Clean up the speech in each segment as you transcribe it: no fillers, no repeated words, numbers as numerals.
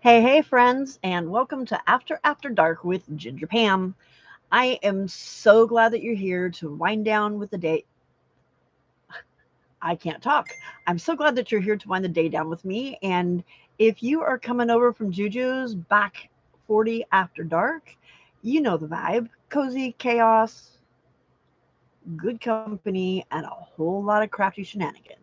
Hey, friends, and welcome to After Dark with Ginger Pam. I am so glad that you're here to wind down with the day. I can't talk. I'm so glad that you're here to wind the day down with me. And if you are coming over from Juju's back 40 After Dark, you know the vibe: cozy chaos, good company, and a whole lot of crafty shenanigans.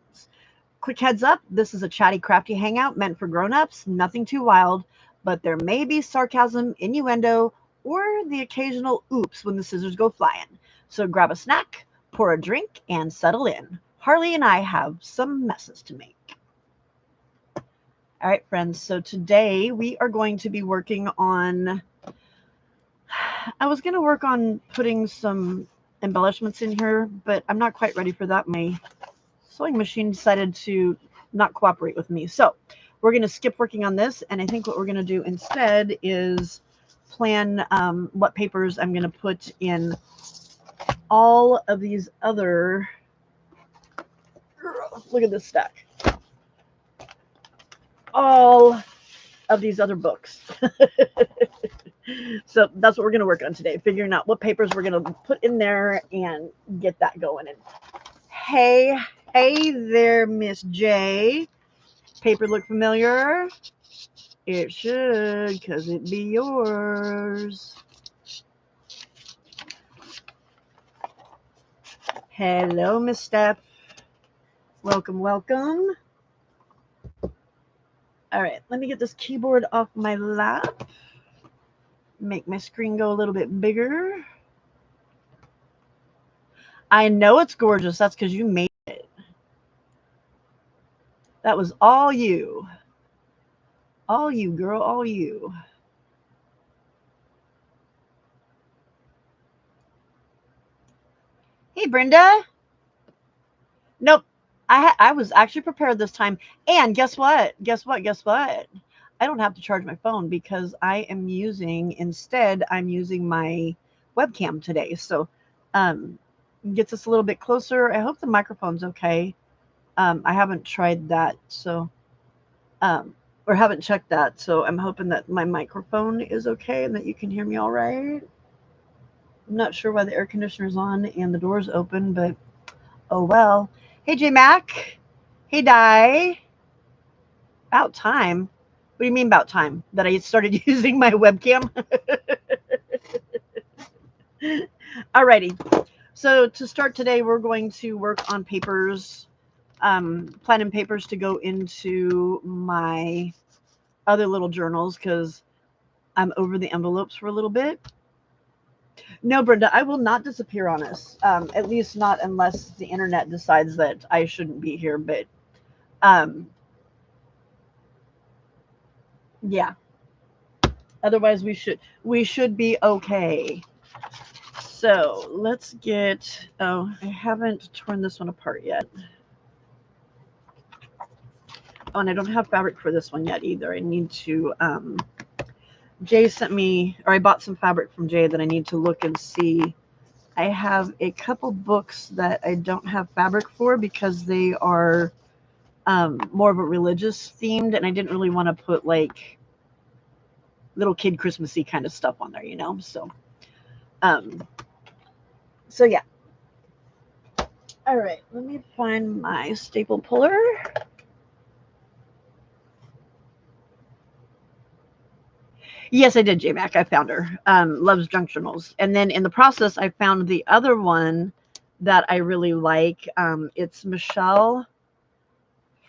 Quick heads up, this is a chatty, crafty hangout meant for grown-ups, nothing too wild, but there may be sarcasm, innuendo, or the occasional oops when the scissors go flying. So grab a snack, pour a drink, and settle in. Harley and I have some messes to make. All right, friends, so today we are going to be working on... I was going to work on putting some embellishments in here, but I'm not quite ready for that. My sewing machine decided to not cooperate with me. So we're going to skip working on this. And I think what we're going to do instead is plan what papers I'm going to put in all of these other... Look at this stack. All of these other books. So that's what we're going to work on today, figuring out what papers we're going to put in there and get that going. And hey there, Miss J. Paper look familiar? It should, because it be yours. Hello, Miss Steph. Welcome. All right, let me get this keyboard off my lap. Make my screen go a little bit bigger. I know it's gorgeous. That's because you made it. That was all you. All you, girl, all you. Hey, Brenda. Nope. I was actually prepared this time. And guess what? I don't have to charge my phone because I'm using my webcam today. So gets us a little bit closer. I hope the microphone's okay. I haven't tried that, so or haven't checked that. So I'm hoping that my microphone is okay and that you can hear me all right. I'm not sure why the air conditioner's on and the door's open, but oh well. Hey, J Mac. Hey, Di. About time. What do you mean about time? That I started using my webcam? Alrighty. So to start today, we're going to work on papers, planning papers to go into my other little journals because I'm over the envelopes for a little bit. No, Brenda, I will not disappear on us. At least not unless the internet decides that I shouldn't be here. But yeah. Otherwise, we should be okay. So let's get. Oh, I haven't torn this one apart yet. Oh, and I don't have fabric for this one yet either. I need to. Jay sent me, or I bought some fabric from Jay that I need to look and see. I have a couple books that I don't have fabric for because they are more of a religious themed, and I didn't really want to put like little kid Christmassy kind of stuff on there, you know. So yeah. All right, let me find my staple puller. Yes, I did, J-Mac. I found her. Loves Junctionals. And then in the process, I found the other one that I really like. It's Michelle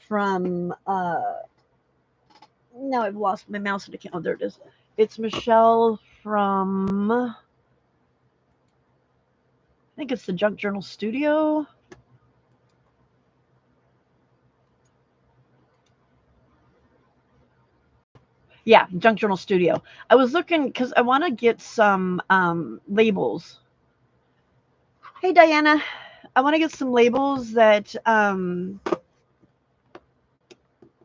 from now I've lost my mouse and I can't. Oh, there it is. It's Michelle from I think it's the Junk Journal Studio. Yeah, Junk Journal Studio. I was looking because I want to get some labels. Hey, Diana. I want to get some labels that,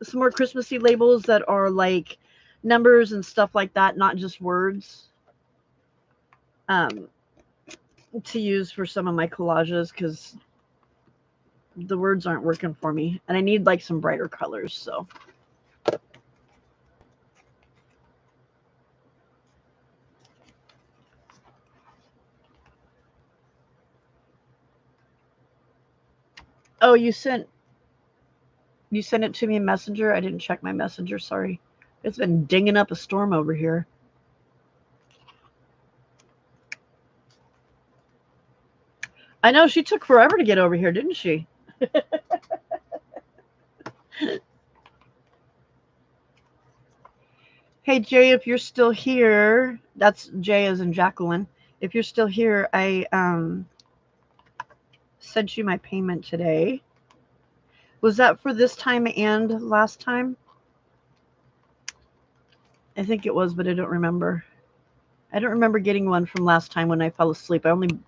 some more Christmassy labels that are like numbers and stuff like that, not just words, um, to use for some of my collages because the words aren't working for me. And I need like some brighter colors. So. Oh, you sent it to me in Messenger? I didn't check my Messenger, sorry. It's been dinging up a storm over here. I know she took forever to get over here, didn't she? Hey Jay, if you're still here, that's Jay as in Jacqueline. If you're still here, I sent you my payment today. Was that for this time and last time? I think it was, but I don't remember. I don't remember getting one from last time when I fell asleep. I only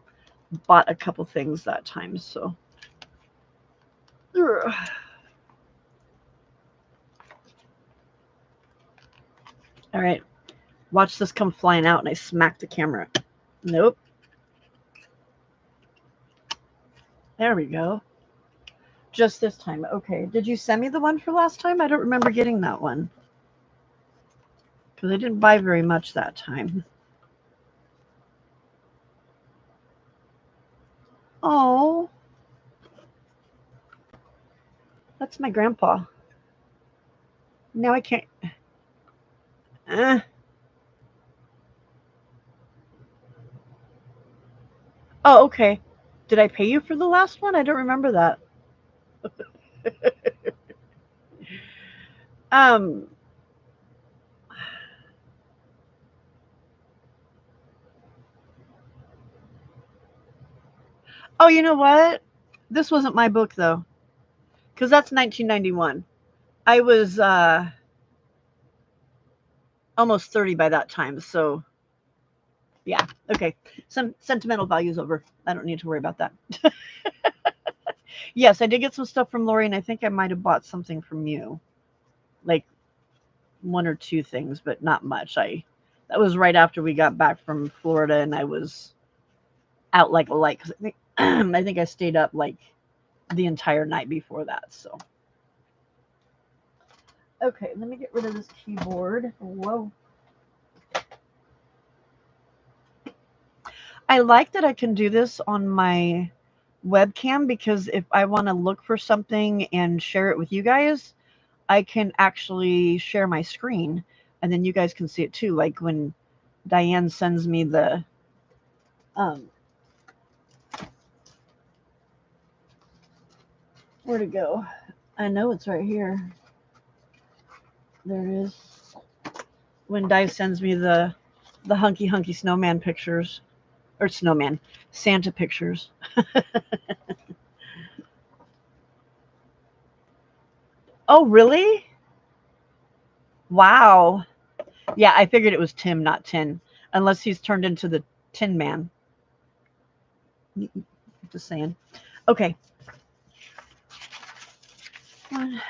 bought a couple things that time, so. Ugh. All right. Watch this come flying out and I smack the camera. Nope. There we go. Just this time. Okay. Did you send me the one for last time? I don't remember getting that one. Because I didn't buy very much that time. Oh. That's my grandpa. Now I can't. Uh. Oh, okay. Did I pay you for the last one? I don't remember that. um. Oh, you know what? This wasn't my book though, because that's 1991. I was almost 30 by that time, so yeah. Okay. Some sentimental values over. I don't need to worry about that. Yes, I did get some stuff from Lori, and I think I might have bought something from you, like one or two things, but not much. That was right after we got back from Florida, and I was out like a light because I think I think I stayed up like the entire night before that. So okay, let me get rid of this keyboard. Whoa. I like that I can do this on my webcam because if I want to look for something and share it with you guys, I can actually share my screen and then you guys can see it too. Like when Diane sends me the um where'd it go? I know it's right here. There it is. When Di sends me the hunky snowman pictures or snowman Santa pictures. Oh really? Wow. Yeah, I figured it was Tim, not Tin, unless he's turned into the Tin Man. Just saying. Okay. One.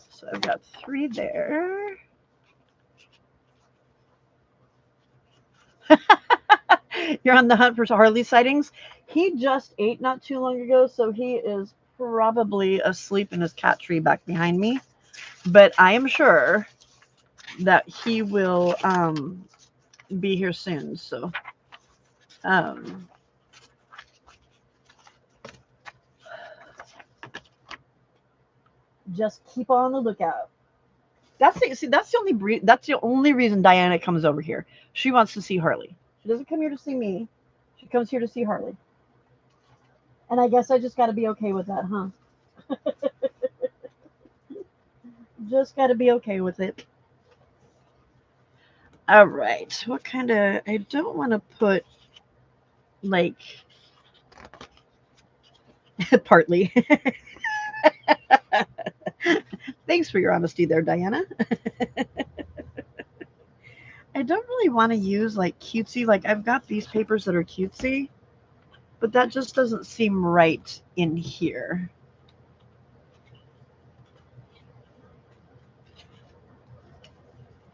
So I've got 3 there. You're on the hunt for Harley sightings. He just ate not too long ago, so he is probably asleep in his cat tree back behind me. But I am sure that he will be here soon. So um, just keep on the lookout. That's the only reason Diana comes over here. She wants to see Harley. She doesn't come here to see me. She comes here to see Harley. And I guess I just got to be okay with that, huh? Just got to be okay with it. All right. What kind of? I don't want to put like partly. Thanks for your honesty there, Diana. I don't really want to use like cutesy. Like I've got these papers that are cutesy, but that just doesn't seem right in here.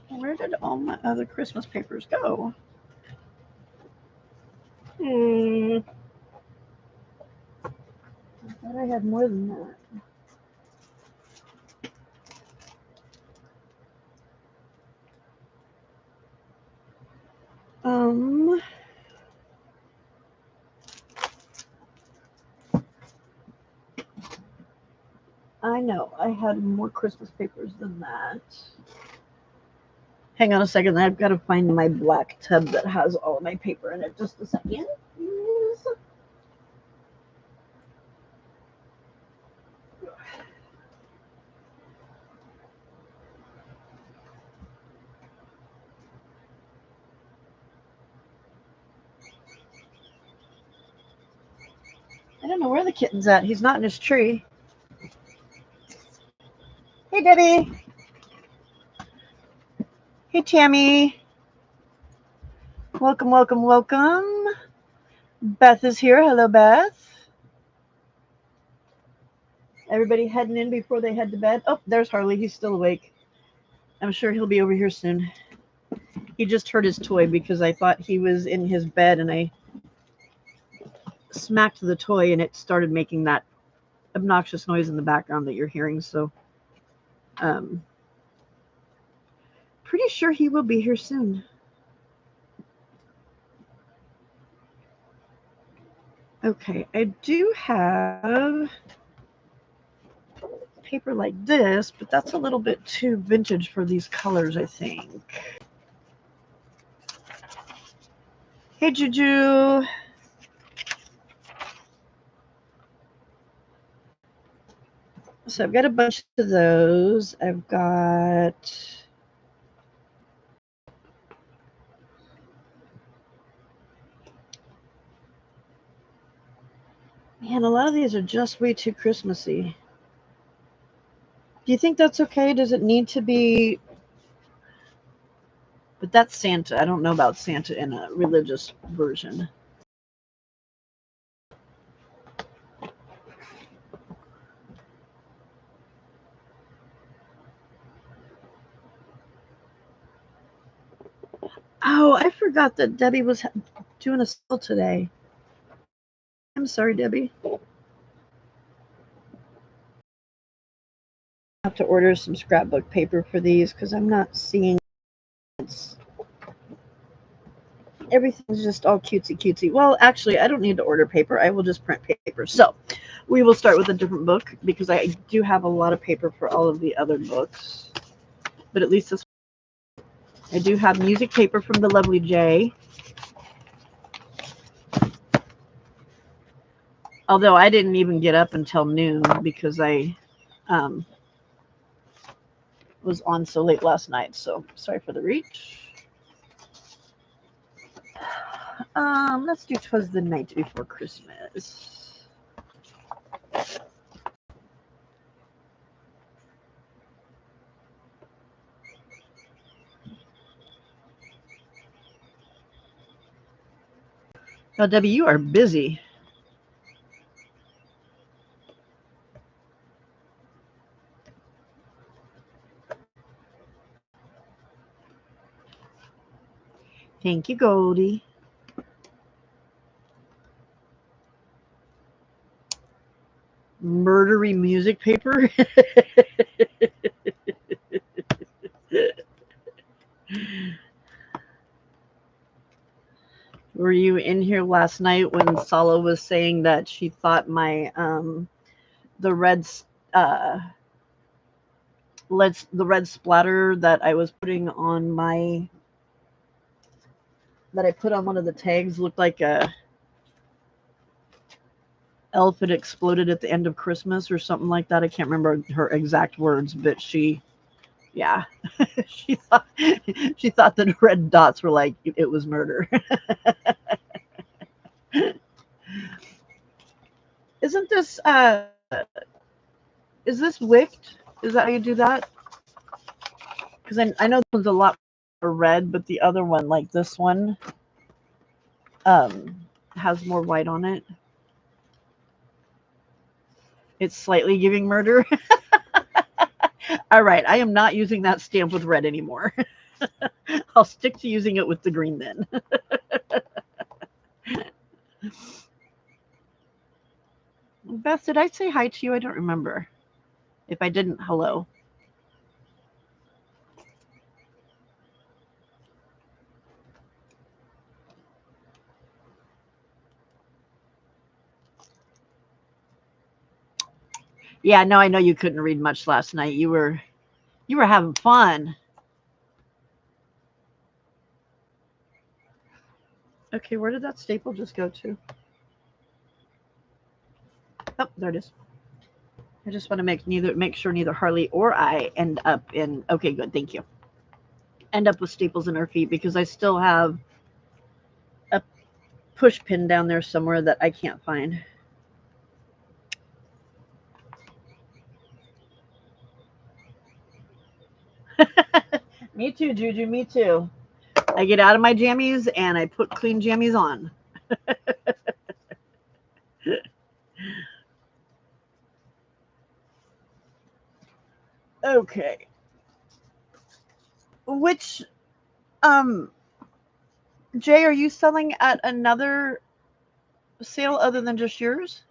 Where did all my other Christmas papers go? I thought I had more than that. Um, I know I had more Christmas papers than that. Hang on a second. I've got to find my black tub that has all of my paper in it. Just a second. I don't know where the kitten's at. He's not in his tree. Hey, Debbie. Hey, Tammy. Welcome, welcome, welcome. Beth is here. Hello, Beth. Everybody heading in before they head to bed. Oh, there's Harley. He's still awake. I'm sure he'll be over here soon. He just hurt his toy because I thought he was in his bed and I smacked the toy and it started making that obnoxious noise in the background that you're hearing. So, pretty sure he will be here soon. Okay, I do have paper like this, but that's a little bit too vintage for these colors, I think. Hey, Juju. So I've got a bunch of those. I've got man, a lot of these are just way too Christmassy. Do you think that's okay? Does it need to be? But that's Santa. I don't know about Santa in a religious version. Oh, I forgot that Debbie was doing a sale today. I'm sorry, Debbie. I have to order some scrapbook paper for these because I'm not seeing it. Everything's just all cutesy cutesy. Well, actually, I don't need to order paper. I will just print paper. So we will start with a different book because I do have a lot of paper for all of the other books. But at least this, I do have music paper from the lovely Jay. Although I didn't even get up until noon because I was on so late last night. So sorry for the reach. Let's do 'Twas the Night Before Christmas. Oh, Debbie, you are busy. Thank you, Goldie. Murdery music paper. Were you in here last night when Sala was saying that she thought my the red the red splatter that I was putting on my that I put on one of the tags looked like a elf had exploded at the end of Christmas or something like that. I can't remember her exact words, but yeah, she thought she thought that red dots were like it was murder. Isn't this is this wicked? Is that how you do that? Because I know this one's a lot more red, but the other one, like this one, um, has more white on it. It's slightly giving murder. All right, I am not using that stamp with red anymore. I'll stick to using it with the green then. Beth, did I say hi to you? I don't remember. If I didn't, hello. Yeah, no, I know you couldn't read much last night. You were having fun. Okay, where did that staple just go to? Oh, there it is. I just want to make sure neither Harley or I end up in. Okay, good, thank you. End up with staples in our feet because I still have a push pin down there somewhere that I can't find. Me too, Juju. Me too. I get out of my jammies and I put clean jammies on. Okay. Which um Jay, are you selling at another sale other than just yours?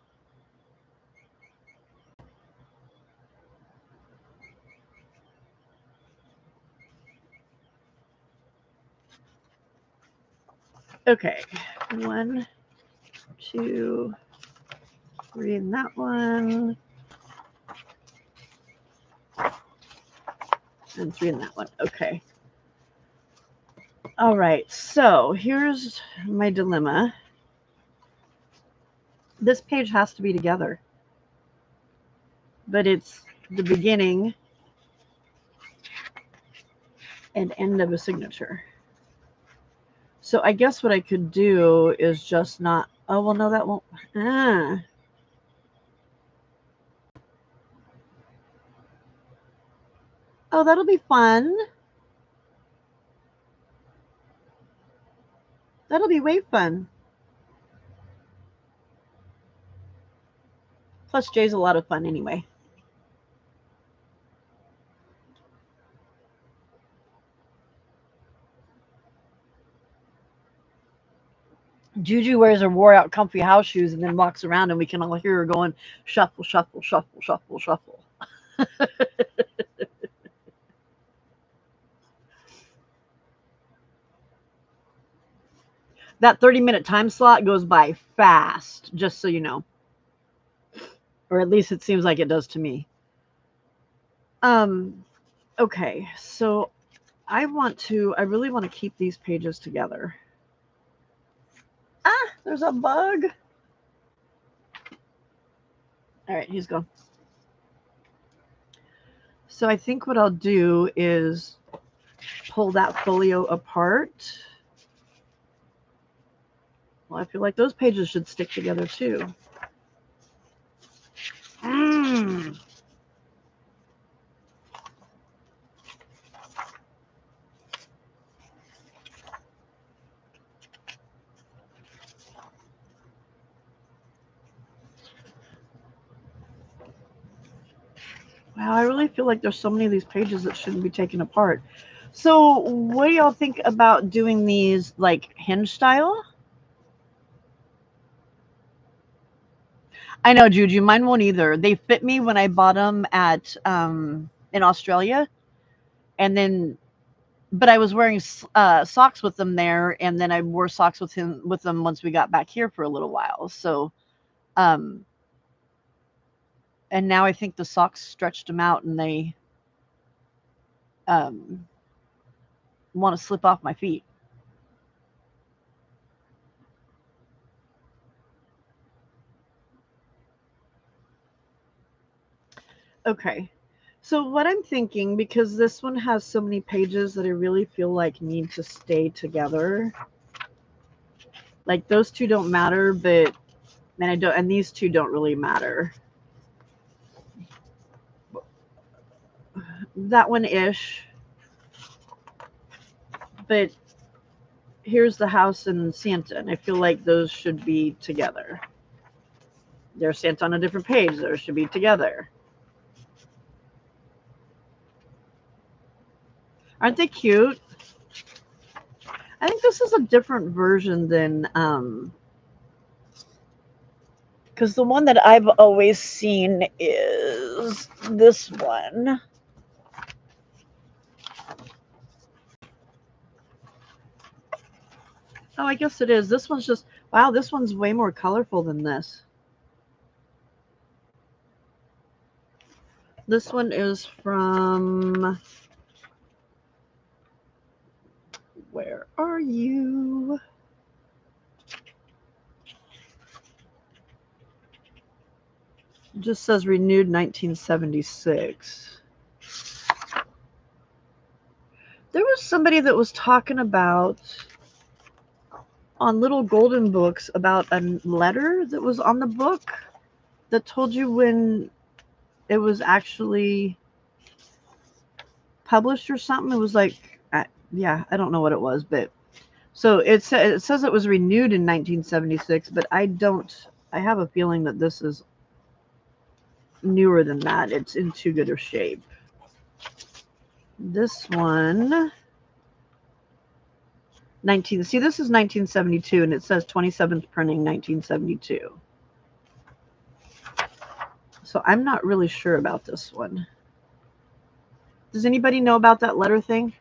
Okay. 1, 2, 3 in that one, and 3 in that one. Okay. All right. So here's my dilemma. This page has to be together, but it's the beginning and end of a signature. So I guess what I could do is just not. Oh well, no, that won't. Oh, that'll be fun. That'll be way fun. Plus, Jay's a lot of fun anyway. Juju wears her wore out comfy house shoes and then walks around, and we can all hear her going shuffle, shuffle, shuffle, shuffle, shuffle. That 30-minute time slot goes by fast, just so you know. Or at least it seems like it does to me. Um, okay, so I really want to keep these pages together. Ah, there's a bug. All right, he's gone. So I think what I'll do is pull that folio apart. Well, I feel like those pages should stick together too. Mm. Wow, I really feel like there's so many of these pages that shouldn't be taken apart. So what do y'all think about doing these like hinge style? I know, Juju, mine won't either. They fit me when I bought them at in Australia, and then but I was wearing socks with them there, and then I wore socks with them once we got back here for a little while. So um and now I think the socks stretched them out and they want to slip off my feet. Okay. So what I'm thinking, because this one has so many pages that I really feel like need to stay together. Like those two don't matter, but and these two don't really matter. That one ish. But here's the house and Santa, and I feel like those should be together. There's Santa on a different page. Those should be together. Aren't they cute? I think this is a different version than because the one that I've always seen is this one. Oh, I guess it is. This one's just, wow, this one's way more colorful than this. This one is from, where are you? It just says renewed 1976. There was somebody that was talking about on Little Golden Books about a letter that was on the book that told you when it was actually published or something. It was like, yeah, I don't know what it was, but so it says it was renewed in 1976, but I have a feeling that this is newer than that. It's in too good of shape. This one, see, this is 1972, and it says 27th printing 1972. So I'm not really sure about this one. Does anybody know about that letter thing?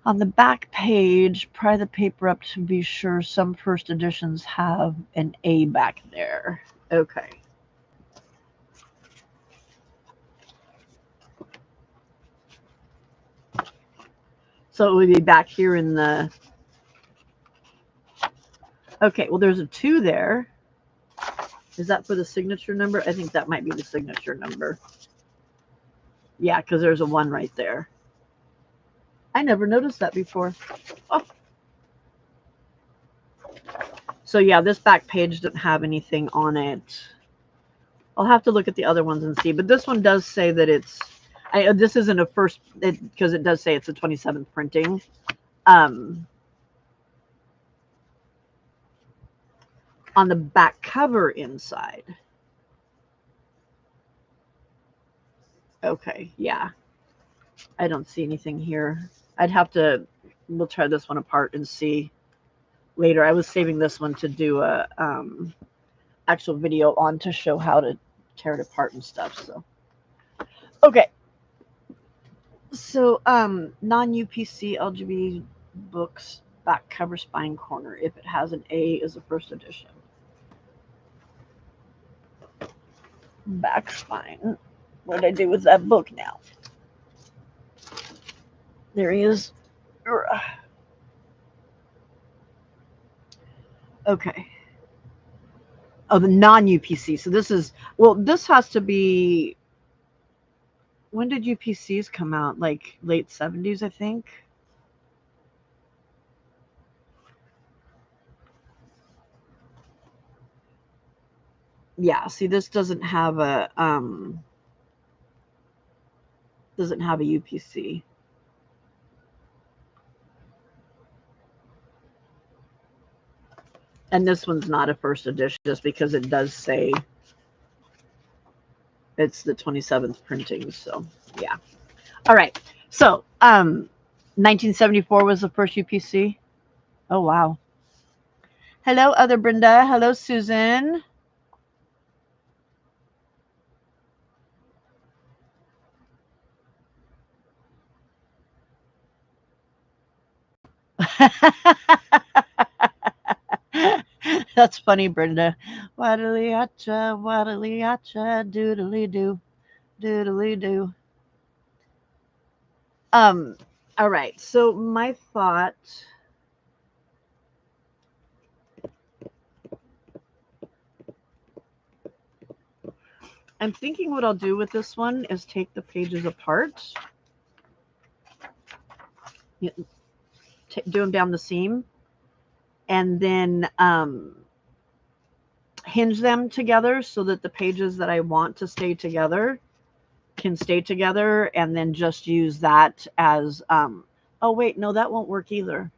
On the back page, pry the paper up to be sure. Some first editions have an A back there. Okay. So it would be back here in the... Okay, well, there's a 2 there. Is that for the signature number? I think that might be the signature number. Yeah, because there's a 1 right there. I never noticed that before. Oh. So yeah, this back page didn't have anything on it. I'll have to look at the other ones and see. But this one does say that it's... this isn't a first... because it does say it's a 27th printing. On the back cover inside. Okay, yeah. I don't see anything here. We'll try this one apart and see later. I was saving this one to do a actual video on to show how to tear it apart and stuff. So, okay. So, non-UPC LGBT books, back cover, spine corner. If it has an A, is a first edition. Back spine. What did I do with that book now? There he is. Okay. Oh, the non-UPC. So this is, well, this has to be, when did UPCs come out? Like late 70s, I think. Yeah, see, this doesn't have a UPC. And this one's not a first edition just because it does say it's the 27th printing. So, yeah. All right. So, 1974 was the first UPC. Oh, wow. Hello, other Brenda. Hello, Susan. That's funny, Brenda. Waddly-acha, waddly-acha, doodly-doo, doodly-doo. Um, all right. So my thought, I'm thinking what I'll do with this one is take the pages apart, do them down the seam, and then hinge them together so that the pages that I want to stay together can stay together, and then just use that as, oh wait, no, that won't work either.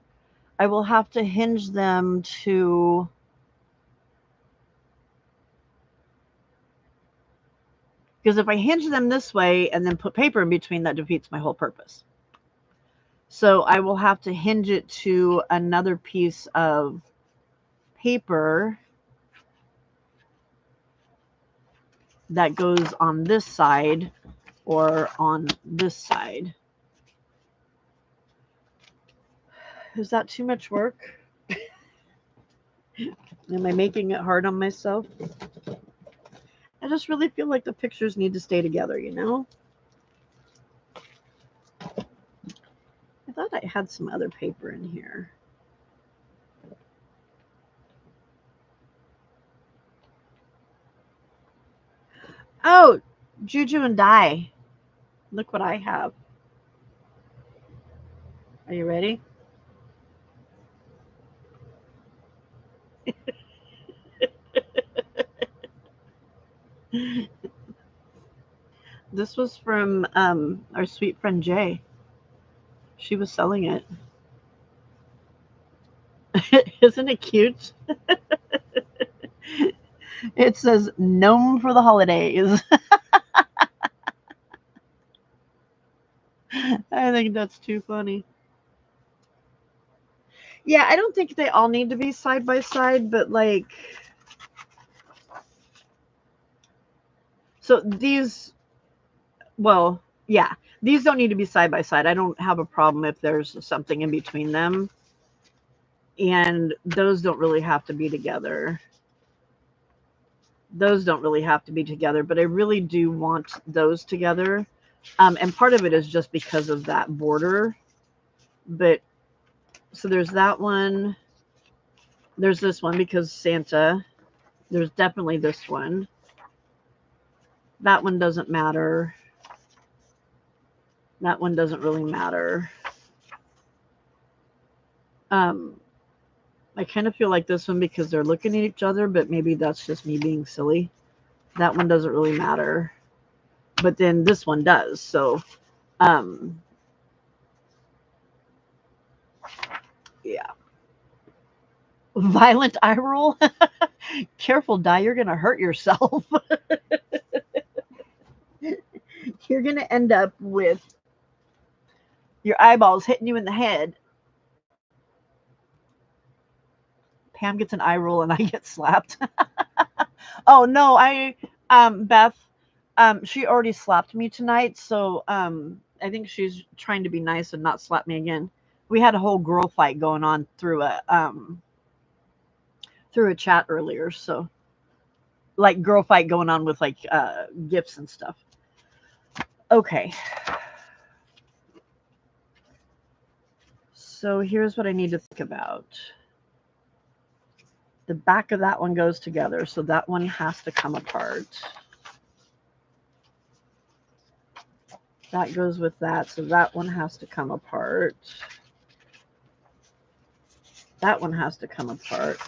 I will have to hinge them to, because if I hinge them this way and then put paper in between, that defeats my whole purpose. So I will have to hinge it to another piece of paper that goes on this side or on this side. Is that too much work? Am I making it hard on myself? I just really feel like the pictures need to stay together, you know? I thought I had some other paper in here. Oh, Juju and dye. Look what I have. Are you ready? This was from our sweet friend Jay. She was selling it. Isn't it cute? It says gnome for the holidays. I think that's too funny. Yeah, I don't think they all need to be side by side, but like, so these, well, yeah, these don't need to be side by side. I don't have a problem if there's something in between them. And those don't really have to be together. Those don't really have to be together, but I really do want those together. And part of it is just because of that border. But so there's that one. There's this one because Santa. There's definitely this one. That one doesn't matter. That one doesn't really matter. I kind of feel like this one because they're looking at each other, but maybe that's just me being silly. That one doesn't really matter. But then this one does. So, yeah. Violent eye roll? Careful, Di, you're going to hurt yourself. You're going to end up with your eyeballs hitting you in the head. Pam gets an eye roll and I get slapped. Oh no, Beth, she already slapped me tonight, so I think she's trying to be nice and not slap me again. We had a whole girl fight going on through a chat earlier, so like girl fight going on with like gifts and stuff. Okay. So here's what I need to think about. The back of that one goes together, so that one has to come apart. That goes with that, so that one has to come apart. That one has to come apart.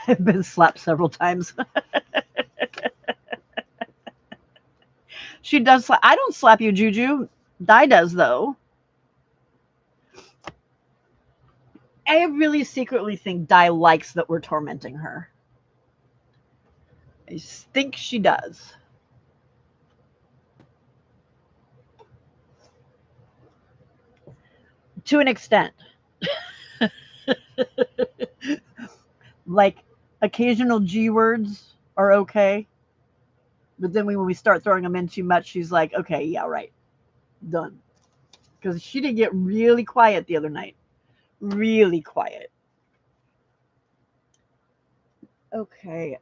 I've been slapped several times. She does. I don't slap you, Juju. Di does, though. I really secretly think Di likes that we're tormenting her. I think she does. To an extent. Like, occasional G words are okay. But then when we start throwing them in too much, she's like, okay, yeah, right. Done. because she did get really quiet the other night. Really quiet. Okay.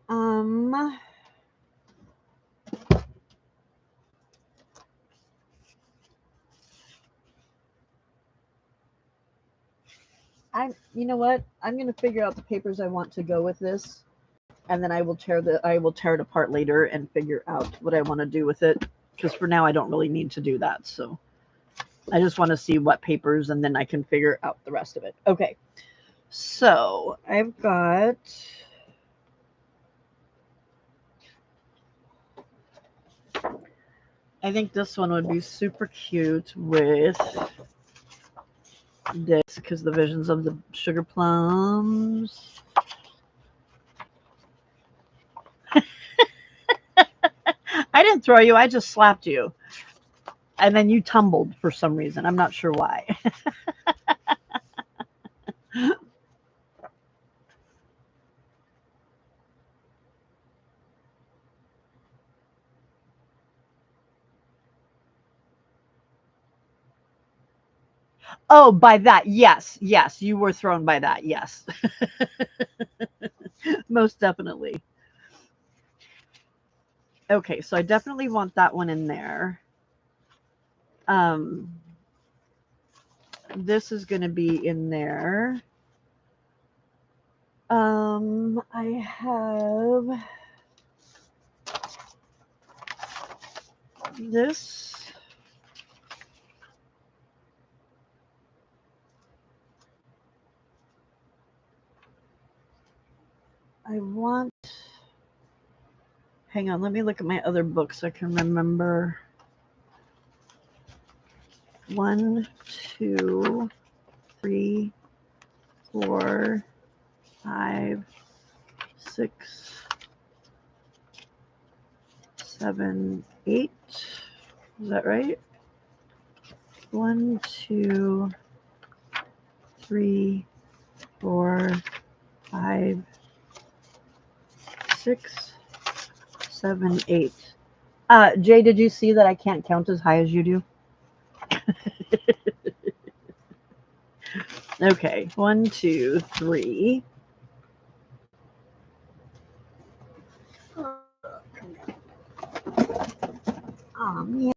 You know what? I'm gonna figure out the papers I want to go with this, and then I will tear it apart later and figure out what I want to do with it. Because for now I don't really need to do that. So I just want to see what papers, and then I can figure out the rest of it. Okay. So I've got. I think this one would be super cute with this, because the visions of the sugar plums. I didn't throw you, I just slapped you. And then you tumbled for some reason. I'm not sure why. Oh, by that. Yes. Yes. You were thrown by that. Yes. Most definitely. Okay. So I definitely want that one in there. This is going to be in there. I have this. I want. Hang on, let me look at my other books so I can remember. 1, 2, 3, 4, 5, 6, 7, 8. Is that right? 1, 2, 3, 4, 5, 6, 7, 8. Jay, did you see that I can't count as high as you do? Okay, 1, 2, 3. Oh, man.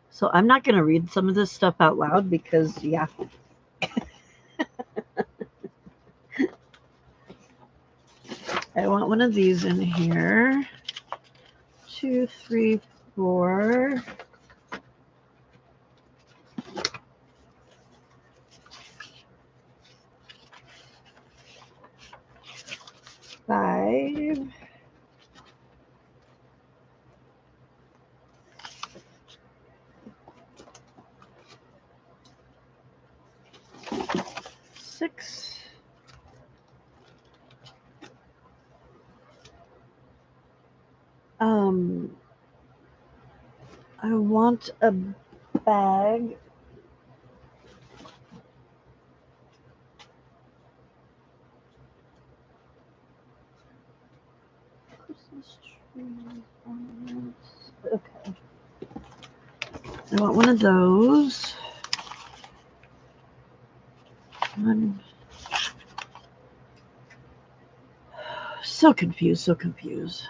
So I'm not going to read some of this stuff out loud because, yeah. I want one of these in here. 2, 3, 4. 5. 6. I want a bag. Christmas tree ornaments. Okay. I want one of those. I'm so confused, so confused.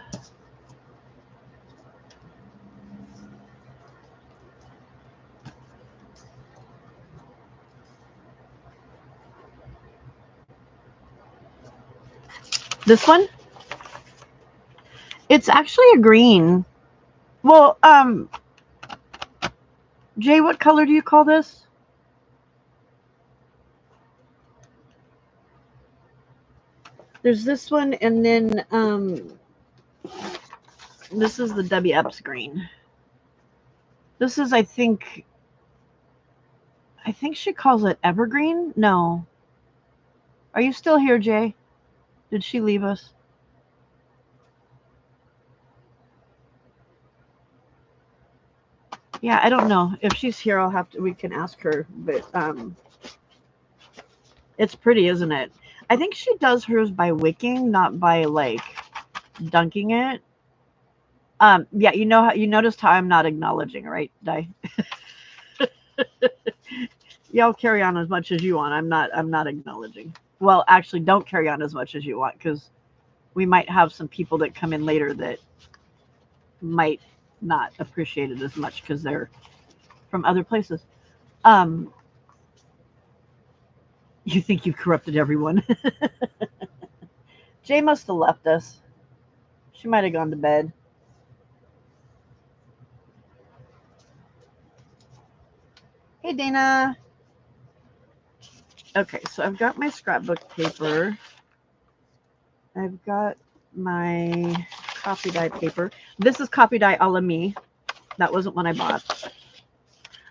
This one? It's actually a green. Well, Jay, what color do you call this? There's this one, and then this is the W. Epps green. This is, I think, I think she calls it evergreen. No. Are you still here, Jay? Did she leave us? Yeah, I don't know. If she's here, we can ask her. But it's pretty, isn't it? I think she does hers by wicking, not by like dunking it. Yeah, you noticed how I'm not acknowledging, right, Di? Y'all carry on as much as you want. I'm not acknowledging. Well, actually, don't carry on as much as you want because we might have some people that come in later that might not appreciate it as much because they're from other places. Um, you think you've corrupted everyone? Jay must have left us. She might have gone to bed. Hey, Dana. Okay, so I've got my scrapbook paper. I've got my coffee dye paper. This is coffee dye a la me. That wasn't one I bought.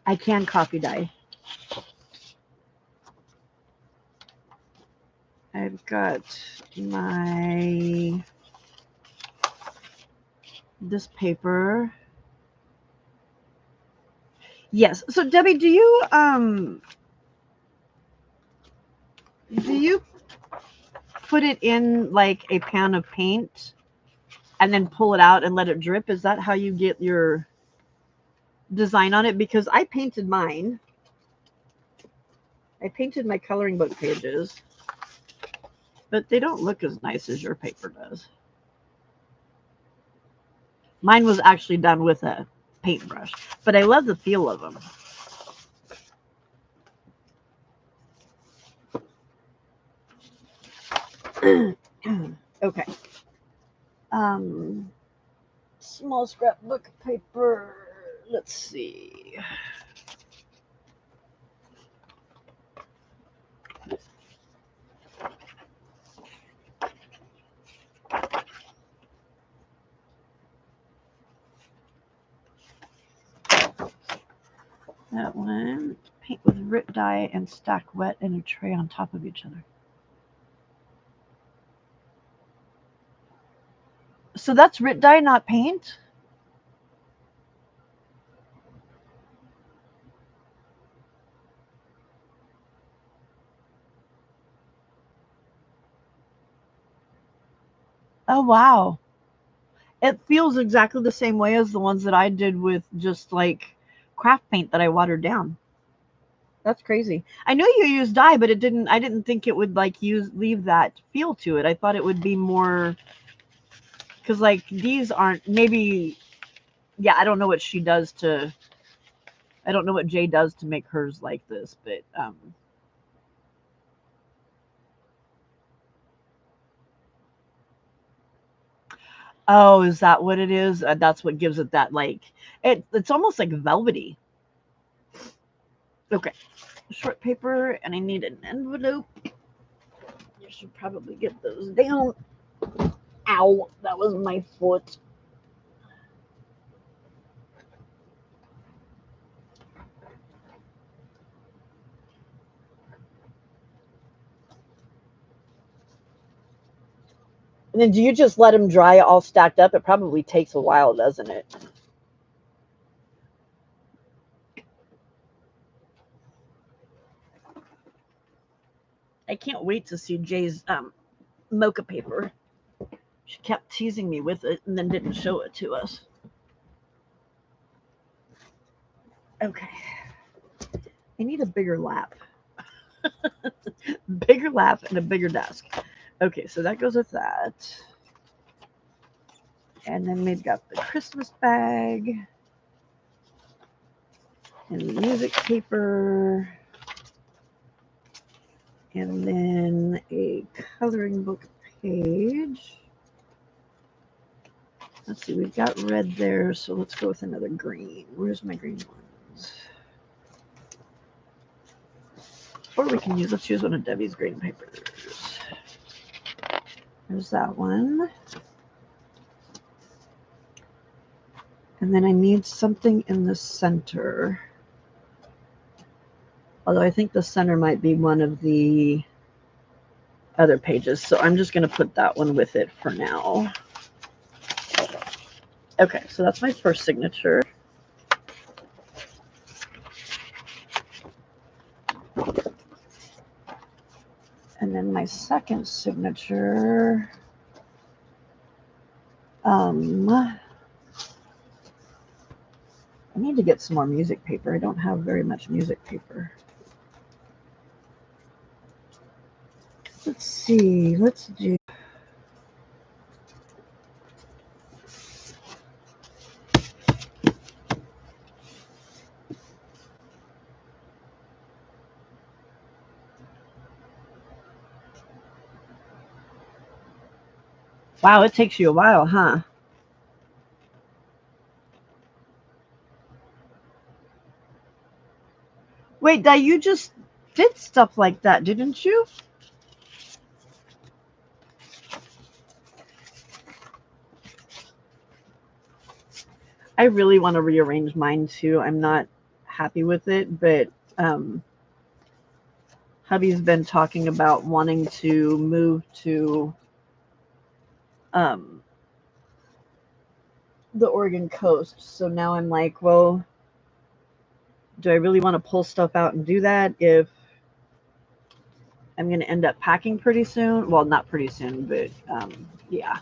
I can coffee dye. I've got this paper. Yes. So Debbie, do you put it in like a pan of paint and then pull it out and let it drip? Is that how you get your design on it? Because I painted mine. I painted my coloring book pages, but they don't look as nice as your paper does. Mine was actually done with a paintbrush, but I love the feel of them. Okay. Small scrapbook paper. Let's see. That one. Paint with RIT dye and stack wet in a tray on top of each other. So that's RIT dye, not paint? Oh, wow. It feels exactly the same way as the ones that I did with just like craft paint that I watered down. That's crazy. I know you use dye, but I didn't think it would like leave that feel to it. I thought it would be more because like these aren't maybe yeah, I don't know what Jay does to make hers like this, but oh, is that what it is? That's what gives it that like it's almost like velvety. Okay. Short paper and I need an envelope. You should probably get those down. Ow, that was my foot. And then do you just let them dry all stacked up? It probably takes a while, doesn't it? I can't wait to see Jay's mocha paper. She kept teasing me with it and then didn't show it to us. Okay. I need a bigger lap. Bigger lap and a bigger desk. Okay, so that goes with that. And then we've got the Christmas bag and the music paper. And then a coloring book page. Let's see, we've got red there, so let's go with another green. Where's my green ones? Or let's use one of Debbie's green papers. There's that one. And then I need something in the center. Although I think the center might be one of the other pages. So I'm just going to put that one with it for now. Okay, so that's my first signature. And then my second signature, I need to get some more music paper. I don't have very much music paper. Let's see, let's do. Wow, it takes you a while, huh? Wait, Di, you just did stuff like that, didn't you? I really want to rearrange mine too. I'm not happy with it, but hubby's been talking about wanting to move to the Oregon coast. So now I'm like, well, do I really want to pull stuff out and do that if I'm going to end up packing pretty soon? Well, not pretty soon, but yeah.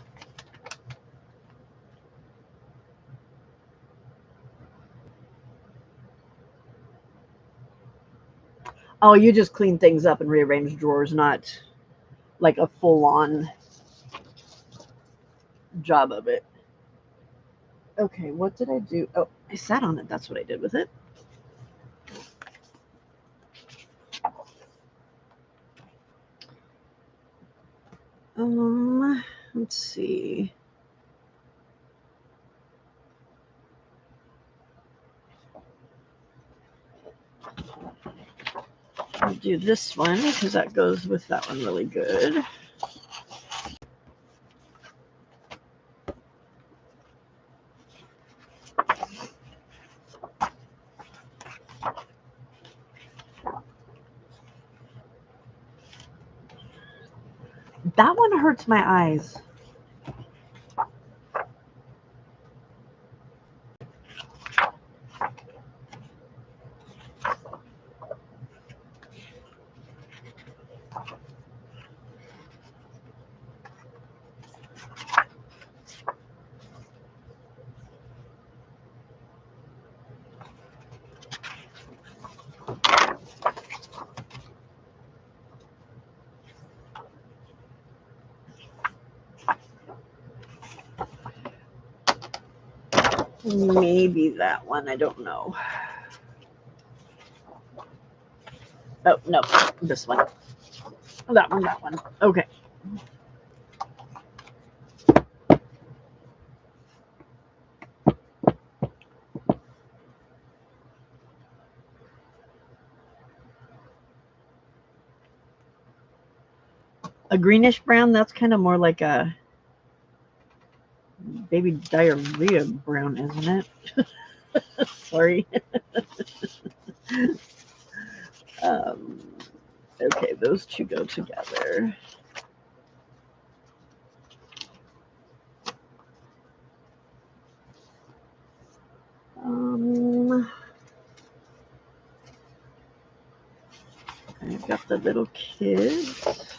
Oh, you just clean things up and rearrange drawers, not like a full-on job of it. Okay, what did I do? Oh, I sat on it. That's what I did with it. Let's see. I'll do this one because that goes with that one really good. That one hurts my eyes. Maybe that one. I don't know. Oh, no. This one. That one, that one. Okay. A greenish brown, that's kind of more like a baby diarrhea brown, isn't it? Sorry. Okay, those two go together. I've got the little kids.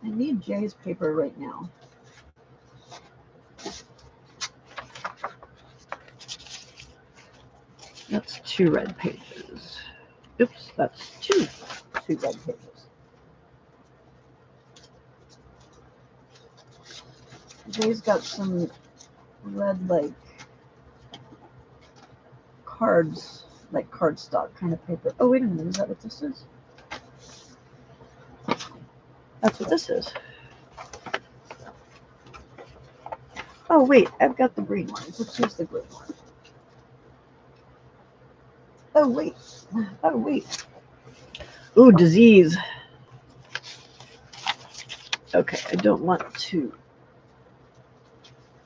I need Jay's paper right now. That's 2 red pages. Oops, that's two red pages. Jay's got some red, like, cards, like cardstock kind of paper. Oh, wait a minute, is that what this is? That's what this is. Oh, wait, I've got the green ones. Let's use the green one. Oh, wait. Oh, wait. Ooh, disease. Okay, I don't want to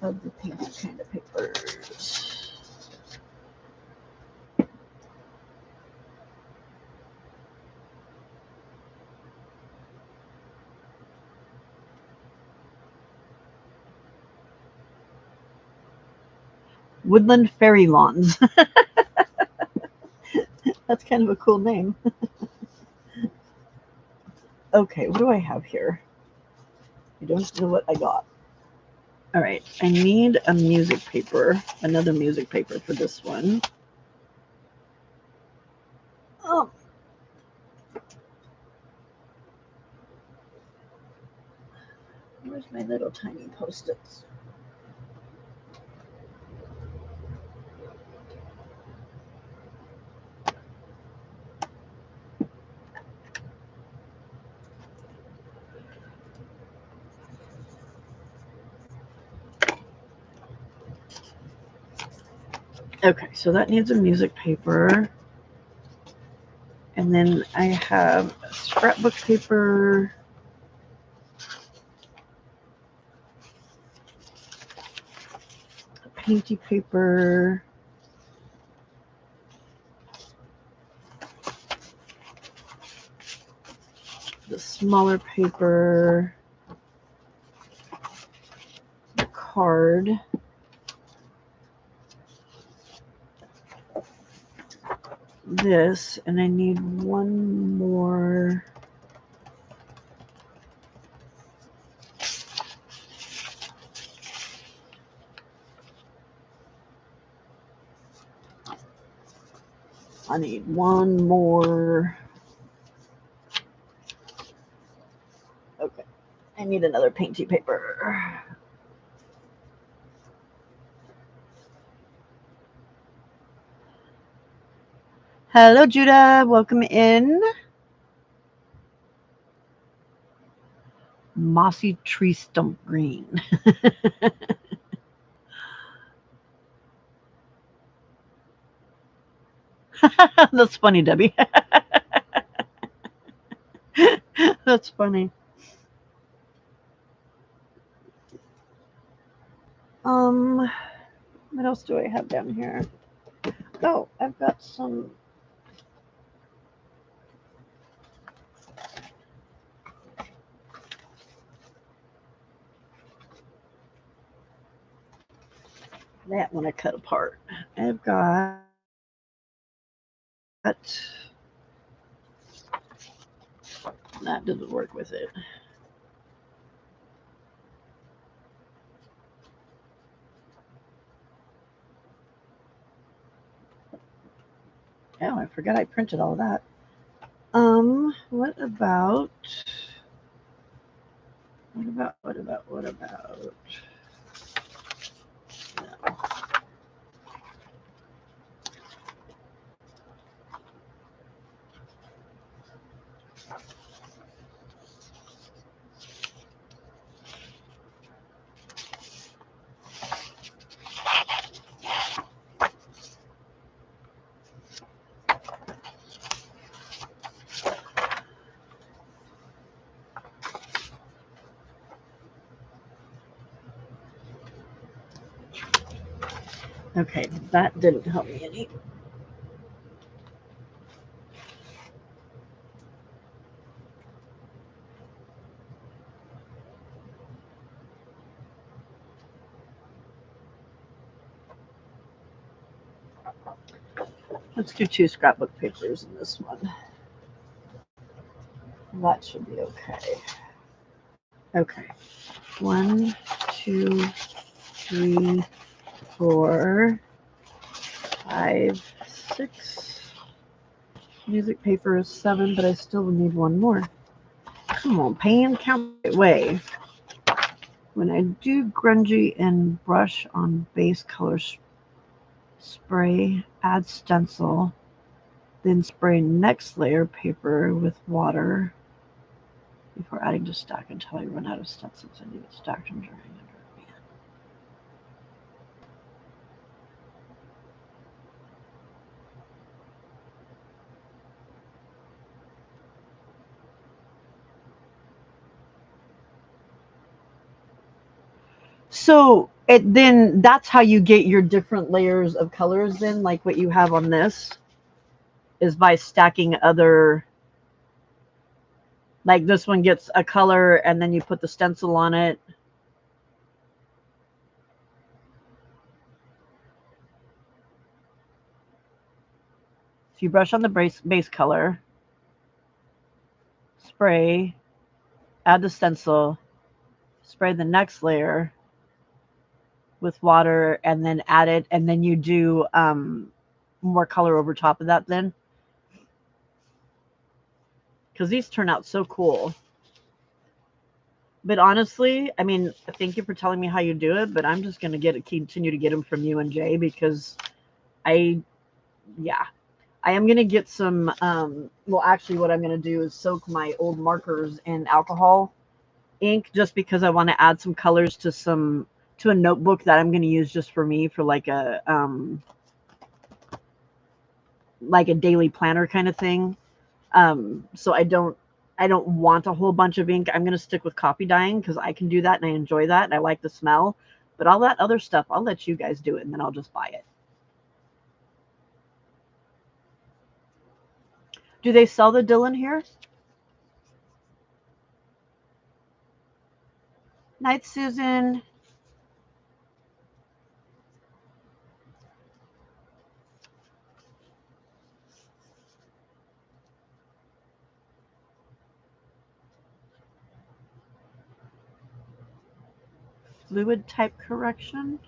of the pink kind of papers. Woodland Fairy Lawns. That's kind of a cool name. Okay, what do I have here? I don't know what I got. All right, I need a music paper, another music paper for this one. Oh. Where's my little tiny Post-its? Okay, so that needs a music paper. And then I have a scrapbook paper. A painty paper. The smaller paper. The card. This, and I need one more. I need one more. Okay, I need another painty paper. Hello, Judah. Welcome in. Mossy tree stump green. That's funny, Debbie. That's funny. What else do I have down here? Oh, I've got some. That one I cut apart. I've got. That doesn't work with it. Oh, I forgot I printed all that. What about? What about? No. Okay, that didn't help me any. Let's do 2 scrapbook papers in this one. That should be okay. Okay. 1, 2, 3, 4, 5, 6. Music paper is 7, but I still need one more. Come on, PAM, count the right way. When I do grungy and brush on base color spray, add stencil, then spray next layer paper with water before adding to stack until I run out of stencils and leave it stacked and drying under a fan. So then that's how you get your different layers of colors then, like what you have on this, is by stacking other, like this one gets a color and then you put the stencil on it. So you brush on the base color, spray, add the stencil, spray the next layer with water, and then add it, and then you do more color over top of that then. Because these turn out so cool. But honestly, I mean, thank you for telling me how you do it, but I'm just going to continue to get them from you and Jay, because I am going to get some, well, actually what I'm going to do is soak my old markers in alcohol ink, just because I want to add some colors to a notebook that I'm going to use just for me, for like a daily planner kind of thing. So I don't want a whole bunch of ink. I'm going to stick with copy dyeing because I can do that and I enjoy that and I like the smell. But all that other stuff, I'll let you guys do it and then I'll just buy it. Do they sell the Dylan here? Night, Susan. Fluid type correction.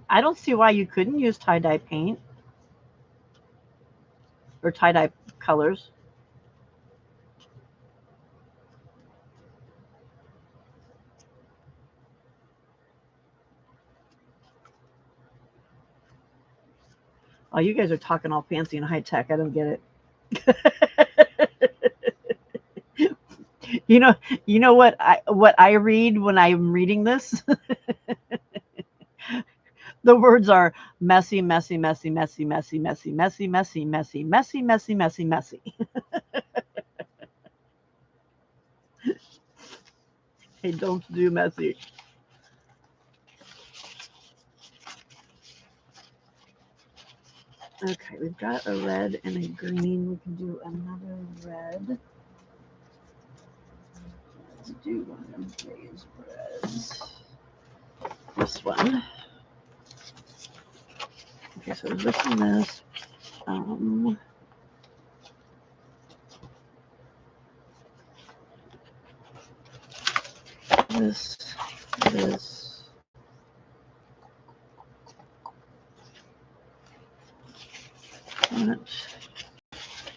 I don't see why you couldn't use tie-dye paint or tie-dye colors. Oh, you guys are talking all fancy and high tech. I don't get it. You know what I read when I'm reading this? The words are messy, messy, messy, messy, messy, messy, messy, messy, messy, messy, messy, messy, messy. Hey, don't do messy. Okay, we've got a red and a green. We can do another red. Let's do one of these reds. This one. Okay, so this and this. This.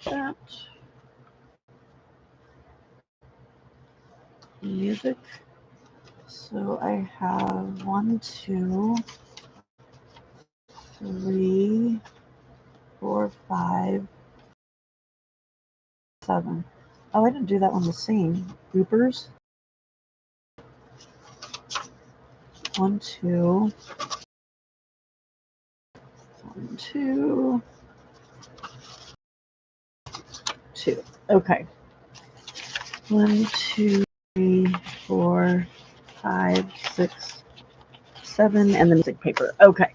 That. Music. So I have 1, 2, 3, 4, 5, 7. Oh, I didn't do that one the same. Groupers. 1, 2. 1, 2. 2. Okay. 1, 2, 3, 4, 5, 6, 7, and the music paper. Okay.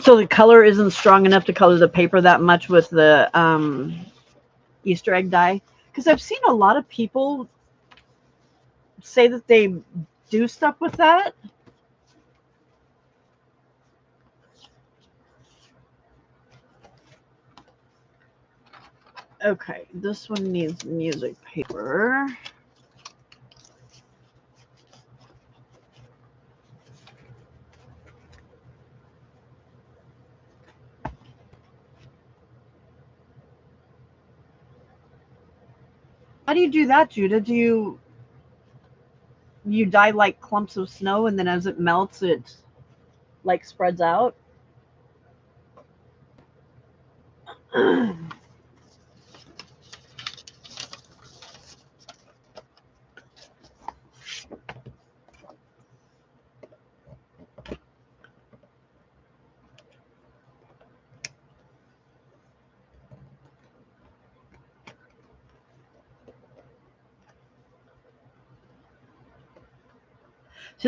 So the color isn't strong enough to color the paper that much with the Easter egg dye? Because I've seen a lot of people say that they do stuff with that. Okay, this one needs music paper. How do you do that, Judah? Do you dye like clumps of snow and then as it melts it like spreads out? See,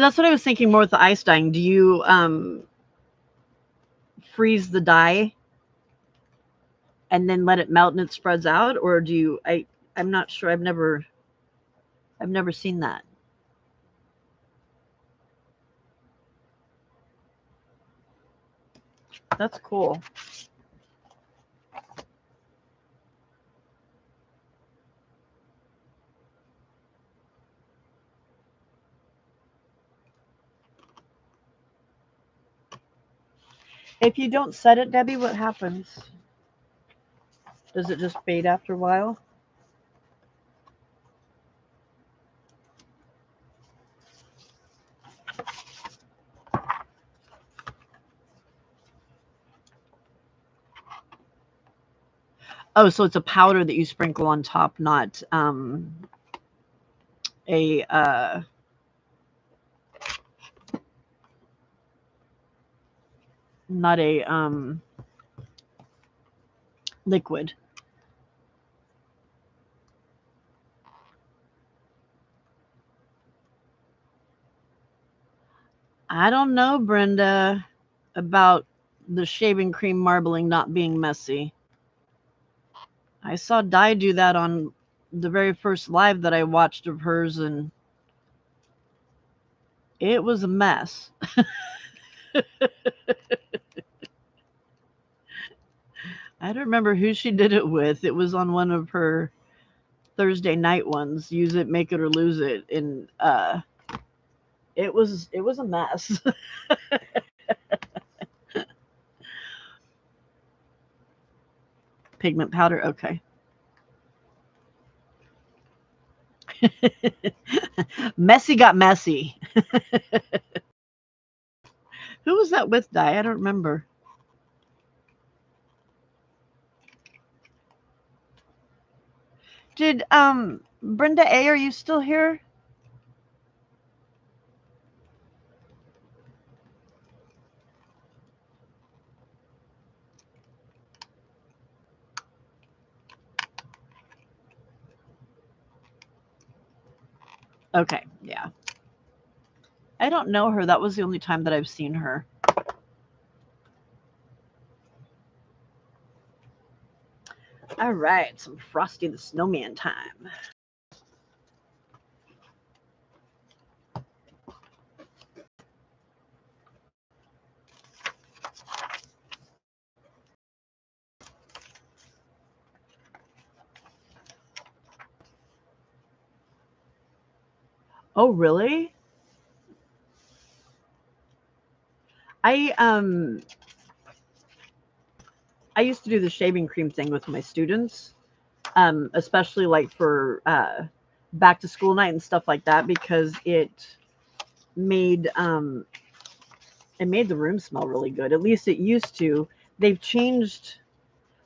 that's what I was thinking more with the ice dyeing. Do you freeze the dye and then let it melt and it spreads out, or do you? I'm not sure. I've never seen that. That's cool. If you don't set it, Debbie, what happens? Does it just fade after a while? Oh, so it's a powder that you sprinkle on top, not a not a liquid. I don't know, Brenda, about the shaving cream marbling not being messy. I saw Di do that on the very first live that I watched of hers, and it was a mess. I don't remember who she did it with. It was on one of her Thursday night ones. Use it, make it, or lose it, and it was a mess. Pigment powder. Okay. Messy got messy. Who was that with, Di? I don't remember. Did Brenda A, are you still here? Okay, yeah. I don't know her. That was the only time that I've seen her. All right, some Frosty the Snowman time. Oh, really? I um I used to do the shaving cream thing with my students, especially like for back to school night and stuff like that, because made um it made the room smell really good. At least it used to. They've changed.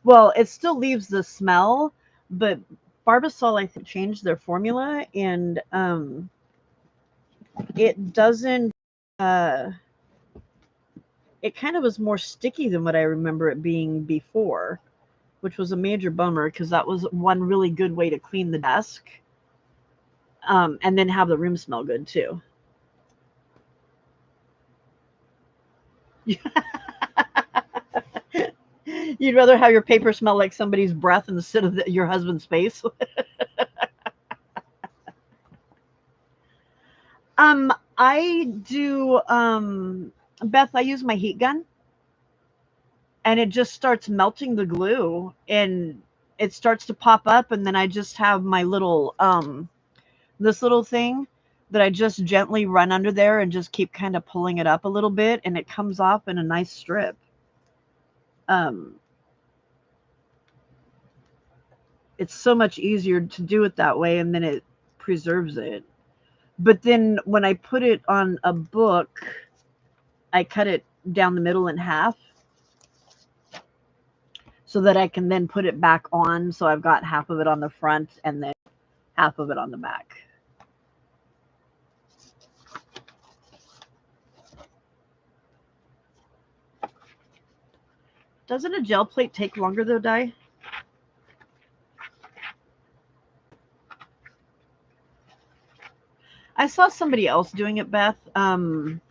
Well, it still leaves the smell, but Barbasol, I think, changed their formula, and it doesn't. Uh, it kind of was more sticky than what I remember it being before, which was a major bummer because that was one really good way to clean the desk, and then have the room smell good too. You'd rather have your paper smell like somebody's breath instead of your husband's face. I do. Beth, I use my heat gun, and it just starts melting the glue, and it starts to pop up, and then I just have my little this little thing that I just gently run under there and just keep kind of pulling it up a little bit, and it comes off in a nice strip. Um, it's so much easier to do it that way, and then it preserves it. But then when I put it on a book, I cut it down the middle in half, so that I can then put it back on. So I've got half of it on the front and then half of it on the back. Doesn't a gel plate take longer though, Di? I saw somebody else doing it, Beth. I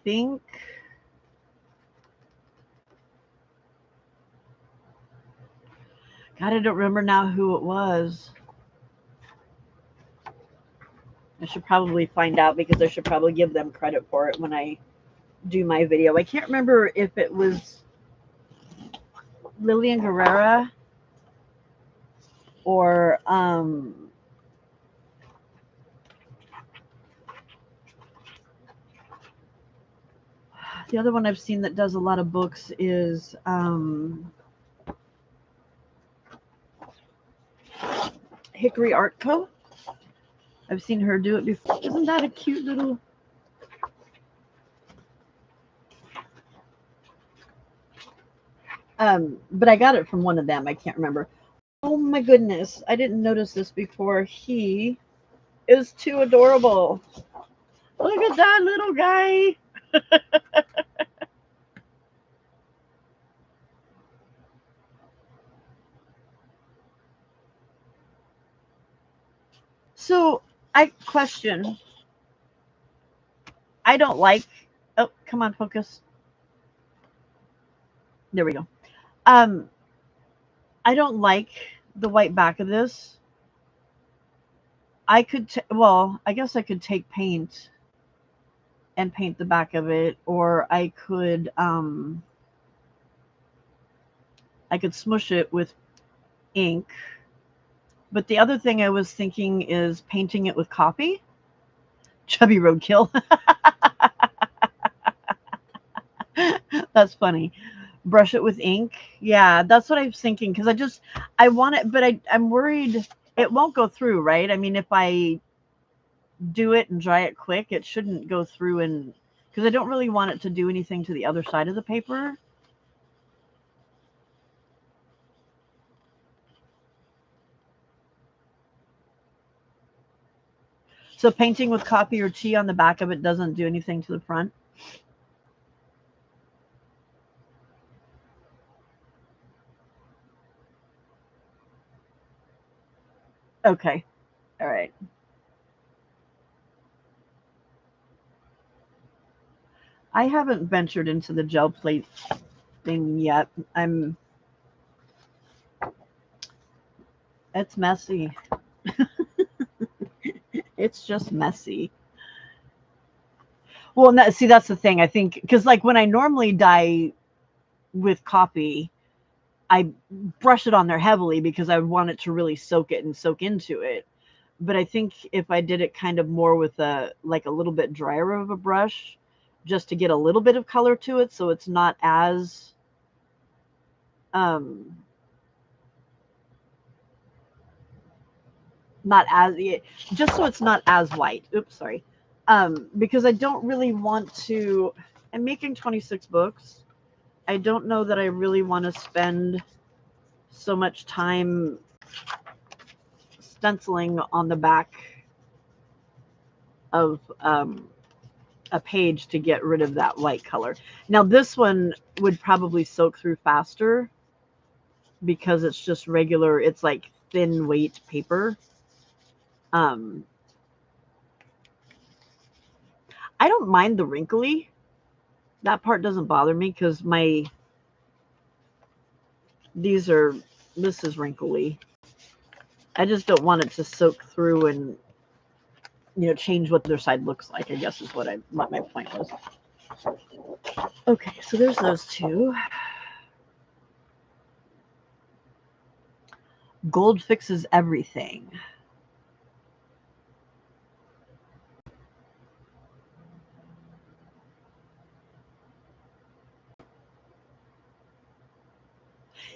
think God, I don't remember now who it was. I should probably find out because I should probably give them credit for it when I do my video. I can't remember if it was Lillian Guerrera or the other one I've seen that does a lot of books is Hickory Art Co. I've seen her do it before. Isn't that a cute little... but I got it from one of them. I can't remember. Oh my goodness. I didn't notice this before. He is too adorable. Look at that little guy. So I question. I don't like... Oh, come on, focus. There we go. I don't like the white back of this. I could, well, I guess I could take paint and paint the back of it, or I could smush it with ink. But the other thing I was thinking is painting it with coffee. Chubby roadkill. That's funny. Brush it with ink. Yeah, that's what I was thinking because I want it, but I'm worried it won't go through, right? I mean, if I do it and dry it quick, it shouldn't go through, and because I don't really want it to do anything to the other side of the paper. So painting with coffee or tea on the back of it doesn't do anything to the front. Okay. All right. I haven't ventured into the gel plate thing yet. It's messy. It's just messy. Well, no, see, that's the thing. I think because like when I normally dye with coffee, I brush it on there heavily because I want it to really soak it and soak into it. But I think if I did it kind of more with a little bit drier of a brush, just to get a little bit of color to it, so it's not as um not as just so it's not as white. Oops, sorry. Because I don't really want to. I'm making 26 books. I don't know that I really want to spend so much time stenciling on the back of a page to get rid of that white color. Now this one would probably soak through faster because it's just regular, it's like thin weight paper. I don't mind the wrinkly. That part doesn't bother me because this is wrinkly. I just don't want it to soak through and change what the other side looks like, I guess is what my point was. Okay, so there's those two. Gold fixes everything.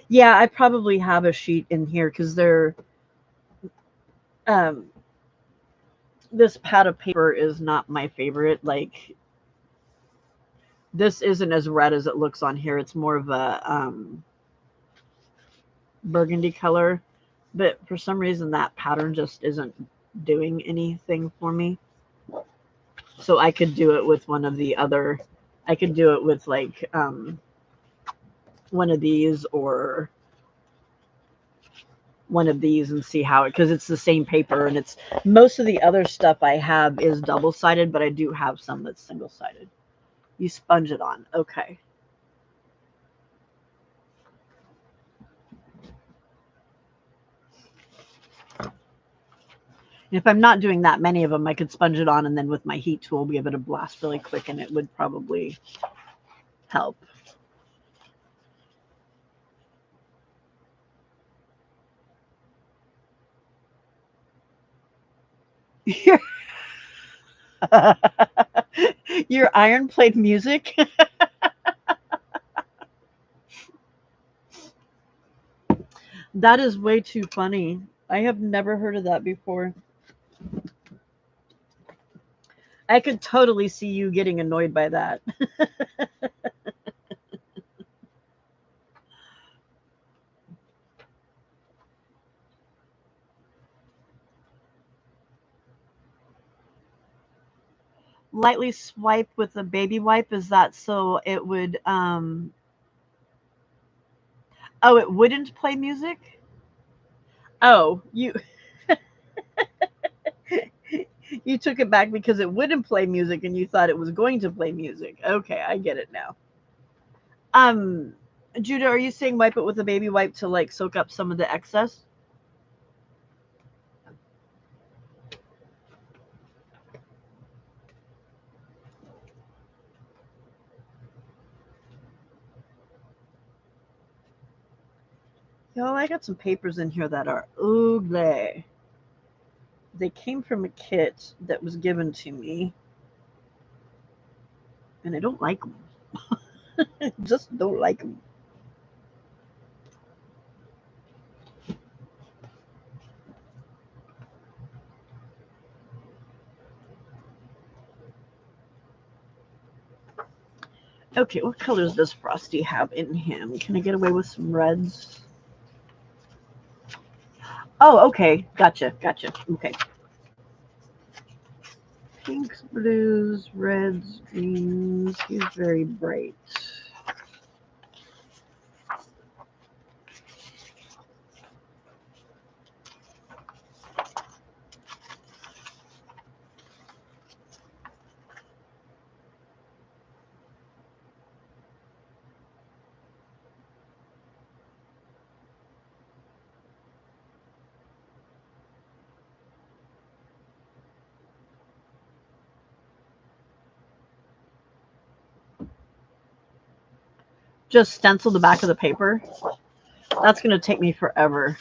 Yeah, I probably have a sheet in here because this pad of paper is not my favorite. Like This isn't as red as it looks on here. It's more of a burgundy color, but for some reason that pattern just isn't doing anything for me. So I could do it with one of the other, I could do it with like one of these or one of these and see how it, because it's the same paper, and it's most of the other stuff I have is double-sided, but I do have some that's single-sided. You sponge it on. Okay. If I'm not doing that many of them, I could sponge it on and then with my heat tool give it a blast really quick, and it would probably help. Your, your iron played music? That is way too funny. I have never heard of that before. I could totally see you getting annoyed by that. Lightly swipe with a baby wipe, is that so it would oh, it wouldn't play music? Oh, you took it back because it wouldn't play music and you thought it was going to play music. Okay, I get it now. Um, Judah, are you saying wipe it with a baby wipe to like soak up some of the excess? Yo, I got some papers in here that are ugly. They came from a kit that was given to me, and I don't like them. Just don't like them. Okay, what colors does Frosty have in him? Can I get away with some reds? Oh, okay. Gotcha. Gotcha. Okay. Pinks, blues, reds, greens. He's very bright. Just stencil the back of the paper. That's going to take me forever.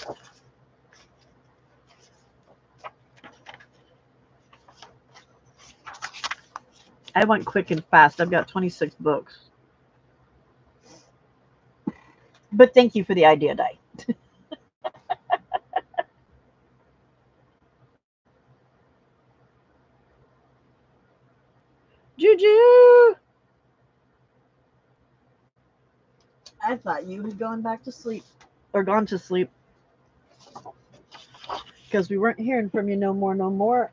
I went quick and fast. I've got 26 books. But thank you for the idea, Di. Juju! I thought you had gone back to sleep. Or gone to sleep. Because we weren't hearing from you no more, no more.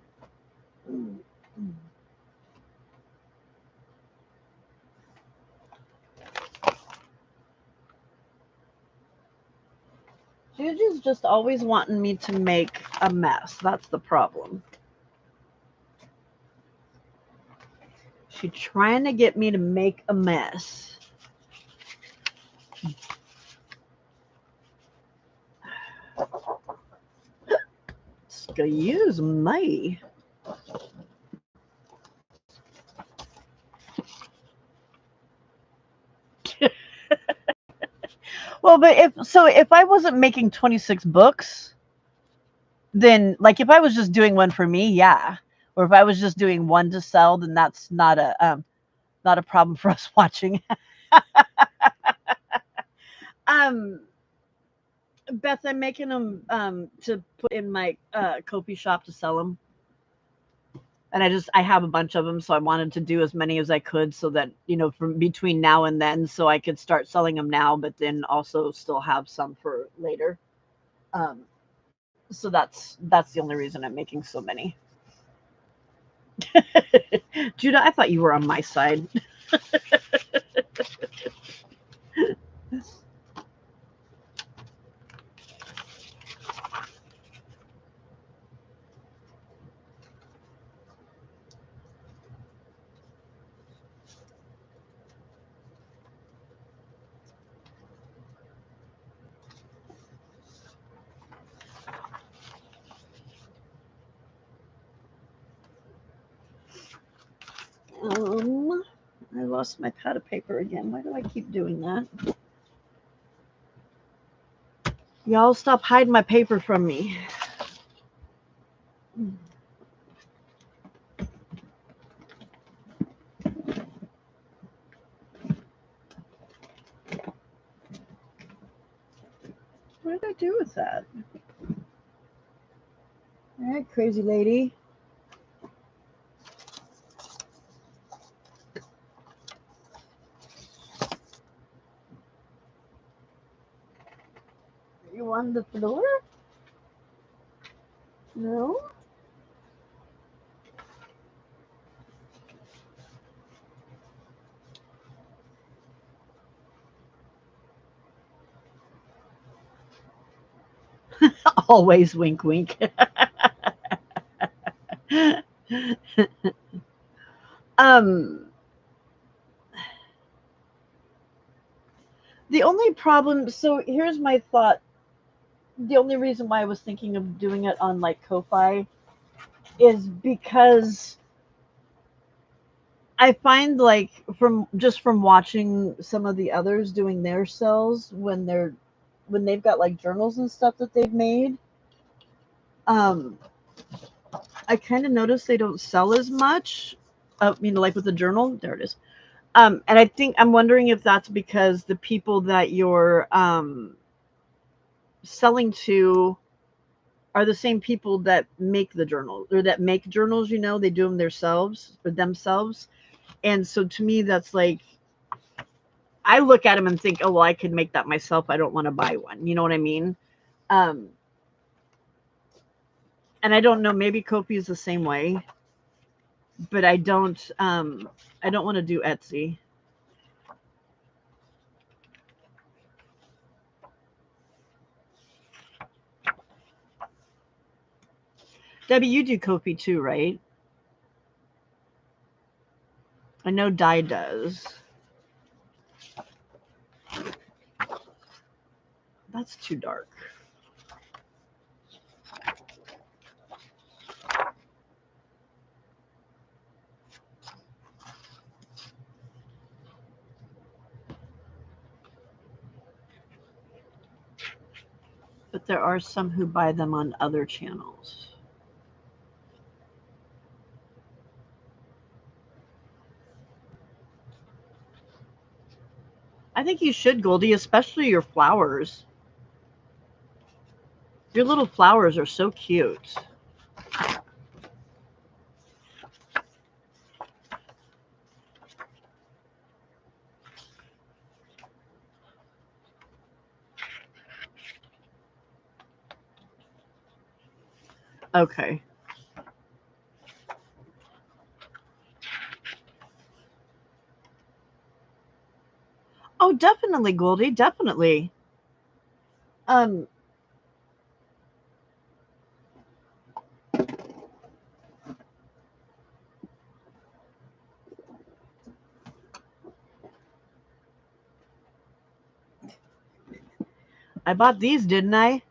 Juju's just always wanting me to make a mess. That's the problem. She's trying to get me to make a mess. Excuse me. Well, but if I wasn't making 26 books, then like if I was just doing one for me, yeah. Or if I was just doing one to sell, then that's not a problem for us watching. um Beth, I'm making them to put in my Kopi shop to sell them. And I have a bunch of them, so I wanted to do as many as I could so that, from between now and then, so I could start selling them now, but then also still have some for later. Um, so that's the only reason I'm making so many. Judah, I thought you were on my side. I lost my pad of paper again. Why do I keep doing that? Y'all stop hiding my paper from me. What did I do with that? All right, crazy lady. You on the floor? No? Always wink, wink. um, the only problem, so here's my thought. The only reason why I was thinking of doing it on like Ko-Fi is because I find like from watching some of the others doing their sells when they've got like journals and stuff that they've made, um, I kind of notice they don't sell as much. Like with the journal, there it is. And I think I'm wondering if that's because the people that you're selling to are the same people that make the journal or that make journals. They do them themselves. And so to me, that's like I look at them and think, oh well, I could make that myself. I don't want to buy one. You know what I mean? Um, and I don't know. Maybe Kofi is the same way, but I don't. I don't want to do Etsy. Debbie, you do Kofi too, right? I know Di does. That's too dark. But there are some who buy them on other channels. I think you should, Goldie, especially your flowers. Your little flowers are so cute. Okay. Oh, definitely, Goldie, definitely. Um, I bought these, didn't I?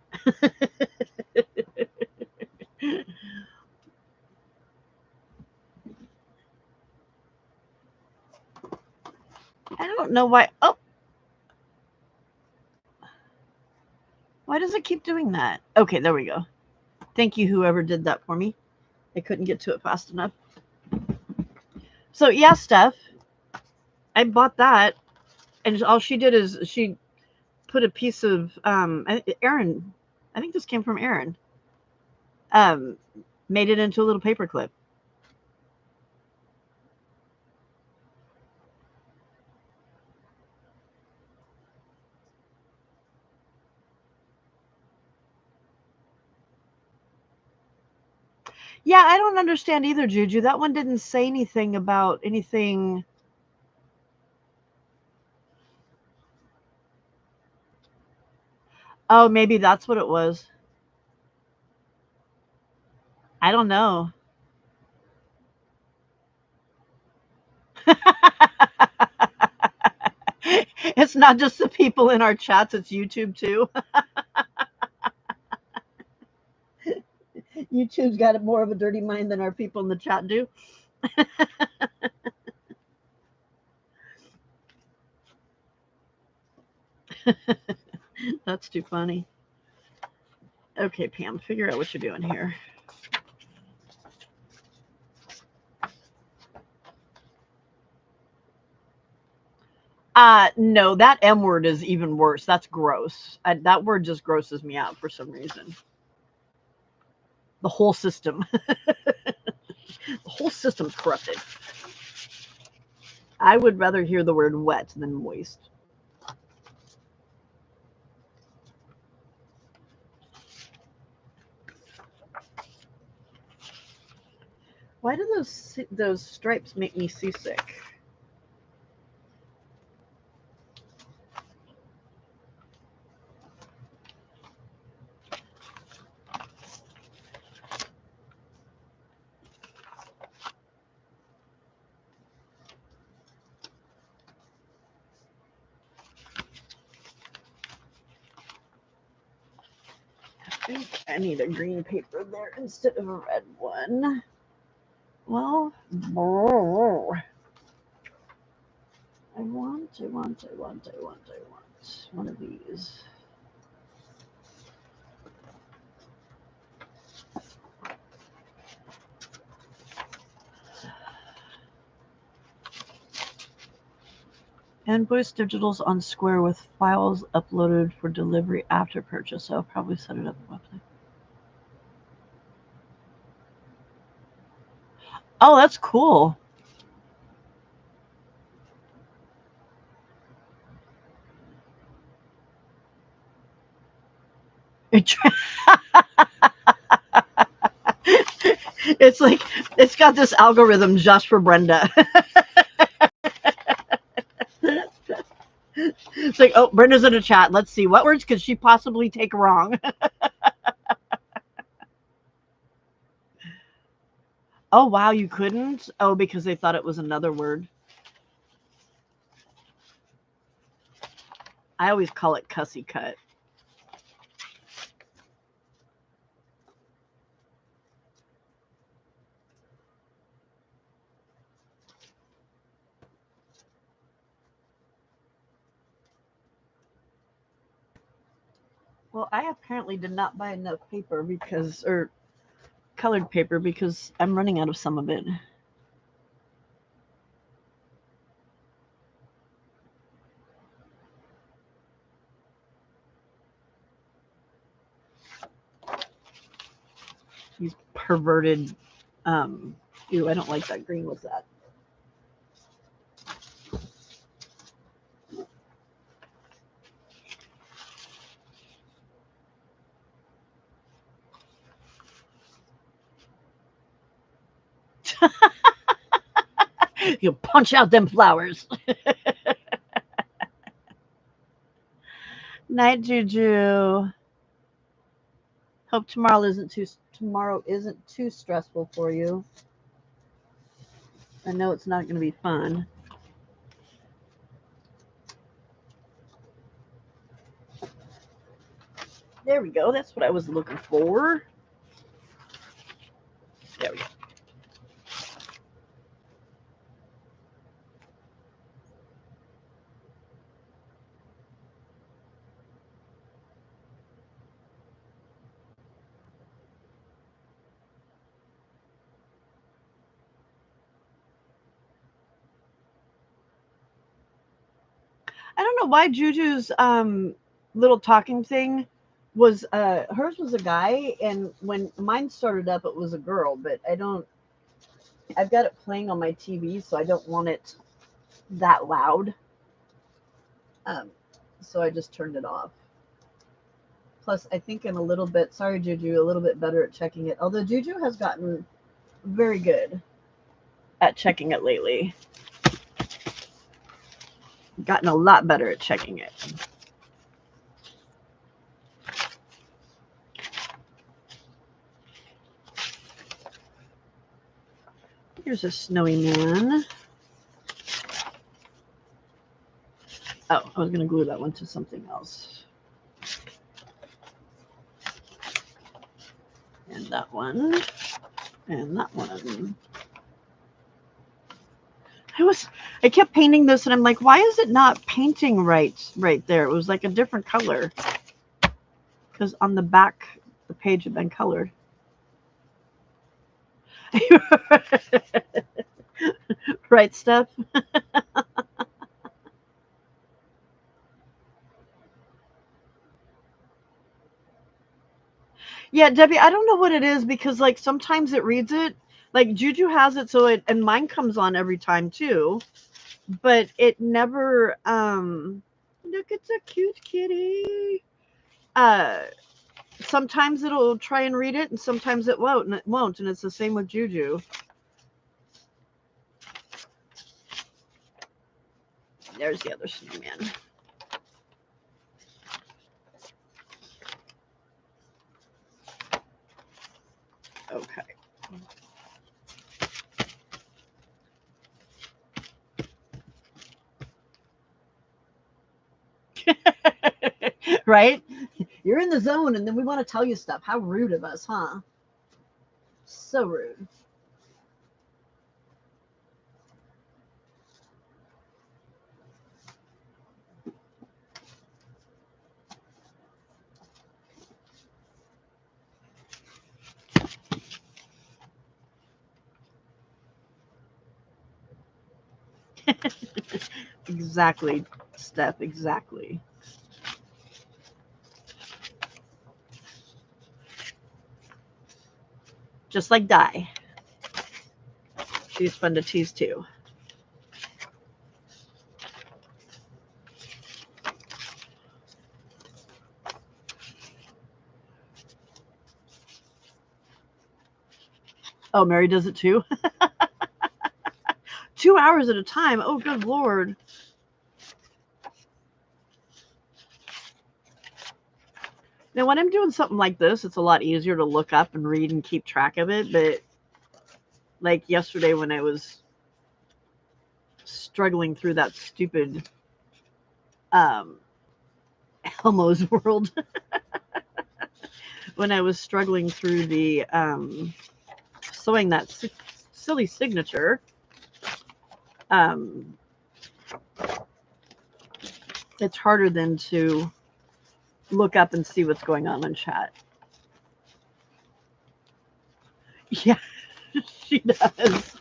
I don't know why. Oh, why does it keep doing that? Okay, there we go. Thank you, whoever did that for me. I couldn't get to it fast enough. So yeah, Steph, I bought that, and all she did is she put a piece of Aaron. I think this came from Aaron. Um, Made it into a little paper clip. Yeah, I don't understand either, Juju. That one didn't say anything about anything. Oh, maybe that's what it was. I don't know. It's not just the people in our chats, it's YouTube too. YouTube's got more of a dirty mind than our people in the chat do. That's too funny. Okay, Pam, figure out what you're doing here. No, that M word is even worse. That's gross. That word just grosses me out for some reason. The whole system. The whole system's corrupted. I would rather hear the word wet than moist. Why do those stripes make me seasick? I think I need a green paper there instead of a red one. Well, I want one of these. Invoice digitals on Square with files uploaded for delivery after purchase. So I'll probably set it up on the website. Oh, that's cool. It's like it's got this algorithm just for Brenda. It's like, oh, Brenda's in a chat. Let's see what words could she possibly take wrong. Oh wow, you couldn't? Oh, because they thought it was another word. I always call it cussy cut. Well, I apparently did not buy enough paper or colored paper because I'm running out of some of it. These perverted. Ew, I don't like that green. What's that? You punch out them flowers. Night, Juju. Hope tomorrow isn't too stressful for you. I know it's not going to be fun. There we go. That's what I was looking for. There we go. I don't know why Juju's little talking thing was hers was a guy, and when mine started up, it was a girl. But I don't. I've got it playing on my TV, so I don't want it that loud. Um, so I just turned it off. Plus, I think I'm a little bit, sorry, Juju, a little bit better at checking it. Although Juju has gotten very good at checking it lately. Gotten a lot better at checking it. Here's a snowy man. Oh, I was going to glue that one to something else. And that one. And that one. I kept painting this and I'm like, why is it not painting right there? It was like a different color. Because on the back, the page had been colored. Right, Steph? Yeah, Debbie, I don't know what it is because like sometimes it reads it. Like Juju has it so it, and mine comes on every time too. But it never look, it's a cute kitty. Sometimes it'll try and read it and sometimes it won't, and it's the same with Juju. There's the other snowman. Okay. Right? You're in the zone and then we want to tell you stuff. How rude of us, huh? So rude. Exactly, Steph, exactly. Just like Di. She's fun to tease too. Oh, Mary does it too? 2 hours at a time. Oh, good Lord. Now, when I'm doing something like this, it's a lot easier to look up and read and keep track of it. But like yesterday when I was struggling through that stupid Elmo's world, when I was struggling through the sewing that silly signature, it's harder than to look up and see what's going on in chat. Yeah, she does.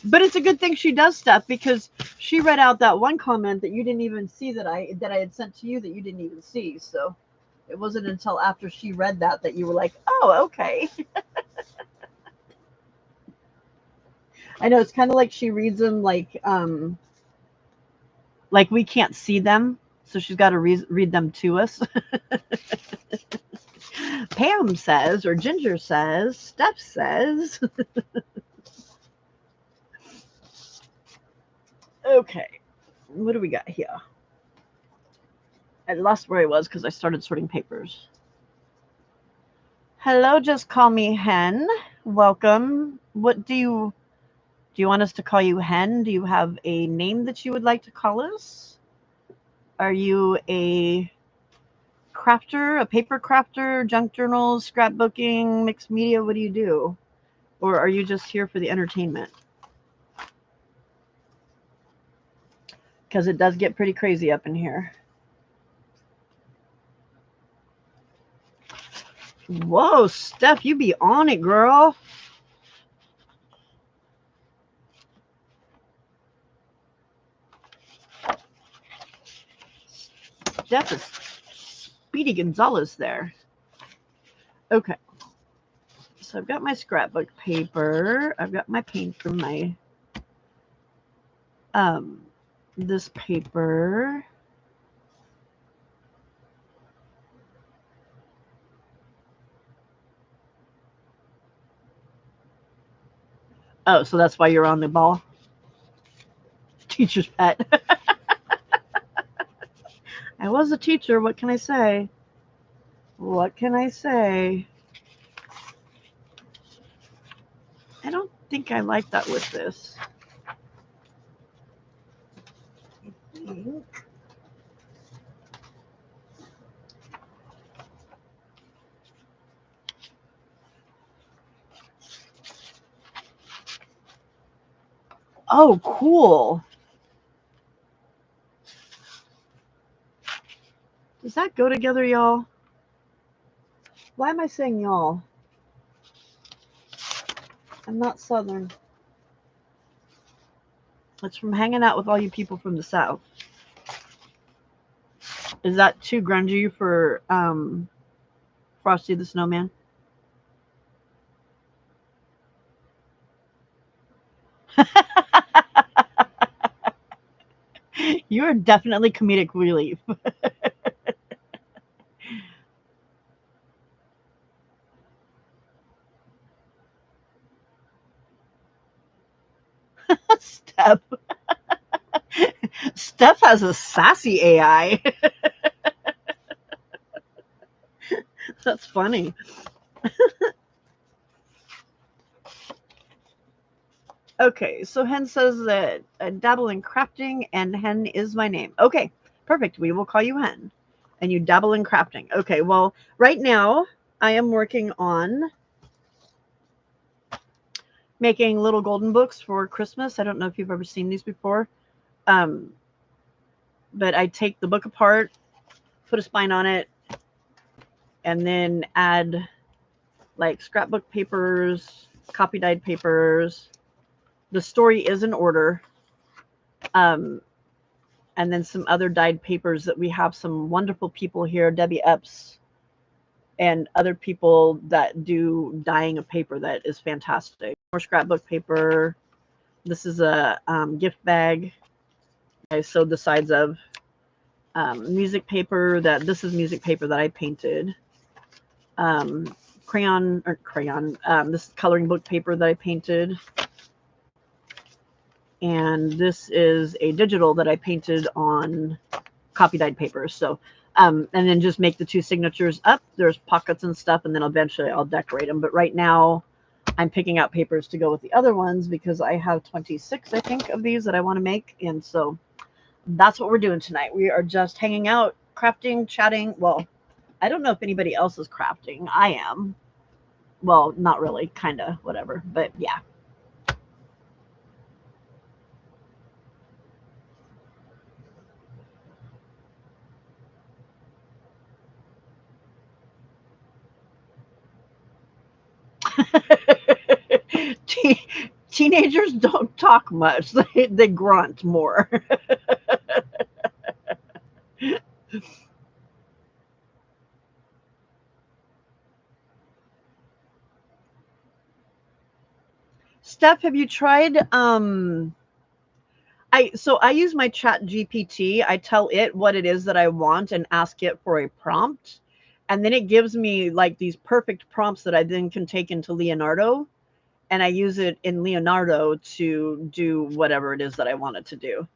But it's a good thing she does stuff because she read out that one comment that you didn't even see that I had sent to you that you didn't even see. So it wasn't until after she read that you were like, oh, okay. I know it's kind of like she reads them like we can't see them, so she's got to read them to us. Pam says, or Ginger says, Steph says. Okay, what do we got here? I lost where I was because I started sorting papers. Hello, just call me Hen. Welcome. What do you want us to call you, Hen? Do you have a name that you would like to call us? Are you a crafter, a paper crafter, junk journals, scrapbooking, mixed media? What do you do? Or are you just here for the entertainment? Because it does get pretty crazy up in here. Whoa, Steph, you be on it, girl. Steph is Speedy Gonzalez there. Okay. So I've got my scrapbook paper. I've got my paint from my this paper. Oh, so that's why you're on the ball? Teacher's pet. I was a teacher. What can I say? What can I say? I don't think I like that with this. Oh, cool. Does that go together, y'all? Why am I saying y'all? I'm not Southern. It's from hanging out with all you people from the South. Is that too grungy for Frosty the Snowman? You are definitely comedic relief. Steph. Steph has a sassy AI. That's funny. Okay, so Hen says that I dabble in crafting and Hen is my name. Okay, perfect. We will call you Hen. And you dabble in crafting. Okay, well, right now I am working on making little golden books for Christmas. I don't know if you've ever seen these before. Um, but I take the book apart, put a spine on it, and then add like scrapbook papers, copy dyed papers. The story is in order. Um, and then some other dyed papers that we have some wonderful people here, Debbie Epps, and other people that do dyeing of paper that is fantastic. More scrapbook paper. This is a gift bag I sewed the sides of. Music paper that this is music paper that I painted. Crayon. This is coloring book paper that I painted. And this is a digital that I painted on copy dyed paper. So, and then just make the two signatures up. There's pockets and stuff, and then eventually I'll decorate them. But right now, I'm picking out papers to go with the other ones because I have 26, I think, of these that I want to make. And so that's what we're doing tonight. We are just hanging out, crafting, chatting. Well, I don't know if anybody else is crafting. I am. Well, not really, kind of, whatever. But yeah. Teenagers don't talk much. They grunt more. Steph, have you tried I use my chat GPT. I tell it what it is that I want and ask it for a prompt. And then it gives me like these perfect prompts that I then can take into Leonardo and I use it in Leonardo to do whatever it is that I want it to do.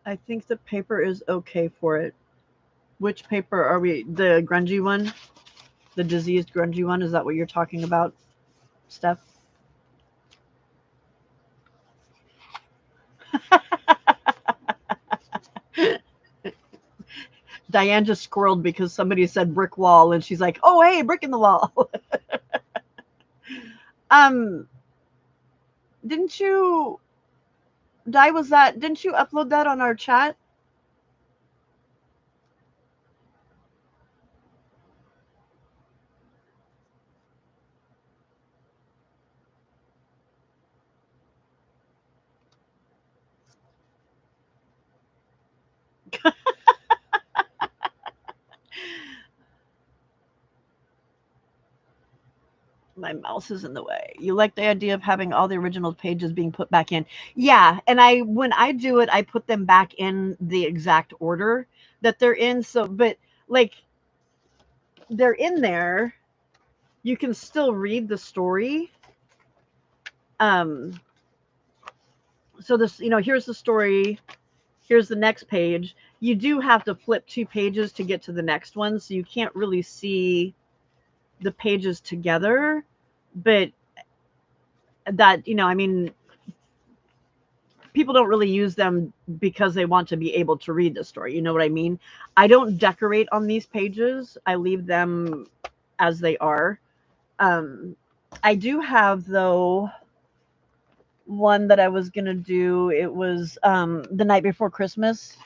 I think the paper is okay for it. Which paper are we? The grungy one? The diseased grungy one? Is that what you're talking about, Steph? Diane just squirreled because somebody said brick wall and she's like, oh, hey, brick in the wall. um, didn't you, didn't you upload that on our chat? My mouse is in the way. You like the idea of having all the original pages being put back in? Yeah, and when I do it, I put them back in the exact order that they're in. So, but like they're in there, you can still read the story. Um, so this, here's the story. Here's the next page. You do have to flip 2 pages to get to the next one, so you can't really see the pages together. But that, I mean, people don't really use them because they want to be able to read the story. You know what I mean? I don't decorate on these pages. I leave them as they are. Um, I do have, though, one that I was going to do. It was the night before Christmas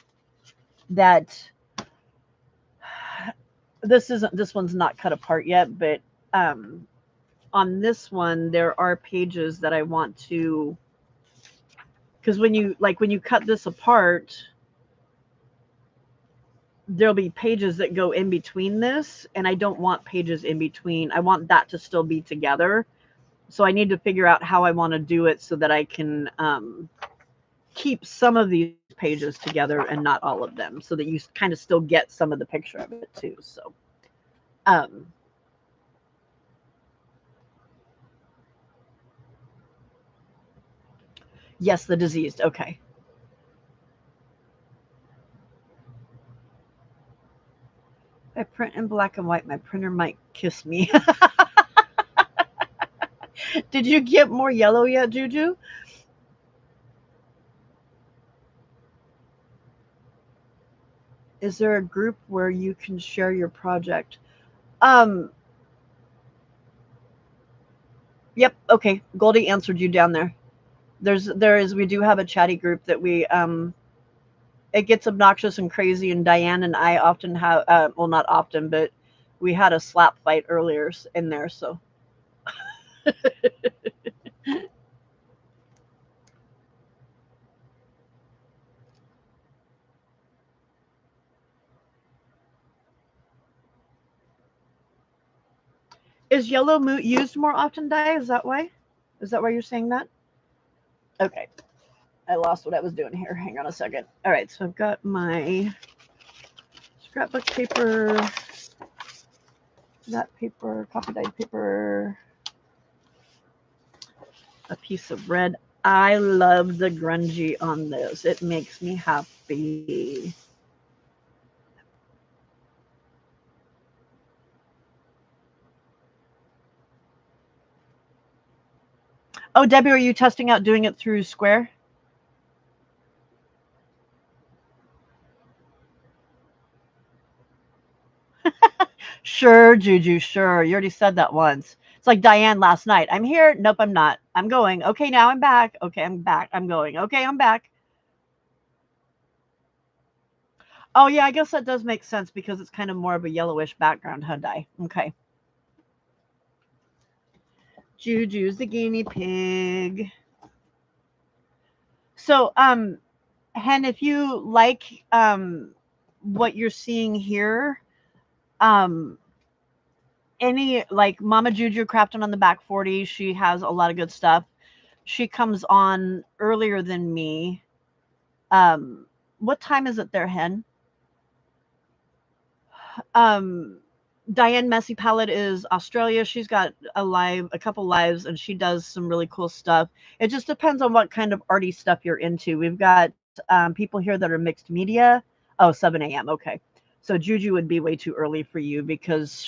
that this one's not cut apart yet, but on this one, there are pages that I want to, because when you cut this apart, there'll be pages that go in between this, and I don't want pages in between. I want that to still be together. So I need to figure out how I want to do it so that I can keep some of these pages together and not all of them, so that you kind of still get some of the picture of it too. So um, yes, the diseased. Okay. I print in black and white. My printer might kiss me. Did you get more yellow yet, Juju? Is there a group where you can share your project? Um, yep. Okay. Goldie answered you down there. We do have a chatty group that we it gets obnoxious and crazy, and Diane and I often have well, not often, but we had a slap fight earlier in there. So is yellow used more often, Di? Is that why? Is that why you're saying that? Okay. I lost what I was doing here. Hang on a second. All right, so I've got my scrapbook paper, that paper, copy dyed paper, a piece of red. I love the grungy on this. It makes me happy. Oh, Debbie, are you testing out doing it through Square? Sure, Juju, sure. You already said that once. It's like Diane last night. I'm here. Nope, I'm not. I'm going. Okay, now I'm back. Okay, I'm back. I'm going. Okay, I'm back. Oh, yeah, I guess that does make sense because it's kind of more of a yellowish background, huh, Di? Okay. Juju's the guinea pig. So, Hen, if you like what you're seeing here, um, any like Mama Juju crafting on the back 40, she has a lot of good stuff. She comes on earlier than me. What time is it there, Hen? Um, Diane Messy Palette is Australia. She's got a couple lives, and she does some really cool stuff. It just depends on what kind of arty stuff you're into. We've got people here that are mixed media. Oh, 7 a.m. Okay. So Juju would be way too early for you because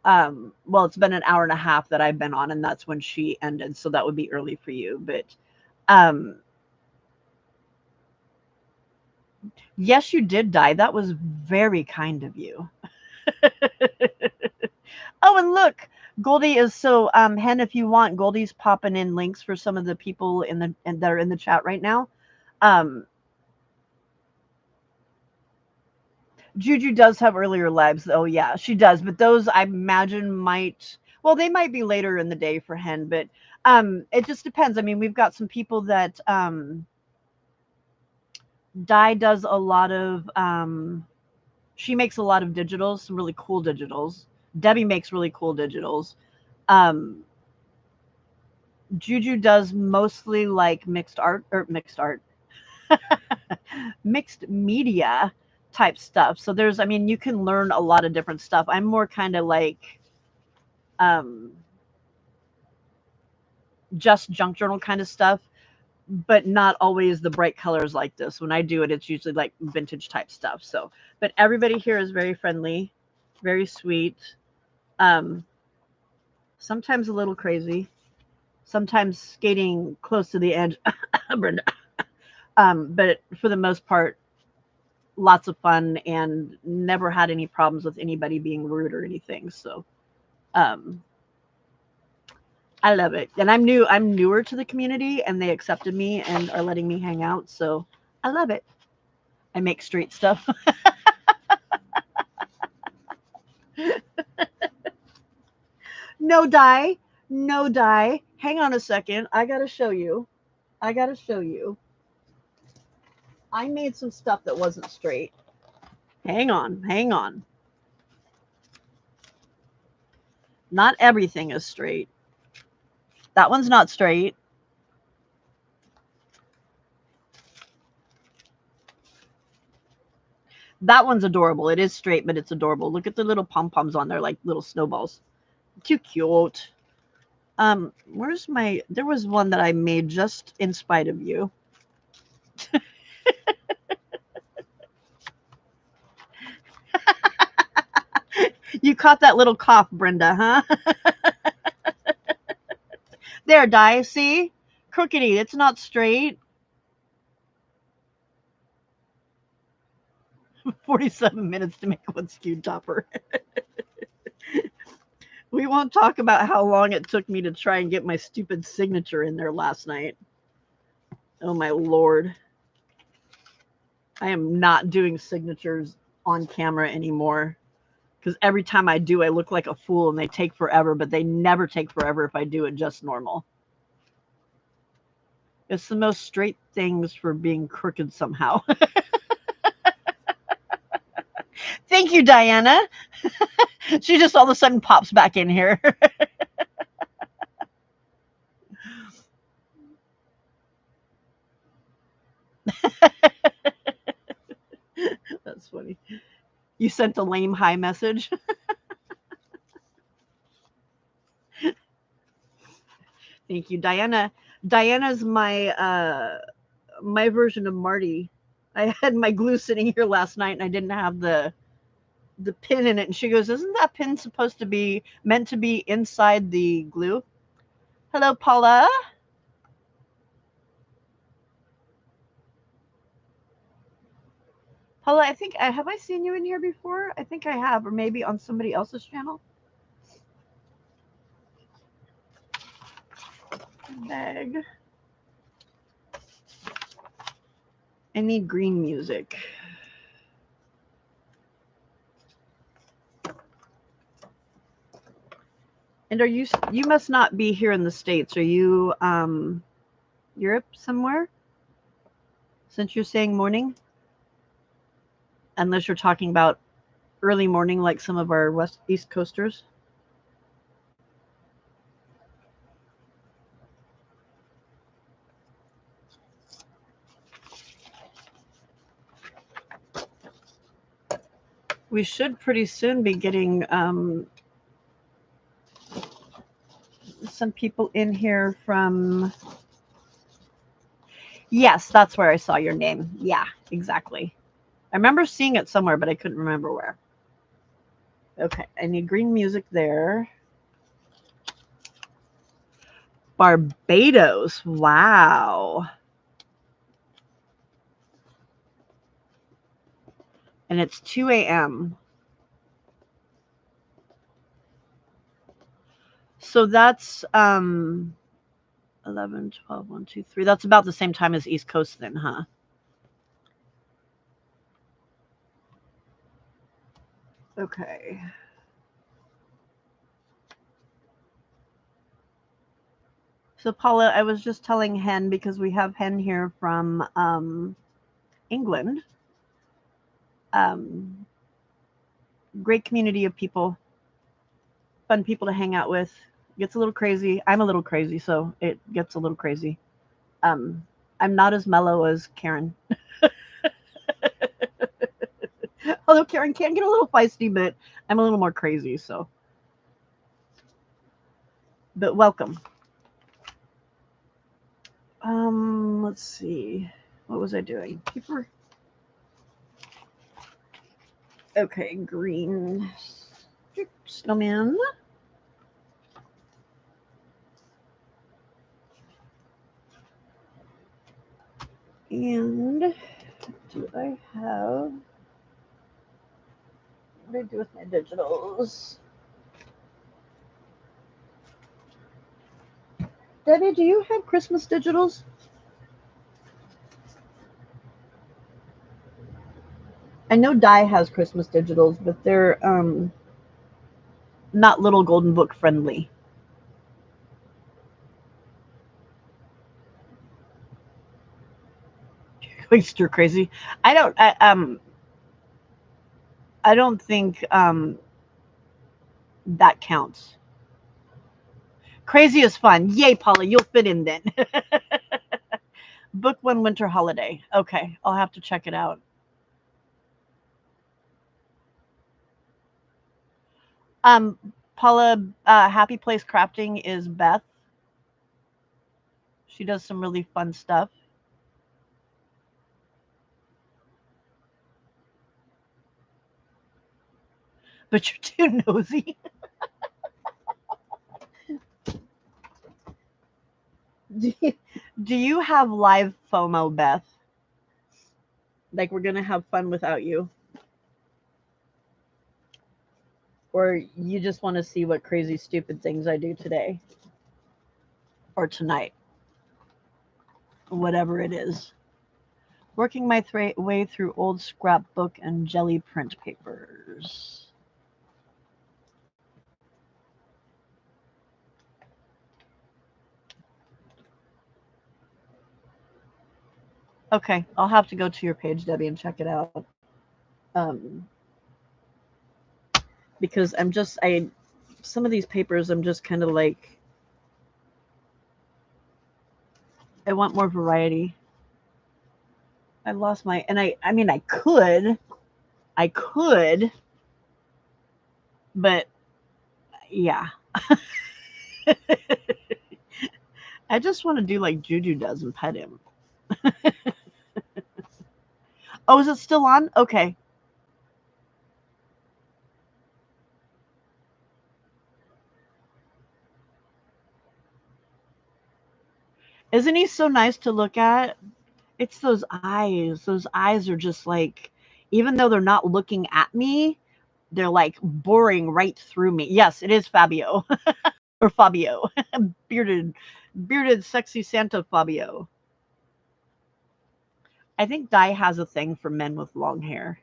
well, it's been an hour and a half that I've been on, and that's when she ended. So that would be early for you. But um, yes, you did die. That was very kind of you. Oh, and look, Goldie is so Hen. If you want, Goldie's popping in links for some of the people that are in the chat right now. Um, Juju does have earlier lives, though. Yeah, she does, but those I imagine they might be later in the day for Hen, but it just depends. I mean, we've got some people that Di does a lot of. She makes a lot of digitals, some really cool digitals. Debbie makes really cool digitals. Um, Juju does mostly like mixed art, mixed media type stuff. So there's, I mean, you can learn a lot of different stuff. I'm more kind of like um, just junk journal kind of stuff, but not always the bright colors like this. When I do it, it's usually like vintage type stuff. So, but everybody here is very friendly, very sweet. Um, Sometimes a little crazy, sometimes skating close to the edge, Brenda. But for the most part, lots of fun and never had any problems with anybody being rude or anything. So um, I love it. And I'm newer to the community and they accepted me and are letting me hang out. So I love it. I make street stuff. No dye. No dye. Hang on a second. I gotta show you. I gotta show you. I made some stuff that wasn't straight. Hang on. Hang on. Not everything is straight. That one's not straight. That one's adorable. It is straight, but it's adorable. Look at the little pom-poms on there, like little snowballs. Too cute. Where's my... There was one that I made just in spite of you. You caught that little cough, Brenda, huh? There, Di, see? Crookedy, it's not straight. 47 minutes to make one skewed topper. We won't talk about how long it took me to try and get my stupid signature in there last night. Oh my lord. I am not doing signatures on camera anymore. Because every time I do, I look like a fool and they take forever, but they never take forever if I do it just normal. It's the most straight things for being crooked somehow. Thank you, Diana. She just all of a sudden pops back in here. That's funny. You sent a lame hi message. Thank you, Diana. Diana's my version of Marty. I had my glue sitting here last night and I didn't have the pin in it, and she goes, "Isn't that pin supposed to be meant to be inside the glue?" Hello, Paula. Paula, I think have I seen you in here before? I think I have, or maybe on somebody else's channel. Bag. I need green music. And are you must not be here in the States. Are you Europe somewhere? Since you're saying morning? Unless you're talking about early morning like some of our East Coasters. We should pretty soon be getting some people in here from... Yes, that's where I saw your name. Yeah, exactly. I remember seeing it somewhere, but I couldn't remember where. Okay, I need green music there. Barbados. Wow. And it's 2 a.m. So that's 11, 12, 1, 2, 3. That's about the same time as East Coast then, huh? Okay. So Paula, I was just telling Hen, because we have Hen here from England. Great community of people. fun people to hang out with. Gets a little crazy. I'm a little crazy, so it gets a little crazy. Um, I'm not as mellow as Karen. Although Karen can get a little feisty, but I'm a little more crazy, so. But welcome. Let's see. What was I doing? Keeper. Okay, green snowman. And do I have, what do I do with my digitals? Debbie, do you have Christmas digitals? I know Di has Christmas digitals, but they're not Little Golden Book friendly. Going stir crazy. I don't. I don't think that counts. Crazy is fun. Yay, Paula, you'll fit in then. Book one winter holiday. Okay, I'll have to check it out. Um, Paula, Happy Place Crafting is Beth. She does some really fun stuff. But you're too nosy. Do you have live FOMO, Beth? Like we're gonna have fun without you? Or you just want to see what crazy, stupid things I do today or tonight, whatever it is. Working my way through old scrapbook and jelly print papers. Okay, I'll have to go to your page, Debbie, and check it out. Um, because some of these papers, I'm just kind of like, I want more variety. I lost my, and I mean, I could, but yeah. I just want to do like Juju does and pet him. Oh, is it still on? Okay. Isn't he so nice to look at? It's those eyes. Those eyes are just like, even though they're not looking at me, they're like boring right through me. Yes, it is Fabio or Fabio, bearded, sexy Santa Fabio. I think Di has a thing for men with long hair.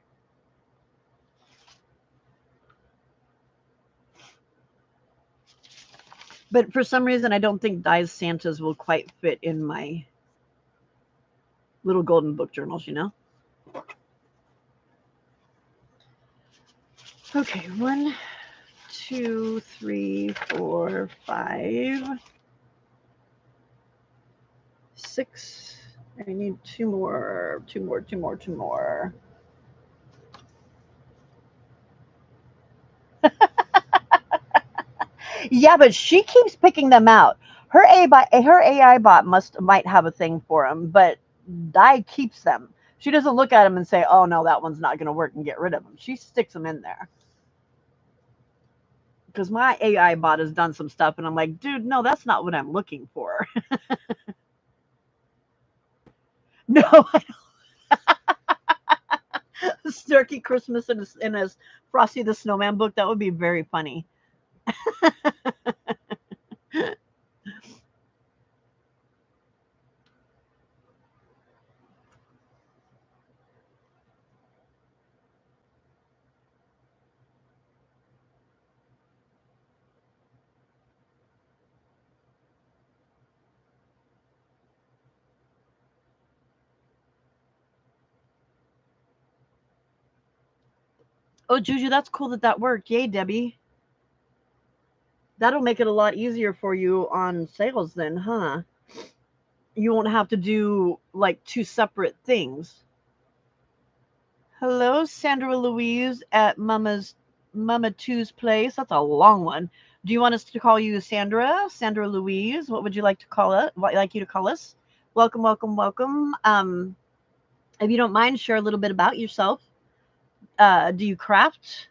But for some reason, I don't think Di's Santas will quite fit in my little golden book journals, you know? Okay, 1, 2, 3, 4, 5, 6. I need two more, two more, two more, two more. Yeah, but she keeps picking them out. Her AI bot might have a thing for them, but Di keeps them. She doesn't look at them and say, "Oh no, that one's not going to work," and get rid of them. She sticks them in there. Because my AI bot has done some stuff, and I'm like, dude, no, that's not what I'm looking for. No, Snarky Christmas in a Frosty the Snowman book, that would be very funny. Oh, Juju, that's cool that worked. Yay, Debbie. That'll make it a lot easier for you on sales then, huh? You won't have to do like two separate things. Hello, Sandra Louise at Mama Two's place. That's a long one. Do you want us to call you Sandra? Sandra Louise? What would you like to call it? What like you to call us? Welcome, welcome, welcome. If you don't mind, share a little bit about yourself. Do you craft?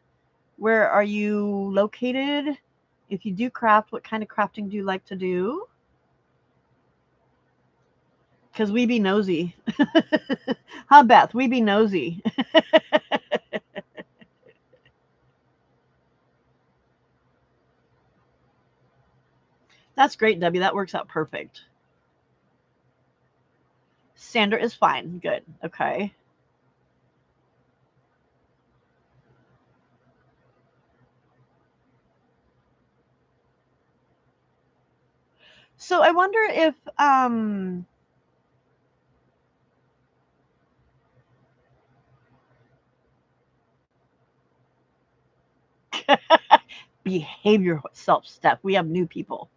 Where are you located? If you do craft, what kind of crafting do you like to do? Because we be nosy. Huh, Beth? We be nosy. That's great, Debbie. That works out perfect. Sandra is fine. Good. Okay. So I wonder if behave yourself, Steph. We have new people.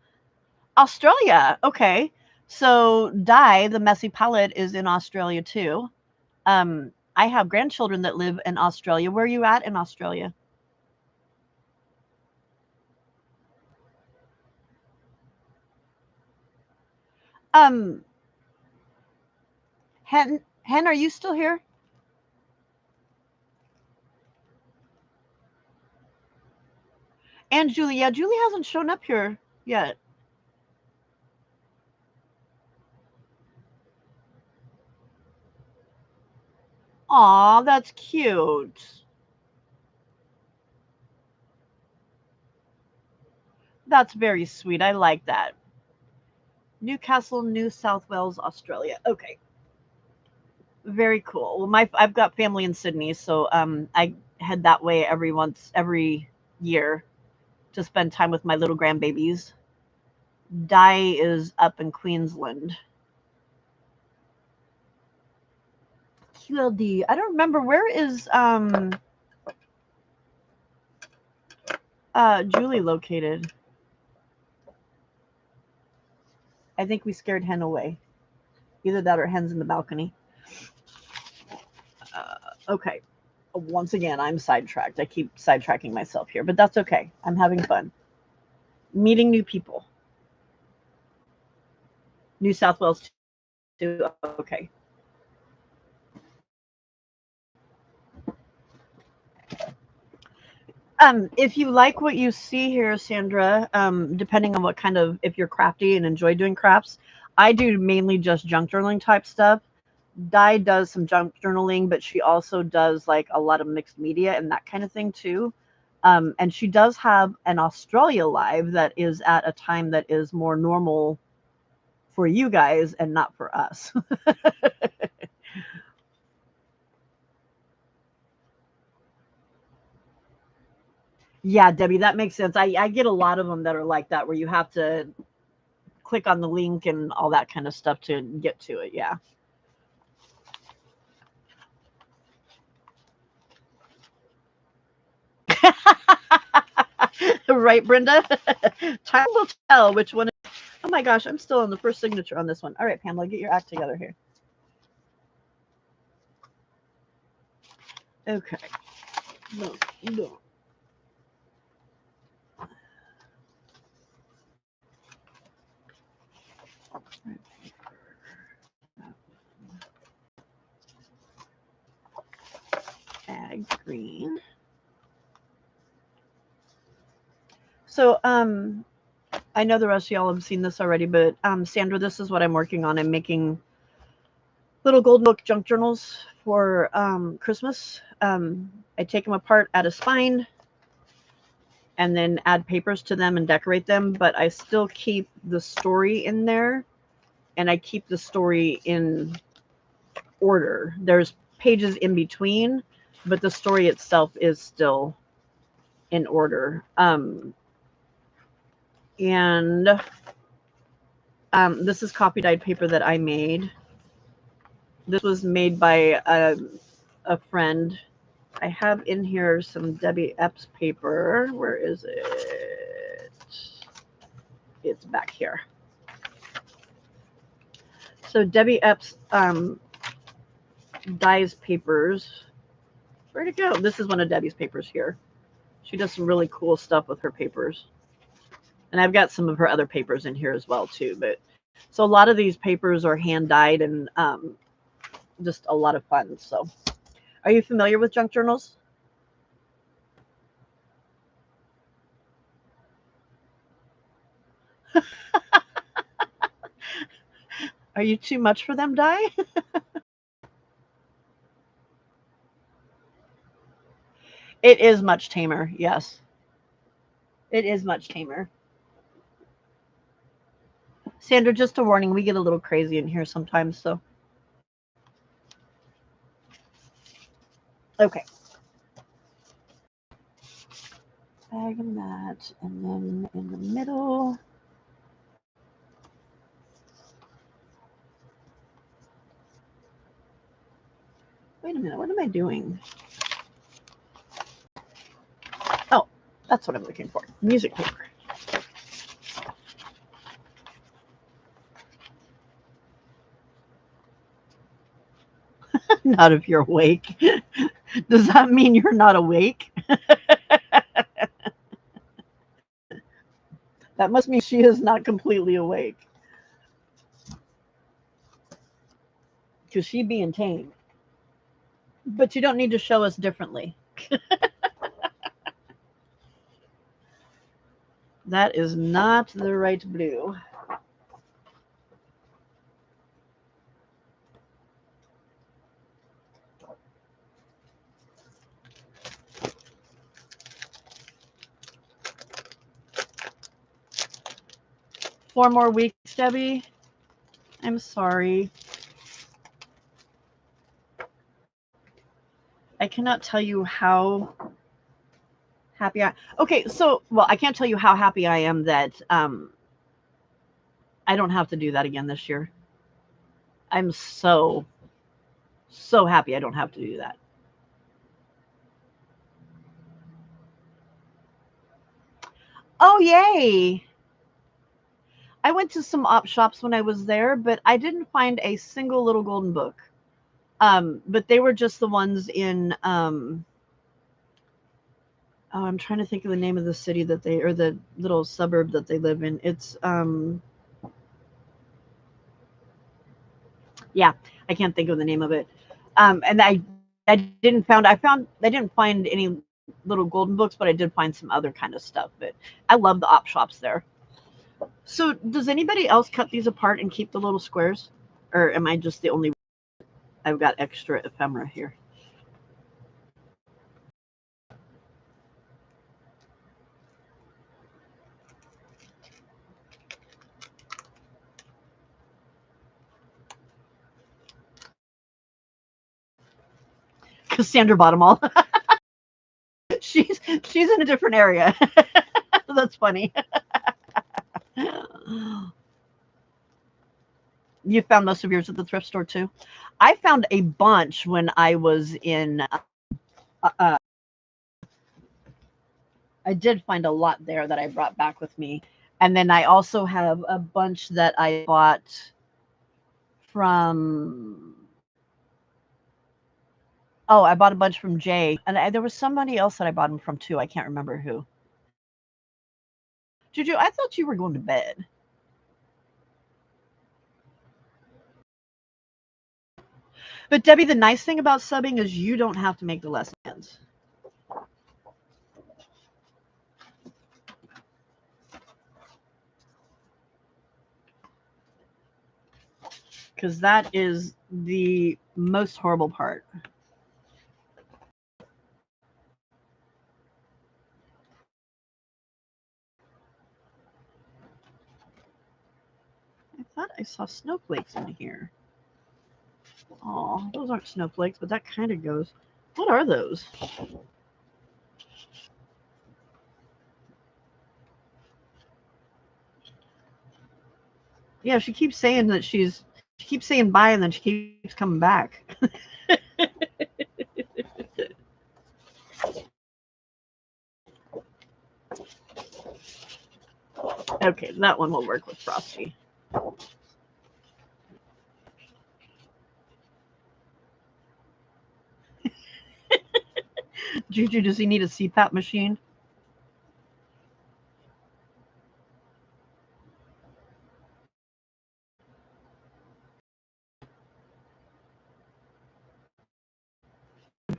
Australia. Okay. So Di, the messy palette, is in Australia too. I have grandchildren that live in Australia. Where are you at in Australia? Um, Hen, are you still here? And Julie, yeah, Julie hasn't shown up here yet. Aw, that's cute. That's very sweet. I like that. Newcastle, New South Wales, Australia. Okay, very cool. Well, my I've got family in Sydney, so I head that way every year to spend time with my little grandbabies. Di is up in Queensland. QLD. I don't remember where is Julie located. I think we scared Hen away. Either that or Hen's in the balcony. Okay. Once again, I'm sidetracked. I keep sidetracking myself here, but that's okay. I'm having fun. Meeting new people. New South Wales too. Okay. If you like what you see here, Sandra, depending on what kind of, if you're crafty and enjoy doing crafts, I do mainly just junk journaling type stuff. Di does some junk journaling, but she also does like a lot of mixed media and that kind of thing too. And she does have an Australia live that is at a time that is more normal for you guys and not for us. Yeah, Debbie, that makes sense. I get a lot of them that are like that, where you have to click on the link and all that kind of stuff to get to it. Yeah. Right, Brenda? Time will tell which one. Oh my gosh, I'm still on the first signature on this one. All right, Pamela, get your act together here. Okay. No, no. Ag green. So, I know the rest of y'all have seen this already, but Sandra, this is what I'm working on. I'm making little golden book junk journals for Christmas. I take them apart, add a spine, and then add papers to them and decorate them. But I still keep the story in there, and I keep the story in order. There's pages in between, but the story itself is still in order. And this is copy dyed paper that I made. This was made by a friend. I have in here some Debbie Epps paper. Where is it? it's back here. So Debbie Epps dyes papers. Where'd it go? This is one of Debbie's papers here. She does some really cool stuff with her papers. And I've got some of her other papers in here as well too. But so a lot of these papers are hand dyed and just a lot of fun. So are you familiar with junk journals? Are you too much for them, Di? It is much tamer, yes. It is much tamer. Sandra, just a warning, we get a little crazy in here sometimes, so. Okay. Bag and that, and then in the middle. Wait a minute, what am I doing? Oh, that's what I'm looking for. Music paper. Not if you're awake. Does that mean you're not awake? That must mean she is not completely awake. Because she being tame. But you don't need to show us differently. That is not the right blue. Four more weeks, Debbie. I'm sorry. I cannot tell you how happy I. Okay, so well, I can't tell you how happy I am that I don't have to do that again this year. I'm so happy I don't have to do that. Oh yay! I went to some op shops when I was there, but I didn't find a single little golden book. But they were just the ones in oh, I'm trying to think of the name of the city that they or the little suburb that they live in. It's yeah, I can't think of the name of it. And I didn't find any little golden books, but I did find some other kind of stuff. But I love the op shops there. So does anybody else cut these apart and keep the little squares? Or am I just the only I've got extra ephemera here? Because Sandra bought them all. she's in a different area. That's funny. You found most of yours at the thrift store too. I found a bunch when I was in. Uh, I did find a lot there that I brought back with me, and then I also have a bunch that I bought from. Oh, I bought a bunch from Jay, and there was somebody else that I bought them from too. I can't remember who. Juju, I thought you were going to bed. But Debbie, the nice thing about subbing is you don't have to make the lessons. Because that is the most horrible part. I thought I saw snowflakes in here. Oh, those aren't snowflakes, but that kind of goes. What are those? Yeah, she keeps saying that she keeps saying bye and then she keeps coming back. Okay, that one will work with Frosty. Juju, does he need a CPAP machine?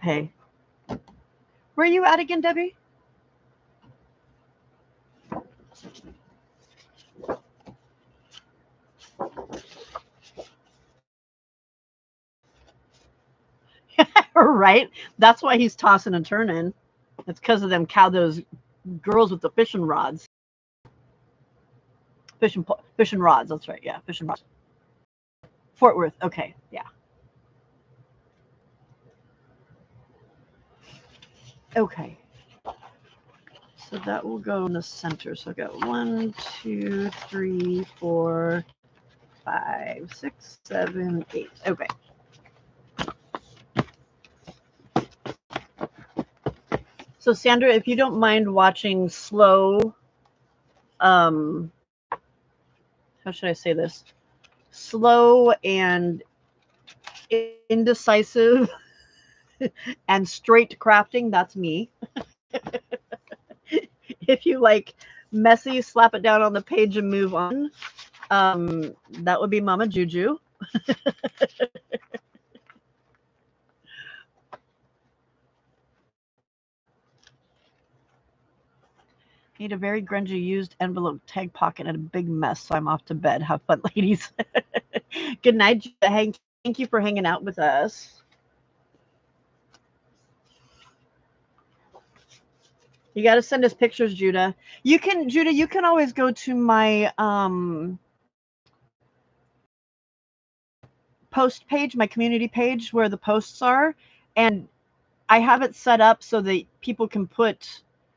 Hey. Where are you at again, Debbie? Right? That's why he's tossing and turning. It's because of those girls with the fishing rods. Fishing rods, that's right. Yeah, fishing rods. Fort Worth. Okay, yeah. Okay. So that will go in the center. So I got 1, 2, 3, 4, 5, 6, 7, 8. Okay. So Sandra, if you don't mind watching slow, how should I say this? Slow and indecisive and straight crafting, that's me. If you like messy, slap it down on the page and move on. That would be Mama Juju. Need a very grungy used envelope tag pocket and a big mess, so I'm off to bed. Have fun, ladies. Good night. Thank you for hanging out with us. You got to send us pictures, Judah. You can always go to my post page, my community page where the posts are, and I have it set up so that people can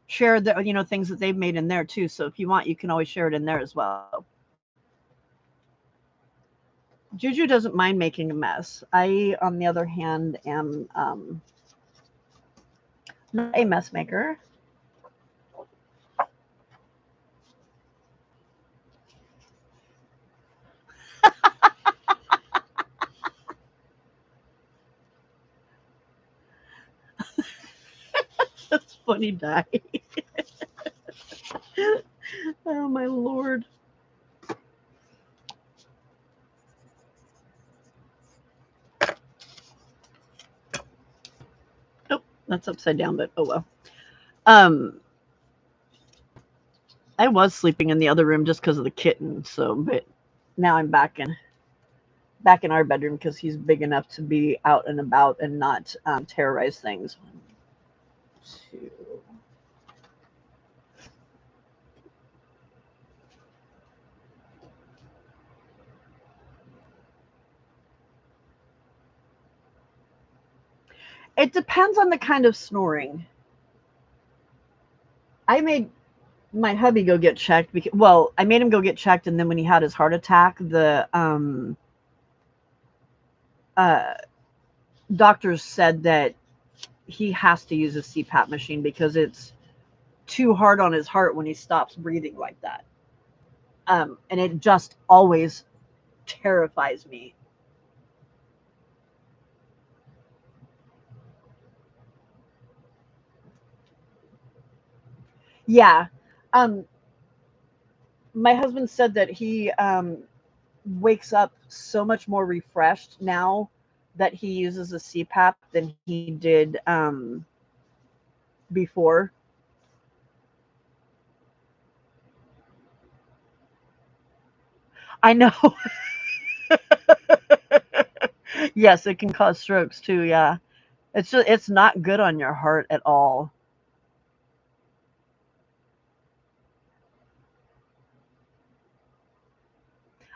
share the things that they've made in there too. So if you want, you can always share it in there as well. Juju doesn't mind making a mess. I, on the other hand, am not a mess maker. That's funny, die. Oh my lord. Oh, that's upside down, but oh well. Um, I was sleeping in the other room just because of the kitten. So, but now I'm back in our bedroom because he's big enough to be out and about and not terrorize things. 1, 2. It depends on the kind of snoring. I made my hubby go get checked because, well, I made him go get checked, and then when he had his heart attack, the uh, doctors said that he has to use a CPAP machine because it's too hard on his heart when he stops breathing like that. And it just always terrifies me. Yeah. Um, my husband said that he wakes up so much more refreshed now that he uses a CPAP than he did before. I know. Yes, it can cause strokes too. Yeah, it's not good on your heart at all.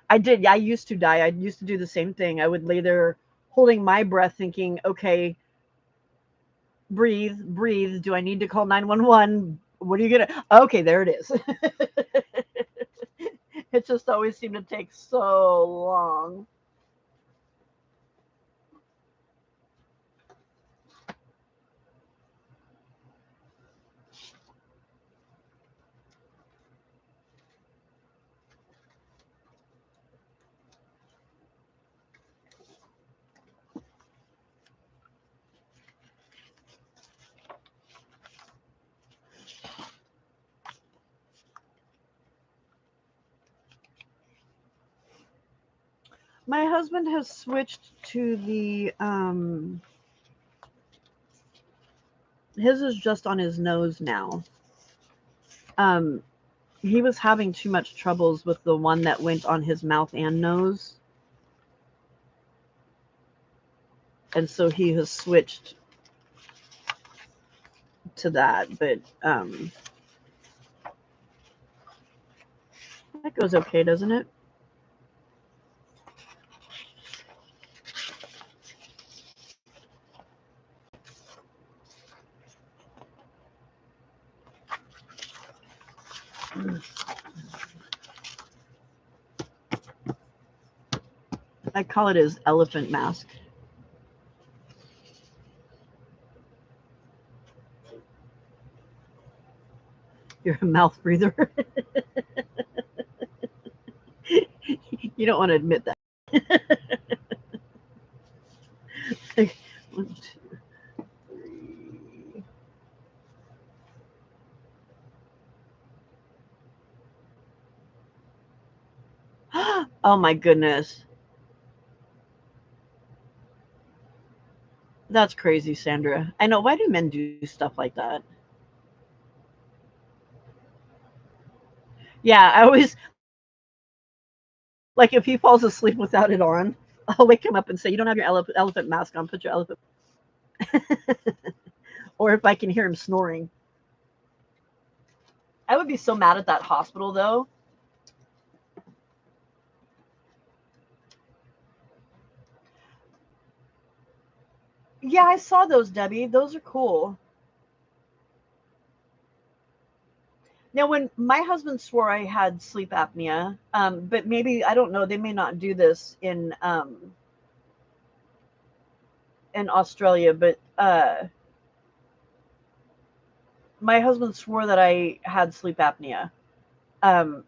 I did. Yeah, I used to die. I used to do the same thing. I would lay there holding my breath, thinking, "Okay, breathe, breathe. Do I need to call 911? What are you gonna? Okay, there it is." It just always seemed to take so long. My husband has switched to the his is just on his nose now. Um, he was having too much troubles with the one that went on his mouth and nose, and so he has switched to that. But that goes okay, doesn't it? I call it his elephant mask. You're a mouth breather. You don't want to admit that. Like, 1, 2, 3. Oh my goodness. That's crazy, Sandra. I know. Why do men do stuff like that? Yeah, I always like if he falls asleep without it on, I'll wake him up and say, "You don't have your elephant mask on. Put your elephant." Or if I can hear him snoring, I would be so mad at that hospital, though. Yeah, I saw those, Debbie. Those are cool. Now, when my husband swore I had sleep apnea, but maybe I don't know. They may not do this in Australia, but my husband swore that I had sleep apnea. Um,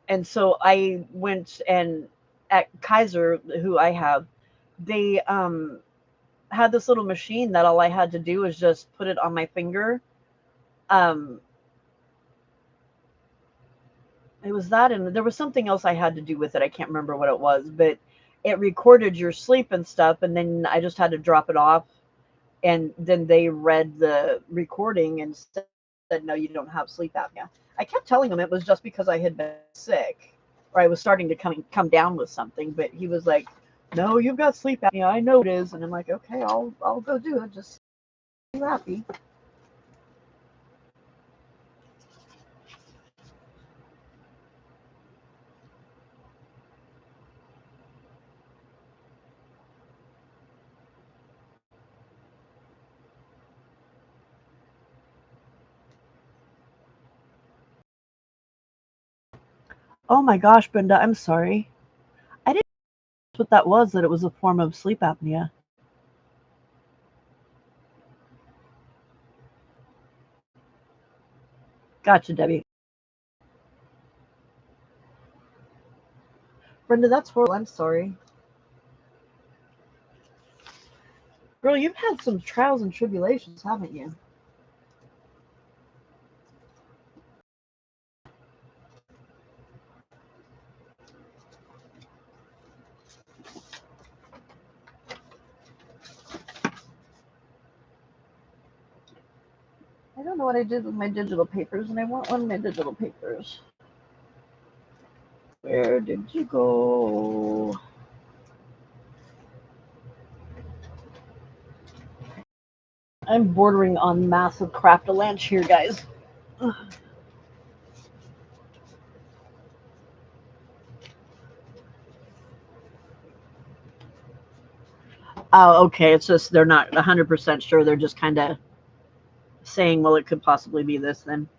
and so I went and at Kaiser, who I have, they had this little machine that all I had to do was just put it on my finger. Um, it was that, and there was something else I had to do with it. I can't remember what it was, but it recorded your sleep and stuff, and then I just had to drop it off, and then they read the recording and said, "No, you don't have sleep apnea." I kept telling him it was just because I had been sick, or I was starting to come down with something, but he was like, "No, you've got sleep apnea. I know it is." And I'm like, "Okay, I'll go do it. Just be happy." Oh my gosh, Brenda, I'm sorry. I didn't know what that was. That it was a form of sleep apnea. Gotcha, Debbie. Brenda, that's horrible. I'm sorry. Girl, you've had some trials and tribulations, haven't you? I don't know what I did with my digital papers, and I want one of my digital papers. Where did you go? I'm bordering on massive crap to lunch here, guys. Oh, okay. It's just they're not 100% sure. They're just kind of saying, well, it could possibly be this then.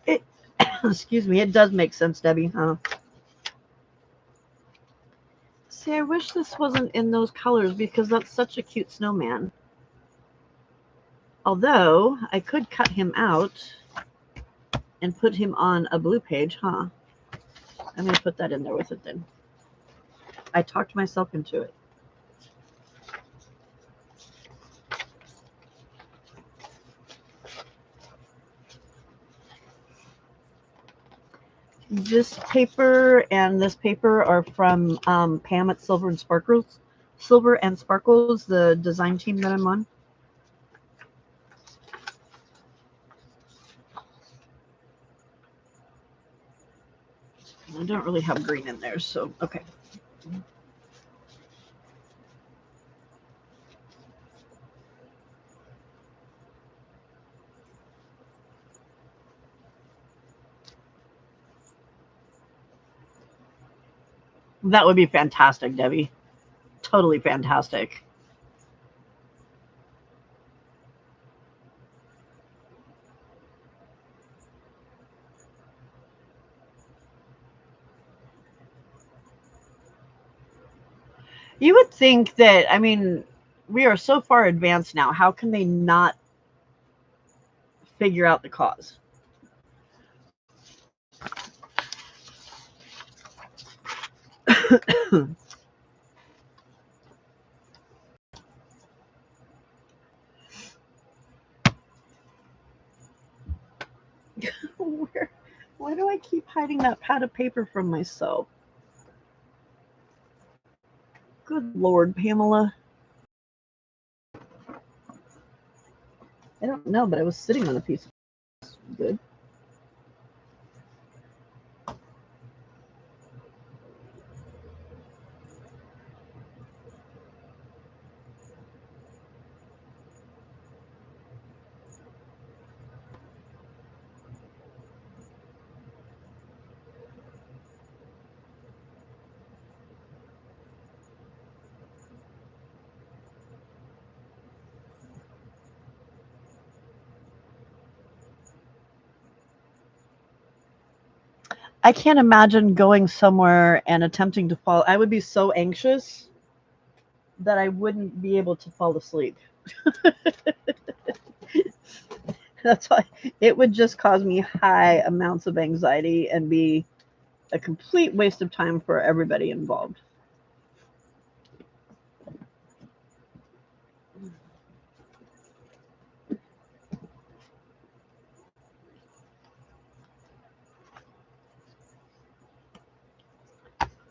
It, excuse me, it does make sense, Debbie. Huh? wish this wasn't in those colors because that's such a cute snowman. Although, I could cut him out and put him on a blue page, huh? I'm going to put that in there with it then. I talked myself into it. This paper and this paper are from PAM at Silver and Sparkles, the design team that I'm on. I don't really have green in there, so okay. That would be fantastic, Debbie. Totally fantastic. You would think that, I mean, we are so far advanced now. How can they not figure out the cause? Why do I keep hiding that pad of paper from myself? Good Lord, Pamela. I don't know, but I was sitting on a piece of good. I can't imagine going somewhere and attempting to fall. I would be so anxious that I wouldn't be able to fall asleep. That's why it would just cause me high amounts of anxiety and be a complete waste of time for everybody involved.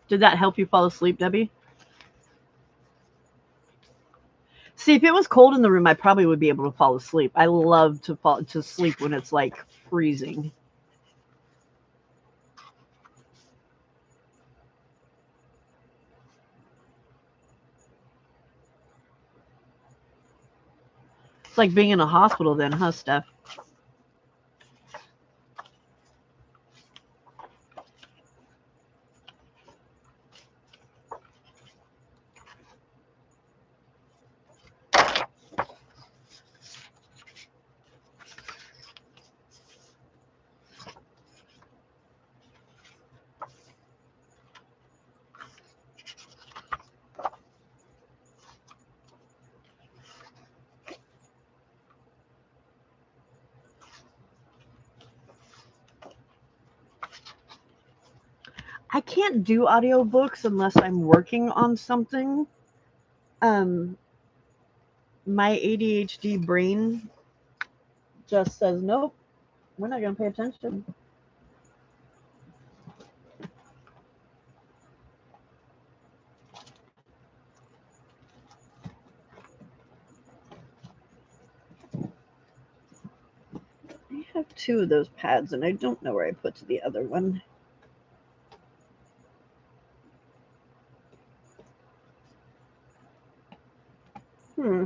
Did that help you fall asleep, Debbie? See, if it was cold in the room, I probably would be able to fall asleep. I love to fall to sleep when it's like freezing. It's like being in a hospital then, huh, Steph? I can't do audiobooks unless I'm working on something. Um, my ADHD brain just says, nope, we're not going to pay attention. I have two of those pads, and I don't know where I put the other one. Hmm.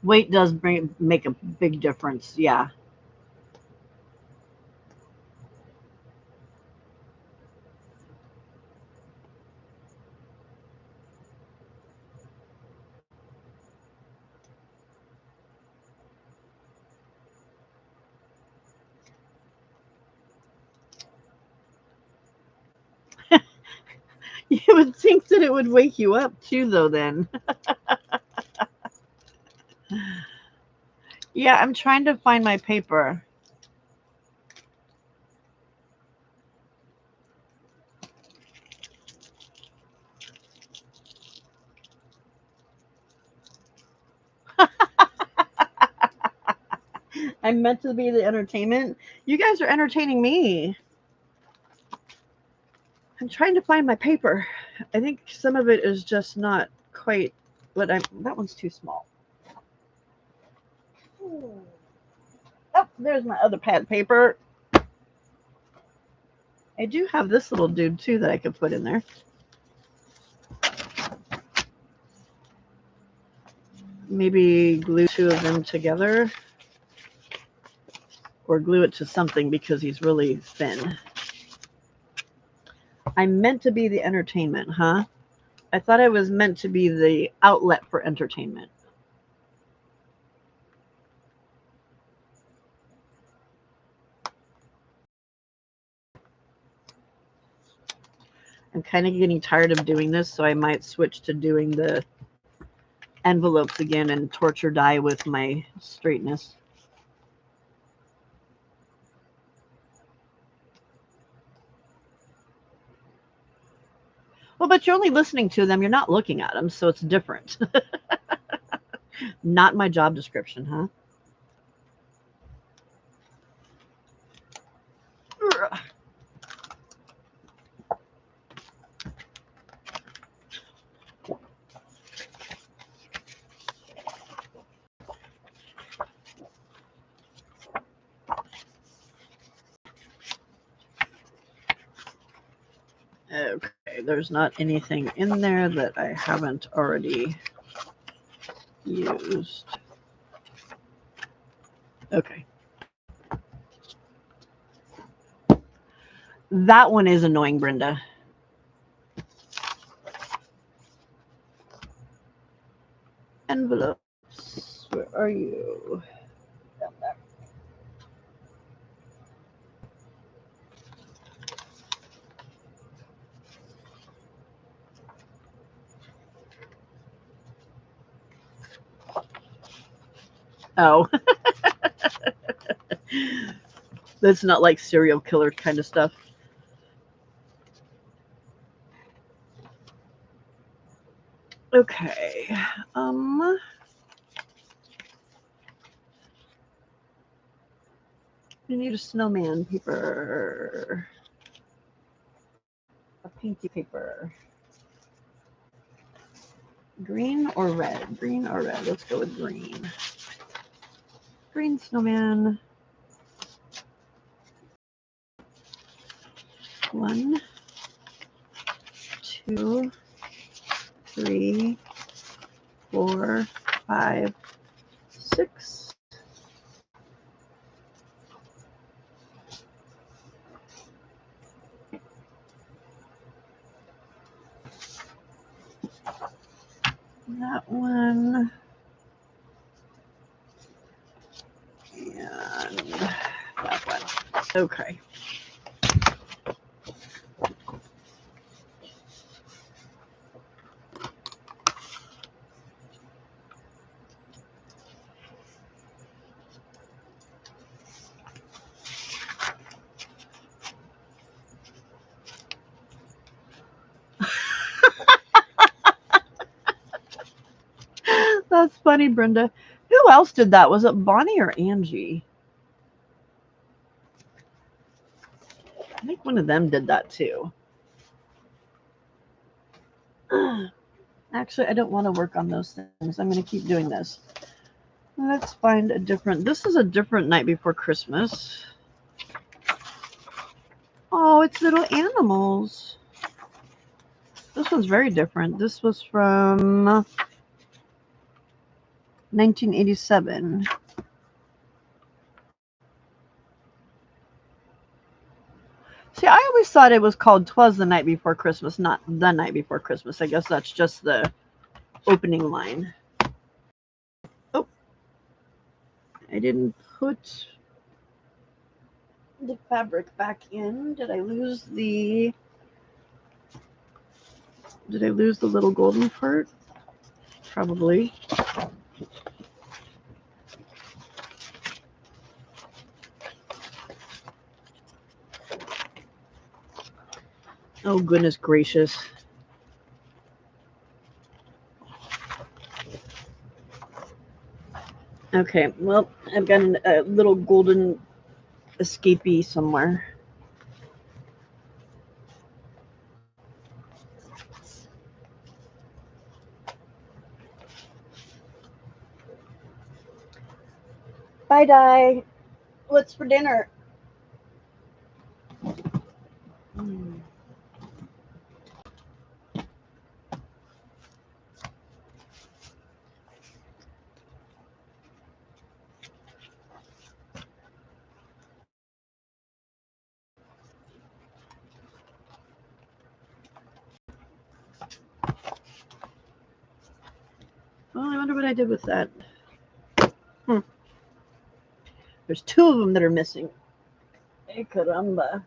Weight does make a big difference. Yeah. You would think that it would wake you up too, though, then. Yeah, I'm trying to find my paper. I'm meant to be the entertainment. You guys are entertaining me. I'm trying to find my paper. I think some of it is just not quite what I. That one's too small. Oh, there's my other pad paper. I do have this little dude too that I could put in there. Maybe glue two of them together or glue it to something because he's really thin. I'm meant to be the entertainment, huh? I thought I was meant to be the outlet for entertainment. I'm kind of getting tired of doing this, so I might switch to doing the envelopes again and torture die with my straightness. Well, but you're only listening to them. You're not looking at them, so it's different. Not my job description, huh? Okay, there's not anything in there that I haven't already used. Okay. That one is annoying, Brenda. Envelopes. Where are you? Down there. Oh. That's not like serial killer kind of stuff. Okay. We need a snowman paper. A pinky paper. Green or red? Green or red? Let's go with green. Green snowman. 1, 2, 3, 4, 5, 6. That one. And that one. Okay. That's funny, Brenda. Who else did that? Was it Bonnie or Angie? I think one of them did that too. Actually, I don't want to work on those things. I'm going to keep doing this. Let's find a different. This is a different Night Before Christmas. Oh, it's little animals. This one's very different. This was from 1987. See, I always thought it was called 'Twas the Night Before Christmas, not The Night Before Christmas. I guess that's just the opening line. Oh, I didn't put the fabric back in. Did I lose the little golden part? Probably. Oh, goodness gracious. Okay, well, I've got a little golden escapee somewhere. Bye, Di. What's for dinner? Mm. Well, I wonder what I did with that. Hmm. There's two of them that are missing. Hey, caramba.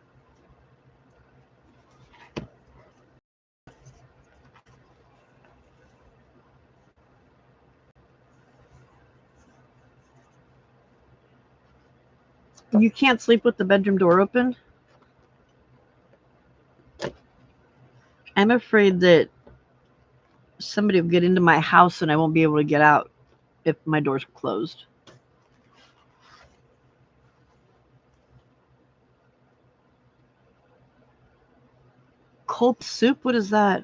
You can't sleep with the bedroom door open? I'm afraid that somebody will get into my house and I won't be able to get out if my door's closed. Cold soup? What is that?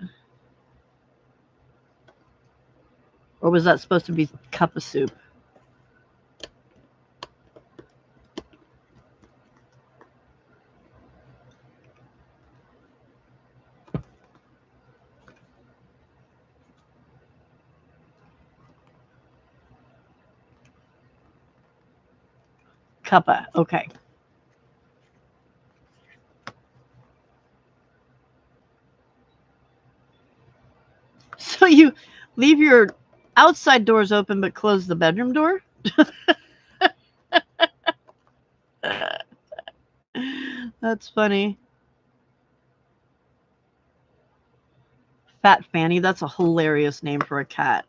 Or was that supposed to be cup of soup? Cuppa. Okay. So you leave your outside doors open but close the bedroom door? That's funny. Fat Fanny, that's a hilarious name for a cat.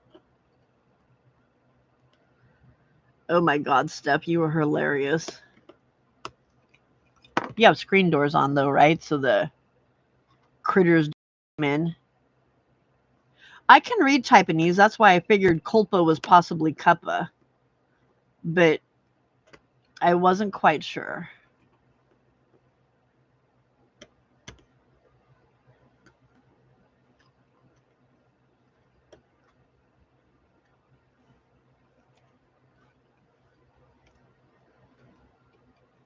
Oh my God, Steph, you were hilarious. You have screen doors on though, right? So the critters come in. I can read Taiwanese. That's why I figured Culpa was possibly Cuppa, but I wasn't quite sure.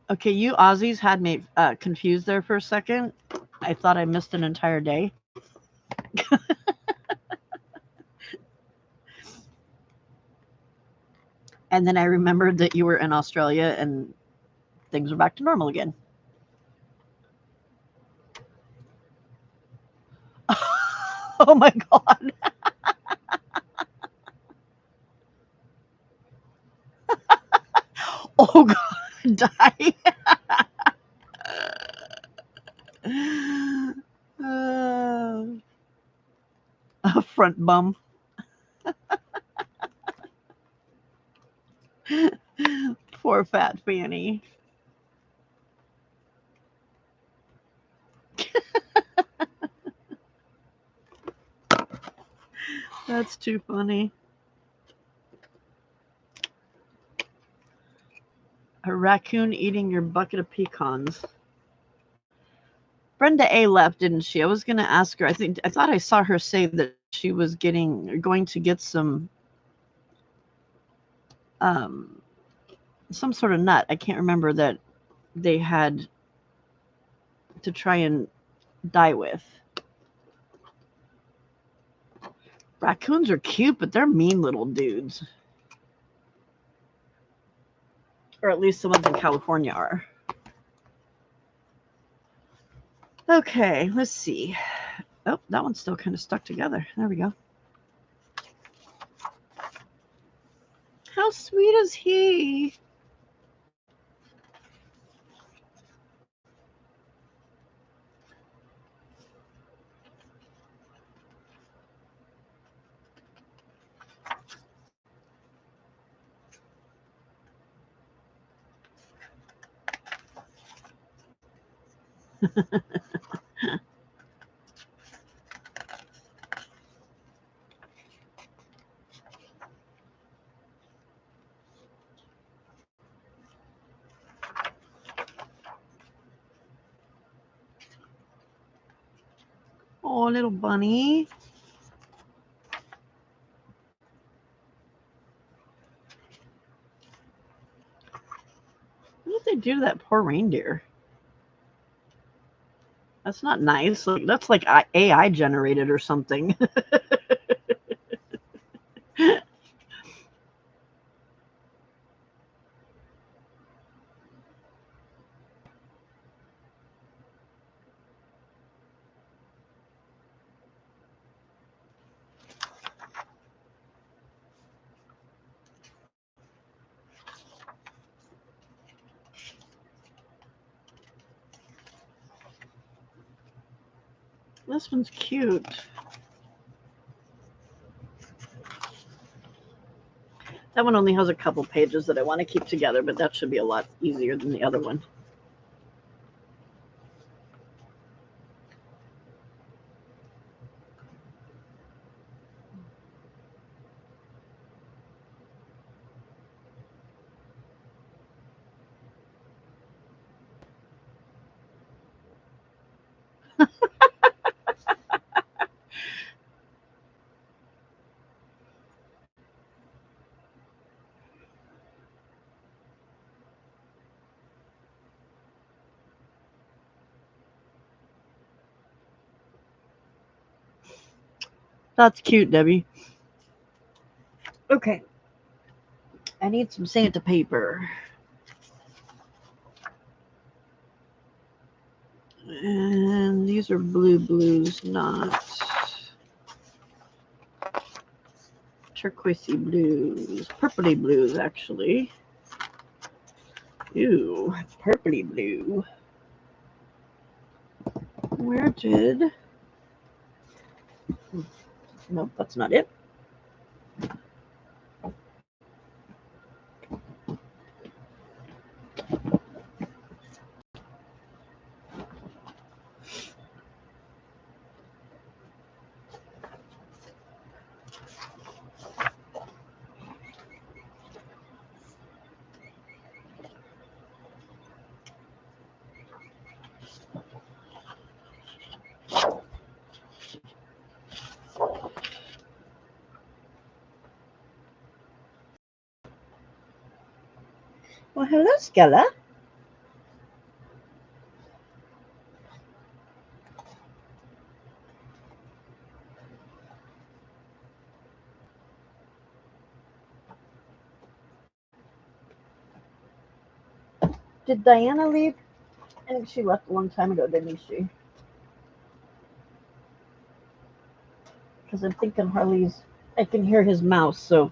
Okay, you Aussies had me confused there for a second. I thought I missed an entire day. And then I remembered that you were in Australia and things were back to normal again. Oh my God. Oh God, die. uh, a front bum. Poor Fat Fanny. That's too funny. A raccoon eating your bucket of pecans. Brenda A left, didn't she? I was going to ask her. I thought I saw her say that she was going to get um, some sort of nut. I can't remember that they had to try and die with. Raccoons are cute, but they're mean little dudes. Or at least the ones in California are. Okay, let's see. Oh, that one's still kind of stuck together. There we go. How sweet is he? Oh, little bunny. What did they do to that poor reindeer? That's not nice. Like, that's like AI generated or something. This one's cute. That one only has a couple pages that I want to keep together, but that should be a lot easier than the other one. That's cute, Debbie. Okay. I need some Santa paper. And these are blues, not turquoisey blues. Purpley blues, actually. Ooh, purpley blue. Where did... Nope, that's not it. Well, hello, Skella. Did Diana leave? I think she left a long time ago, didn't she? Because I'm thinking Harley's... I can hear his mouse, so...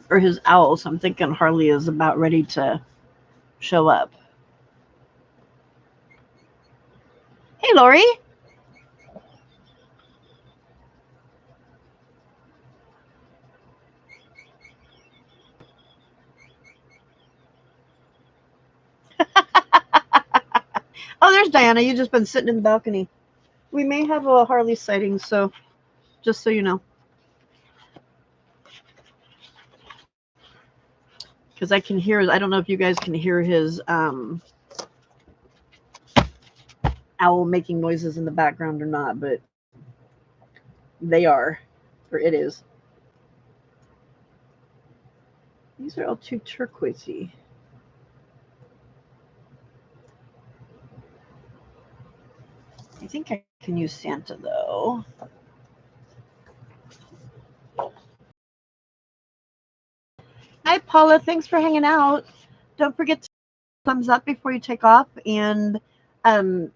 Or his owl, so I'm thinking Harley is about ready to show up. Hey, Lori. Oh, there's Diana. You've just been sitting in the balcony. We may have a Harley sighting, so just so you know. Because I can hear, I don't know if you guys can hear his owl making noises in the background or not, but they are, or it is. These are all too turquoisey. I think I can use Santa, though. Hi, Paula. Thanks for hanging out. Don't forget to thumbs up before you take off. And um,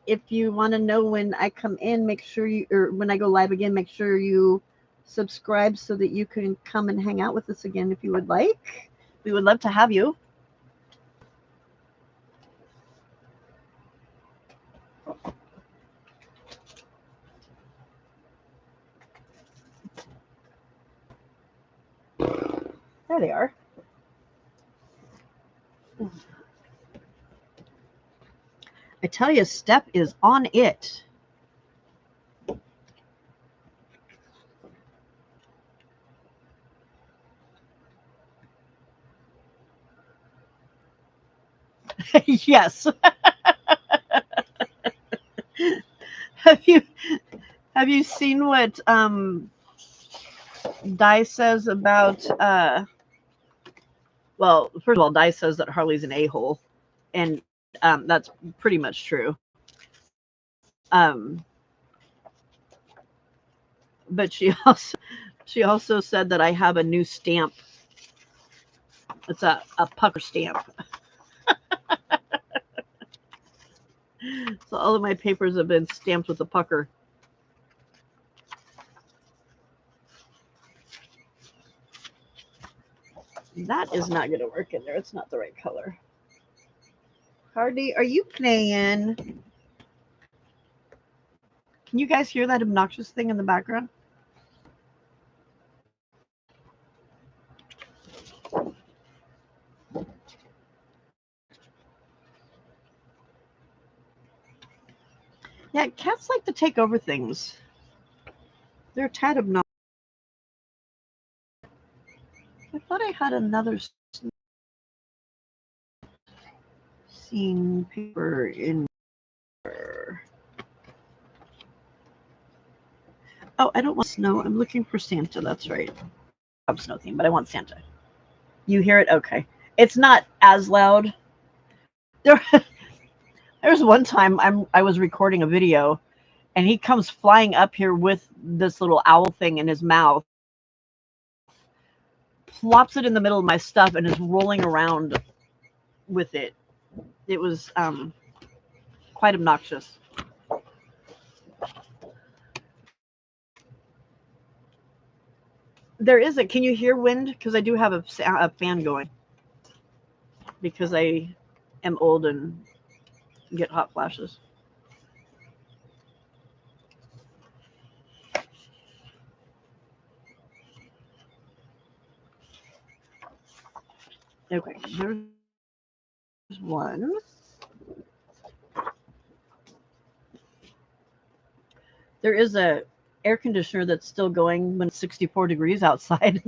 if you want to know when I come in, make sure you, or when I go live again, make sure you subscribe so that you can come and hang out with us again if you would like. We would love to have you. There they are. I tell you, Step is on it. Yes. have you have you seen what Di says about well, first of all, Di says that Harley's an a-hole, and that's pretty much true. Um, but she also said that I have a new stamp. It's a pucker stamp. So all of my papers have been stamped with a pucker. That is not going to work in there. It's not the right color. Hardy, are you playing? Can you guys hear that obnoxious thing in the background? Yeah, cats like to take over things. They're a tad obnoxious. I thought I had another scene paper in there. Oh, I don't want snow. I'm looking for Santa. That's right. Snow theme, but I want Santa. You hear it? Okay. It's not as loud. There's one time I was recording a video, and he comes flying up here with this little owl thing in his mouth, plops it in the middle of my stuff, and is rolling around with it. It was quite obnoxious. There isn't. Can you hear wind? Because I do have a fan going. Because I am old and get hot flashes. Okay, there's one. There is a air conditioner that's still going when it's 64 degrees outside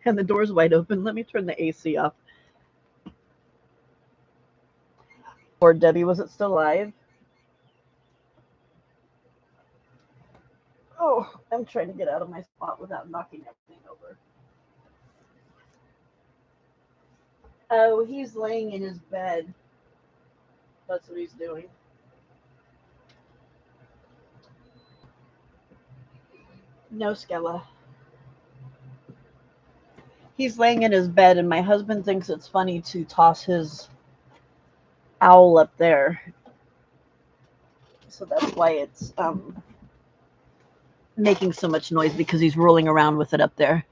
and the door's wide open. Let me turn the AC off. Or Debbie, was it still live? Oh, I'm trying to get out of my spot without knocking everything over. Oh, he's laying in his bed. That's what he's doing. No, Skella. He's laying in his bed, and my husband thinks it's funny to toss his owl up there. So that's why it's making so much noise, because he's rolling around with it up there.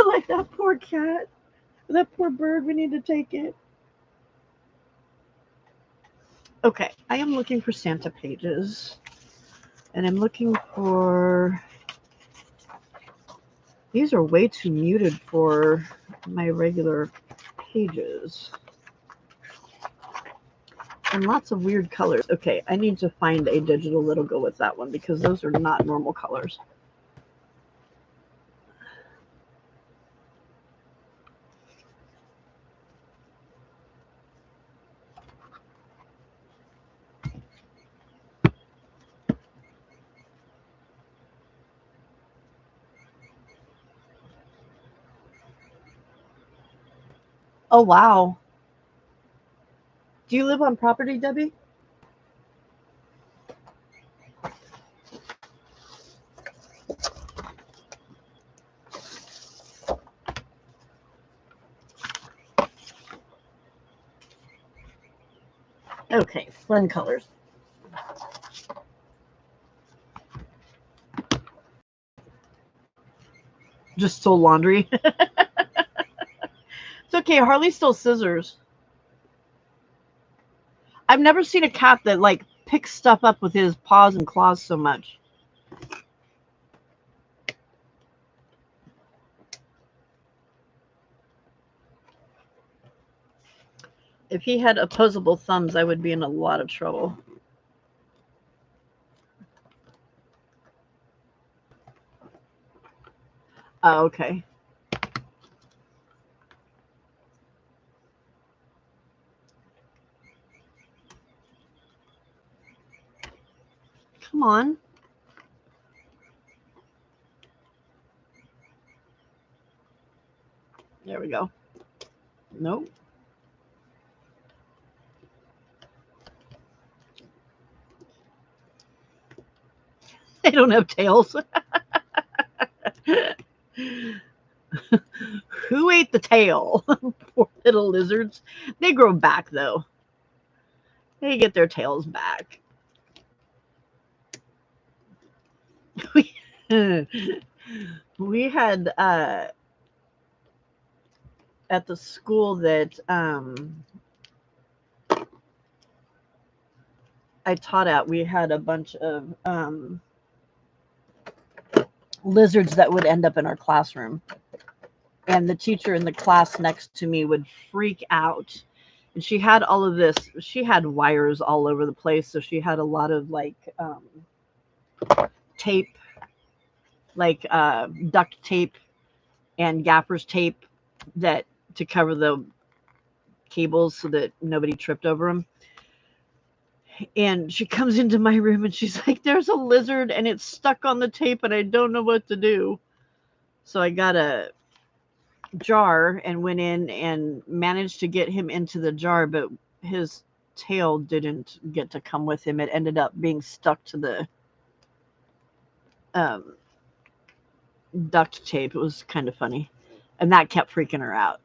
Like that poor cat, that poor bird. We need to take it. Okay, I am looking for Santa pages, and I'm looking for. These are way too muted for my regular pages. And lots of weird colors. Okay, I need to find a digital that'll go with that one, because those are not normal colors. Oh, wow. Do you live on property, Debbie? Okay, fun colors. Just stole laundry. It's okay. Harley stole scissors. I've never seen a cat that like picks stuff up with his paws and claws so much. If he had opposable thumbs, I would be in a lot of trouble. Oh, okay. Come on. There we go. Nope. They don't have tails. Who ate the tail? Poor little lizards. They grow back though. They get their tails back. We had at the school that I taught at, we had a bunch of lizards that would end up in our classroom. And the teacher in the class next to me would freak out. And she had all of this, she had wires all over the place. So she had a lot of like tape, like duct tape and gaffer's tape that to cover the cables so that nobody tripped over them. And she comes into my room and she's like, there's a lizard and it's stuck on the tape and I don't know what to do. So I got a jar and went in and managed to get him into the jar, but his tail didn't get to come with him. It ended up being stuck to the um, duct tape. It was kind of funny. And that kept freaking her out.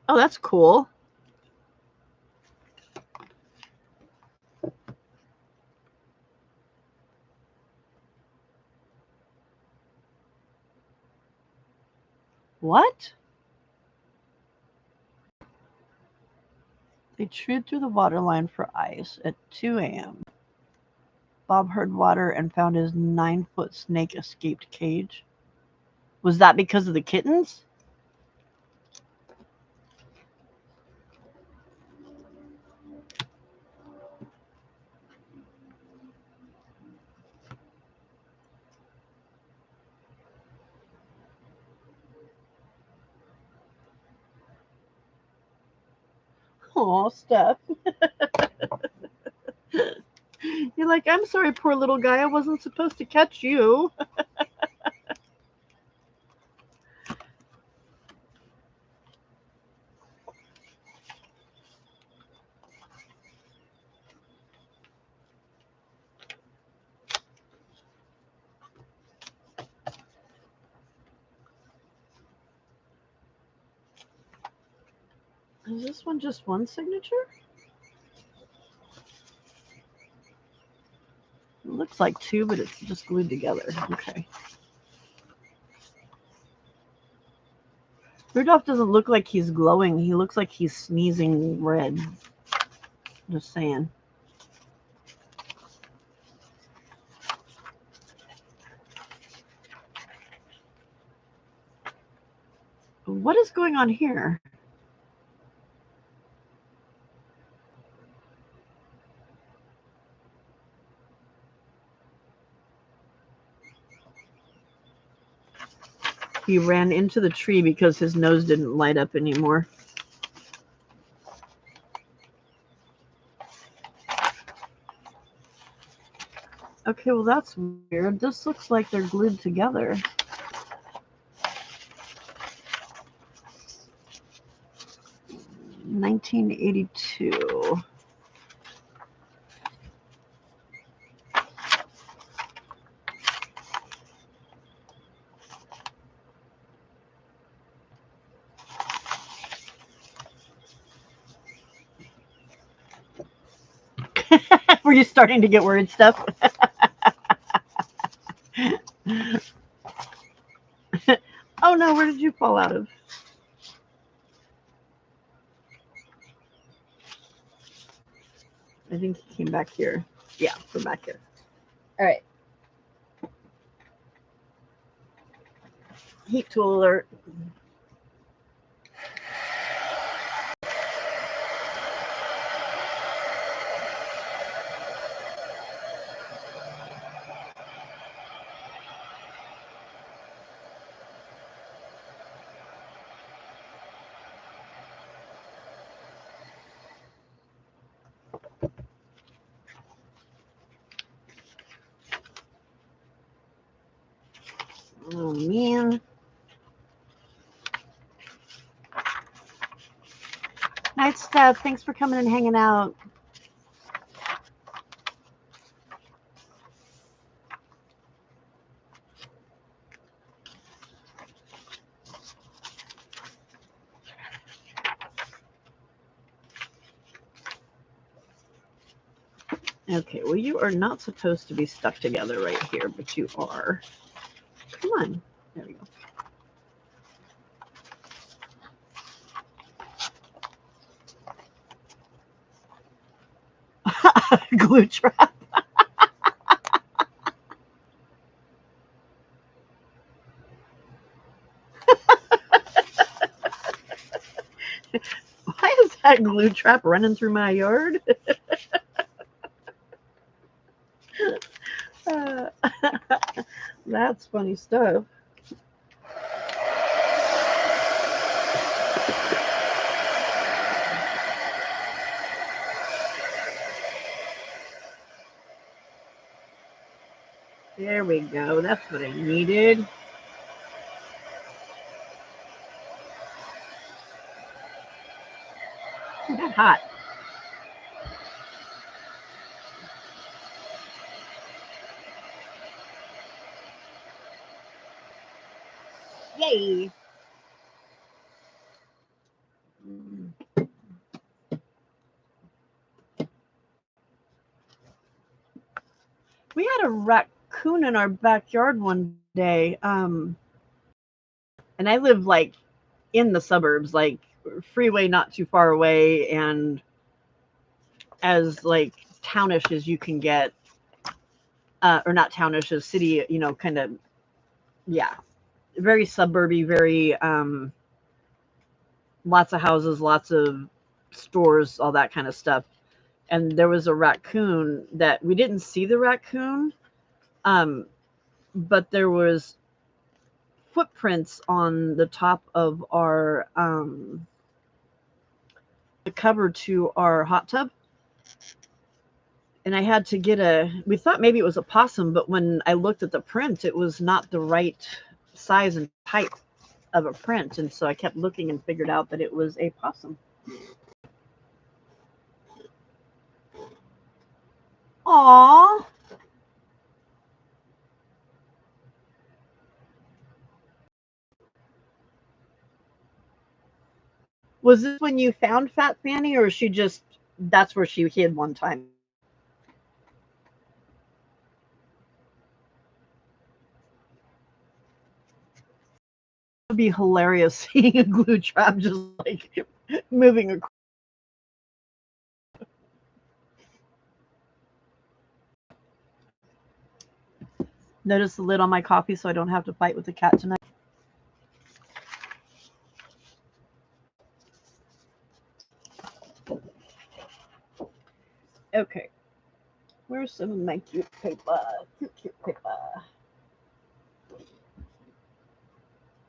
Oh, that's cool. What? They chewed through the water line for ice at 2 a.m. Bob heard water and found his 9-foot snake escaped cage. Was that because of the kittens? Oh, Steph. You're like, I'm sorry, poor little guy. I wasn't supposed to catch you. Is this one just one signature? It looks like two, but it's just glued together. Okay. Rudolph doesn't look like he's glowing. He looks like he's sneezing red. Just saying. What is going on here? He ran into the tree because his nose didn't light up anymore. Okay, well that's weird. This looks like they're glued together. $1982. Were you starting to get worried stuff? Oh no, where did you fall out of? I think he came back here. Yeah, we're back here. All right. Heat tool alert. Oh man. Night Steph, thanks for coming and hanging out. Okay, well, you are not supposed to be stuck together right here, but you are. Come on. There we go. Glue trap. Why is that glue trap running through my yard? Uh, that's funny stuff. There we go. That's what I needed. Ooh, that's hot. Yay. We had a raccoon in our backyard one day. And I live like in the suburbs, like freeway not too far away, and as like townish as you can get, or not townish as city, kind of, yeah, very suburby, very lots of houses, lots of stores, all that kind of stuff. And there was a raccoon that we didn't see the raccoon, um, but there was footprints on the top of our the cover to our hot tub. And I had to get we thought maybe it was a possum, but when I looked at the print, it was not the right size and type of a print. And so I kept looking and figured out that it was a possum. Aww. Was this when you found Fat Fanny, or she just, that's where she hid one time? It would be hilarious seeing a glue trap just like moving across. Notice the lid on my coffee so I don't have to fight with the cat tonight. Okay. Where's some of my cute paper? Cute paper.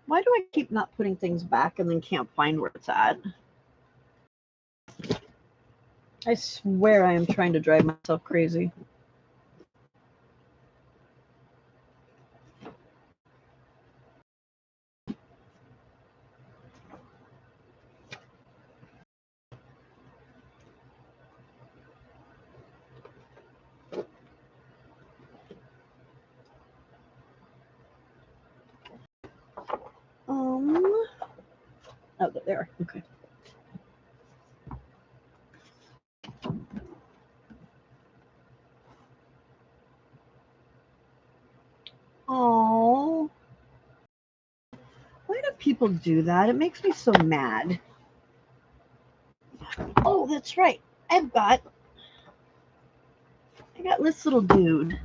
Why do I keep not putting things back and then can't find where it's at? I swear I am trying to drive myself crazy. Oh, there. Okay. people do that. It makes me so mad. Oh, that's right. I got this little dude.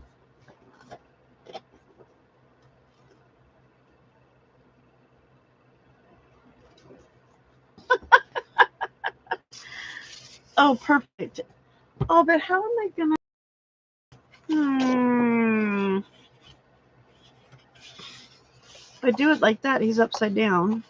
Oh, perfect. Oh, but how am I gonna? If I do it like that, he's upside down.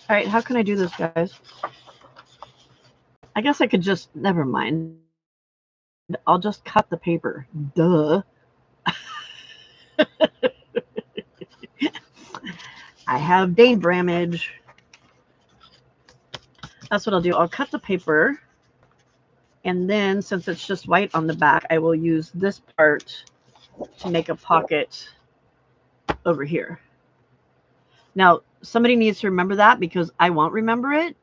All right, how can I do this, guys? I guess I could just, never mind. I'll just cut the paper. Duh. I have Dane Bramage. That's what I'll do. I'll cut the paper. And then, since it's just white on the back, I will use this part to make a pocket over here. Now, somebody needs to remember that because I won't remember it.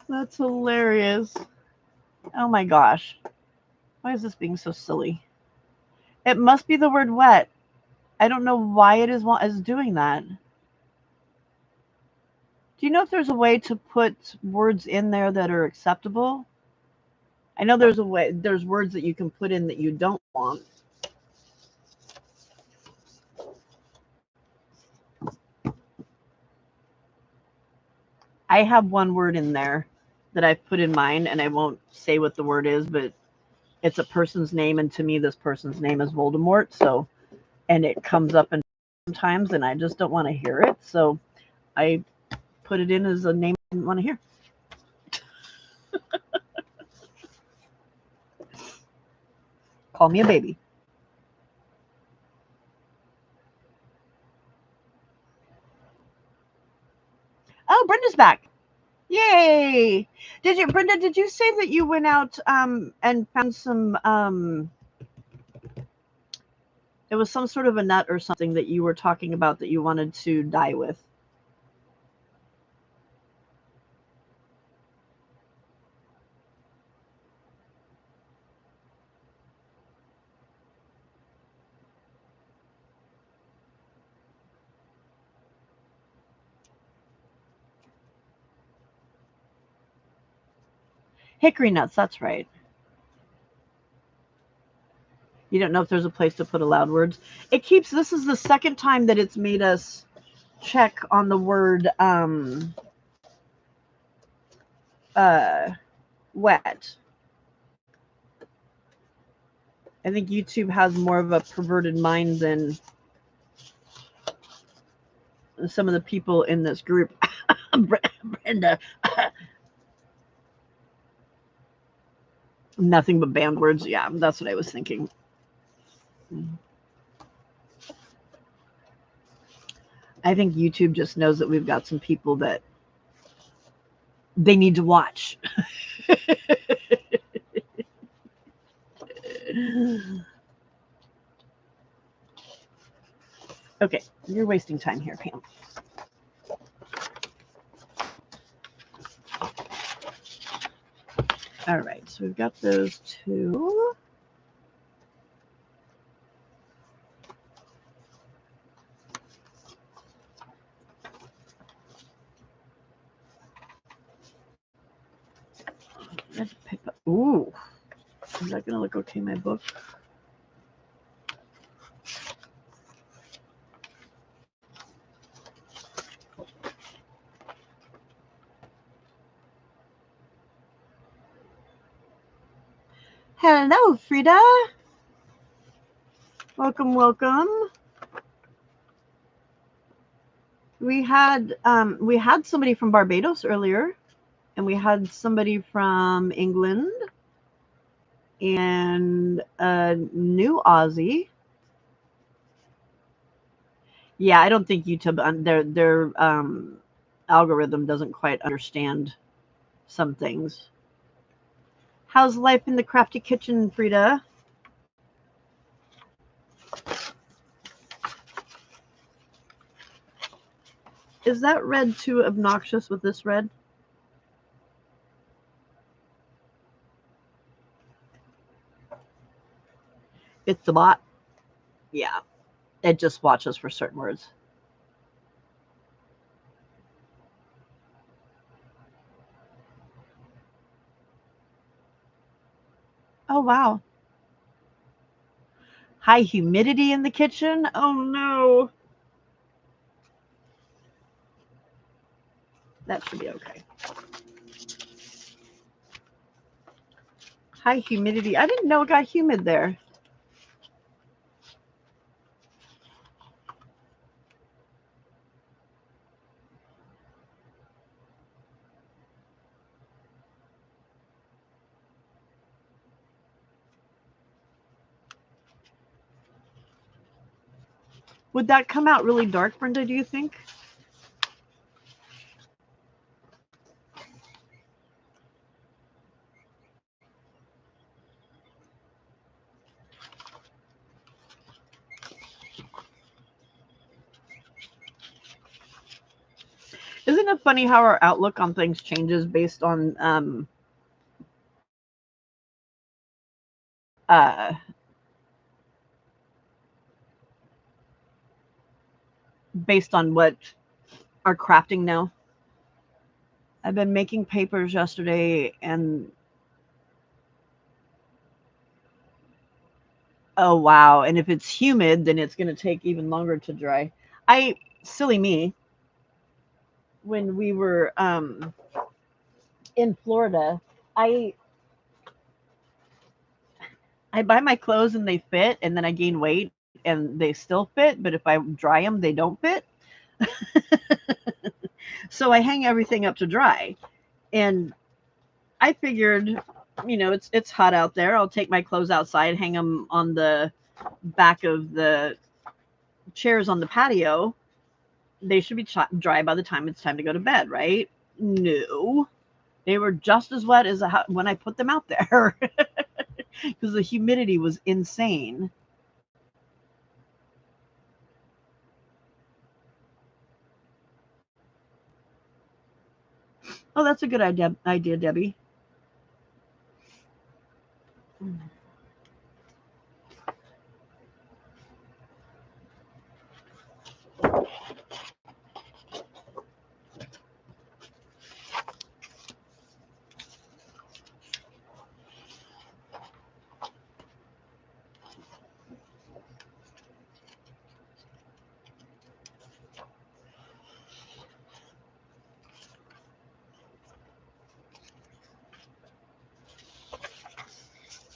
That's hilarious. Oh my gosh. Why is this being so silly? It must be the word wet. I don't know why it is doing that. Do you know if there's a way to put words in there that are acceptable? I know there's a way. There's words that you can put in that you don't want. I have one word in there that I've put in mine, and I won't say what the word is, but it's a person's name, and to me, this person's name is Voldemort. So, and it comes up in sometimes, and I just don't want to hear it. So, I put it in as a name I didn't want to hear. Call me a baby. Oh, Brenda's back. Yay! Brenda, did you say that you went out and found some it was some sort of a nut or something that you were talking about that you wanted to dye with? Hickory nuts, that's right. You don't know if there's a place to put allowed words. This is the second time that it's made us check on the word wet. I think YouTube has more of a perverted mind than some of the people in this group. Brenda. Nothing but banned words. Yeah, that's what I was thinking. I think YouTube just knows that we've got some people that they need to watch. Okay, you're wasting time here, Pam. All right, so we've got those two. Let's pick up. Ooh, is that gonna look okay? My book. Hello, Frida. Welcome, welcome. We had somebody from Barbados earlier, and we had somebody from England, and a new Aussie. Yeah, I don't think YouTube their algorithm doesn't quite understand some things. How's life in the crafty kitchen, Frida? Is that red too obnoxious with this red? It's the bot. Yeah, it just watches for certain words. Oh wow. High humidity in the kitchen? Oh no. That should be okay. High humidity. I didn't know it got humid there. Would that come out really dark, Brenda, do you think? Isn't it funny how our outlook on things changes uh, based on what our crafting now? I've been making papers yesterday, and oh wow! And if it's humid, then it's going to take even longer to dry. Silly me, when we were in Florida, I I buy my clothes and they fit, and then I gain weight and they still fit, but if I dry them, they don't fit. So I hang everything up to dry, and I figured, it's hot out there. I'll take my clothes outside, hang them on the back of the chairs on the patio. They should be dry by the time it's time to go to bed, right? No, they were just as wet as when I put them out there because the humidity was insane. Oh, that's a good idea, Debbie.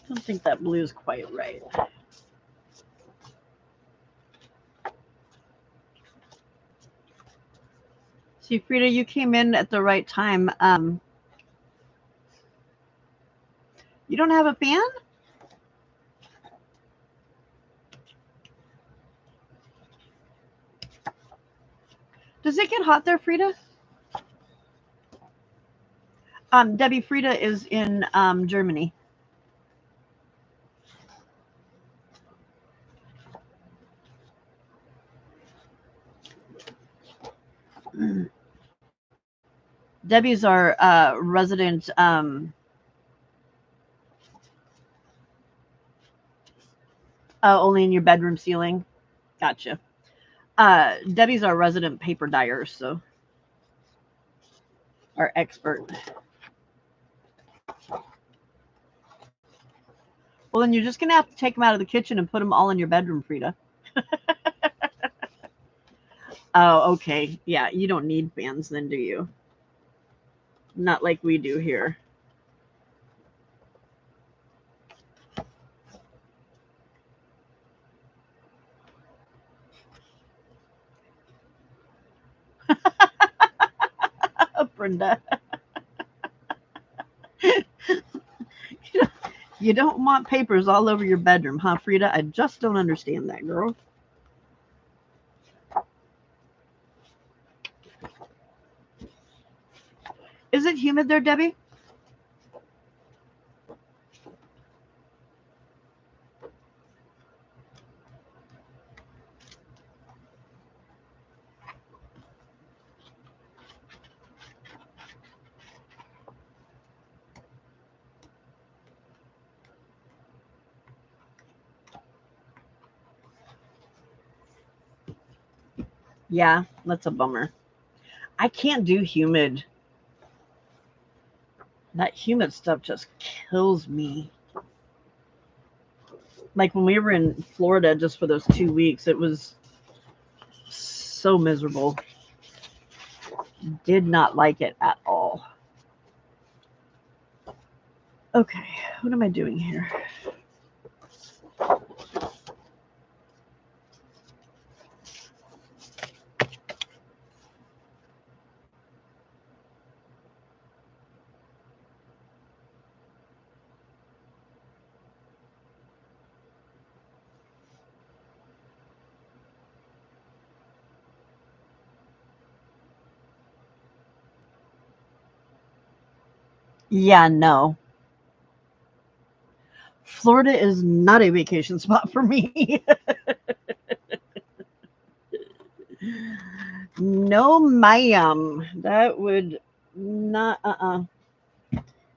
I don't think that blue is quite right. See, Frida, you came in at the right time. You don't have a fan? Does it get hot there, Frida? Debbie, Frida is in Germany. Debbie's our resident. Only in your bedroom ceiling. Gotcha. Debbie's our resident paper dyer, so our expert. Well, then you're just gonna have to take them out of the kitchen and put them all in your bedroom, Frida. Oh, okay. Yeah, you don't need fans then, do you? Not like we do here. Brenda. You don't want papers all over your bedroom, huh, Frida? I just don't understand that, girl. Is it humid there, Debbie? Yeah, that's a bummer. I can't do humid. That humid stuff just kills me. Like when we were in Florida just for those 2 weeks, it was so miserable. Did not like it at all. Okay, what am I doing here? Yeah, no. Florida is not a vacation spot for me. No, ma'am. That would not,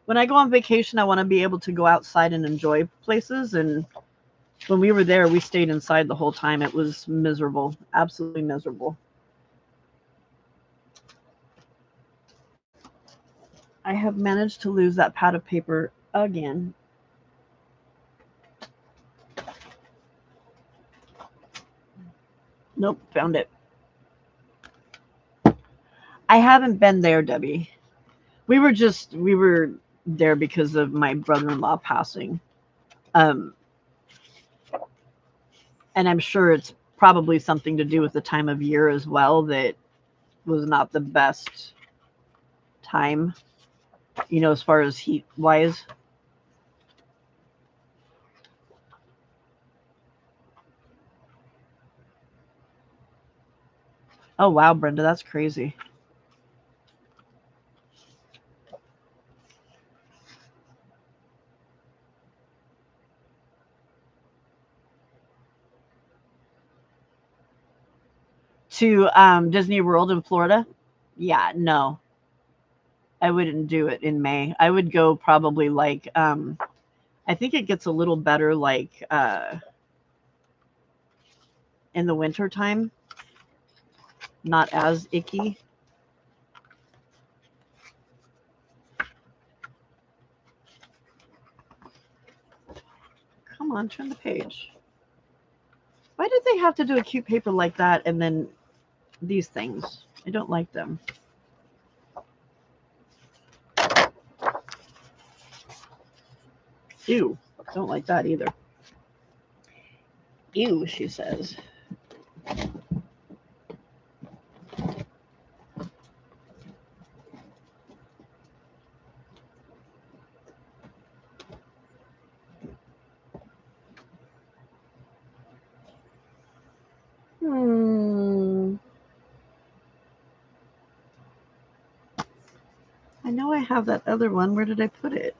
When I go on vacation, I want to be able to go outside and enjoy places. And when we were there, we stayed inside the whole time. It was miserable, absolutely miserable. I have managed to lose that pad of paper again. Nope, found it. I haven't been there, Debbie. We were there because of my brother-in-law passing. Um, and I'm sure it's probably something to do with the time of year as well that was not the best time, as far as heat wise. Oh wow, Brenda, that's crazy. To Disney World in Florida? Yeah, no, I wouldn't do it in May. I would go probably like I think it gets a little better like in the winter time, not as icky. Come on, turn the page. Why did they have to do a cute paper like that and then these things? I don't like them. Ew, don't like that either. Ew, she says. Hmm. I know I have that other one. Where did I put it?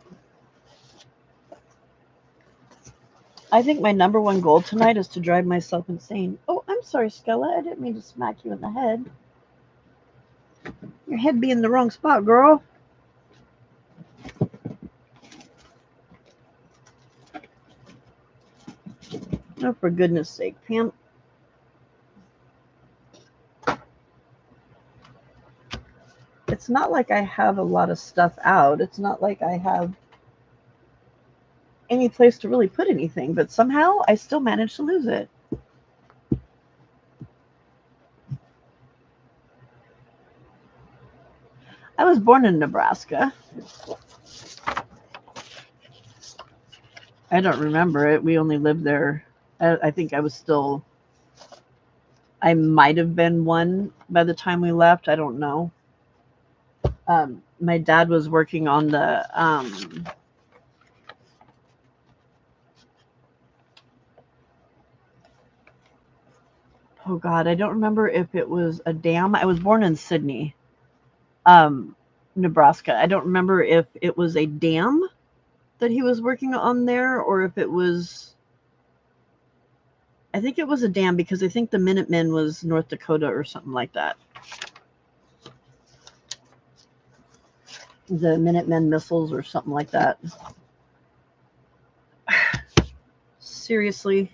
I think my number one goal tonight is to drive myself insane. Oh, I'm sorry, Skella. I didn't mean to smack you in the head. Your head be in the wrong spot, girl. Oh, for goodness sake, Pam. It's not like I have a lot of stuff out. It's not like I have any place to really put anything, but somehow I still managed to lose it. I was born in Nebraska. I don't remember it. We only lived there. I think I might have been one by the time we left. I don't know. My dad was working on the oh God, I don't remember if it was a dam. I was born in Sydney, um, Nebraska. I don't remember if it was a dam that he was working on there or if it was. I think it was a dam because I think the Minutemen was North Dakota or something like that. The Minutemen missiles or something like that. Seriously.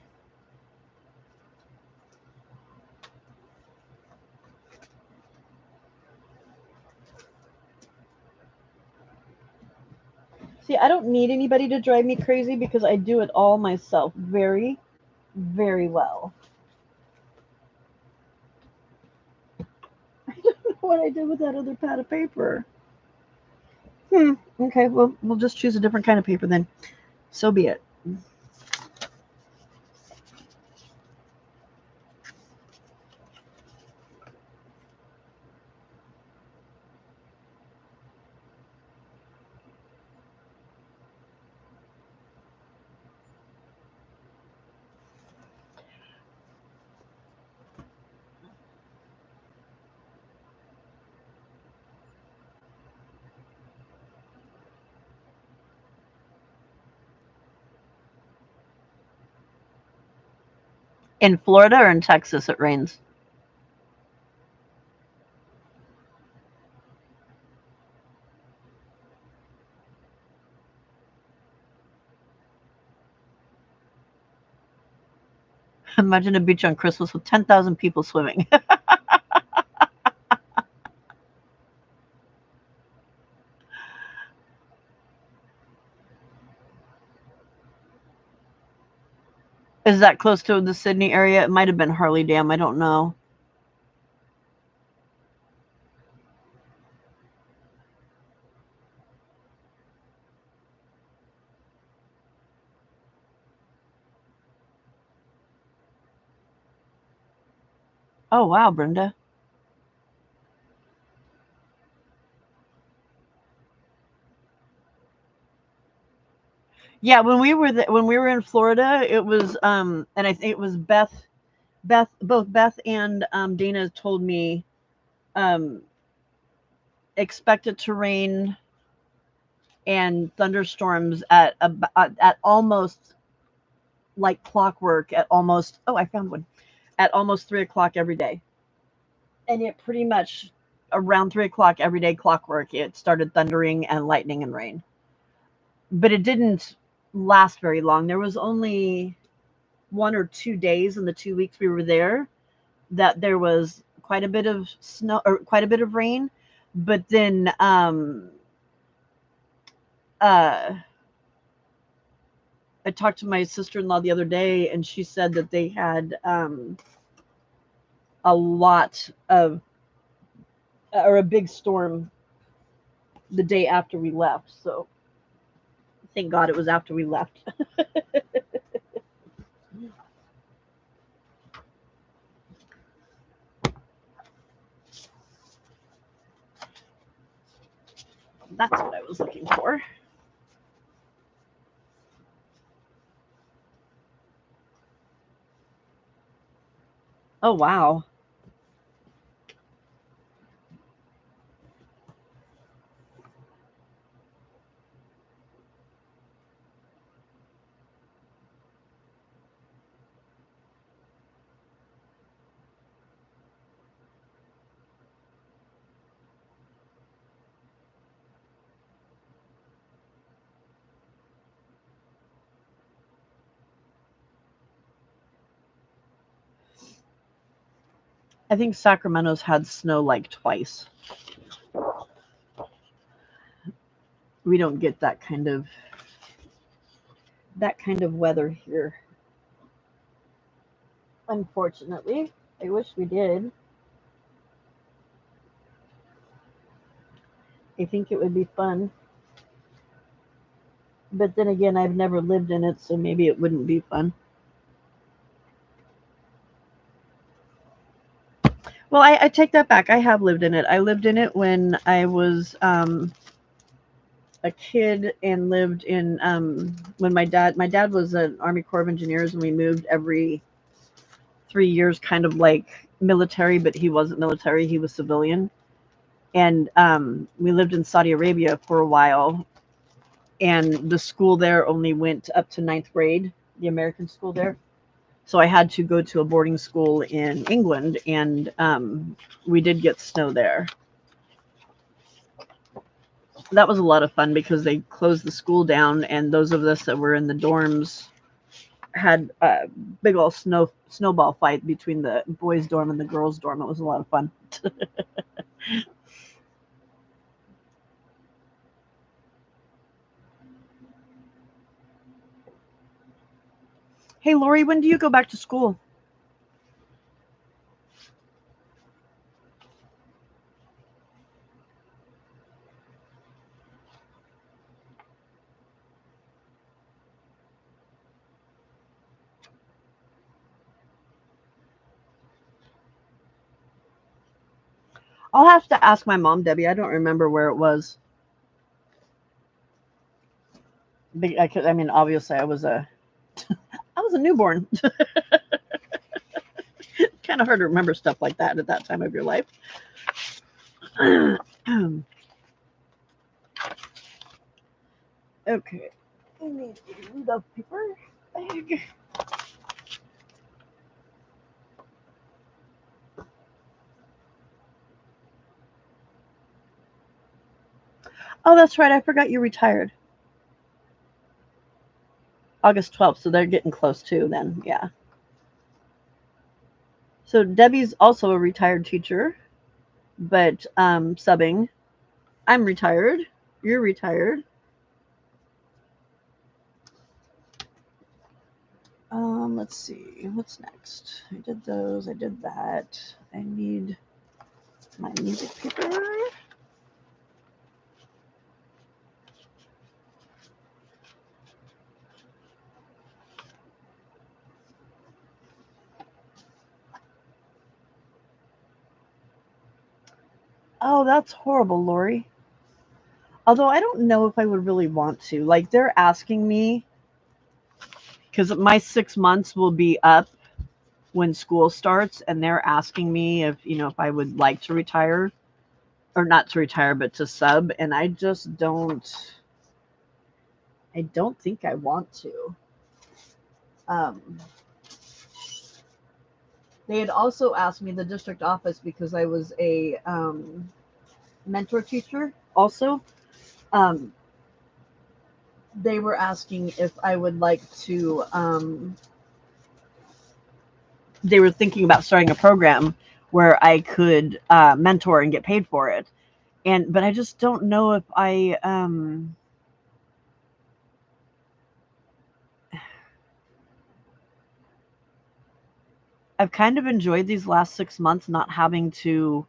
See, I don't need anybody to drive me crazy because I do it all myself very, very well. I don't know what I did with that other pad of paper. Okay, well, we'll just choose a different kind of paper then. So be it. In Florida or in Texas, it rains. Imagine a beach on Christmas with 10,000 people swimming. Is that close to the Sydney area? It might have been Harley Dam. I don't know. Oh, wow, Brenda. Yeah, when we were in Florida, it was and I think it was both Beth and Dana told me um expect it to rain and thunderstorms at almost like clockwork at almost oh I found one at almost 3 o'clock every day, and it pretty much around 3 o'clock every day clockwork it started thundering and lightning and rain, but it didn't last very long. There was only 1 or 2 days in the 2 weeks we were there that there was quite a bit of snow or quite a bit of rain, but then uh I talked to my sister-in-law the other day and she said that they had a lot of or a big storm the day after we left. So thank God it was after we left. That's what I was looking for. Oh wow. I think Sacramento's had snow like twice. We don't get that kind of weather here. Unfortunately. I wish we did. I think it would be fun. But then again, I've never lived in it, so maybe it wouldn't be fun. Well, I take that back. I have lived in it. I lived in it when I was a kid and lived in when my dad was an Army Corps of Engineers, and we moved every 3 years, kind of like military, but he wasn't military, he was civilian. And we lived in Saudi Arabia for a while, and the school there only went up to ninth grade, the American school there. So I had to go to a boarding school in England, and we did get snow there. That was a lot of fun because they closed the school down, and those of us that were in the dorms had a big old snowball fight between the boys' dorm and the girls' dorm. It was a lot of fun. Hey, Lori, when do you go back to school? I'll have to ask my mom, Debbie. I don't remember where it was. I mean, obviously, I was a newborn. Kind of hard to remember stuff like that at that time of your life. Okay. I need the paper bag. Oh, that's right. I forgot you retired August 12th, so they're getting close too then. Yeah. So Debbie's also a retired teacher, but subbing. I'm retired. You're retired. Let's see. What's next? I did those. I did that. I need my music paper. Oh, that's horrible, Lori. Although I don't know if I would really want to. Like, they're asking me because my 6 months will be up when school starts, and they're asking me if I would like to retire, or not to retire, but to sub, and I just don't. I don't think I want to. Um, they had also asked me, the district office, because I was a mentor teacher also. Um, they were asking if I would like to. They were thinking about starting a program where I could mentor and get paid for it, but I just don't know if I. I've kind of enjoyed these last 6 months not having to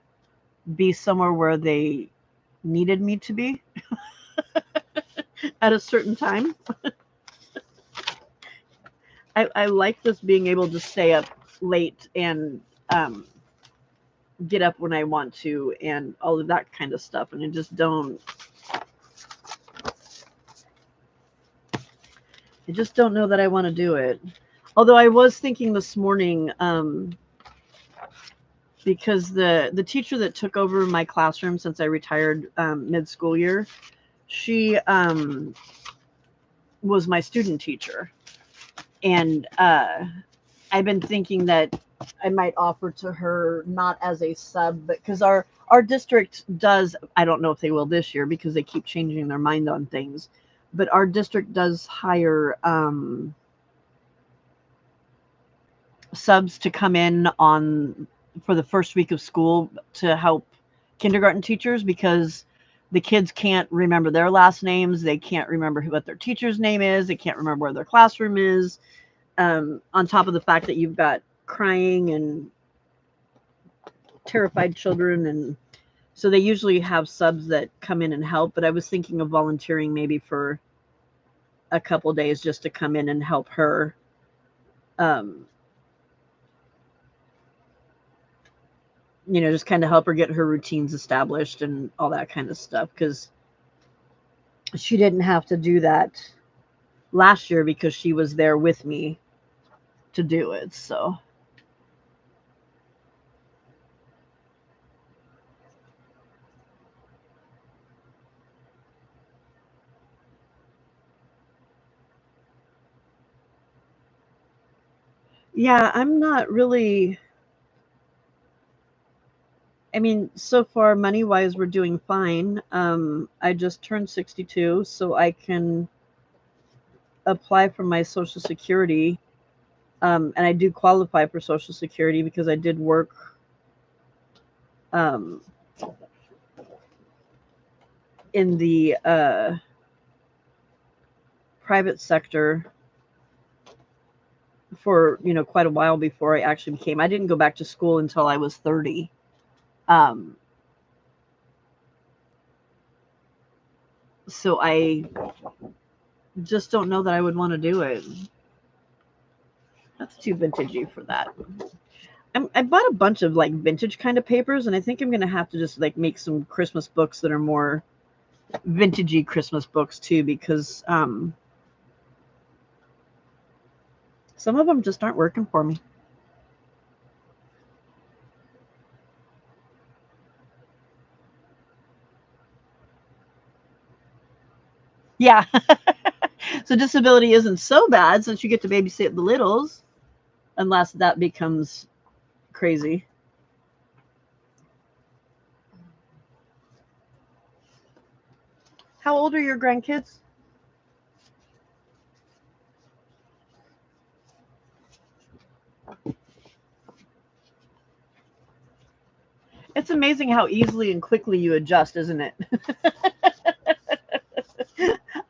be somewhere where they needed me to be at a certain time. I like this being able to stay up late and um, get up when I want to and all of that kind of stuff. And I just don't know that I want to do it. Although I was thinking this morning, because the teacher that took over my classroom since I retired mid school year, she was my student teacher, and I've been thinking that I might offer to her, not as a sub, but because our district does. I don't know if they will this year because they keep changing their mind on things, but our district does hire subs to come in on for the first week of school to help kindergarten teachers, because the kids can't remember their last names, they can't remember what their teacher's name is, they can't remember where their classroom is, on top of the fact that you've got crying and terrified children. And so they usually have subs that come in and help, but I was thinking of volunteering maybe for a couple days just to come in and help her. um, just kind of help her get her routines established and all that kind of stuff, because she didn't have to do that last year because she was there with me to do it. So yeah, I'm not really, I mean, so far money wise we're doing fine. I just turned 62, so I can apply for my social security. And I do qualify for social security because I did work um, in the private sector for quite a while before I actually became. I didn't go back to school until I was 30. Um, so I just don't know that I would want to do it. That's too vintagey for that. I bought a bunch of like vintage kind of papers, and I think I'm gonna have to just like make some Christmas books that are more vintagey Christmas books too, because some of them just aren't working for me. Yeah. So disability isn't so bad since you get to babysit the littles, unless that becomes crazy. How old are your grandkids? It's amazing how easily and quickly you adjust, isn't it?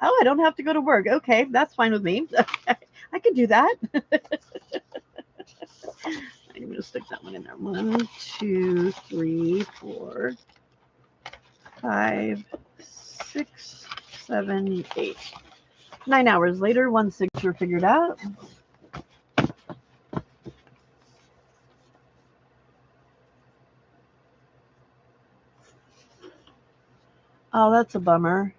Oh, I don't have to go to work. Okay, that's fine with me. I could do that. I'm going to stick that one in there. 1, 2, 3, 4, 5, 6, 7, 8. 9 hours later, 1 signature figured out. Oh, that's a bummer.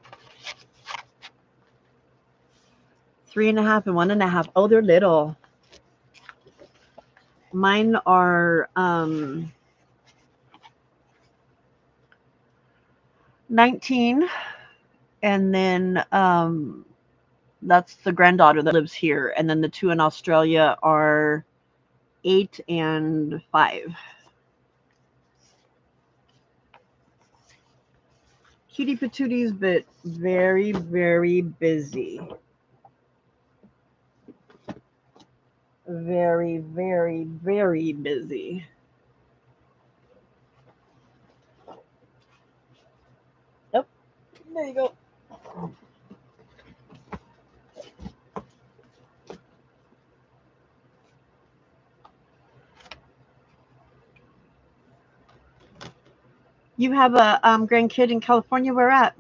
3.5 and 1.5. Oh, they're little. Mine are 19, and then that's the granddaughter that lives here, and then the 2 in Australia are 8 and 5. Cutie patooties, but very, very busy. Very, very, very busy. Yep. There you go. You have a grandkid in California. Where at?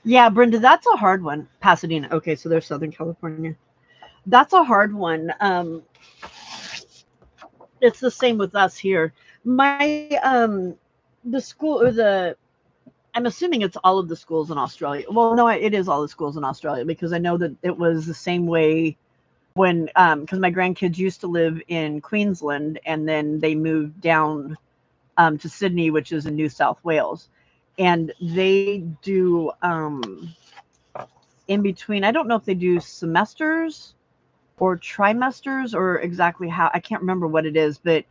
Yeah, Brenda, that's a hard one. Pasadena. Okay, so there's Southern California. That's a hard one. It's the same with us here. My the school or the I'm assuming it's all of the schools in Australia. Well, no, it is all the schools in Australia because I know that it was the same way when because my grandkids used to live in Queensland and then they moved down to Sydney, which is in New South Wales, and they do in between. I don't know if they do semesters or trimesters or exactly how. I can't remember what it is, but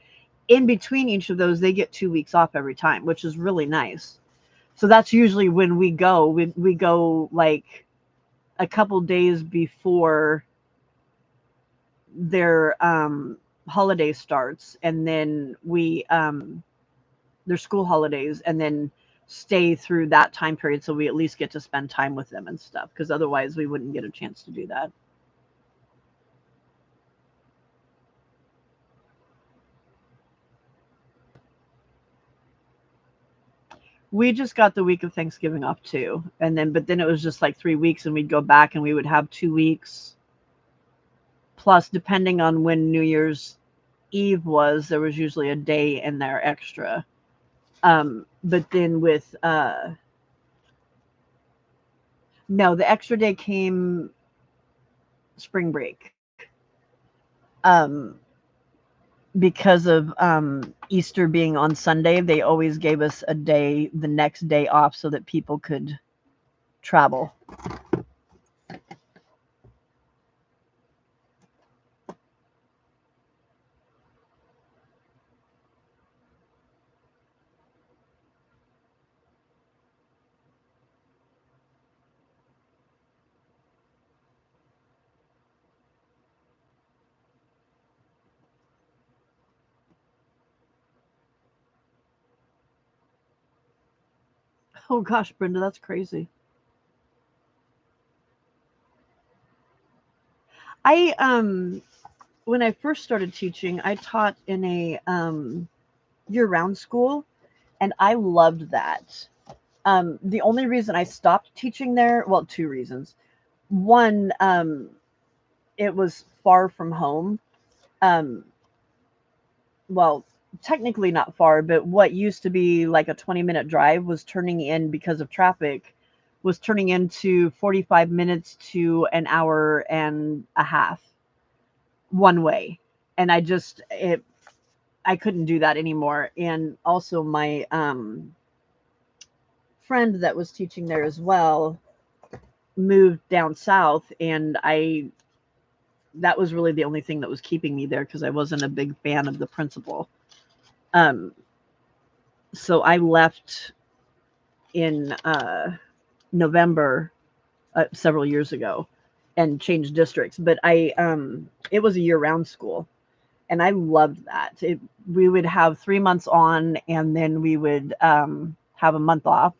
in between each of those, they get 2 weeks off every time, which is really nice. So that's usually when we go. We go like a couple days before their holiday starts, and then we their school holidays, and then stay through that time period so we at least get to spend time with them and stuff, because otherwise we wouldn't get a chance to do that. We just got the week of Thanksgiving off too. And then, but then it was just like 3 weeks and we'd go back and we would have 2 weeks. Plus, depending on when New Year's Eve was, there was usually a day in there extra. But then no, the extra day came spring break. Um, because of Easter being on Sunday, they always gave us a day, the next day off, so that people could travel. Oh gosh, Brenda, that's crazy. I when I first started teaching, I taught in a year-round school, and I loved that. The only reason I stopped teaching there, well, two reasons. One, it was far from home. Um, well, technically not far, but what used to be like a 20-minute drive was turning in because of traffic, was turning into 45 minutes to an hour and a half one way. And I couldn't do that anymore. And also my friend that was teaching there as well moved down south, and I that was really the only thing that was keeping me there because I wasn't a big fan of the principal. Um, so I left in November several years ago and changed districts. But it was a year-round school, and I loved that. We would have 3 months on, and then we would have a month off,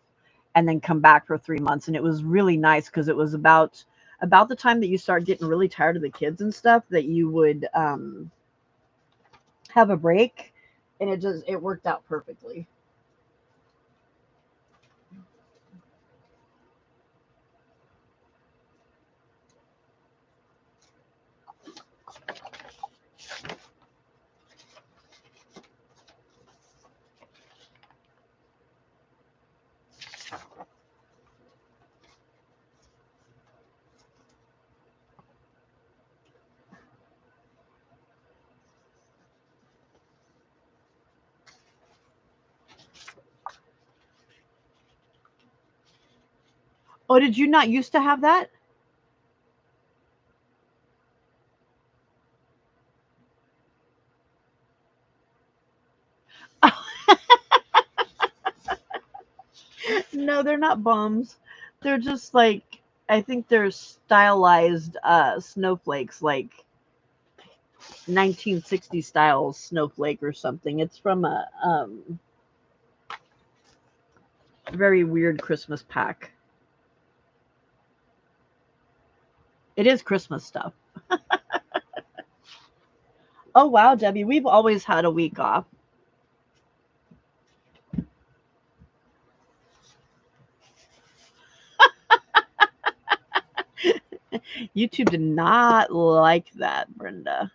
and then come back for 3 months. And it was really nice because it was about the time that you start getting really tired of the kids and stuff that you would have a break, and it worked out perfectly. Oh, did you not used to have that? No, they're not bums. They're just like, I think they're stylized snowflakes, like 1960 style snowflake or something. It's from a very weird Christmas pack. It is Christmas stuff. Oh wow, Debbie, we've always had a week off. YouTube did not like that, Brenda.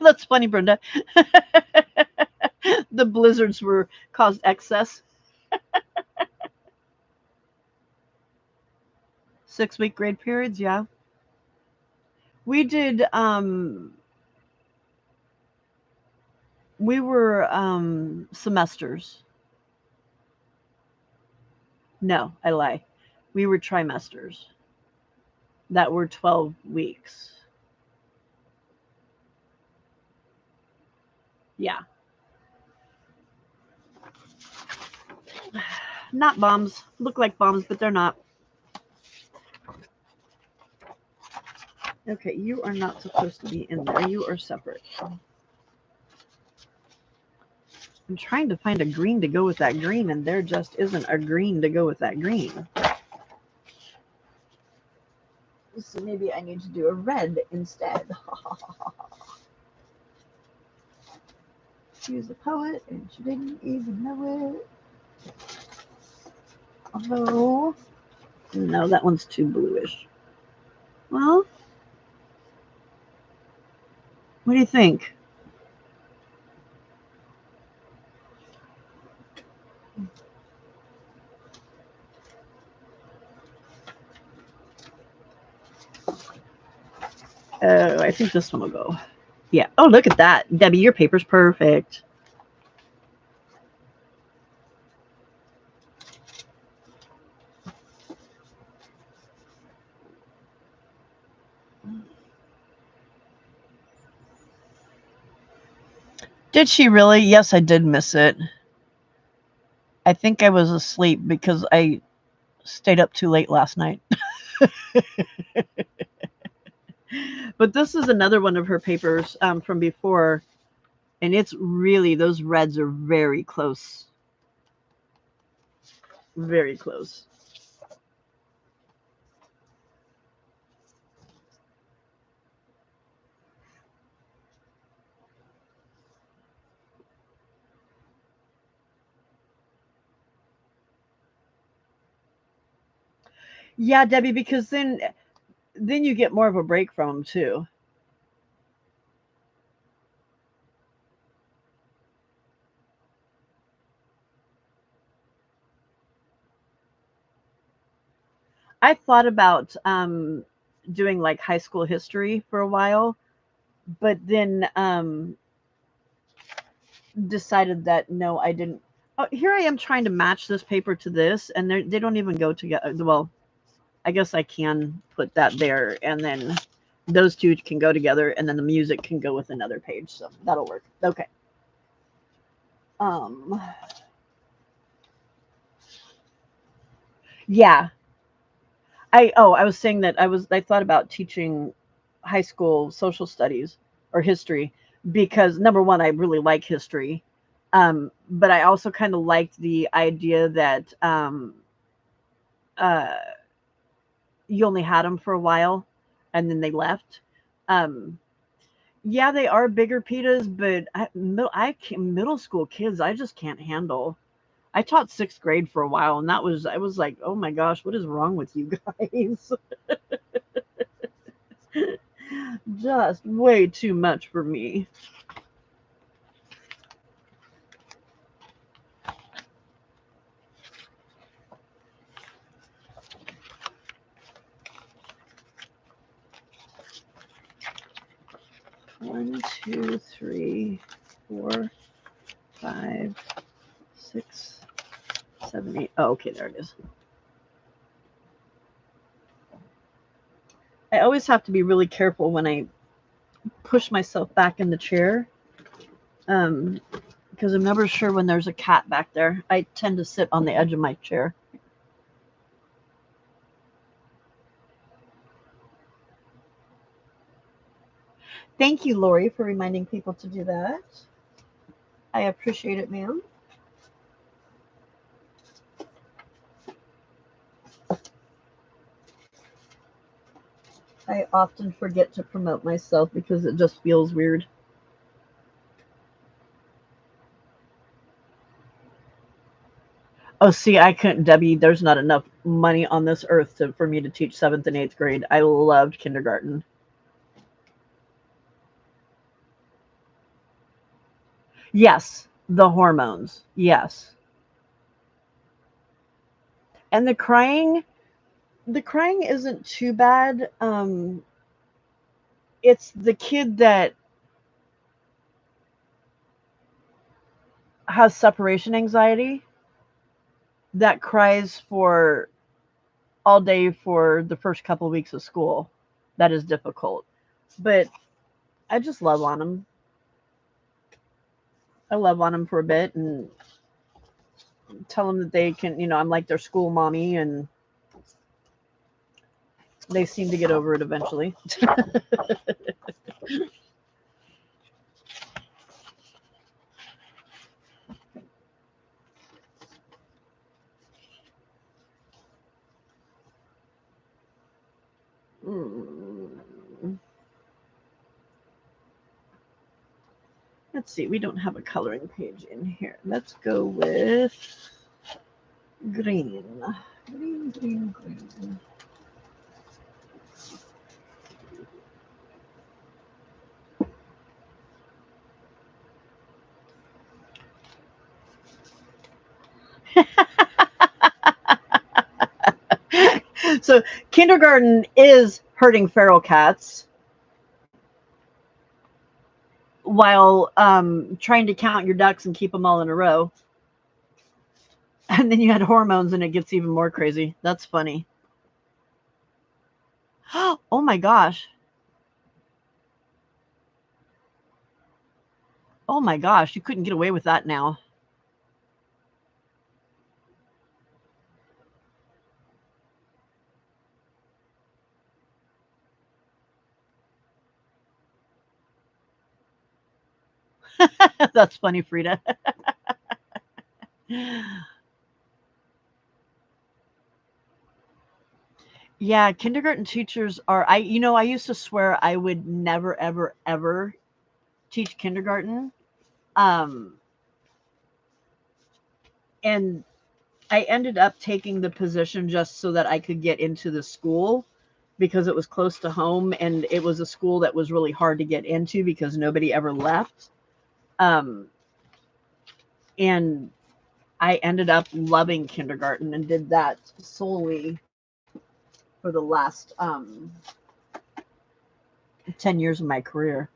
That's funny, Brenda. The blizzards were caused excess. 6 week grade periods, yeah. We did we were semesters. No, I lie. We were trimesters that were 12 weeks. Yeah. Not bombs. Look like bombs, but they're not. Okay, you are not supposed to be in there. You are separate. I'm trying to find a green to go with that green, and there just isn't a green to go with that green. So maybe I need to do a red instead. She was a poet and she didn't even know it. Although, no, that one's too bluish. Well, what do you think? I think this one will go. Yeah. Oh, look at that. Debbie, your paper's perfect. Did she really? Yes, I did miss it. I think I was asleep because I stayed up too late last night. But this is another one of her papers from before, and it's really, those reds are very close. Very close. Yeah, Debbie, because then you get more of a break from them too. I thought about doing like high school history for a while, but then decided that no, I didn't. Oh, here I am trying to match this paper to this, and they don't even go together. Well, I guess I can put that there, and then those two can go together, and then the music can go with another page. So that'll work. Okay. Um. Yeah. I was saying that I thought about teaching high school social studies or history because number one, I really like history. But I also kind of liked the idea that uh, you only had them for a while and then they left. Um, yeah, they are bigger pitas, but middle school kids, I just can't handle. I taught sixth grade for a while, and I was like, oh my gosh, what is wrong with you guys? Just way too much for me. 1, 2, 3, 4, 5, 6, 7, 8. Oh, okay, there it is. I always have to be really careful when I push myself back in the chair, um, because I'm never sure when there's a cat back there. I tend to sit on the edge of my chair. Thank you, Lori, for reminding people to do that. I appreciate it, ma'am. I often forget to promote myself because it just feels weird. Oh, see, I couldn't, Debbie. There's not enough money on this earth for me to teach seventh and eighth grade. I loved kindergarten. Yes, the hormones. Yes, and the crying isn't too bad. It's the kid that has separation anxiety that cries for all day for the first couple of weeks of school. That is difficult, but I just love on them. I love on them for a bit and tell them that they can, I'm like their school mommy, and they seem to get over it eventually. Let's see, we don't have a coloring page in here. Let's go with green. Green, green, green. So kindergarten is herding feral cats while trying to count your ducks and keep them all in a row. And then you had hormones and it gets even more crazy. That's funny. Oh my gosh. Oh my gosh. You couldn't get away with that now. That's funny, Frida. Yeah, kindergarten teachers are I used to swear I would never ever ever teach kindergarten. Um and I ended up taking the position just so that I could get into the school because it was close to home and it was a school that was really hard to get into because nobody ever left. Um and I ended up loving kindergarten and did that solely for the last 10 years of my career.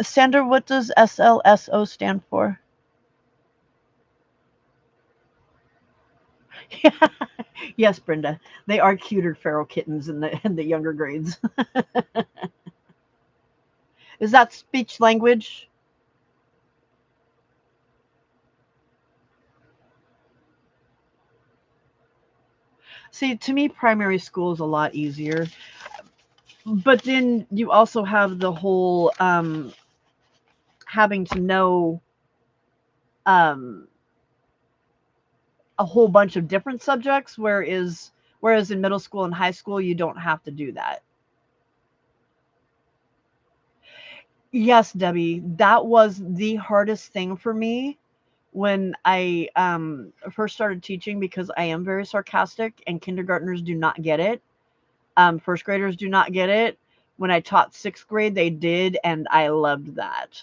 Sandra, what does SLSO stand for? Yes, Brenda. They are cuter feral kittens in the younger grades. Is that speech language? See, to me, primary school is a lot easier. But then you also have the whole having to know um, a whole bunch of different subjects, whereas in middle school and high school you don't have to do that. Yes, Debbie, that was the hardest thing for me when I first started teaching because I am very sarcastic and kindergartners do not get it. First graders do not get it. When I taught sixth grade, they did, and I loved that.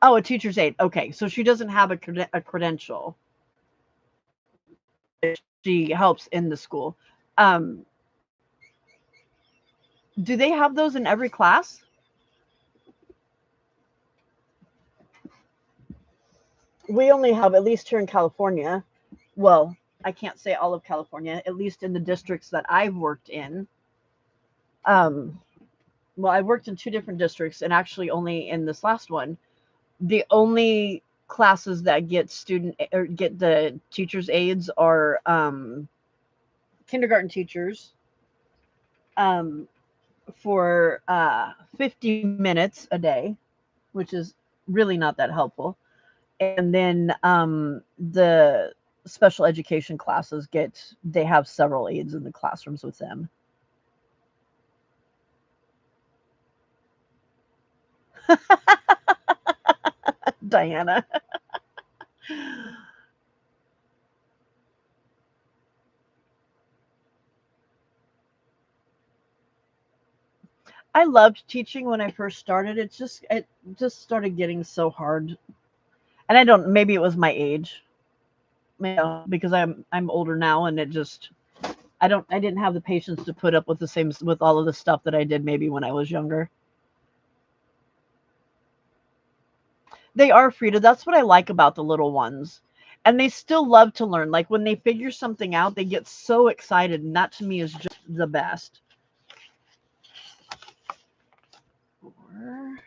Oh, a teacher's aide. Okay, so she doesn't have a credential. She helps in the school. Um, do they have those in every class? We only have, at least here in California, well, I can't say all of California, at least in the districts that I've worked in. Um, well, I worked in two different districts, and actually only in this last one, the only classes that get student or get the teachers' aides are kindergarten teachers um, for 50 minutes a day, which is really not that helpful. And then the special education classes they have several aides in the classrooms with them. Diana. I loved teaching when I first started. It just started getting so hard. And I don't maybe it was my age, because I'm older now and I didn't have the patience to put up with with all of the stuff that I did maybe when I was younger. They are, Frida. That's what I like about the little ones. And they still love to learn. Like when they figure something out, they get so excited. And that to me is just the best. Four.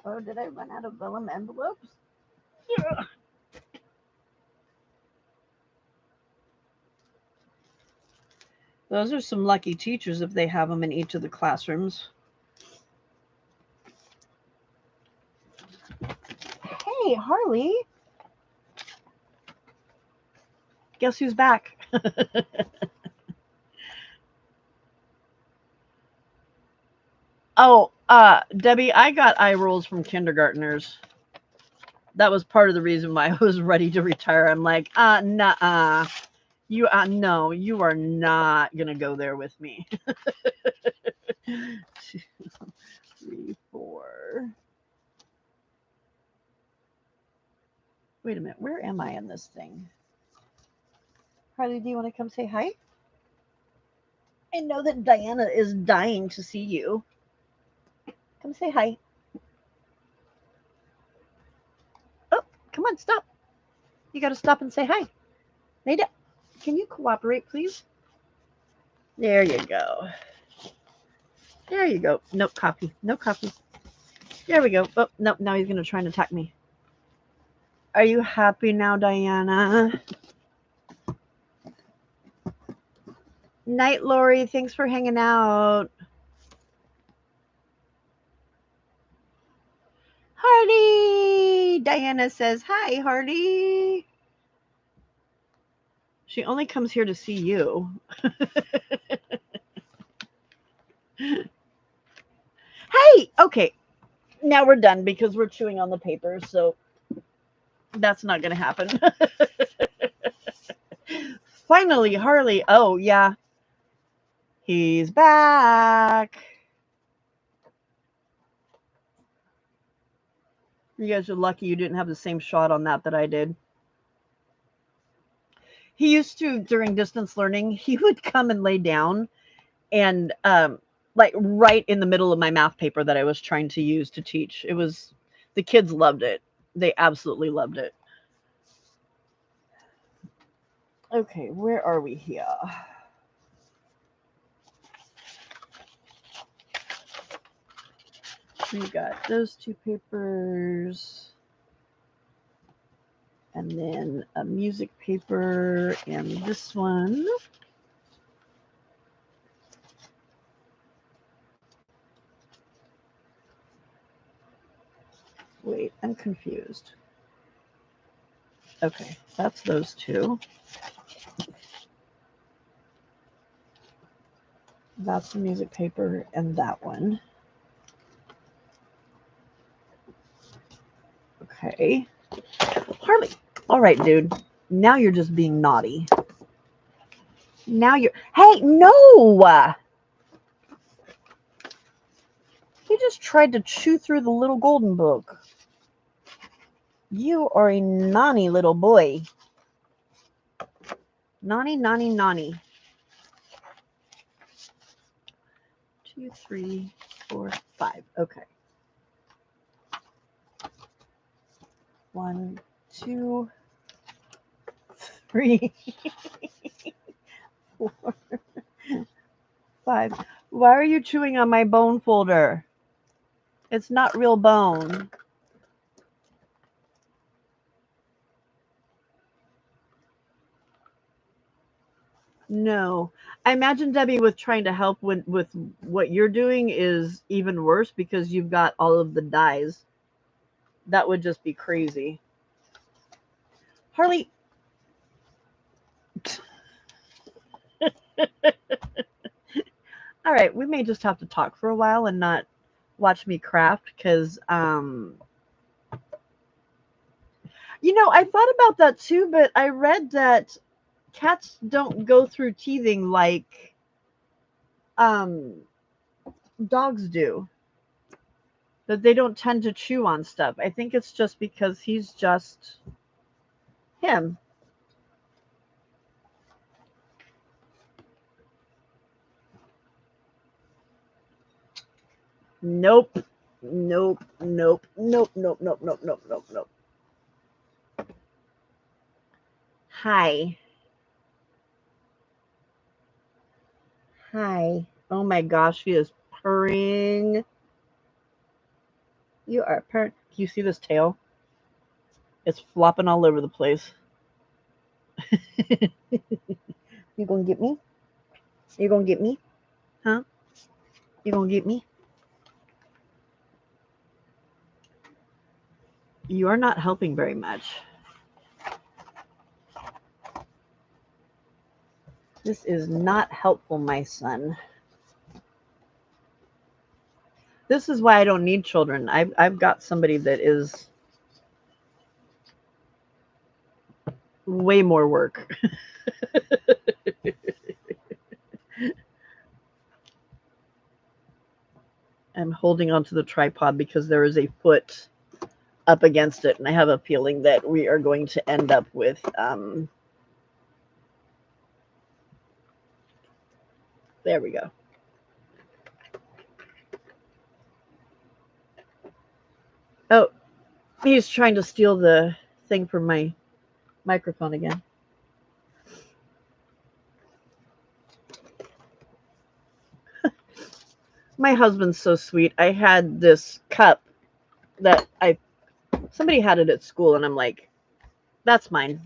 Oh, did I run out of vellum envelopes? Yeah. Those are some lucky teachers if they have them in each of the classrooms. Hey, Harley. Guess who's back? Oh, Debbie, I got eye rolls from kindergartners. That was part of the reason why I was ready to retire. I'm like, nah, you, no, you are not gonna go there with me. 2, 3, 4. Wait a minute, where am I in this thing? Harley, do you want to come say hi? I know that Diana is dying to see you. Come say hi. Oh, come on, stop. You got to stop and say hi. Nada, can you cooperate, please? There you go. There you go. Nope, copy. No copy. There we go. Oh, nope, now he's going to try and attack me. Are you happy now, Diana? Night, Lori. Thanks for hanging out. Hardy! Diana says, hi, Hardy. She only comes here to see you. Hey! Okay. Now we're done because we're chewing on the paper, so that's not going to happen. Finally, Harley. Oh, yeah. He's back. You guys are lucky you didn't have the same shot on that I did. He used to, during distance learning, he would come and lay down and like right in the middle of my math paper that I was trying to use to teach. It was, the kids loved it. They absolutely loved it. Okay, where are we here? We got those 2 papers. And then a music paper and this one. Wait, I'm confused. Okay, that's those 2. That's the music paper and that one. Okay. Harley. All right, dude. Now you're just being naughty. Now you're... Hey, no! He just tried to chew through the little golden book. You are a naughty little boy. Naughty, naughty, naughty. 2, 3, 4, 5. Okay. 1, 2, 3, 4, 5. Why are you chewing on my bone folder? It's not real bone. No. I imagine, Debbie, with trying to help with what you're doing is even worse because you've got all of the dyes. That would just be crazy. Harley. All right, we may just have to talk for a while and not watch me craft because, you know, I thought about that too, but I read that cats don't go through teething like dogs do. That they don't tend to chew on stuff. I think it's just because he's just him. Nope. Nope. Nope. Nope. Nope. Nope. Nope. Nope. Nope. Nope. Hi. Hi. Oh my gosh, she is purring. You are Can you see this tail? It's flopping all over the place. You gonna get me? You gonna get me? Huh? You gonna get me? You are not helping very much. This is not helpful, my son. This is why I don't need children. I've got somebody that is way more work. I'm holding onto the tripod because there is a foot up against it, and I have a feeling that we are going to end up with there we go. Oh, he's trying to steal the thing from my microphone again. My husband's so sweet. I had this cup that somebody had it at school, and I'm like, that's mine.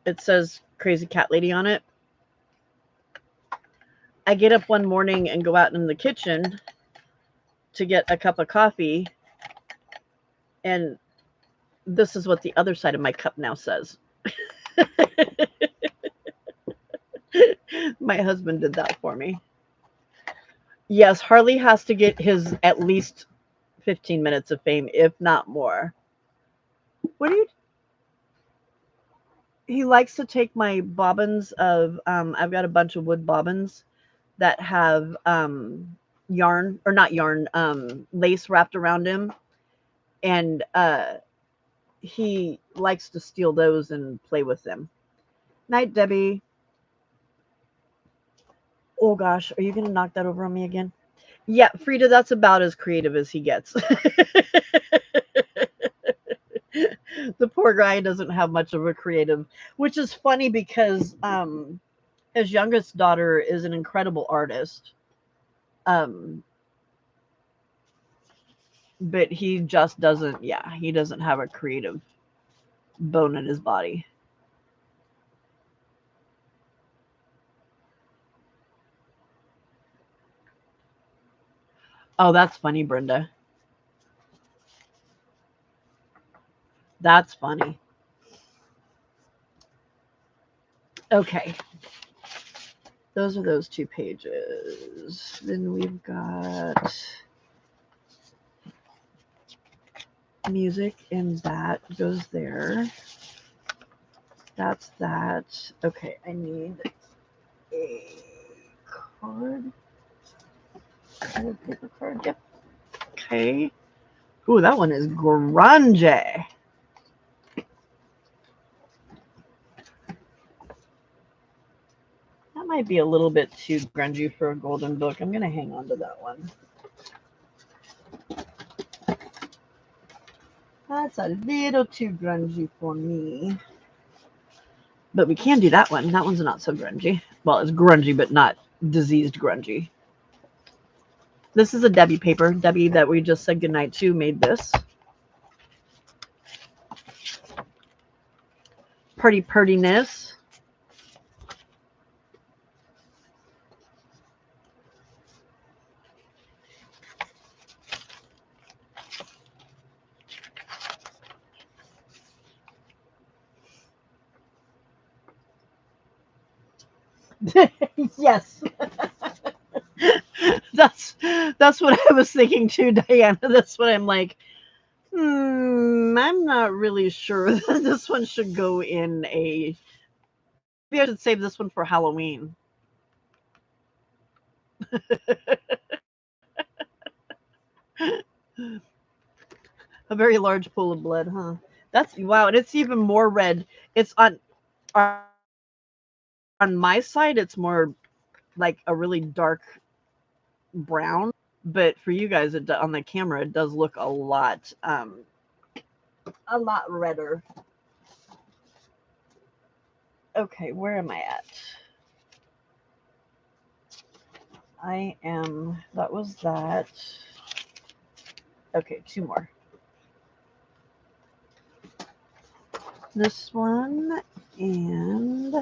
It says Crazy Cat Lady on it. I get up one morning and go out in the kitchen to get a cup of coffee, and this is what the other side of my cup now says. My husband did that for me. Yes, Harley has to get his at least 15 minutes of fame, if not more. What do you? He likes to take my bobbins of. I've got a bunch of wood bobbins that have yarn or not yarn, lace wrapped around him, and he likes to steal those and play with them. Night, Debbie. Oh gosh, are you gonna knock that over on me again? Yeah, Frida, that's about as creative as he gets. The poor guy doesn't have much of a creative, which is funny because his youngest daughter is an incredible artist. Um, but he just doesn't, yeah, he doesn't have a creative bone in his body. Oh, that's funny, Brenda. That's funny. Okay. Those are those two pages. Then we've got music, and that goes there. That's that. Okay, I need a card. A paper card. Yep. Okay. Ooh, that one is grungy. That might be a little bit too grungy for a golden book. I'm gonna hang on to that one. That's a little too grungy for me. But we can do that one. That one's not so grungy. Well, it's grungy, but not diseased grungy. This is a Debbie paper. Debbie that we just said goodnight to made this. Purtiness. Yes. that's what I was thinking too, Diana. That's what I'm like. I'm not really sure that this one should go in a. Maybe I should save this one for Halloween. A very large pool of blood, huh? That's wow, and it's even more red. It's on my side. It's more like a really dark brown, but for you guys, on the camera, it does look a lot redder. Okay, where am I at? I am. That was that. Okay, 2 more. This one and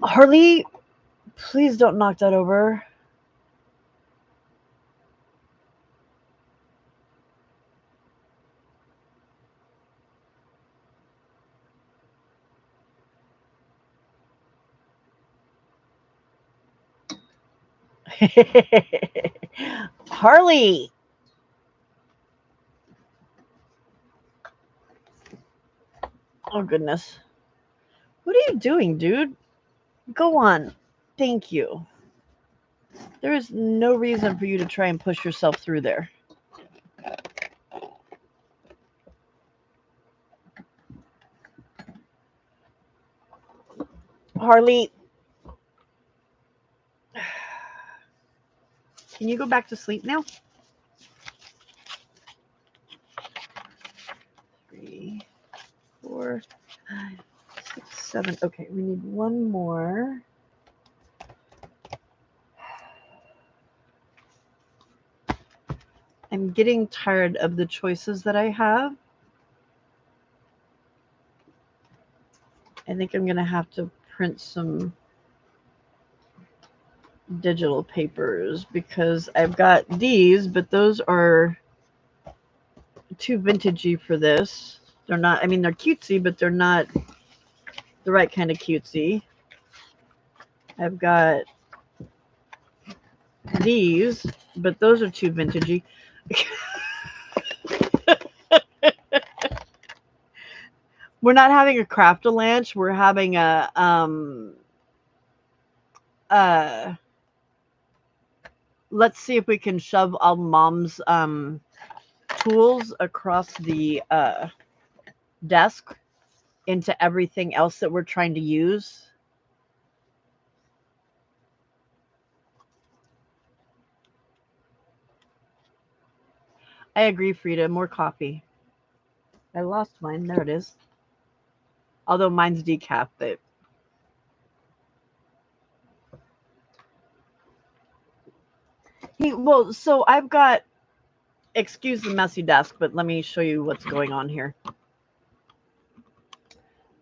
Harley, please don't knock that over. Harley. Oh, goodness. What are you doing, dude? Go on. Thank you. There is no reason for you to try and push yourself through there. Harley, can you go back to sleep now? 3, 4, 5, 6, 7. Okay, we need one more. I'm getting tired of the choices that I have. I think I'm going to have to print some digital papers because I've got these, but those are too vintagey for this. They're not, I mean, they're cutesy, but they're not the right kind of cutesy. I've got these, but those are too vintagey. We're not having a craft-a-lanch. We're having a let's see if we can shove all mom's tools across the desk into everything else that we're trying to use. I agree, Frida. More coffee. I lost mine. There it is. Although mine's decaf, but well, so I've got, excuse the messy desk, but let me show you what's going on here.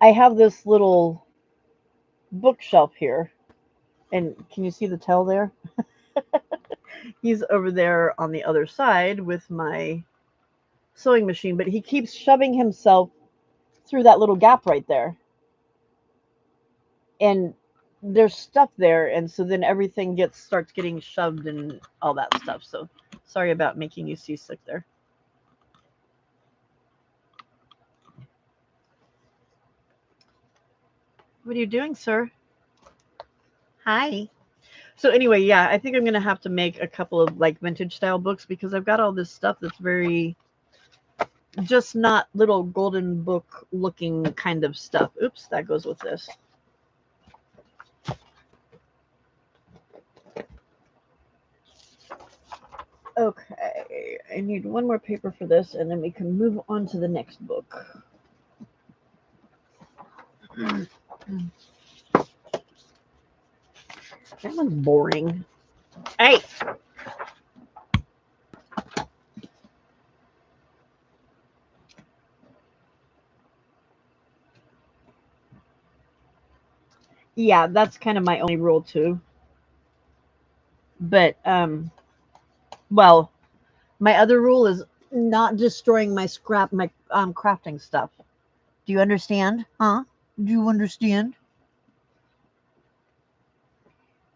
I have this little bookshelf here, and can you see the tail there? He's over there on the other side with my sewing machine, but he keeps shoving himself through that little gap right there. And there's stuff there, and so then everything starts getting shoved and all that stuff. So sorry about making you seasick there. What are you doing, sir? Hi. So anyway, yeah, I think I'm gonna have to make a couple of like vintage style books because I've got all this stuff that's very just not little golden book looking kind of stuff. Oops, that goes with this. Okay, I need one more paper for this, and then we can move on to the next book. That one's boring. Hey! Yeah, that's kind of my only rule too. But well, my other rule is not destroying my crafting stuff. Do you understand? Huh? Do you understand?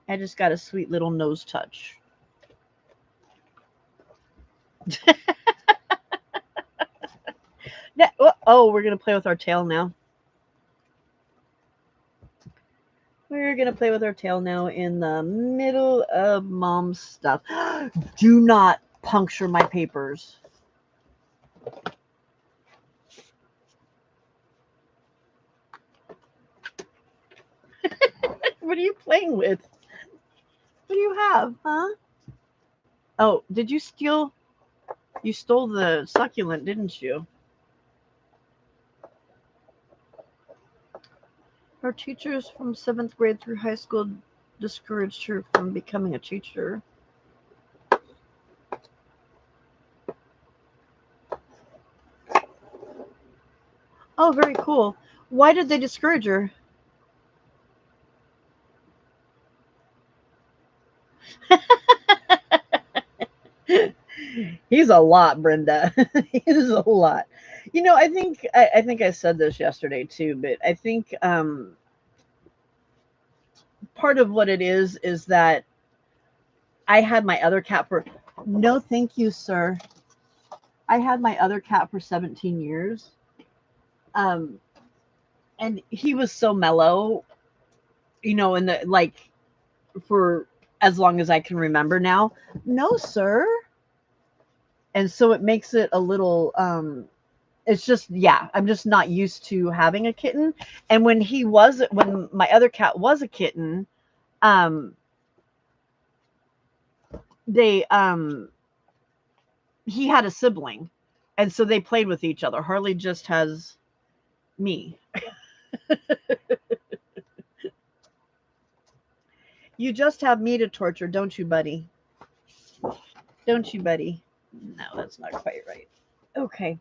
I just got a sweet little nose touch. Oh, we're gonna play with our tail now. We're gonna play with our tail now in the middle of mom's stuff. Do not puncture my papers. What are you playing with? What do you have, huh? Oh, did you steal? You stole the succulent, didn't you? Her teachers from 7th grade through high school discouraged her from becoming a teacher. Oh, very cool. Why did they discourage her? He's a lot, Brenda. He's a lot. You know, I think I said this yesterday too, but I think part of what it is that I had my other cat for no, thank you, sir. I had my other cat for 17 years. Um, and he was so mellow, you know, in the like for as long as I can remember now. No, sir. And so it makes it a little it's just yeah, I'm just not used to having a kitten. And when my other cat was a kitten, um they he had a sibling. And so they played with each other. Harley just has me. You just have me to torture, don't you, buddy? Don't you, buddy? No, that's not quite right. Okay.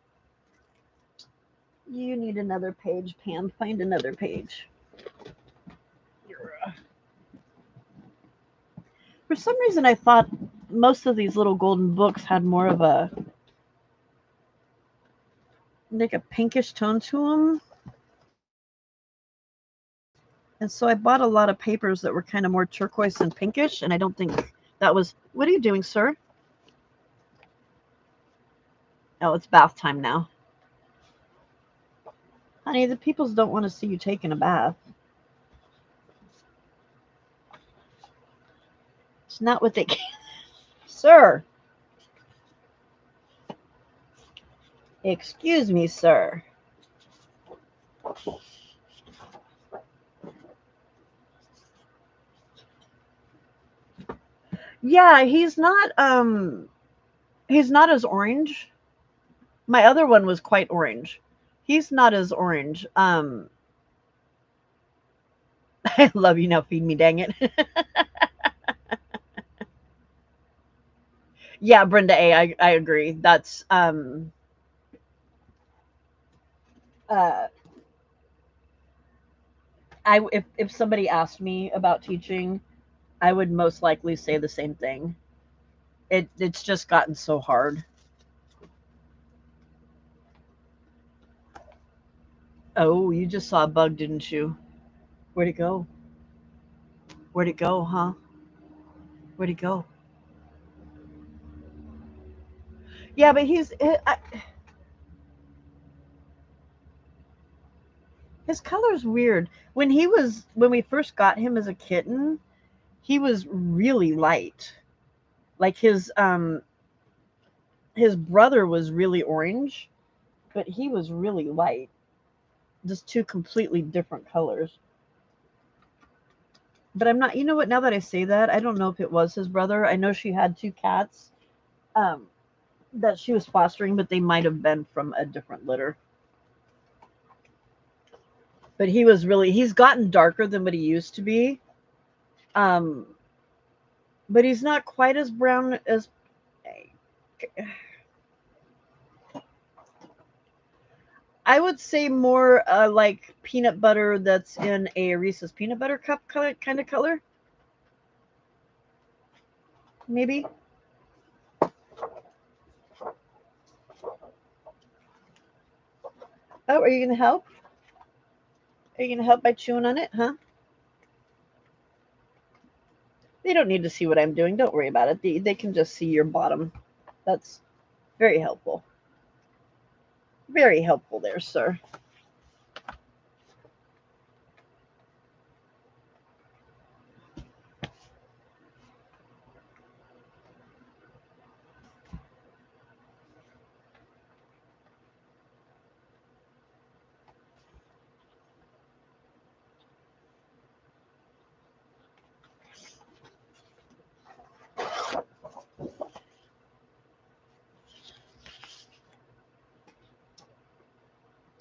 You need another page, Pam. Find another page. For some reason, I thought most of these little golden books had more of a like a pinkish tone to them. And so I bought a lot of papers that were kind of more turquoise and pinkish, and I don't think that was. What are you doing, sir? Oh, it's bath time now. Honey, the peoples don't want to see you taking a bath. It's not what they can. Sir. Excuse me, sir. Yeah, he's not as orange. My other one was quite orange. He's not as orange. I love you now, feed me, dang it. Yeah, Brenda A, I agree. That's uh I if somebody asked me about teaching, I would most likely say the same thing. It's just gotten so hard. Oh, you just saw a bug, didn't you? Where'd it go? Where'd it go, huh? Where'd it go? Yeah, but his color's weird. When we first got him as a kitten, he was really light. Like his brother was really orange, but he was really light. Just two completely different colors. But I'm not, you know what, now that I say that, I don't know if it was his brother. I know she had two cats um, that she was fostering, but they might have been from a different litter. But he's gotten darker than what he used to be. Um, but he's not quite as brown as. I would say more like peanut butter that's in a Reese's peanut butter cup color, kind of color, maybe. Oh, are you going to help? Are you going to help by chewing on it, huh? They don't need to see what I'm doing. Don't worry about it. They can just see your bottom. That's very helpful. Very helpful there, sir.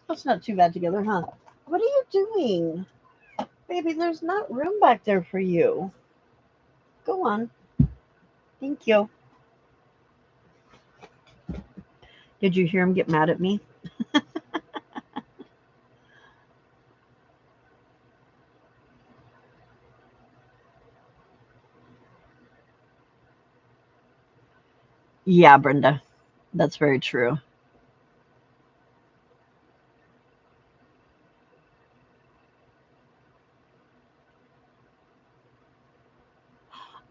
That's not too bad together, huh? What are you doing? Baby, there's not room back there for you. Go on. Thank you. Did you hear him get mad at me? Yeah, Brenda. That's very true.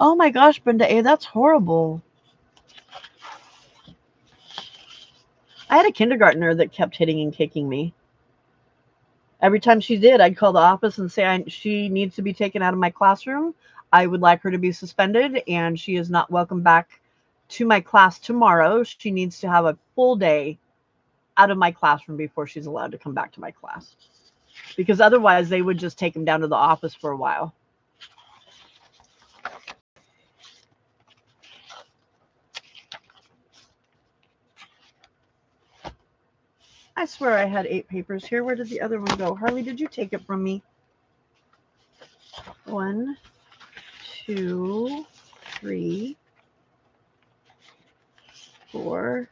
Oh my gosh, Brenda A, that's horrible. I had a kindergartner that kept hitting and kicking me. Every time she did, I'd call the office and say she needs to be taken out of my classroom. I would like her to be suspended, and she is not welcome back to my class tomorrow. She needs to have a full day out of my classroom before she's allowed to come back to my class. Because otherwise, they would just take him down to the office for a while. I swear I had 8 papers here. Where did the other one go? Harley, did you take it from me? 1, 2, 3, 4,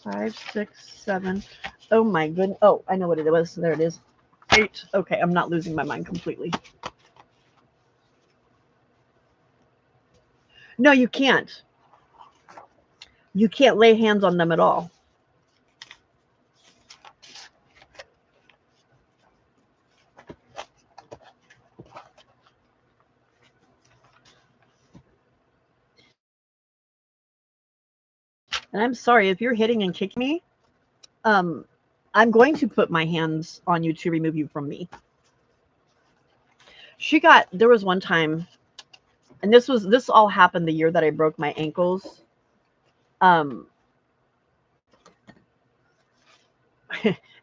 5, 6, 7. Oh my goodness. Oh, I know what it was. There it is. 8. Okay, I'm not losing my mind completely. No, you can't. You can't lay hands on them at all. And I'm sorry if you're hitting and kicking me. Um, I'm going to put my hands on you to remove you from me. There was one time, and this all happened the year that I broke my ankles. Um,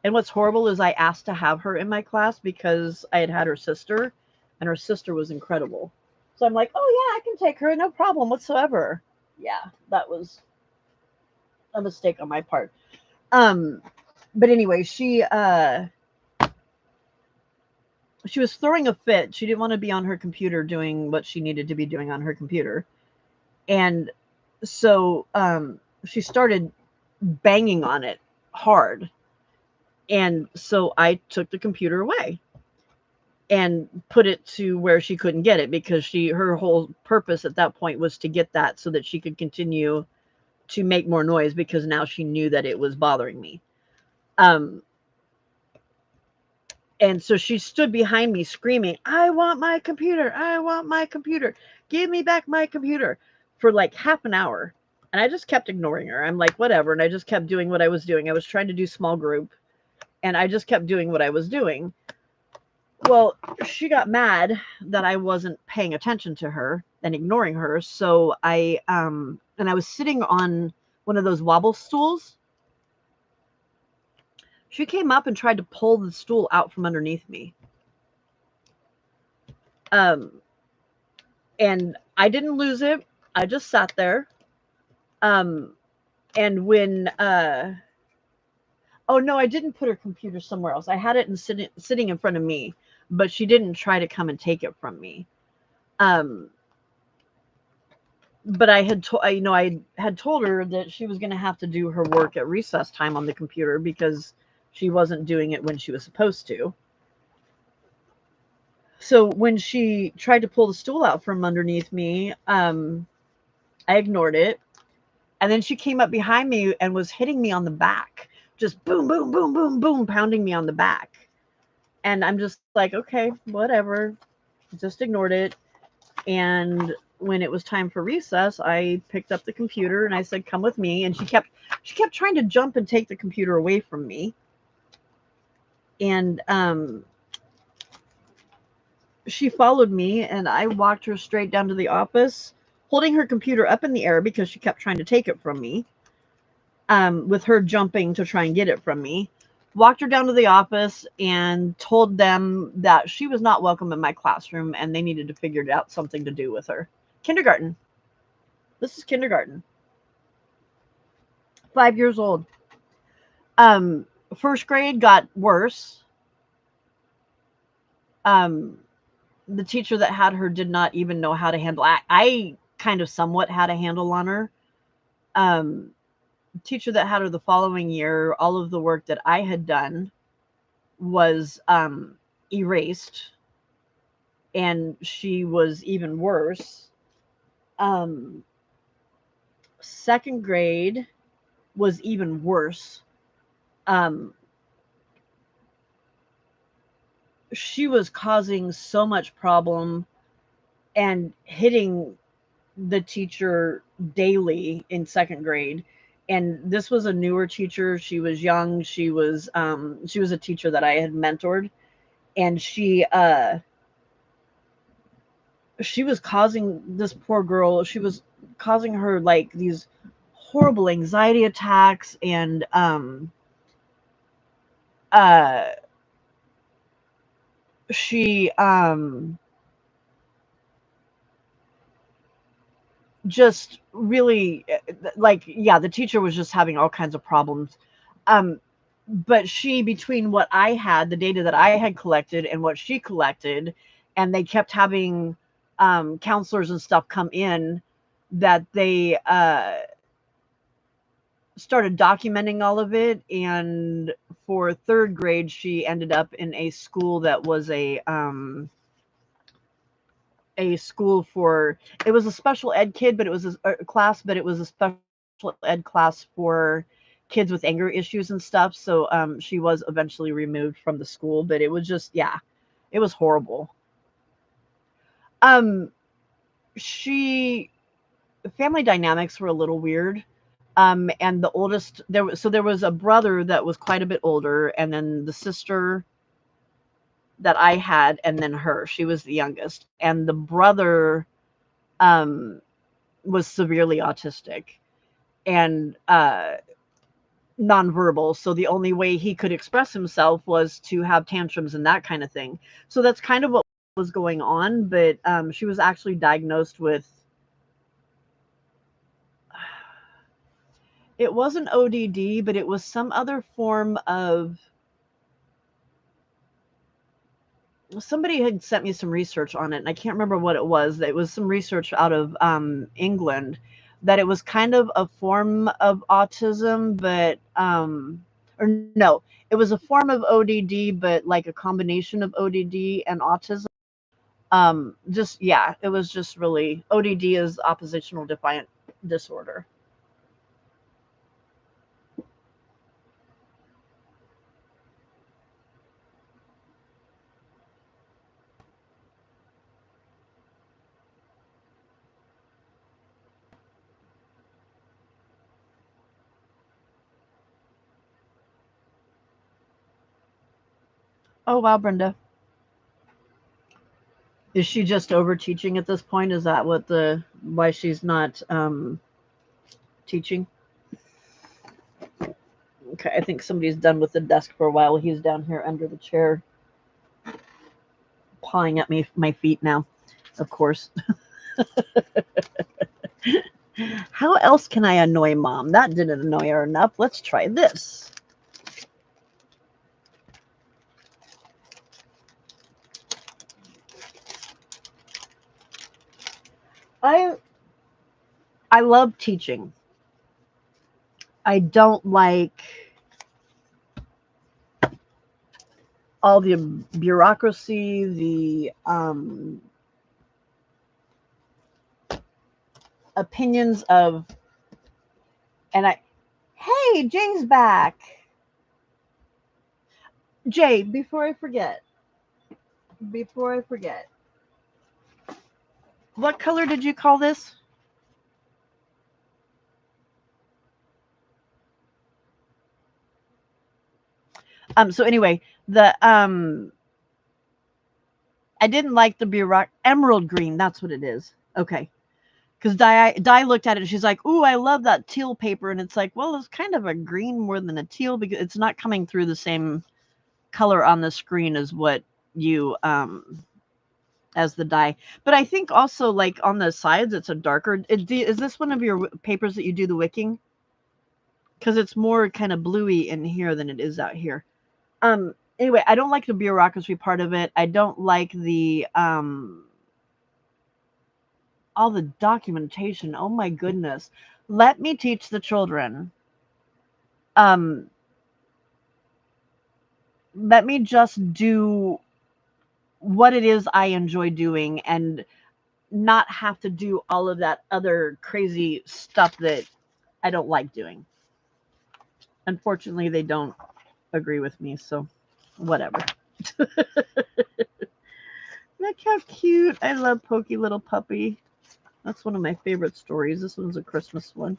and what's horrible is I asked to have her in my class because I had her sister, and her sister was incredible. So I'm like, oh yeah, I can take her, no problem whatsoever. Yeah, that was a mistake on my part. Um, but anyway, she was throwing a fit. She didn't want to be on her computer doing what she needed to be doing on her computer, and so she started banging on it hard. And so I took the computer away and put it to where she couldn't get it, because her whole purpose at that point was to get that so that she could continue to make more noise, because now she knew that it was bothering me. Um, and so she stood behind me screaming, I want my computer. I want my computer. Give me back my computer, for like half an hour. And I just kept ignoring her. I'm like, whatever. And I just kept doing what I was doing. I was trying to do small group, and I just kept doing what I was doing. Well, she got mad that I wasn't paying attention to her and ignoring her. So I was sitting on one of those wobble stools. She came up and tried to pull the stool out from underneath me. Um, and I didn't lose it. I just sat there. Um, and when oh no, I didn't put her computer somewhere else. I had it sitting in front of me, but she didn't try to come and take it from me. Um, but I had told her that she was going to have to do her work at recess time on the computer, because she wasn't doing it when she was supposed to. So when she tried to pull the stool out from underneath me, I ignored it. And then she came up behind me and was hitting me on the back, just boom, boom, boom, boom, boom, pounding me on the back. And I'm just like, okay, whatever. Just ignored it. And when it was time for recess, I picked up the computer and I said, come with me. And she kept trying to jump and take the computer away from me. And she followed me, and I walked her straight down to the office, holding her computer up in the air because she kept trying to take it from me, with her jumping to try and get it from me. Walked her down to the office and told them that she was not welcome in my classroom and they needed to figure out something to do with her. Kindergarten. This is kindergarten. 5 years old. Um, First grade got worse. Um, the teacher that had her did not even know how to handle. I kind of somewhat had a handle on her. Um, Teacher that had her the following year, all of the work that I had done was erased, and she was even worse. Um, Second grade was even worse. Um, she was causing so much problem and hitting the teacher daily in second grade. And this was a newer teacher. She was young. She was a teacher that I had mentored, and she was causing this poor girl. She was causing her like these horrible anxiety attacks, and uh she just really like, yeah, the teacher was just having all kinds of problems. um but she, between what I had, the data that I had collected and what she collected, and they kept having counselors and stuff come in, that they started documenting all of it. And for third grade, she ended up in a school that was a school for, it was a special ed kid, but it was a class, but it was a special ed class for kids with anger issues and stuff. So she was eventually removed from the school, but it was just, yeah, it was horrible. Um, she Family dynamics were a little weird. And the oldest, there was a brother that was quite a bit older, and then the sister that I had, and then her. She was the youngest, and the brother um was severely autistic and nonverbal. So the only way he could express himself was to have tantrums and that kind of thing. So that's kind of what was going on. But she was actually diagnosed with, it wasn't ODD, but it was some other form of, somebody had sent me some research on it, and I can't remember what it was. It was some research out of England, that it was kind of a form of autism, but or no, it was a form of ODD, but like a combination of ODD and autism. Just, yeah, it was just really, ODD is oppositional defiant disorder. Oh wow, Brenda, is she just over teaching at this point? Is that what the why she's not teaching? Okay, I think somebody's done with the desk for a while. He's down here under the chair, pawing at me my feet now, of course. How else can I annoy mom? That didn't annoy her enough. Let's try this. I I love teaching. I don't like all the bureaucracy, the opinions of, and I, hey, Jay's back. Jay, before I forget, what color did you call this? So anyway, the I didn't like the emerald green. That's what it is. Okay. Because Di looked at it and she's like, "Ooh, I love that teal paper." And it's like, well, it's kind of a green more than a teal because it's not coming through the same color on the screen as what you as the dye. But I think also like on the sides, it's a darker. Is this one of your papers that you do the wicking? Because it's more kind of bluey in here than it is out here. Anyway, I don't like the bureaucracy part of it. I don't like the all the documentation. Oh my goodness. Let me teach the children. Um, let me just do what it is I enjoy doing and not have to do all of that other crazy stuff that I don't like doing. Unfortunately, they don't agree with me, so whatever. Look how cute. I love Pokey Little Puppy. That's one of my favorite stories. This one's a Christmas one.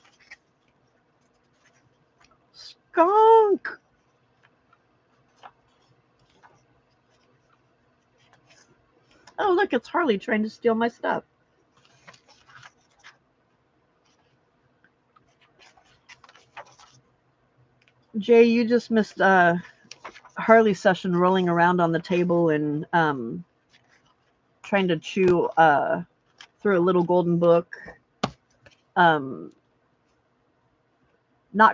Skunk. Oh, look, it's Harley trying to steal my stuff. Jay, you just missed Harley's session rolling around on the table and trying to chew through a little golden book. Not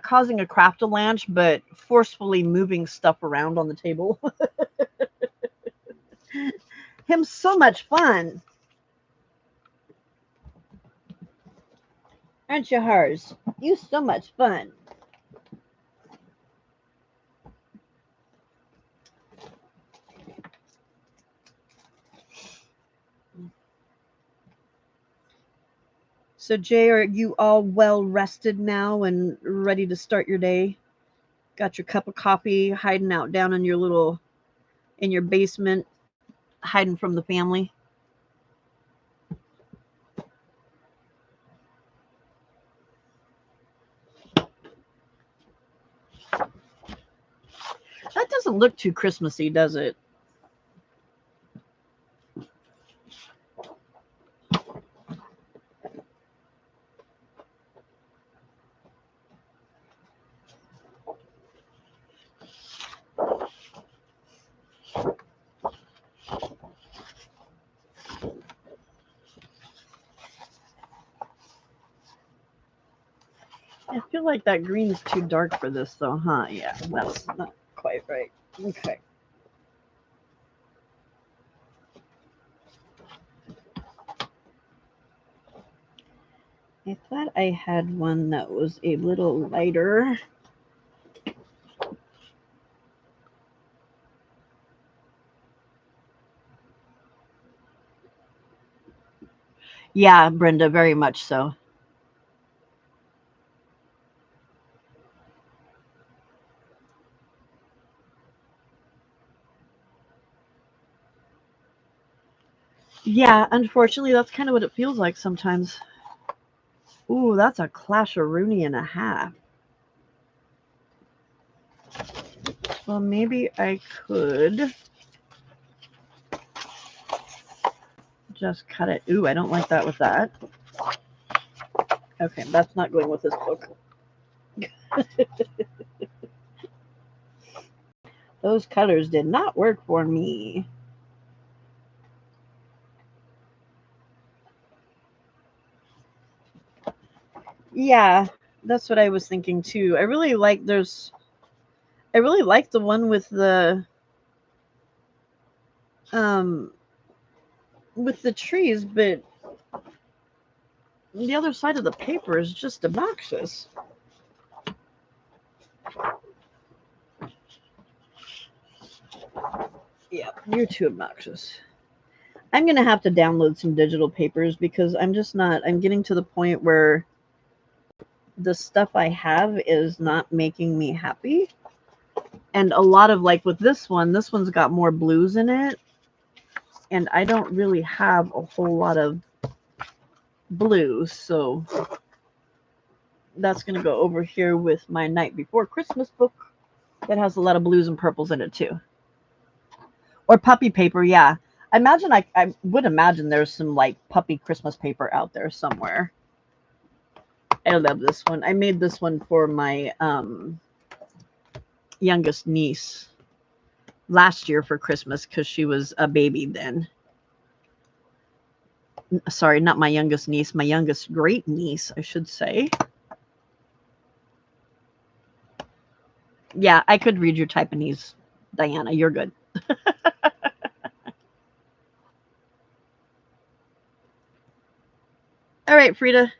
causing a craft-a-lanch, but forcefully moving stuff around on the table. Him so much fun. Aren't you, Hers? You so much fun. So, Jay, are you all well rested now and ready to start your day? Got your cup of coffee, hiding out down in your basement, hiding from the family? That doesn't look too Christmassy, does it? I feel like that green's too dark for this, though, huh? Yeah, that's not quite right. Okay. I thought I had one that was a little lighter. Yeah, Brenda, very much so. Yeah, unfortunately, that's kind of what it feels like sometimes. Ooh, that's a clasharoonie and a half. Well, maybe I could just cut it. Ooh, I don't like that with that. Okay, that's not going with this book. Those cutters did not work for me. Yeah, that's what I was thinking too. I really like the one um with the trees, but the other side of the paper is just obnoxious. Yeah, you're too obnoxious. I'm gonna have to download some digital papers because I'm just not. I'm getting to the point where the stuff I have is not making me happy. And a lot of like with this one's got more blues in it, and I don't really have a whole lot of blues, so that's gonna go over here with my Night Before Christmas book that has a lot of blues and purples in it too. Or puppy paper, yeah. I would imagine there's some like puppy Christmas paper out there somewhere. I love this one. I made this one for my youngest niece last year for Christmas because she was a baby then. Sorry, not my youngest niece, my youngest great niece, I should say. Yeah, I could read your Taiwanese. Diana, you're good. All right, Frida.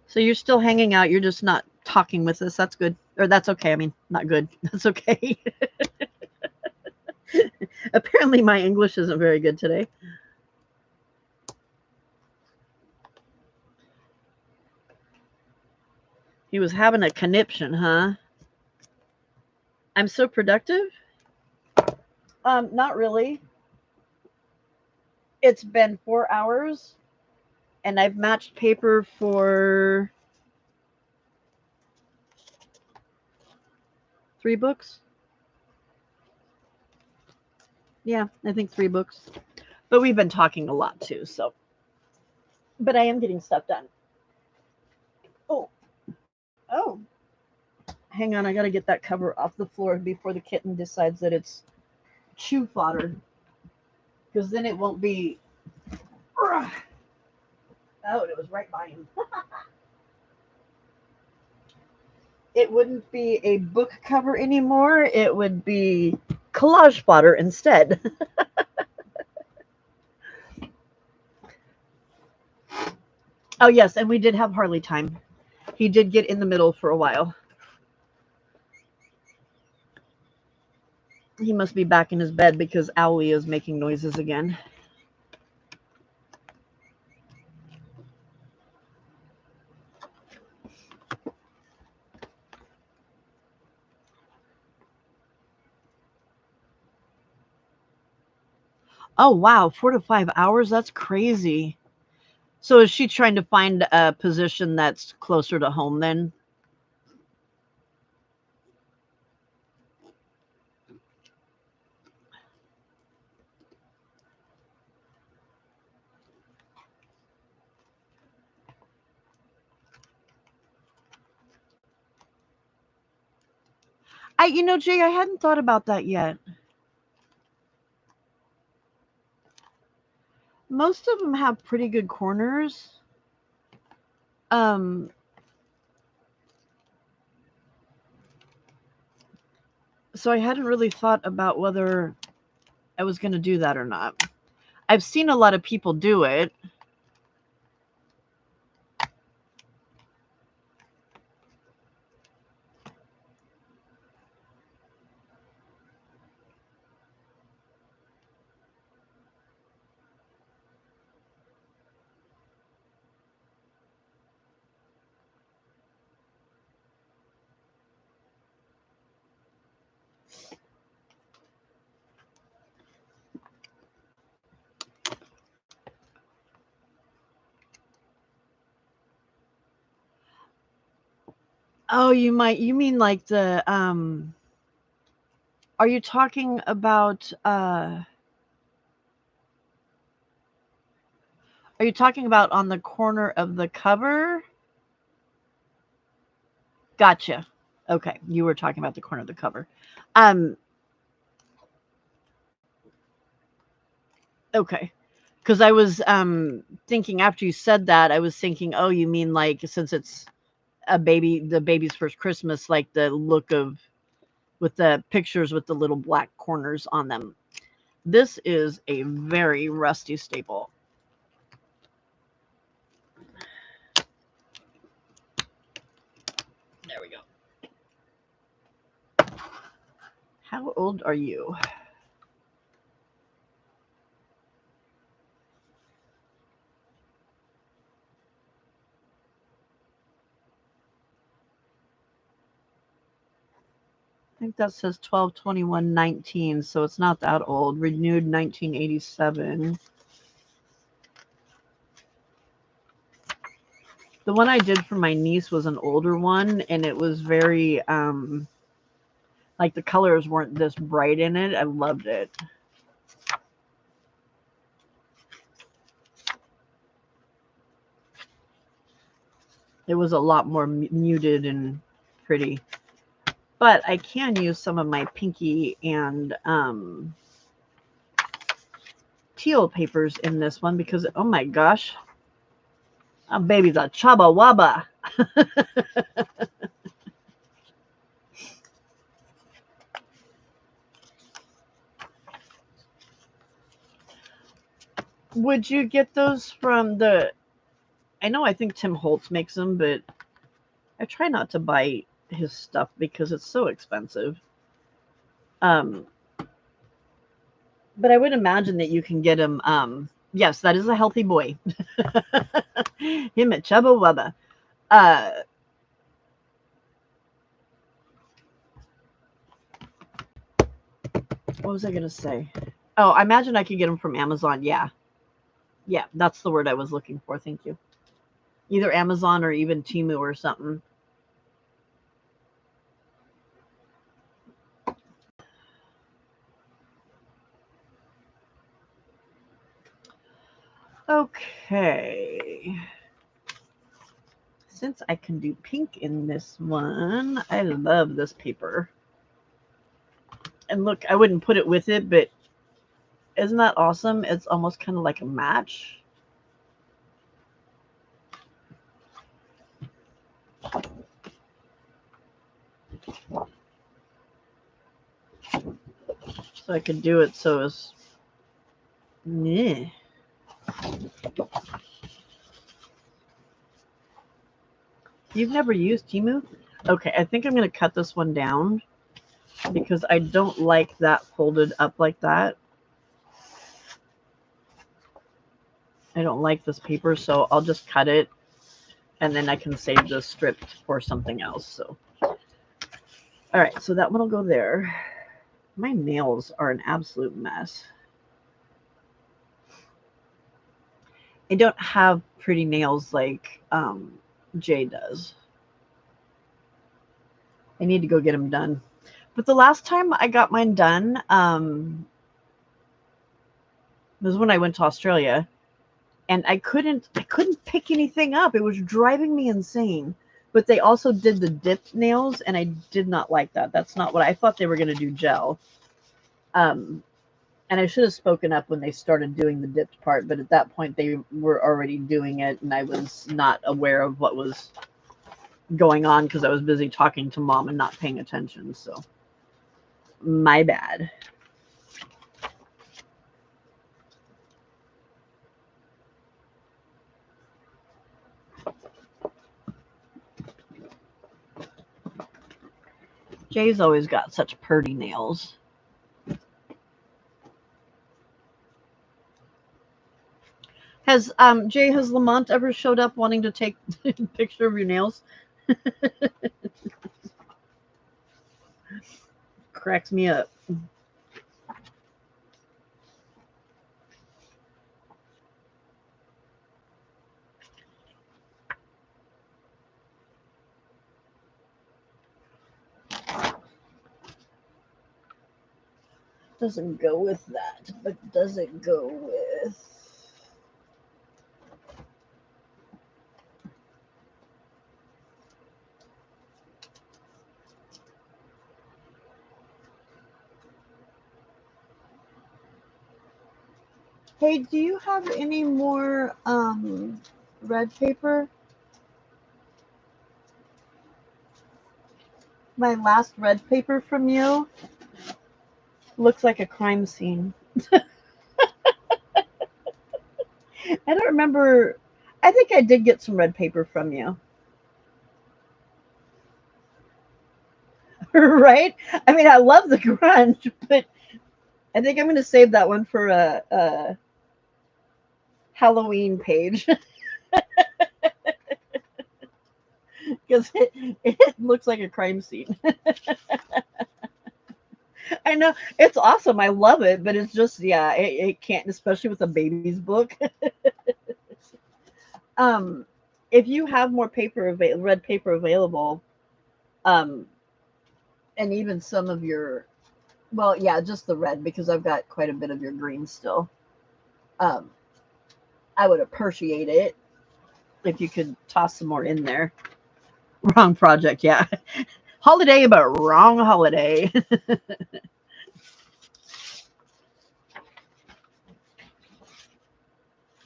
So you're still hanging out. You're just not talking with us. That's good. Or that's okay. I mean, not good. That's okay. Apparently, my English isn't very good today. He was having a conniption, huh? I'm so productive. Not really. It's been 4 hours, and I've matched paper for 3 books. Yeah, I think 3 books. But we've been talking a lot too, so. But I am getting stuff done. Oh, oh. Hang on, I gotta get that cover off the floor before the kitten decides that it's chew fodder. Because then it won't be. Oh, it was right by him. It wouldn't be a book cover anymore. It would be collage fodder instead. Oh, yes, and we did have Harley time. He did get in the middle for a while. He must be back in his bed because Owlie is making noises again. Oh, wow, 4 to 5 hours? That's crazy. So is she trying to find a position that's closer to home then? Jay, I hadn't thought about that yet. Most of them have pretty good corners. Um, so I hadn't really thought about whether I was going to do that or not. I've seen a lot of people do it. Oh, you mean like the are you talking about are you talking about on the corner of the cover? Gotcha. Okay, you were talking about the corner of the cover. Um, okay. Because I was thinking after you said that, I was thinking, oh, you mean like since it's the baby's first Christmas, like the look of with the pictures with the little black corners on them. This is a very rusty staple. There we go. How old are you? I think that says 12/21/19, so it's not that old. Renewed 1987. The one I did for my niece was an older one, and it was very like the colors weren't this bright in it. I loved it. It was a lot more muted and pretty. But I can use some of my pinky and teal papers in this one because, oh my gosh, oh, baby's a chaba waba. Would you get those from the? I know I think Tim Holtz makes them, but I try not to buy his stuff because it's so expensive. Um, but I would imagine that you can get him. Yes, that is a healthy boy. Him at Chubba Wubba. Uh, what was I gonna say? Oh, I imagine I could get them from Amazon. Yeah, yeah, that's the word I was looking for. Thank you. Either Amazon or even Temu or something. Okay. Since I can do pink in this one, I love this paper. And look, I wouldn't put it with it, but isn't that awesome? It's almost kind of like a match. So I could do it so it's... Yeah. You've never used Temu? Okay, I think I'm going to cut this one down because I don't like that folded up like that. I don't like this paper, so I'll just cut it and then I can save the strip for something else. So, all right, so that one will go there. My nails are an absolute mess. I don't have pretty nails like Jay does. I need to go get them done. But the last time I got mine done was when I went to Australia, and I couldn't pick anything up. It was driving me insane. But they also did the dipped nails, and I did not like that. That's not what I thought they were going to do. Gel. And I should have spoken up when they started doing the dipped part, but at that point they were already doing it, and I was not aware of what was going on because I was busy talking to Mom and not paying attention. So, my bad. Jay's always got such purty nails. Has Lamont ever showed up wanting to take a picture of your nails? Cracks me up. Doesn't go with that, but does it go with... Hey, do you have any more red paper? My last red paper from you looks like a crime scene. I don't remember. I think I did get some red paper from you. Right? I mean, I love the grunge, but I think I'm going to save that one for a Halloween page because it looks like a crime scene. I know it's awesome. I love it, but it's just yeah, it can't, especially with a baby's book. um, if you have more red paper available, um, and even some of your, well, yeah, just the red because I've got quite a bit of your green still. Um, I would appreciate it if you could toss some more in there. Wrong project, yeah. Holiday, but wrong holiday.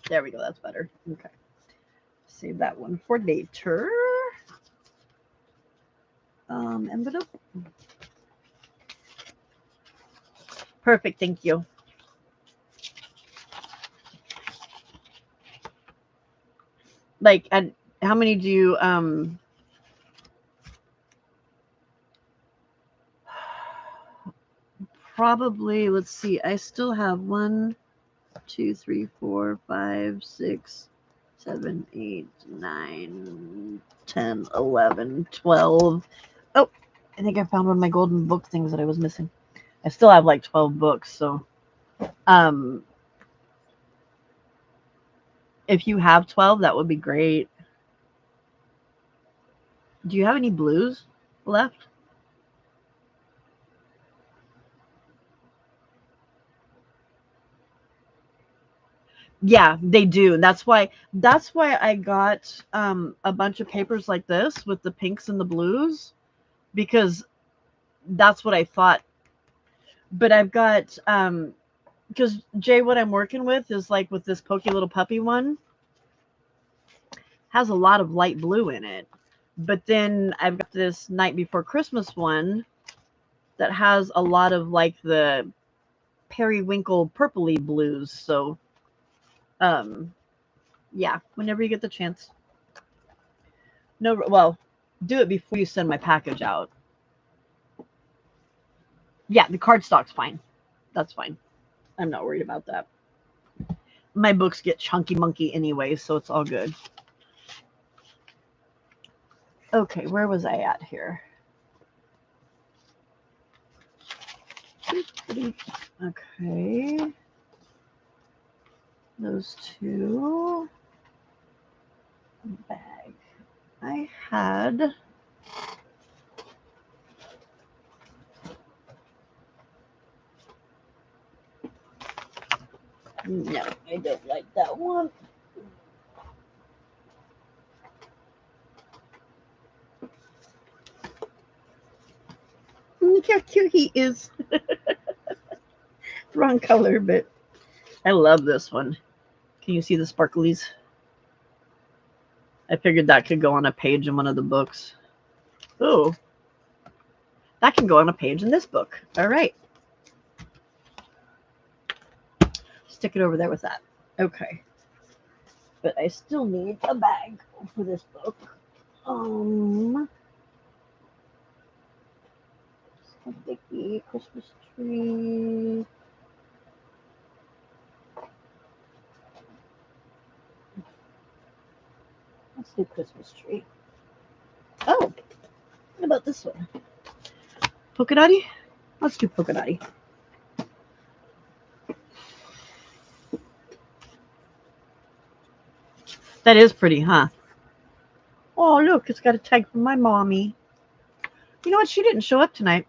There we go. That's better. Okay. Save that one for later. Envelope. Perfect. Thank you. Like, and how many do you probably, let's see, I still have 1, 2, 3, 4, 5, 6, 7, 8, 9, 10, 11, 12. Oh, I think I found one of my golden book things that I was missing. I still have like 12 books, so if you have 12, that would be great. Do you have any blues left? Yeah, they do. That's why I got a bunch of papers like this with the pinks and the blues, because that's what I thought. But I've got because Jay, what I'm working with is like with this Pokey Little Puppy one, has a lot of light blue in it. But then I've got this Night Before Christmas one that has a lot of like the periwinkle purpley blues. So um yeah, whenever you get the chance. No, well, do it before you send my package out. Yeah, the cardstock's fine. That's fine. I'm not worried about that. My books get chunky monkey anyway, so it's all good. Okay, where was I at here? Okay. Those two. Bag. I had. No, I don't like that one. Look how cute he is. Wrong color, but I love this one. Can you see the sparklies? I figured that could go on a page in one of the books. Oh, that can go on a page in this book. All right. Stick it over there with that. Okay. But I still need a bag for this book. Sticky Christmas tree. Let's do Christmas tree. Oh, what about this one? Polka dotty? Let's do polka dotty. That is pretty, huh? Oh, look, it's got a tag from my mommy. You know what? She didn't show up tonight.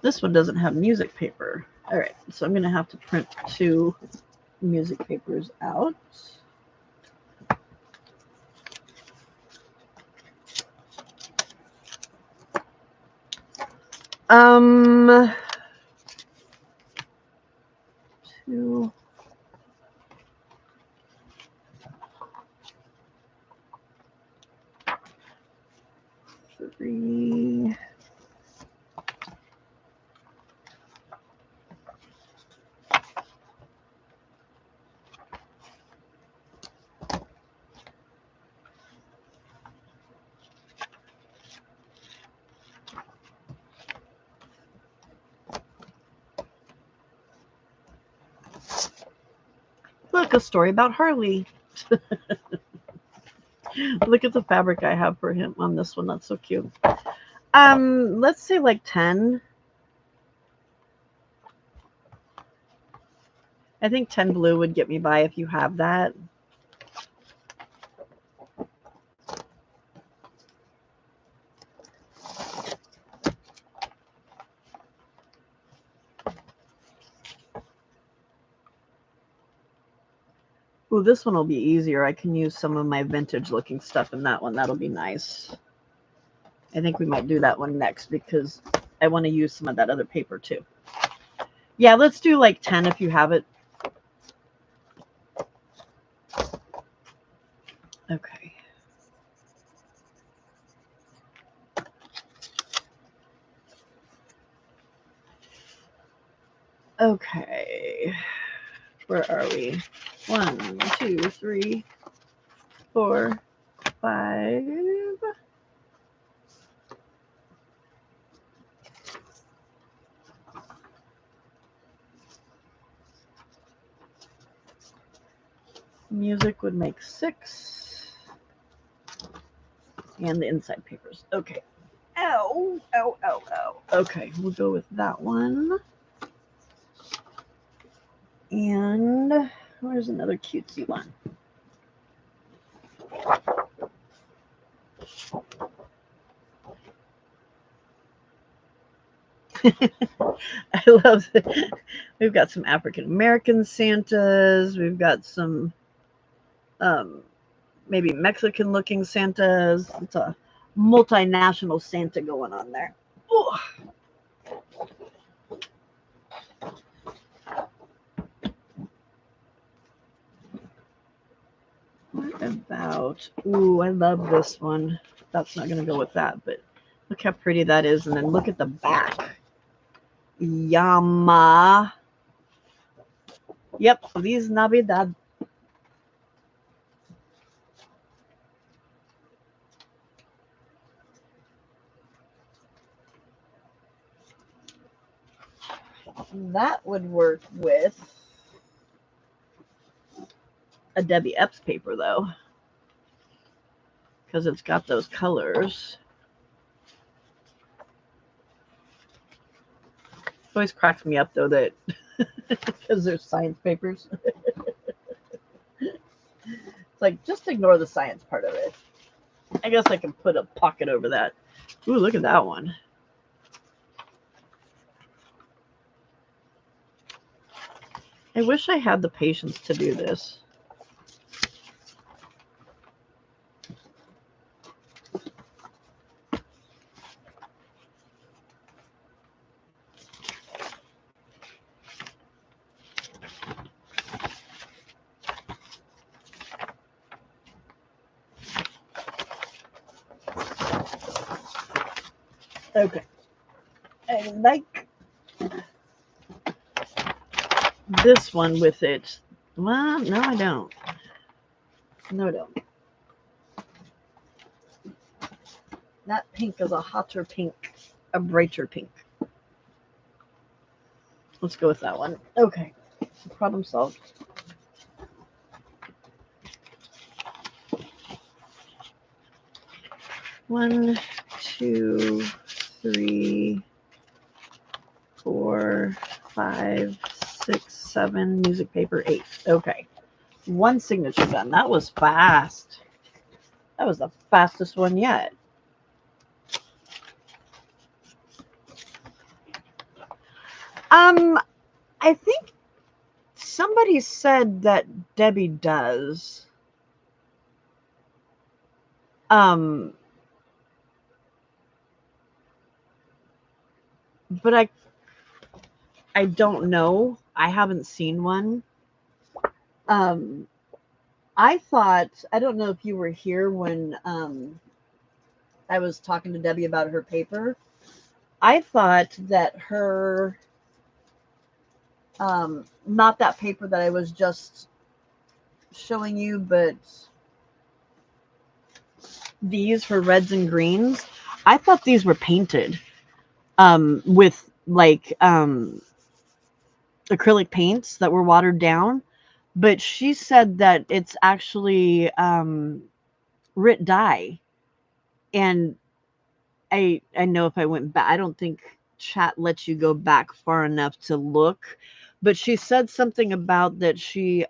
This one doesn't have music paper. All right, so I'm going to have to print 2 music papers out. Um, 2. 3. Look, a story about Harley. Look at the fabric I have for him on this one. That's so cute. Let's say like 10. I think 10 blue would get me by if you have that. Ooh, this one will be easier. I can use some of my vintage looking stuff in that one. That'll be nice. I think we might do that one next because I want to use some of that other paper too. Yeah, let's do like 10 if you have it. Okay. Where are we? 1, 2, 3, 4, 5. Music would make 6. And the inside papers. Okay. Ow, ow, ow, ow. Okay, we'll go with that one. And where's another cutesy one? I love it. We've got some African American Santas. We've got some maybe Mexican looking Santas. It's a multinational Santa going on there. Ooh. What about, ooh, I love this one. That's not going to go with that, but look how pretty that is. And then look at the back. Yama. Yep, Feliz Navidad. That would work with a Debbie Epps paper, though, because it's got those colors. It always cracks me up, though, that because there's science papers. It's like, just ignore the science part of it. I guess I can put a pocket over that. Ooh, look at that one. I wish I had the patience to do this. Okay. I like this one with it. Well, no, I don't. No, I don't. That pink is a hotter pink, a brighter pink. Let's go with that one. Okay. Problem solved. One, 2, 3, 4, 5, 6, 7. Music paper 8. Okay. One signature done. That was fast. That was the fastest one yet. I think somebody said that Debbie does. But I don't know. I haven't seen one. I thought, I don't know if you were here when I was talking to Debbie about her paper. I thought that her, not that paper that I was just showing you, but these for reds and greens. I thought these were painted with like acrylic paints that were watered down, but she said that it's actually Rit dye. And I know if I went back, I don't think chat lets you go back far enough to look, but she said something about that she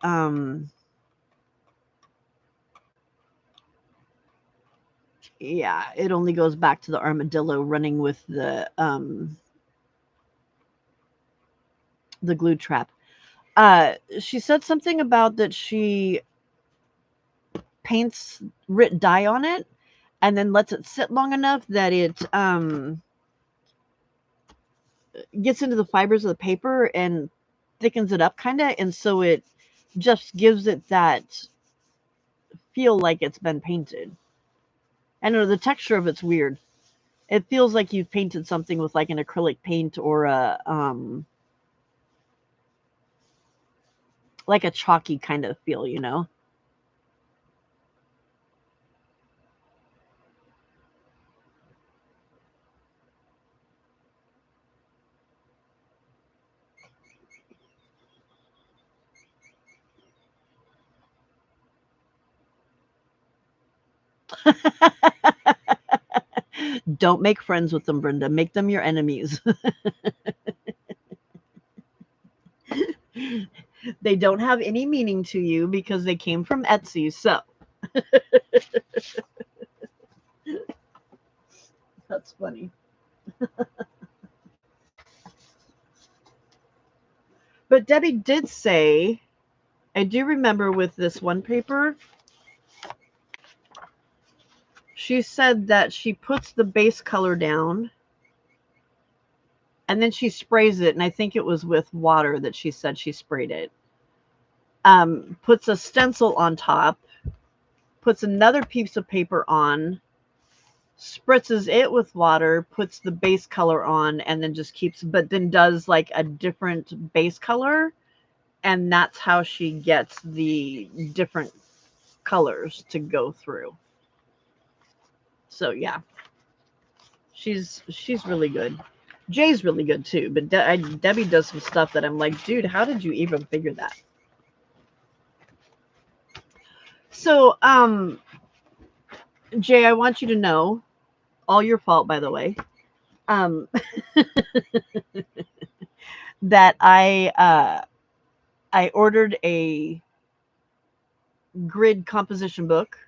yeah, it only goes back to the armadillo running with the glue trap. She said something about that she paints Rit dye on it and then lets it sit long enough that it gets into the fibers of the paper and thickens it up kind of, and so it just gives it that feel like it's been painted. I know the texture of it's weird. It feels like you've painted something with like an acrylic paint or a like a chalky kind of feel, you know? Don't make friends with them, Brenda. Make them your enemies. They don't have any meaning to you because they came from Etsy. So that's funny. But Debbie did say, I do remember with this one paper, she said that she puts the base color down and then she sprays it. And I think it was with water that she said she sprayed it. Puts a stencil on top, puts another piece of paper on, spritzes it with water, puts the base color on, and then just keeps, but then does like a different base color. And that's how she gets the different colors to go through. So yeah, she's really good. Jay's really good too, but Debbie does some stuff that I'm like, dude, how did you even figure that? So, Jay, I want you to know, all your fault, by the way, um, that I ordered a grid composition book,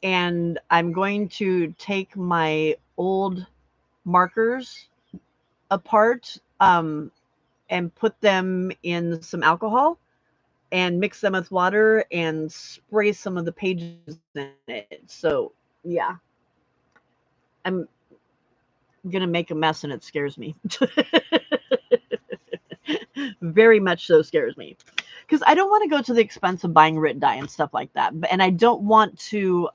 and I'm going to take my old markers apart and put them in some alcohol and mix them with water and spray some of the pages in it. So yeah, I'm gonna make a mess and it scares me. Very much so scares me. Because I don't want to go to the expense of buying writ dye and stuff like that. And I don't want to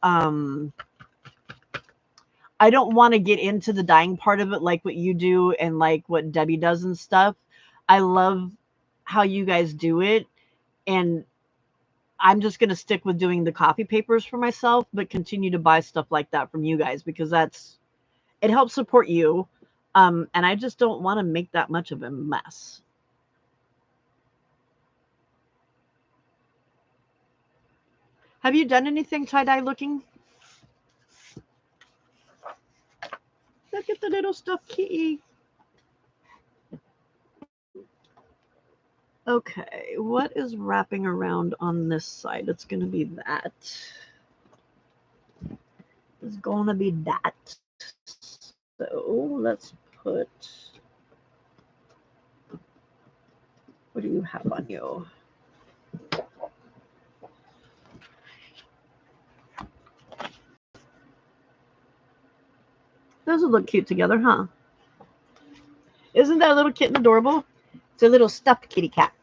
get into the dyeing part of it like what you do and like what Debbie does and stuff. I love how you guys do it. And I'm just going to stick with doing the copy papers for myself, but continue to buy stuff like that from you guys because it helps support you. And I just don't want to make that much of a mess. Have you done anything tie dye looking? Look at the little stuffed kitty. Okay, what is wrapping around on this side? It's going to be that. It's going to be that. So let's put. What do you have on you? Those would look cute together, huh? Isn't that little kitten adorable? It's a little stuffed kitty cat.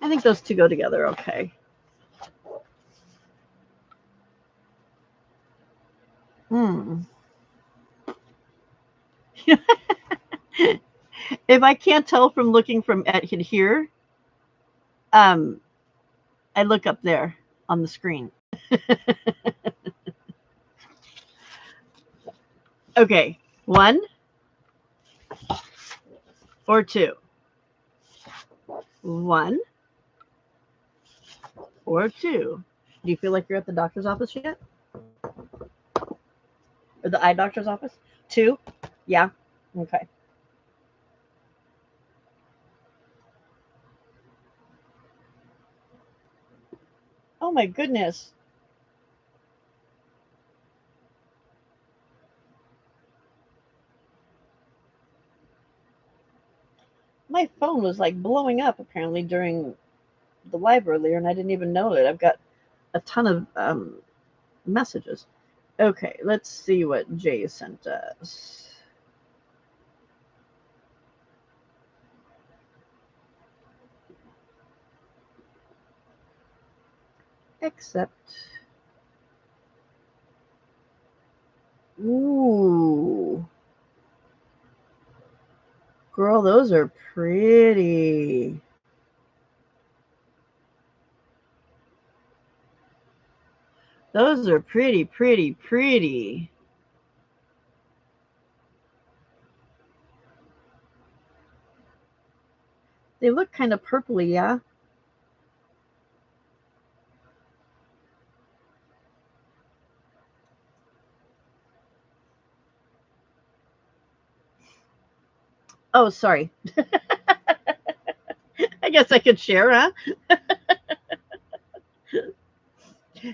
I think those two go together okay. Hmm. If I can't tell from looking from at here, um, I look up there on the screen. Okay, one or two. One or two. Do you feel like you're at the doctor's office yet? Or the eye doctor's office? Two? Yeah. Okay. Oh my goodness. My phone was like blowing up apparently during the live earlier, and I didn't even know it. I've got a ton of messages. Okay, let's see what Jay sent us. Except, ooh, Girl, those are pretty. Those are pretty, pretty, pretty. They look kind of purpley, yeah? Oh, sorry. I guess I could share, huh?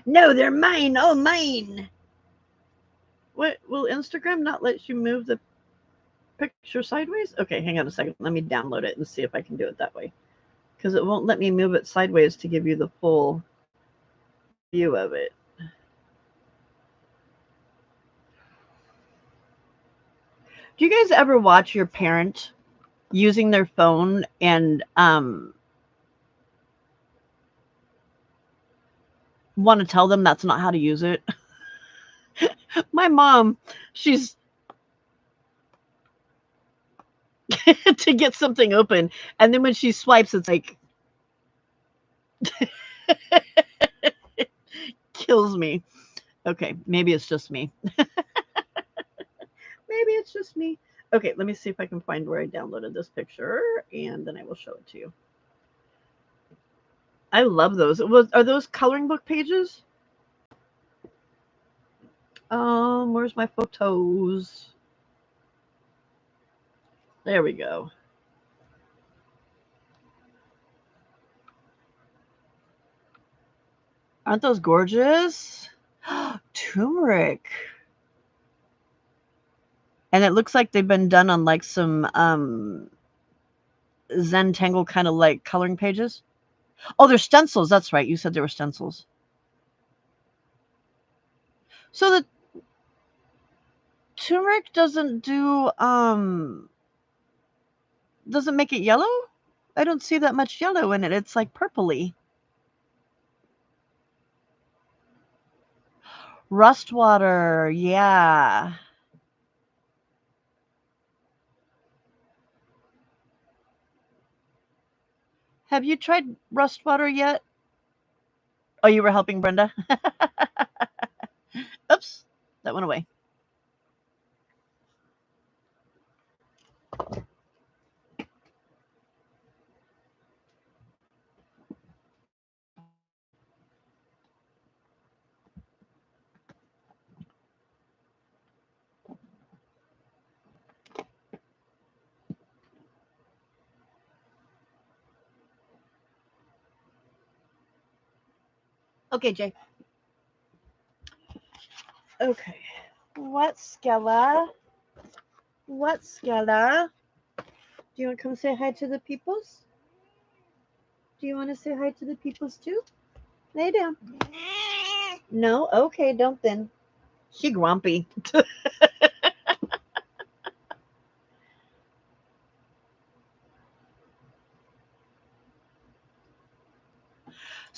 No, they're mine. Oh, mine. What? Will Instagram not let you move the picture sideways? Okay, hang on a second. Let me download it and see if I can do it that way. Because it won't let me move it sideways to give you the full view of it. Do you guys ever watch your parent using their phone and want to tell them that's not how to use it? My mom, she's to get something open, and then when she swipes, it's like kills me. Okay, maybe it's just me. Maybe it's just me. Okay, let me see if I can find where I downloaded this picture, and then I will show it to you. I love those. Are those coloring book pages? Where's my photos? There we go. Aren't those gorgeous? Turmeric. And it looks like they've been done on like some Zentangle kind of like coloring pages. Oh, they're stencils. That's right. You said they were stencils. So the turmeric doesn't make it yellow? I don't see that much yellow in it. It's like purpley. Rust water. Yeah. Have you tried rust water yet? Oh, you were helping Brenda? Oops. That went away. Okay, Jay. Okay. What, Skella? What, Skella? Do you want to come say hi to the peoples? Do you want to say hi to the peoples too? Lay down. No? Okay, don't then. She grumpy.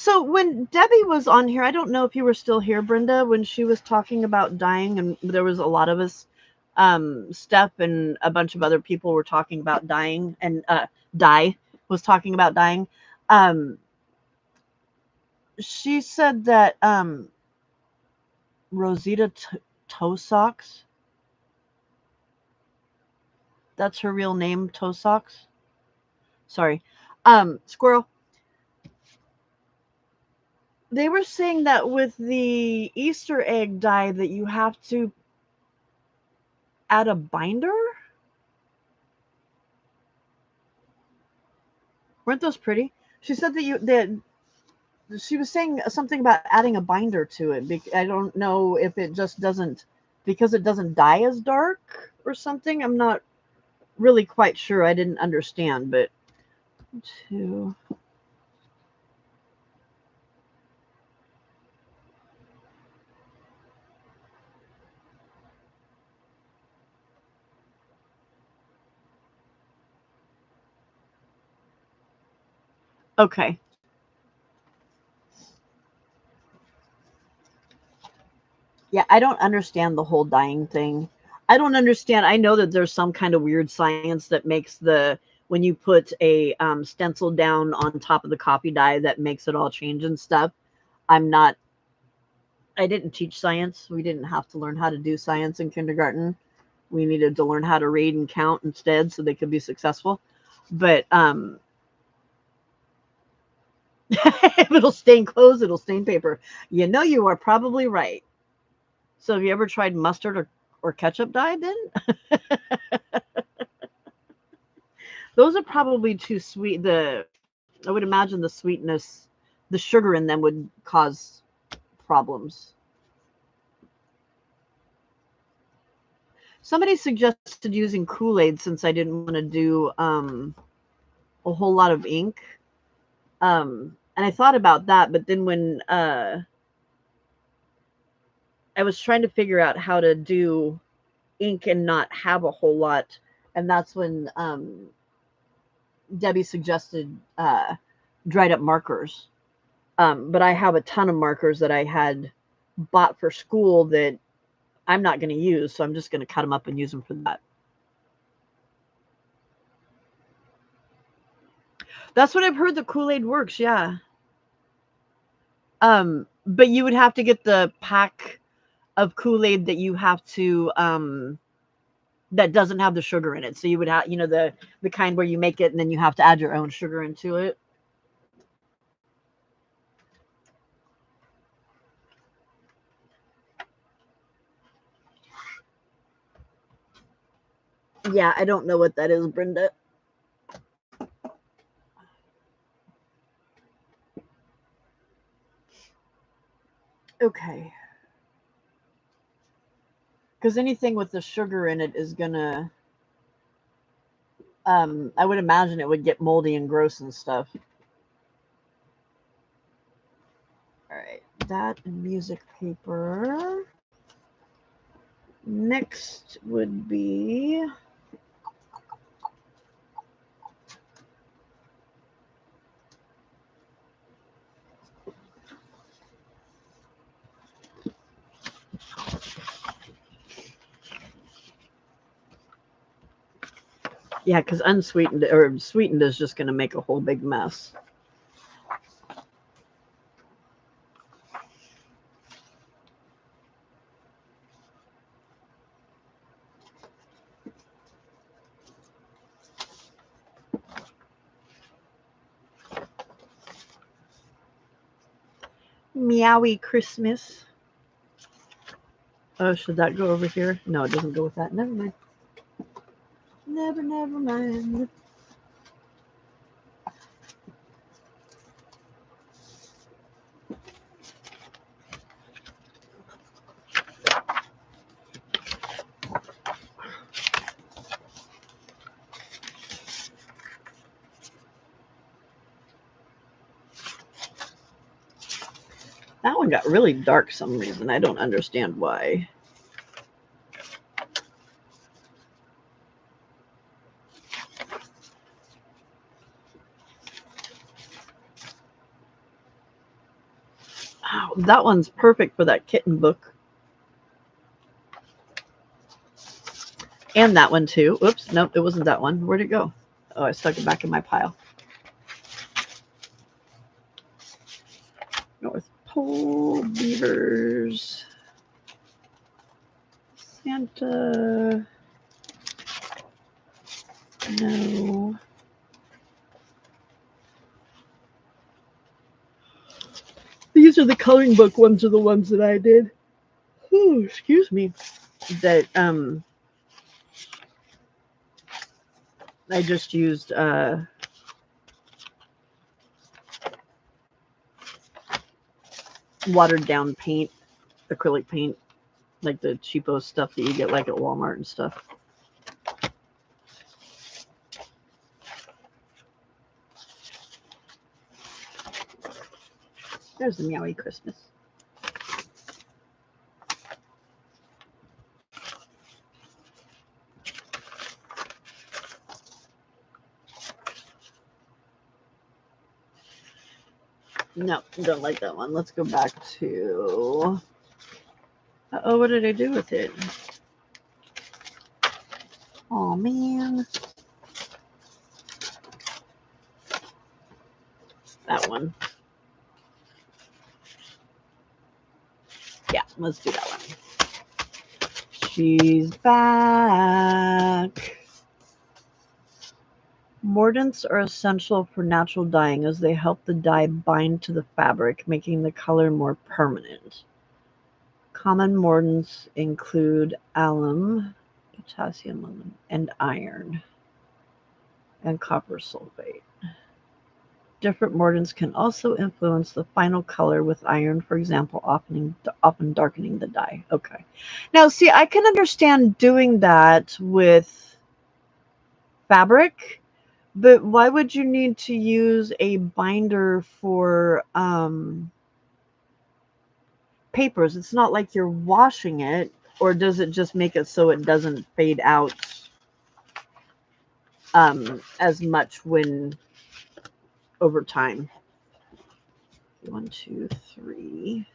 So when Debbie was on here, I don't know if you were still here, Brenda, when she was talking about dying, and there was a lot of us, Steph and a bunch of other people were talking about dying, and Di was talking about dying. Um, she said that Rosita Toe Socks, that's her real name, Toe Socks. Sorry, Squirrel. They were saying that with the Easter egg dye that you have to add a binder. Weren't those pretty? She said that she was saying something about adding a binder to it. I don't know if it just doesn't because it doesn't dye as dark or something. I'm not really quite sure. I didn't understand, but two. Okay. Yeah, I don't understand the whole dyeing thing. I don't understand. I know that there's some kind of weird science that makes when you put a stencil down on top of the coffee dye that makes it all change and stuff. I'm not, I didn't teach science. We didn't have to learn how to do science in kindergarten. We needed to learn how to read and count instead so they could be successful. But if it'll stain clothes, it'll stain paper. You know, you are probably right. So have you ever tried mustard or ketchup dye then? Those are probably too sweet. I would imagine the sweetness, the sugar in them would cause problems. Somebody suggested using Kool-Aid since I didn't want to do a whole lot of ink. And I thought about that, but then when I was trying to figure out how to do ink and not have a whole lot, and that's when Debbie suggested dried up markers. But I have a ton of markers that I had bought for school that I'm not going to use, so I'm just going to cut them up and use them for that. That's what I've heard. The Kool-Aid works, yeah. But you would have to get the pack of Kool-Aid that you have to that doesn't have the sugar in it. So you would have, the kind where you make it and then you have to add your own sugar into it. Yeah, I don't know what that is, Brenda. Okay. Because anything with the sugar in it is gonna, I would imagine it would get moldy and gross and stuff. All right, that and music paper. Next would be yeah, because unsweetened or sweetened is just going to make a whole big mess. Meowie Christmas. Oh, should that go over here? No, it doesn't go with that. Never mind. Never mind. That one got really dark some reason. I don't understand why. Oh, that one's perfect for that kitten book. And that one too. Oops, nope, it wasn't that one. Where'd it go? Oh, I stuck it back in my pile. North Pole Beavers. Santa. No. These are the coloring book ones are the ones that I did. Ooh, excuse me. That I just used watered down paint, acrylic paint, like the cheapo stuff that you get like at Walmart and stuff. There's the Meowie Christmas. No, don't like that one. Let's go back to. Oh, what did I do with it? Oh man. That one. Yeah, let's do that one. She's back. Mordants are essential for natural dyeing as they help the dye bind to the fabric, making the color more permanent. Common mordants include alum, potassium, and iron, and copper sulfate. Different mordants can also influence the final color, with iron, for example, often darkening the dye. Okay. Now, see, I can understand doing that with fabric, but why would you need to use a binder for papers? It's not like you're washing it, or does it just make it so it doesn't fade out as much when over time? 1, 2, 3.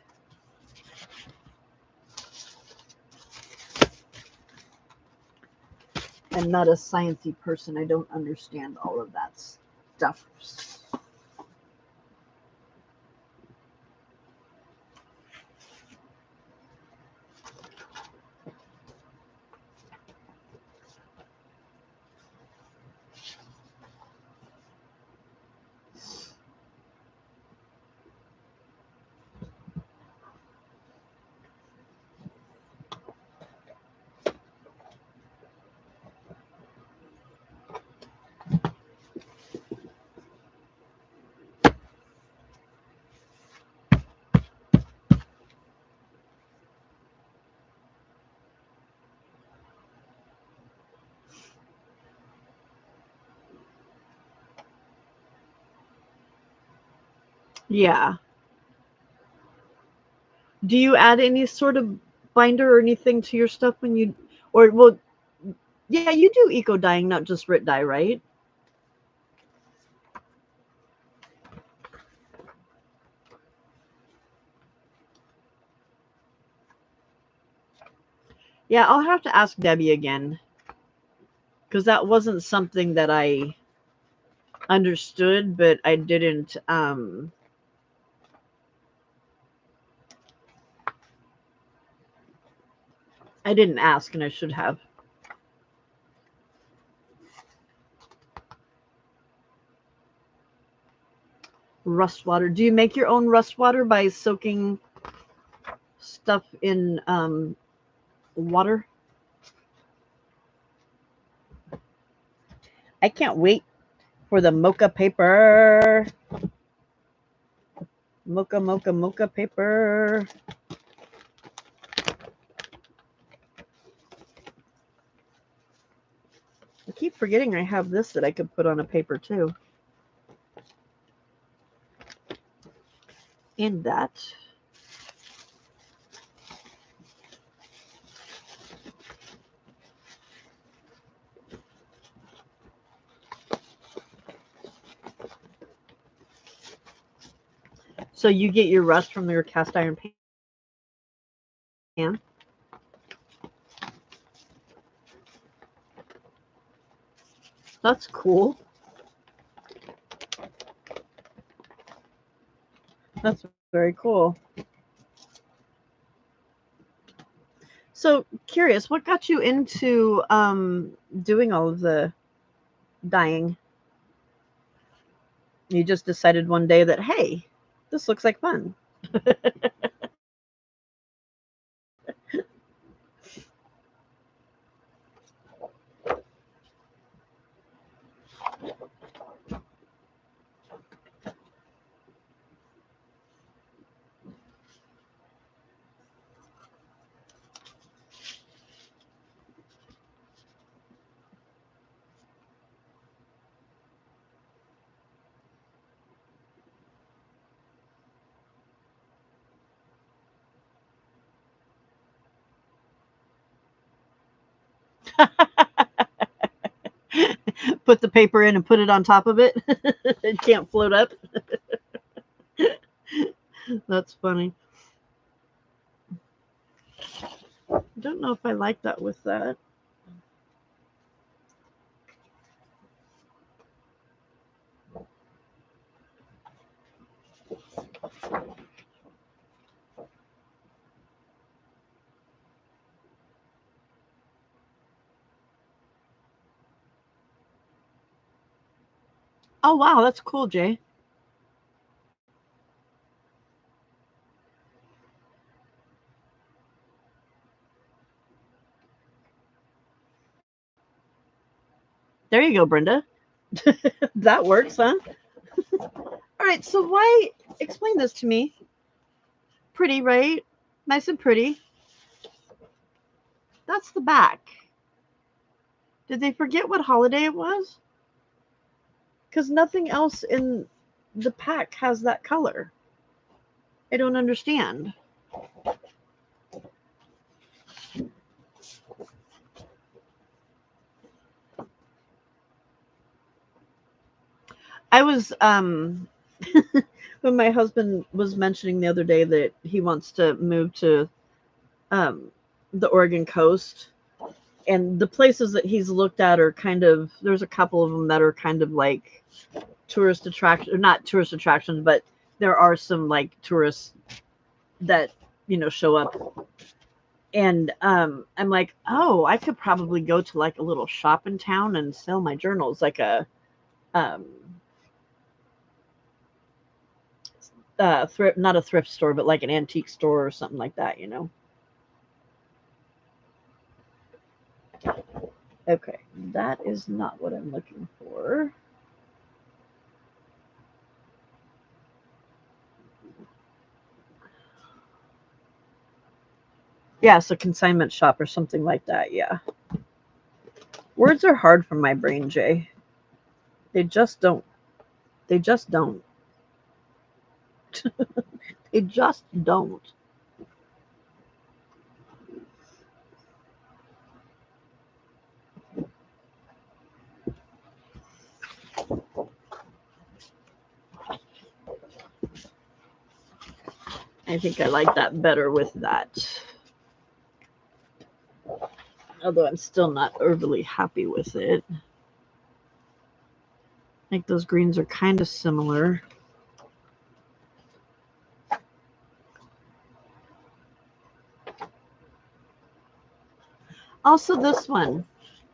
I'm not a sciencey person. I don't understand all of that stuff. Yeah. Do you add any sort of binder or anything to your stuff when you, or well, yeah, you do eco dyeing, not just Rit dye, right? Yeah, I'll have to ask Debbie again because that wasn't something that I understood, but I didn't ask, and I should have. Rust water. Do you make your own rust water by soaking stuff in water? I can't wait for the mocha paper. Mocha, mocha, mocha paper. I keep forgetting I have this that I could put on a paper too. And that. So you get your rust from your cast iron pan? That's cool. That's very cool. So curious, what got you into doing all of the dyeing? You just decided one day that, hey, this looks like fun. Put the paper in and put it on top of it. It can't float up. That's funny. I don't know if I like that with that. Oh, wow, that's cool, Jay. There you go, Brenda. That works, huh? All right, so why explain this to me? Pretty, right? Nice and pretty. That's the back. Did they forget what holiday it was? Because nothing else in the pack has that color. I don't understand. I was when my husband was mentioning the other day that he wants to move to um the Oregon coast, and the places that he's looked at are kind of, there's a couple of them that are kind of like tourist attraction, or not tourist attractions, but there are some like tourists that show up. And I'm like, oh, I could probably go to like a little shop in town and sell my journals, like a um thrift, not a thrift store, but like an antique store or something like that. Okay, that is not what I'm looking for. Yeah, so consignment shop or something like that. Yeah. Words are hard for my brain, Jay. They just don't. They just don't. They just don't. I think I like that better with that. Although I'm still not overly happy with it. I think those greens are kind of similar. Also, this one.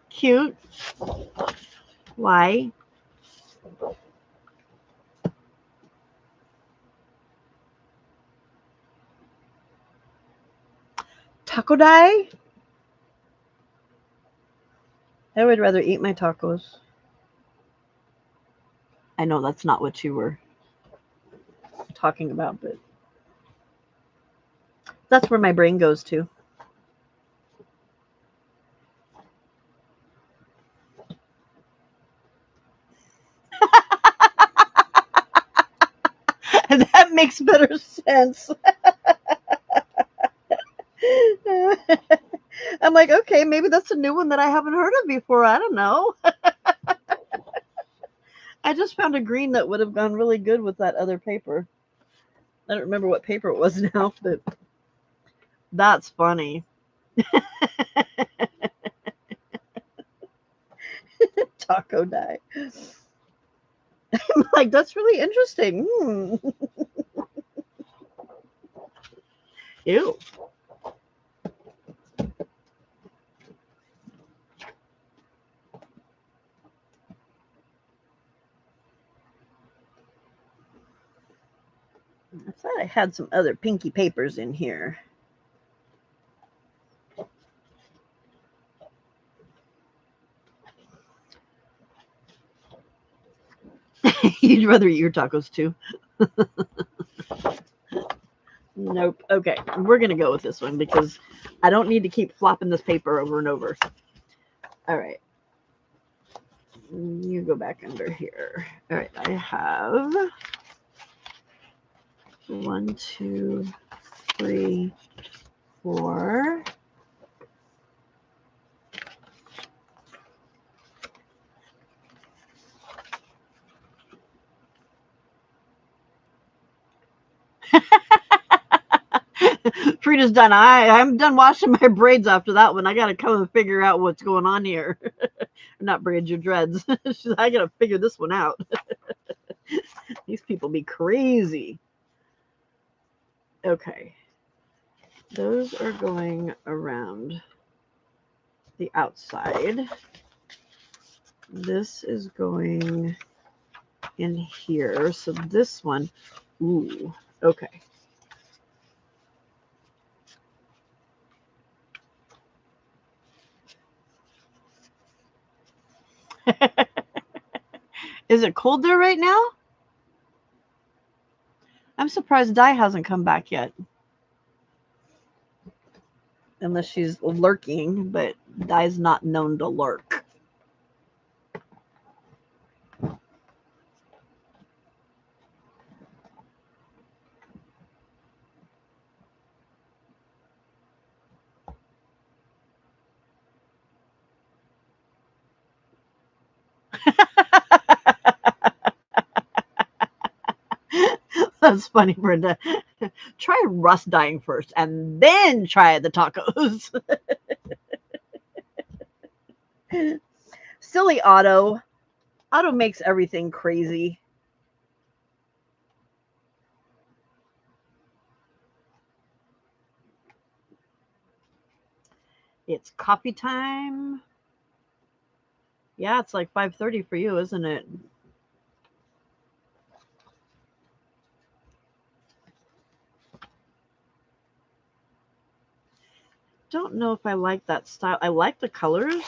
Cute. Why? Taco dye? I would rather eat my tacos. I know that's not what you were talking about, but that's where my brain goes to. That makes better sense. I'm like, okay, maybe that's a new one that I haven't heard of before. I don't know. I just found a green that would have gone really good with that other paper. I don't remember what paper it was now, but that's funny. Taco dye. I'm like, that's really interesting. Ew. I thought I had some other pinky papers in here. You'd rather eat your tacos too. Nope. Okay, we're gonna go with this one because I don't need to keep flopping this paper over and over. All right. You go back under here. All right, I have 1, 2, 3, 4. Frida's done. I'm done washing my braids after that one. I gotta come and figure out what's going on here. Not braids, your dreads. I gotta figure this one out. These people be crazy. Okay. Those are going around the outside. This is going in here. So this one, ooh, okay. Is it cold there right now? I'm surprised Di hasn't come back yet. Unless she's lurking, but Di's not known to lurk. That's funny, Brenda. Try rust dyeing first and then try the tacos. Silly Otto. Otto makes everything crazy. It's coffee time. Yeah, it's like 5:30 for you, isn't it? Don't know if I like that style. I like the colors.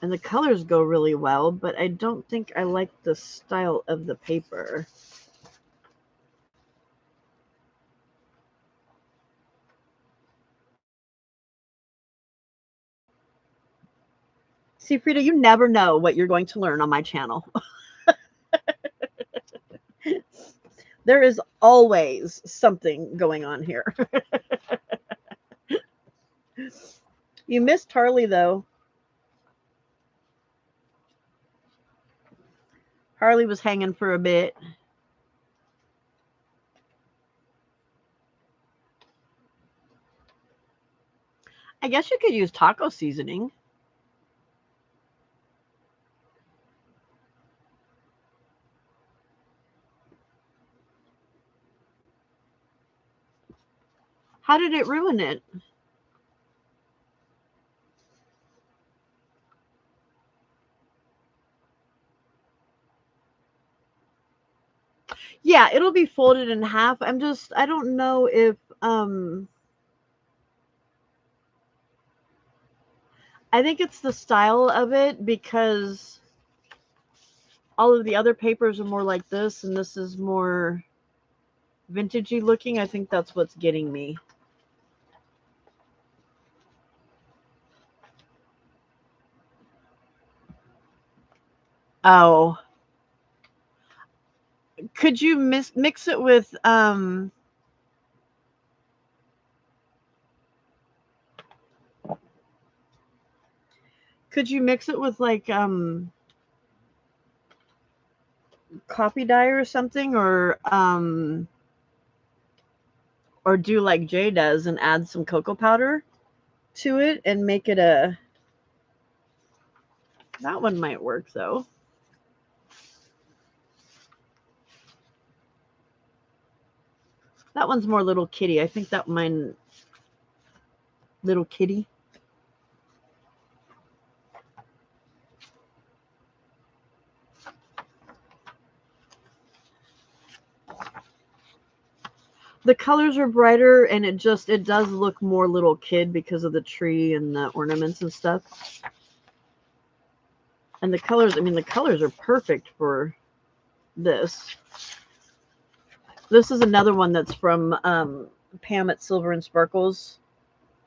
And the colors go really well, but I don't think I like the style of the paper. See, Frida, you never know what you're going to learn on my channel. There is always something going on here. You missed Harley, though. Harley was hanging for a bit. I guess you could use taco seasoning. How did it ruin it? Yeah, it'll be folded in half. I don't know if I think it's the style of it because all of the other papers are more like this and this is more vintagey looking. I think that's what's getting me. Oh, could you mix it with could you mix it with like coffee dye or something, or do like Jay does and add some cocoa powder to it and make it a that one might work though. That one's more little kitty. I think that mine little kitty. The colors are brighter and it does look more little kid because of the tree and the ornaments and stuff. And the colors, I mean, the colors are perfect for this. This is another one that's from Pam at Silver and Sparkles,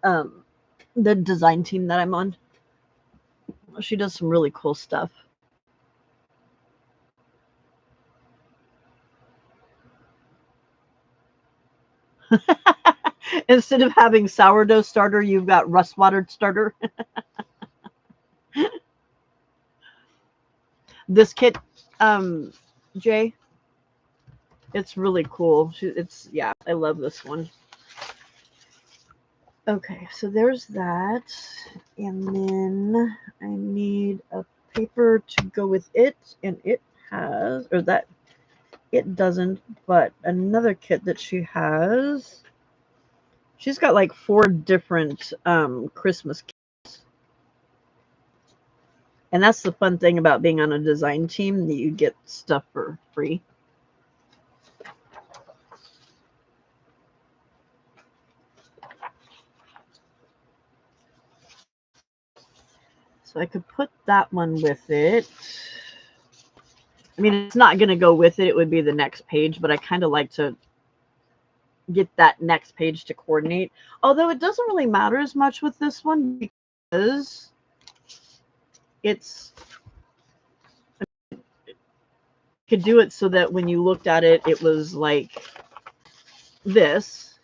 the design team that I'm on. She does some really cool stuff. Instead of having sourdough starter, you've got rust watered starter. This kit, Jay, it's really cool. It's yeah, I love this one. Okay, so there's that, and then I need a paper to go with it, and it has, or that it doesn't, but another kit that she has, she's got like 4 different Christmas kits. And that's the fun thing about being on a design team, that you get stuff for free. So I could put that one with it. I mean, it's not going to go with it. It would be the next page, but I kind of like to get that next page to coordinate. Although it doesn't really matter as much with this one because it's could do it so that when you looked at it, it was like this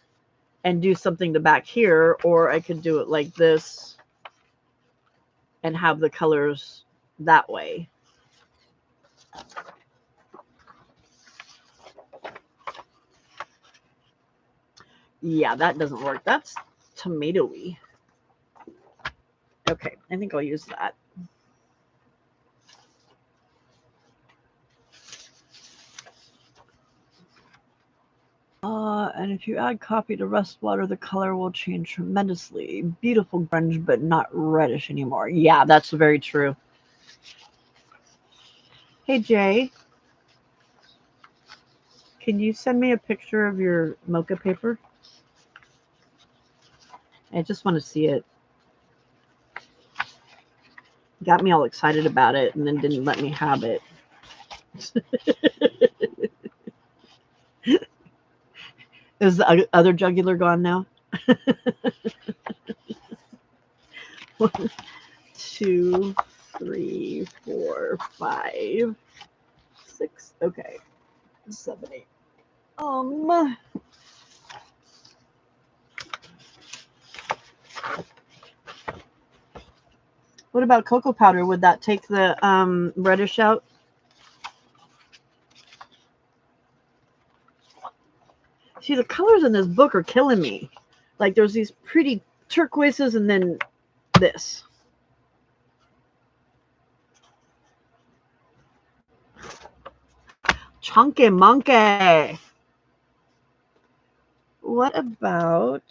and do something to back here, or I could do it like this and have the colors that way. Yeah, that doesn't work. That's tomatoey. Okay, I think I'll use that. And if you add coffee to rust water, the color will change tremendously. Beautiful grunge, but not reddish anymore. Yeah, that's very true. Hey, Jay, can you send me a picture of your mocha paper? I just want to see it. Got me all excited about it and then didn't let me have it. Is the other jugular gone now? 1, 2, 3, 4, 5, 6. Okay, 7, 8. What about cocoa powder? Would that take the reddish out? See, the colors in this book are killing me. Like, there's these pretty turquoises and then this. Chunky monkey. What about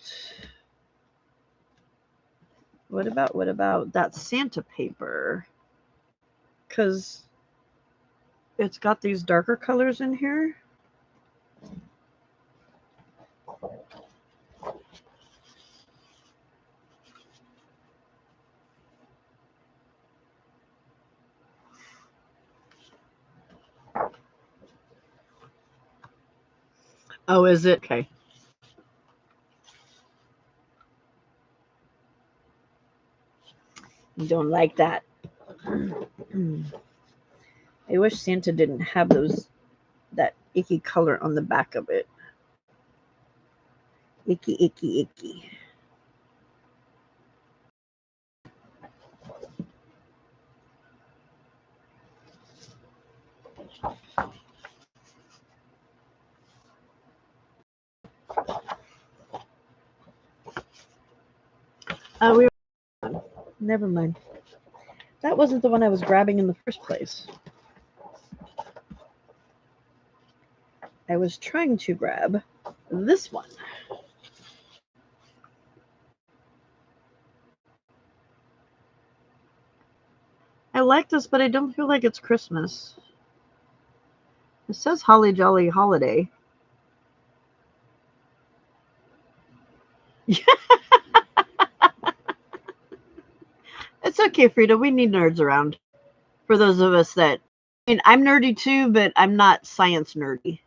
that Santa paper? Because it's got these darker colors in here. Oh, is it? Okay. Don't like that. I wish Santa didn't have that icky color on the back of it. Icky, icky, icky. We were, never mind. That wasn't the one I was grabbing in the first place. I was trying to grab this one. I like this, but I don't feel like it's Christmas. It says Holly Jolly Holiday. It's okay, Frida. We need nerds around. For those of us that, I mean, I'm nerdy too, but I'm not science nerdy.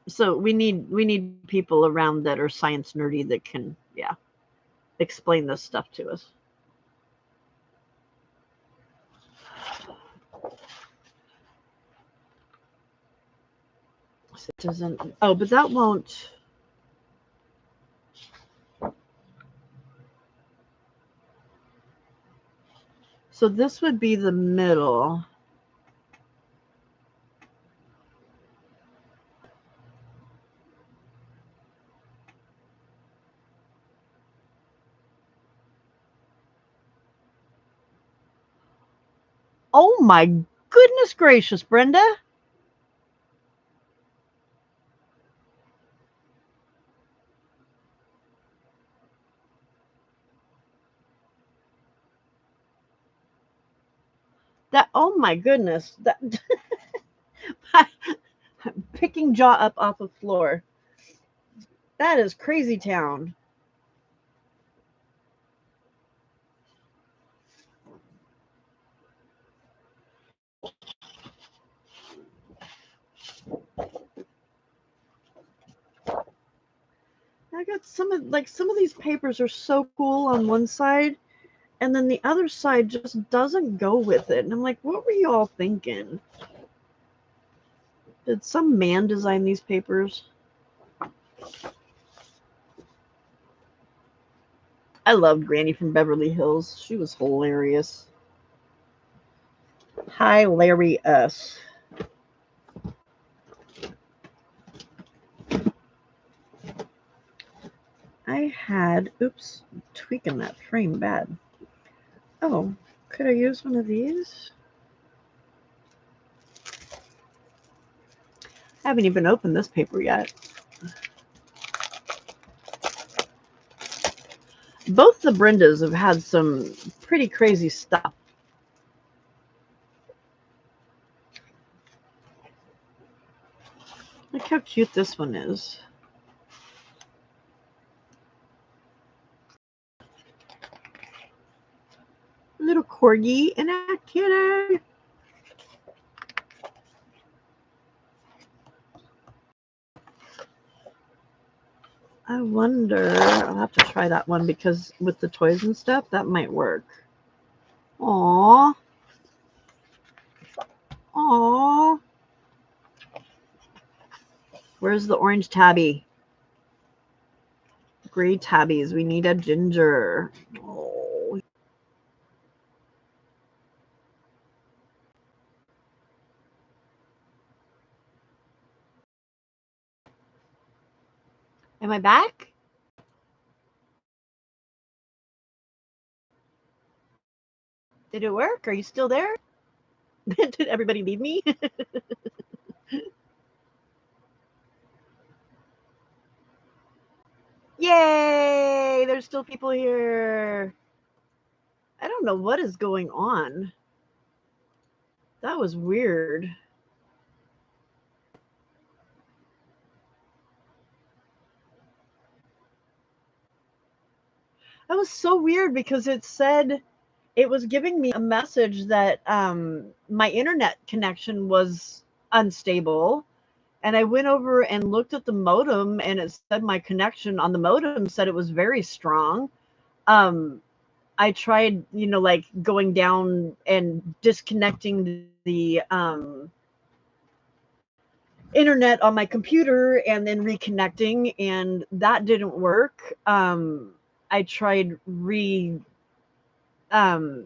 So we need people around that are science nerdy that can, yeah, explain this stuff to us. It doesn't. Oh, but that won't. So this would be the middle. Oh my goodness gracious, Brenda. That, oh my goodness, that picking jaw up off the floor. That is crazy town. I got some of these papers are so cool on one side, and then the other side just doesn't go with it. And I'm like, what were you all thinking? Did some man design these papers? I loved Granny from Beverly Hills. She was hilarious. Hilarious. I had, oops, tweaking that frame bad. Oh, could I use one of these? I haven't even opened this paper yet. Both the Brendas have had some pretty crazy stuff. Look how cute this one is. Little corgi and a kitty. I wonder, I'll have to try that one because with the toys and stuff, that might work. Aww. Aww. Where's the orange tabby? Gray tabbies. We need a ginger. Oh. Am I back? Did it work? Are you still there? Did everybody leave me? Yay! There's still people here. I don't know what is going on. That was weird. That was so weird because it said it was giving me a message that my internet connection was unstable. And I went over and looked at the modem, and it said my connection on the modem said it was very strong. Um, I tried, like going down and disconnecting the internet on my computer and then reconnecting, and that didn't work. I tried um,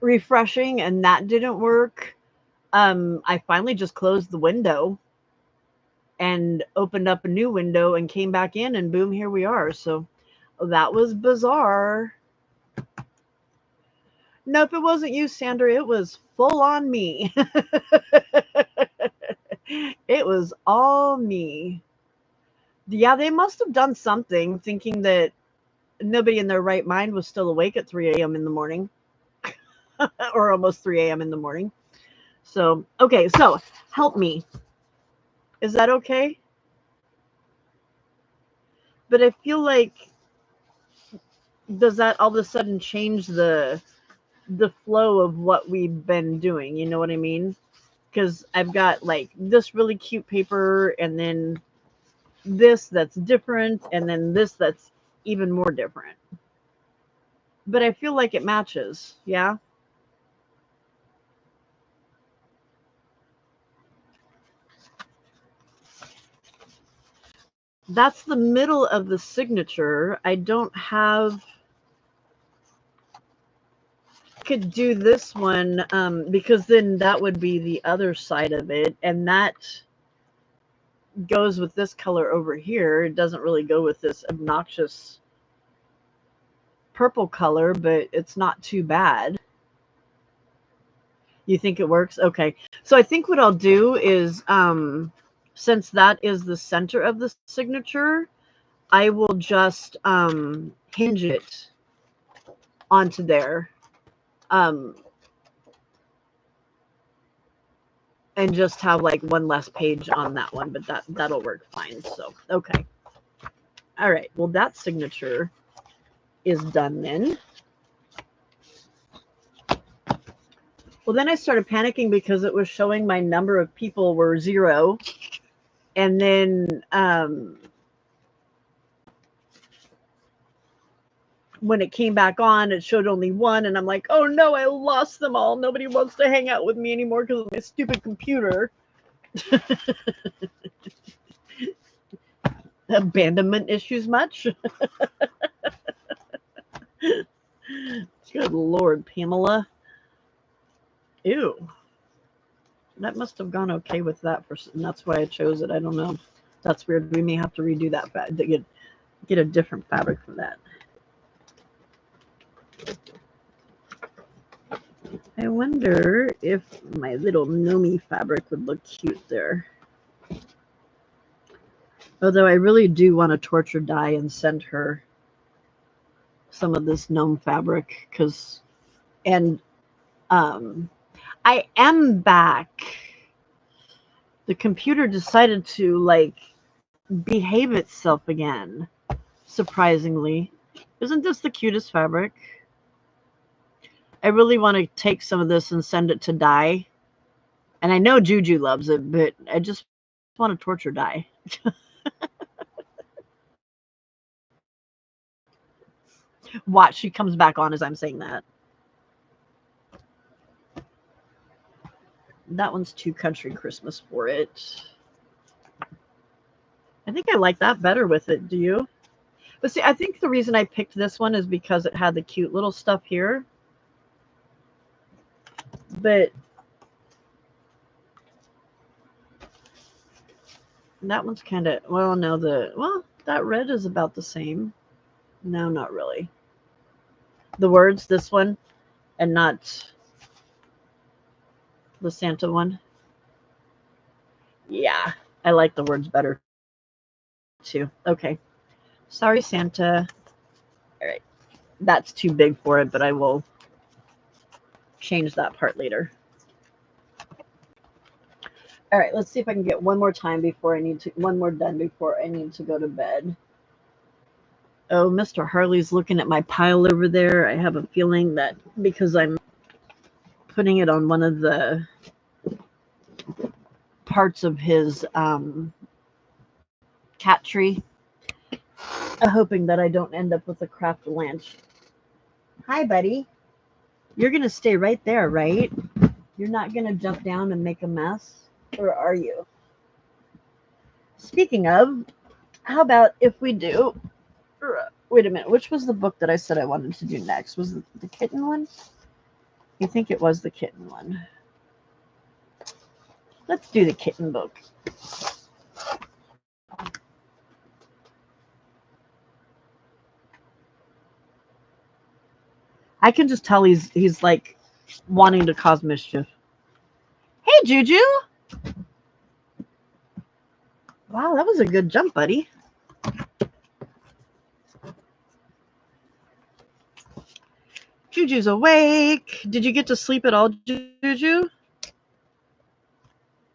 refreshing, and that didn't work. I finally just closed the window and opened up a new window and came back in, and boom, here we are. So that was bizarre. Nope, it wasn't you, Sandra. It was full on me. It was all me. Yeah, they must have done something thinking that nobody in their right mind was still awake at 3 a.m. in the morning or almost 3 a.m. in the morning. So, okay, so help me. Is that okay? But I feel like, does that all of a sudden change the flow of what we've been doing? You know what I mean? Because I've got like this really cute paper, and then this that's different, and then this that's even more different. But I feel like it matches. Yeah. That's the middle of the signature. I don't have. Could do this one because then that would be the other side of it, and that goes with this color over here. It doesn't really go with this obnoxious purple color, but it's not too bad. You think it works? Okay. So I think what I'll do is, since that is the center of the signature, I will just hinge it onto there. Um, and just have like one less page on that one, but that'll work fine. So, okay. All right. Well, that signature is done then. Well, then I started panicking because it was showing my number of people were 0. And then when it came back on, it showed only 1. And I'm like, oh no, I lost them all. Nobody wants to hang out with me anymore because of my stupid computer. Abandonment issues much? Good Lord, Pamela. Ew. That must have gone okay with that person. That's why I chose it. I don't know. That's weird. We may have to redo that to get a different fabric from that. I wonder if my little Nomi fabric would look cute there. Although I really do want to torture dye and send her some of this gnome fabric and I am back. The computer decided to like behave itself again, surprisingly. Isn't this the cutest fabric? I really want to take some of this and send it to dye. And I know Juju loves it, but I just want to torture dye. Watch, she comes back on as I'm saying that. That one's too country Christmas for it. I think I like that better with it. Do you? But see, I think the reason I picked this one is because it had the cute little stuff here. But that one's kind of, well, no, that red is about the same. No, not really. The words, this one, and not the Santa one. Yeah, I like the words better too. Okay. Sorry, Santa. All right. That's too big for it, but I will change that part later. All right, let's see if I can get one more time before I need to, one more done before I need to go to bed. Oh, Mr. Harley's looking at my pile over there. I have a feeling that because I'm putting it on one of the parts of his cat tree, hoping that I don't end up with a craft lunch. Hi, buddy. You're going to stay right there, right? You're not going to jump down and make a mess, or are you? Speaking of, how about if we do... Wait a minute. Which was the book that I said I wanted to do next? Was it the kitten one? I think it was the kitten one. Let's do the kitten book. I can just tell he's like wanting to cause mischief. Hey, Juju. Wow, that was a good jump, buddy. Juju's awake. Did you get to sleep at all, Juju?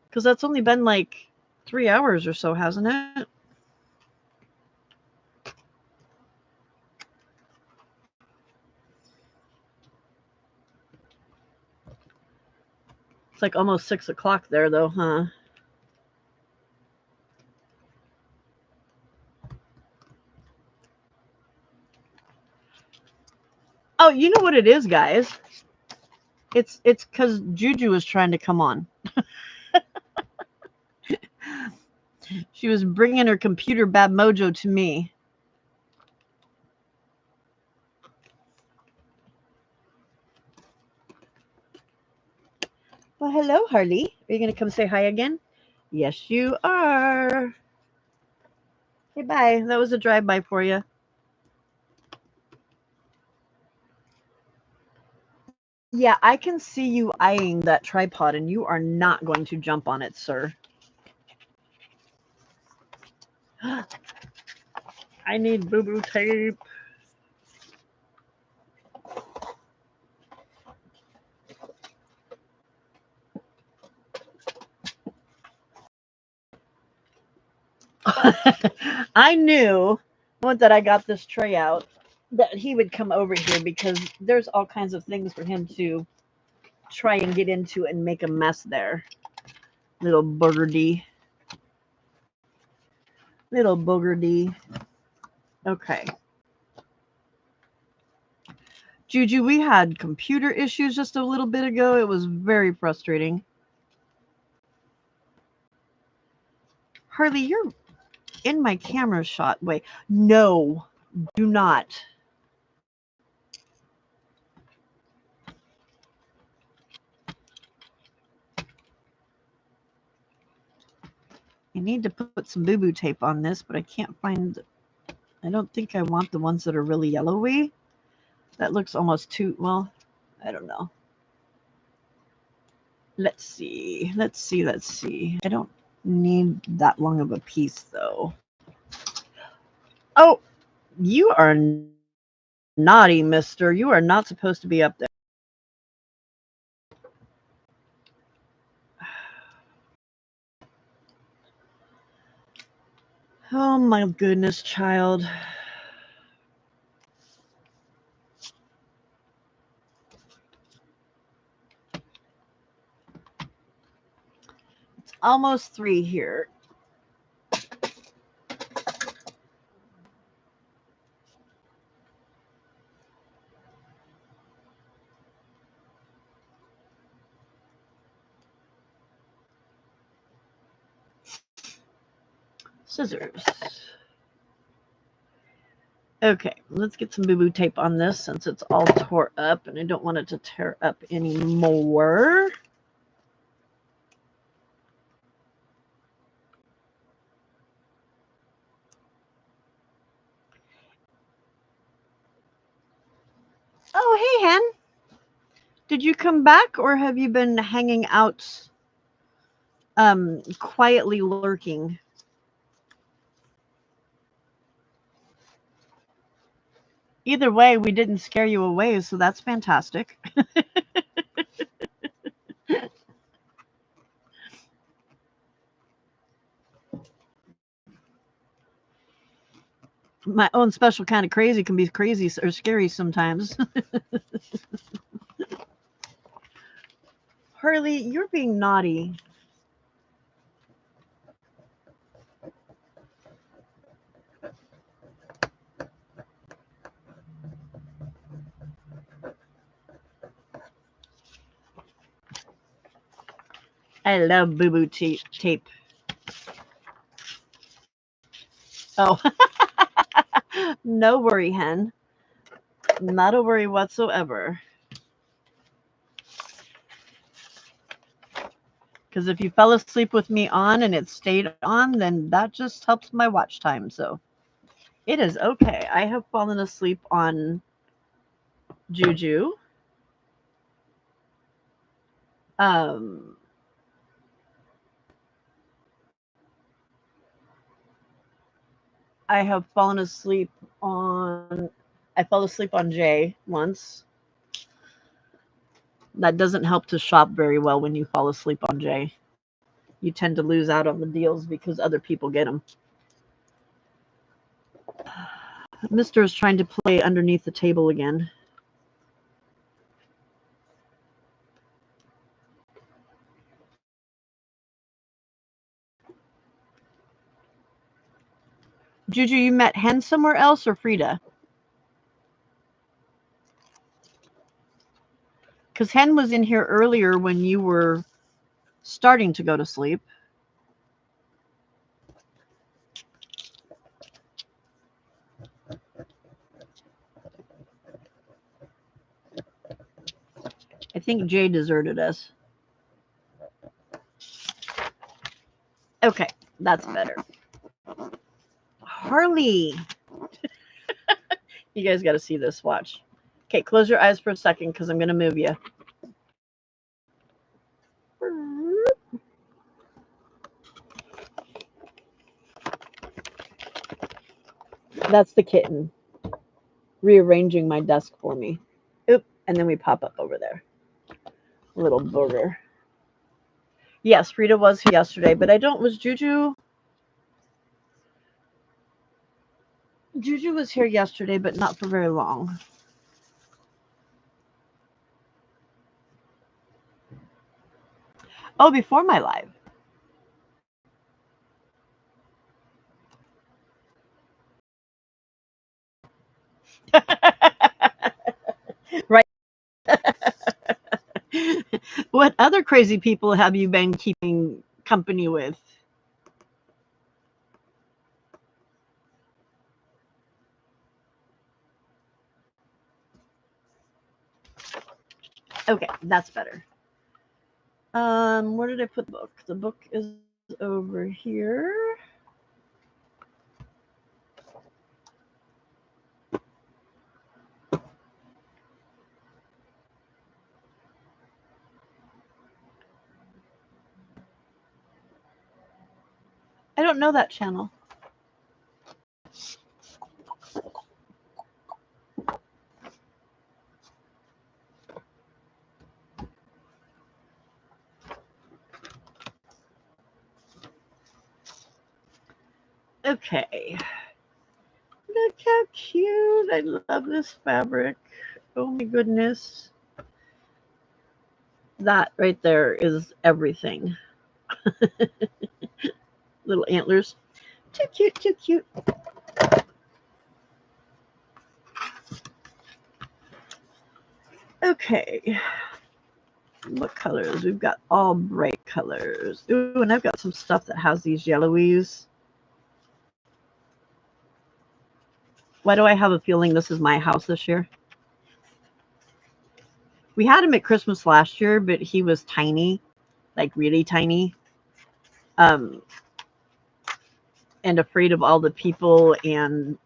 Because that's only been like 3 hours or so, hasn't it? It's like almost 6 o'clock there, though, huh? Oh, you know what it is, guys? It's because Juju was trying to come on. She was bringing her computer bad mojo to me. Well, hello, Harley. Are you going to come say hi again? Yes, you are. Hey, bye. That was a drive-by for you. Yeah, I can see you eyeing that tripod, and you are not going to jump on it, sir. I need boo-boo tape. I knew once that I got this tray out that he would come over here because there's all kinds of things for him to try and get into and make a mess there. Little booger. Little booger. Okay. Juju, we had computer issues just a little bit ago. It was very frustrating. Harley, you're in my camera shot. Wait, no, do not. I need to put some boo-boo tape on this, but I can't find, I don't think I want the ones that are really yellowy. That looks almost too, well, I don't know. Let's see. I don't need that long of a piece, though. Oh, you are naughty, mister. You are not supposed to be up there. Oh, my goodness, child. It's almost 3 here. Scissors. Okay, let's get some boo-boo tape on this since it's all tore up and I don't want it to tear up anymore. Oh, hey, Hen. Did you come back or have you been hanging out quietly lurking? Either way, we didn't scare you away, so that's fantastic. My own special kind of crazy can be crazy or scary sometimes. Harley, you're being naughty. I love boo-boo tape. Oh, no worry, Hen. Not a worry whatsoever. Because if you fell asleep with me on and it stayed on, then that just helps my watch time. So it is okay. I have fallen asleep on Juju. Um, I have fallen asleep on. I fell asleep on Jay once. That doesn't help to shop very well when you fall asleep on Jay. You tend to lose out on the deals because other people get them. Mister is trying to play underneath the table again. Juju, you met Hen somewhere else or Frida? Because Hen was in here earlier when you were starting to go to sleep. I think Jay deserted us. Okay, that's better. Harley. You guys got to see this. Watch. Okay, close your eyes for a second because I'm going to move you. That's the kitten rearranging my desk for me. Oop, and then we pop up over there. Little booger. Yes, Frida was here yesterday, but I don't. Was Juju? Juju was here yesterday, but not for very long. Oh, before my live. Right. What other crazy people have you been keeping company with? Okay, that's better. Where did I put the book? The book is over here. I don't know that channel. Okay. Look how cute. I love this fabric. Oh my goodness. That right there is everything. Little antlers. Too cute, too cute. Okay. What colors? We've got all bright colors. Ooh, and I've got some stuff that has these yellowies. Why do I have a feeling this is my house this year? We had him at Christmas last year, but he was tiny, like really tiny, um, and afraid of all the people and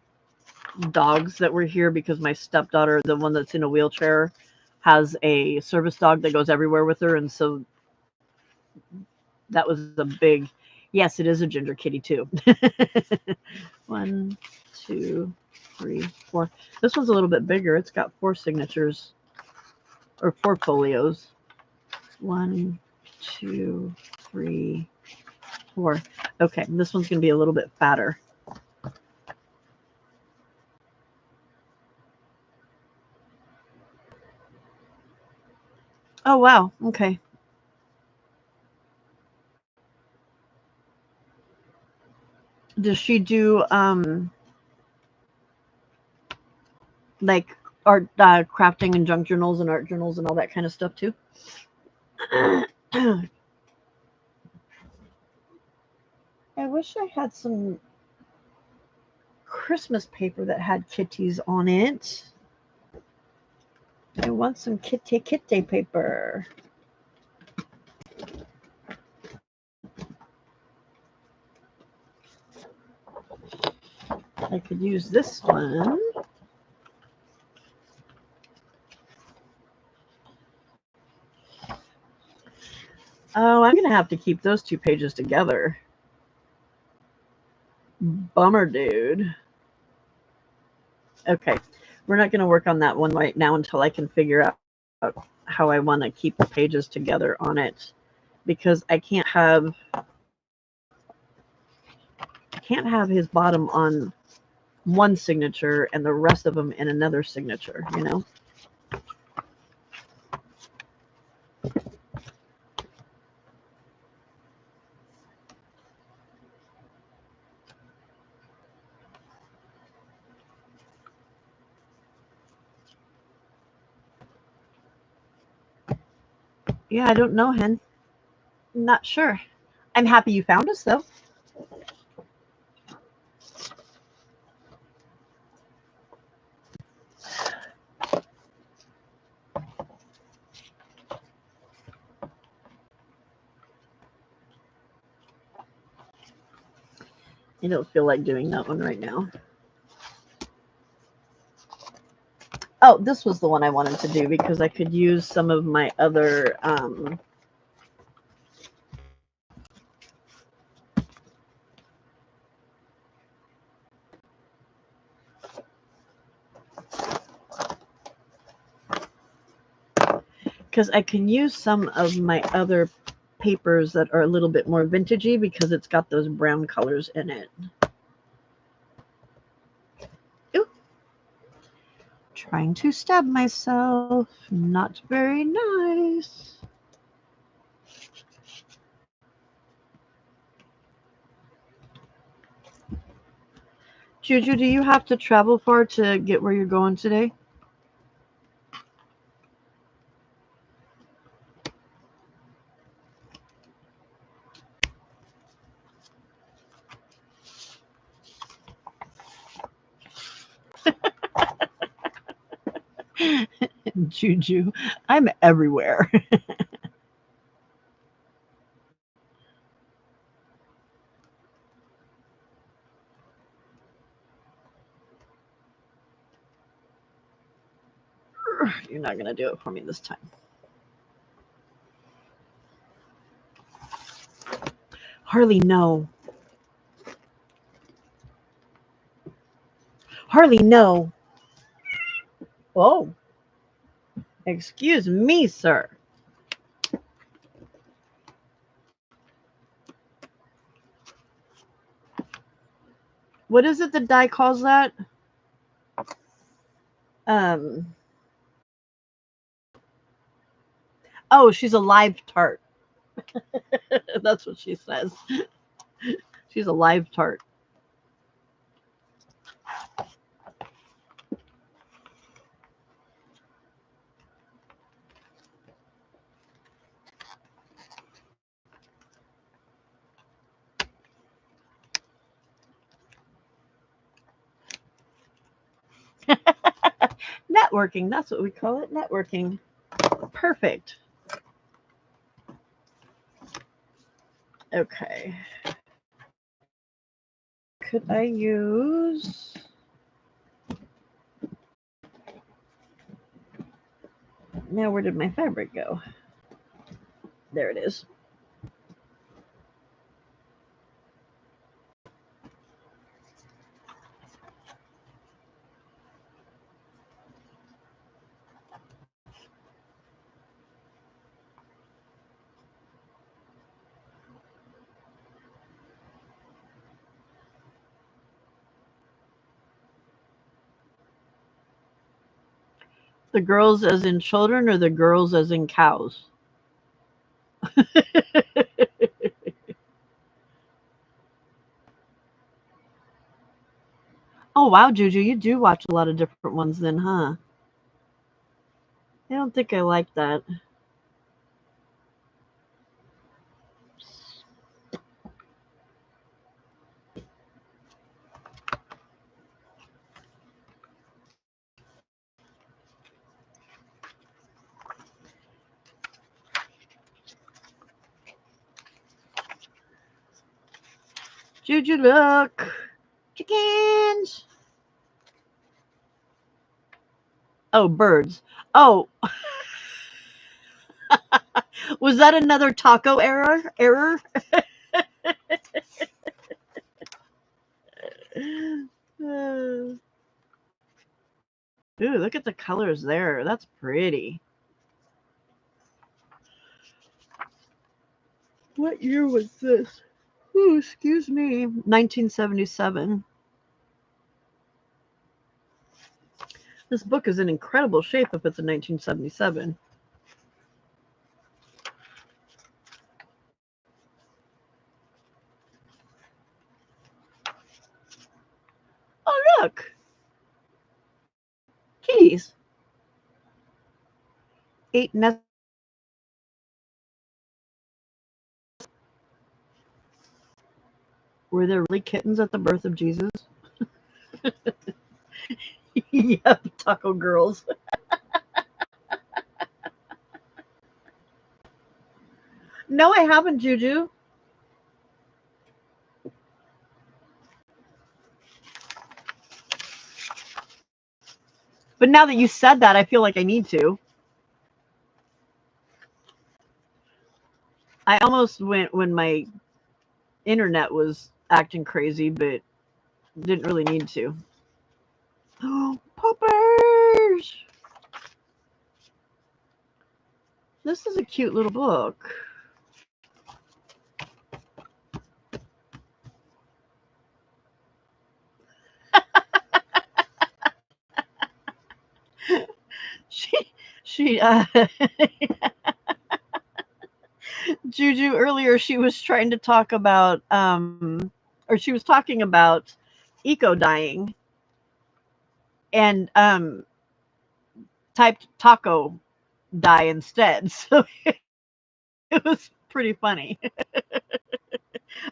dogs that were here because my stepdaughter, the one that's in a wheelchair, has a service dog that goes everywhere with her, and so that was a big. Yes, it is a ginger kitty too. 1, 2, 3, 4. This one's a little bit bigger. It's got 4 signatures or 4 folios. 1, 2, 3, 4. Okay, this one's going to be a little bit fatter. Oh, wow. Okay. Does she do like art crafting and junk journals and art journals and all that kind of stuff too? I wish I had some Christmas paper that had kitties on it. I want some kitty paper. I could use this one. Oh, I'm going to have to keep those 2 pages together. Bummer, dude. Okay, we're not going to work on that one right now until I can figure out how I want to keep the pages together on it, because I can't have his bottom on one signature and the rest of them in another signature, you know? Yeah, I don't know, Hen. Not sure. I'm happy you found us, though. I don't feel like doing that one right now. Oh, this was the one I wanted to do because I could use some of my other because I can use some of my other papers that are a little bit more vintagey because it's got those brown colors in it. Trying to stab myself. Not very nice. Juju, do you have to travel far to get where you're going today? Juju, I'm everywhere. You're not going to do it for me this time. Harley, no. Harley, no. Oh, excuse me, sir. What is it the die calls that? Um. Oh, she's a live tart. That's what she says. She's a live tart. Networking. That's what we call it. Networking. Perfect. Okay. Could I use... Now, where did my fabric go? There it is. The girls as in children or the girls as in cows? Oh, wow, Juju, you do watch a lot of different ones then, huh? I don't think I like that. Juju, look. Chickens. Oh, birds. Oh, was that another taco error? Ooh, look at the colors there. That's pretty. What year was this? Ooh, excuse me. 1977. This book is in incredible shape if it's in 1977. Oh, look. Kitties. 8 nests. Were there really kittens at the birth of Jesus? Yep, taco girls. No, I haven't, Juju. But now that you said that, I feel like I need to. I almost went when my internet was acting crazy, but didn't really need to. Oh, poppers! This is a cute little book. She Juju earlier she was trying to talk about or she was talking about eco dying and typed taco die instead. So it was pretty funny.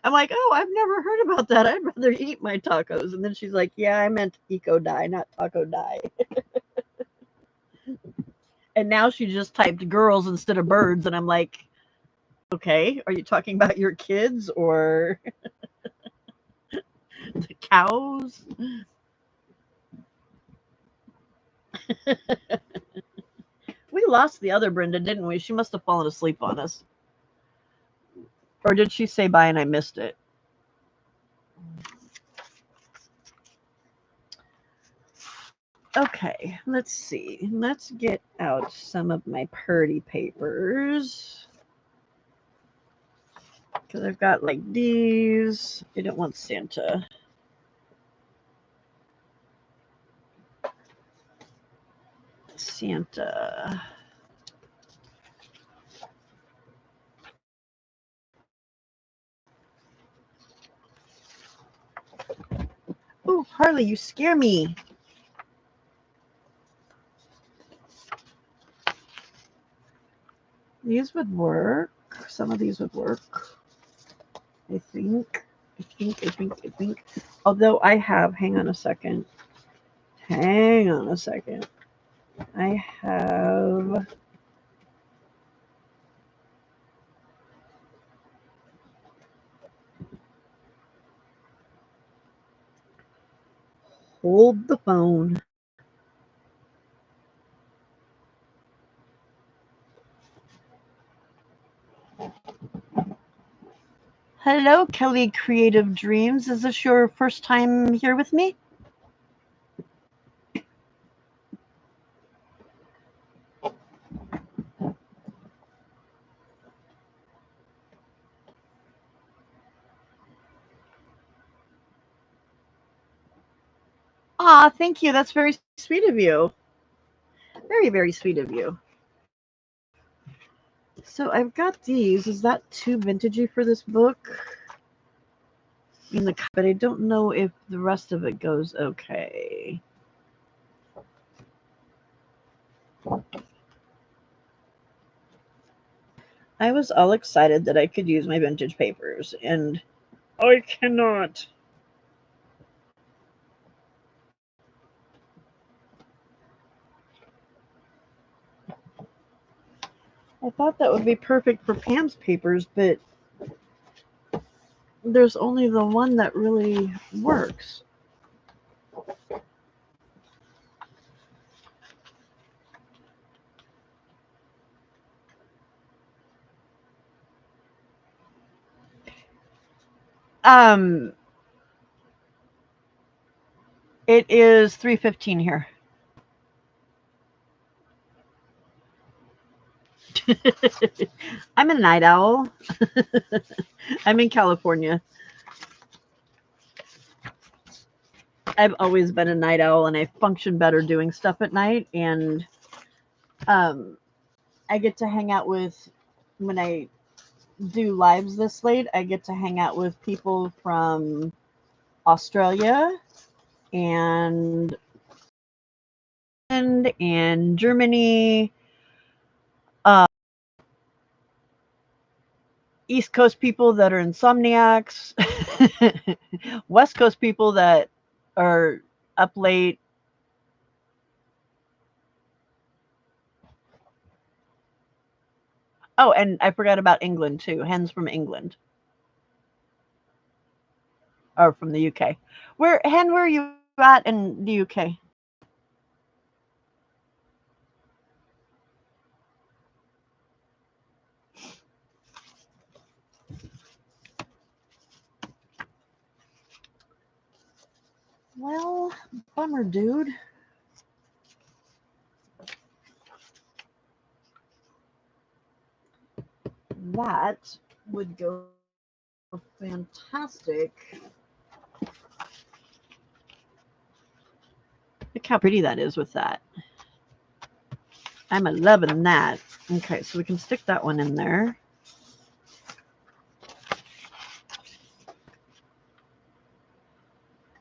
I'm like, oh, I've never heard about that. I'd rather eat my tacos. And then she's like, yeah, I meant eco die, not taco die. And now she just typed girls instead of birds. And I'm like, okay, are you talking about your kids or the cows? We lost the other Brenda, didn't we? She must have fallen asleep on us. Or did she say bye and I missed it? Okay, let's see. Let's get out some of my purdy papers. Because I've got like these. I don't want Santa. Santa. Oh, Harley, you scare me. These would work. Some of these would work. I think. I think. Although I have, hang on a second. Hang on a second. I have. Hold the phone. Hello, Kelly Creative Dreams. Is this your first time here with me? Ah, thank you. That's very sweet of you. Very, very sweet of you. So I've got these. Is that too vintagey for this book? But I don't know if the rest of it goes okay. I was all excited that I could use my vintage papers, and I cannot. I thought that would be perfect for Pam's papers, but there's only the one that really works. Um, it is 3:15 here. I'm a night owl. I'm in California. I've always been a night owl, and I function better doing stuff at night. And um, I get to hang out with when I do lives this late. I get to hang out with people from Australia and Germany, uh, East Coast people that are insomniacs, West Coast people that are up late. Oh, and I forgot about England too. Hens from England or from the UK. Where are you at in the UK? Well, bummer, dude. That would go fantastic. Look how pretty that is with that. I'm a loving that. Okay, so we can stick that one in there.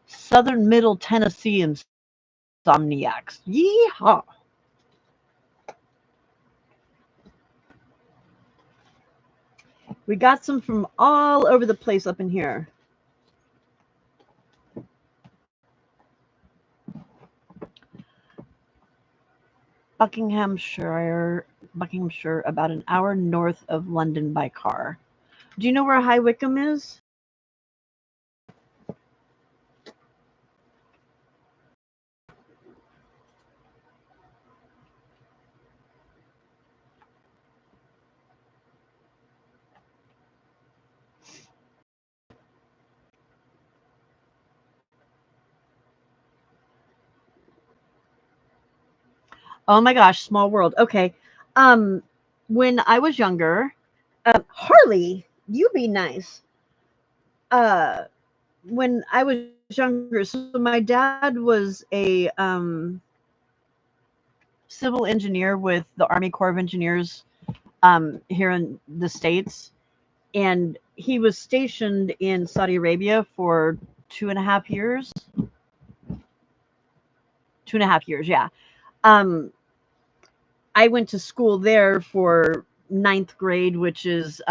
Southern Middle Tennessee Insomniacs. Yeehaw! We got some from all over the place up in here. Buckinghamshire, about an hour north of London by car. Do you know where High Wycombe is? Oh my gosh, small world. Okay. Um, when I was younger, Harley, you be nice. Uh, when I was younger, so my dad was a civil engineer with the Army Corps of Engineers here in the States. And he was stationed in Saudi Arabia for 2.5 years. 2.5 years, yeah. Um, I went to school there for ninth grade, which is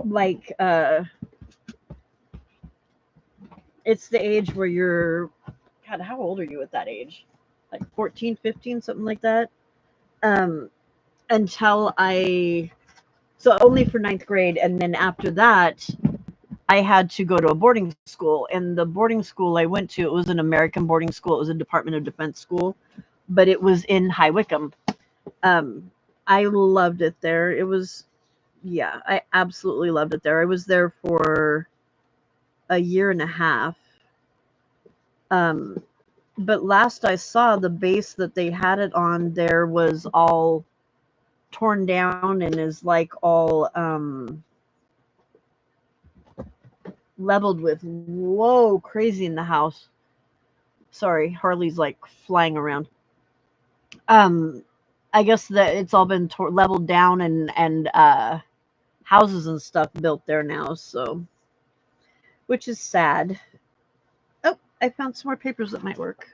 like it's the age where you're, God, how old are you at that age? Like 14, 15, something like that. Um, until I, so only for ninth grade. And then after that, I had to go to a boarding school. And the boarding school I went to, it was an American boarding school. It was a Department of Defense school, but it was in High Wycombe. I loved it there. It was, yeah, I absolutely loved it there. I was there for a year and a half. Um, but last I saw, the base that they had it on there was all torn down and is like all leveled with, whoa, crazy in the house. Sorry, Harley's like flying around. Um, I guess that it's all been leveled down and houses and stuff built there now. So, which is sad. Oh, I found some more papers that might work.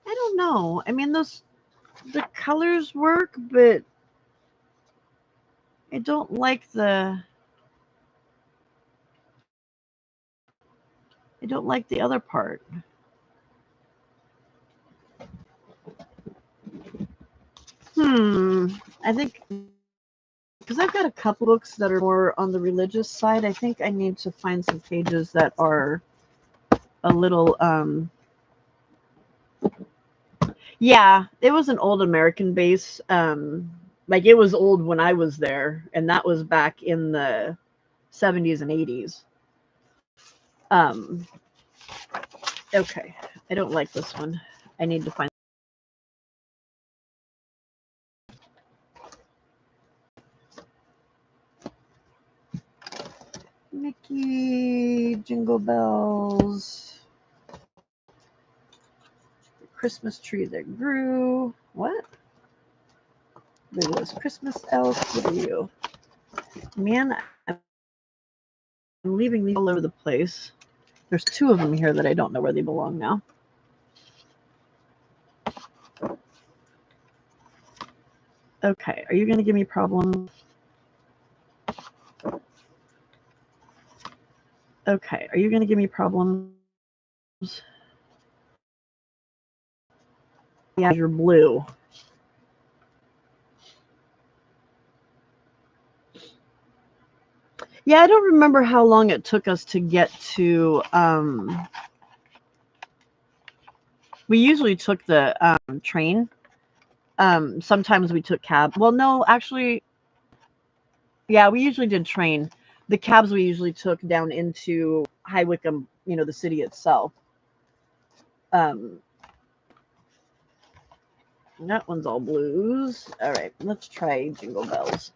I don't know. I mean, the colors work, but I don't like the other part. I think because I've got a couple books that are more on the religious side, I think I need to find some pages that are a little yeah, it was an old American base. Like it was old when I was there, and that was back in the 70s and 80s. Um, okay, I don't like this one. I need to find Mickey Jingle Bells. The Christmas tree that grew. What? There was Christmas elf. What are you? Man, I'm leaving these all over the place. There's two of them here that I don't know where they belong now. Okay, are you going to give me problems? Okay, are you going to give me problems? Yeah, you're blue. Yeah, I don't remember how long it took us to get to. We usually took the train. Sometimes we took cab. Well, no, actually, yeah, we usually did train. The cabs we usually took down into High Wycombe, the city itself. Um, that one's all blues. All right, let's try Jingle Bells.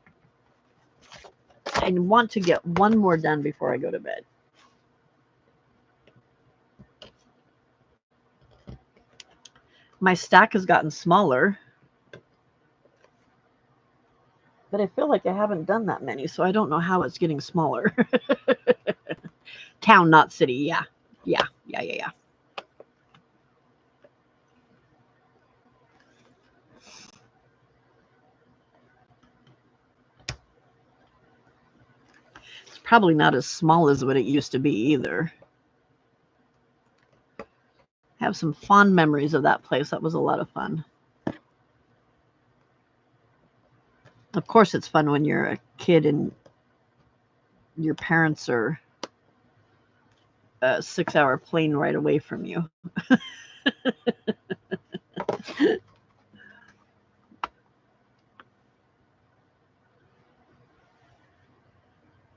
I want to get one more done before I go to bed. My stack has gotten smaller, but I feel like I haven't done that many, so I don't know how it's getting smaller. Town, not city. Yeah. Yeah. It's probably not as small as what it used to be either. I have some fond memories of that place. That was a lot of fun. Of course, it's fun when you're a kid and your parents are a 6-hour plane ride away from you.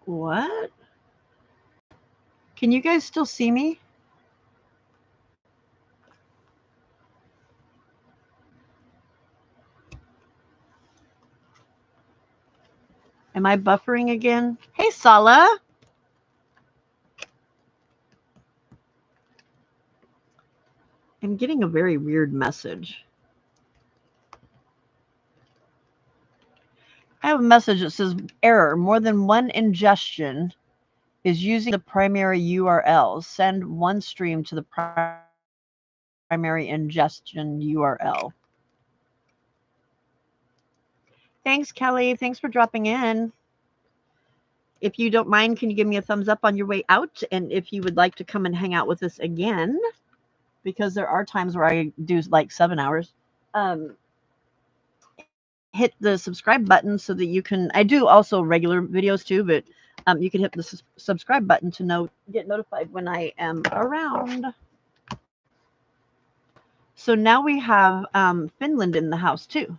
What? Can you guys still see me? Am I buffering again? Hey, Sala. I'm getting a very weird message. I have a message that says error. More than one ingestion is using the primary URL. Send one stream to the primary ingestion URL. Thanks, Kelly. Thanks for dropping in. If you don't mind, can you give me a thumbs up on your way out? And if you would like to come and hang out with us again, because there are times where I do like 7 hours, hit the subscribe button so that you can. I do also regular videos too, but you can hit the subscribe button to get notified when I am around. So now we have Finland in the house too.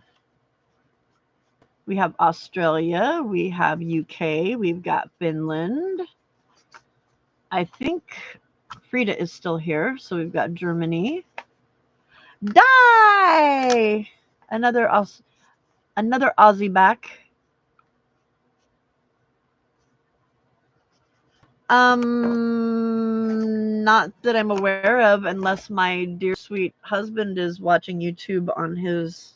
We have Australia, we have UK, we've got Finland. I think Frida is still here, so we've got Germany. Die! Another Aussie back. Not that I'm aware of, unless my dear sweet husband is watching YouTube on his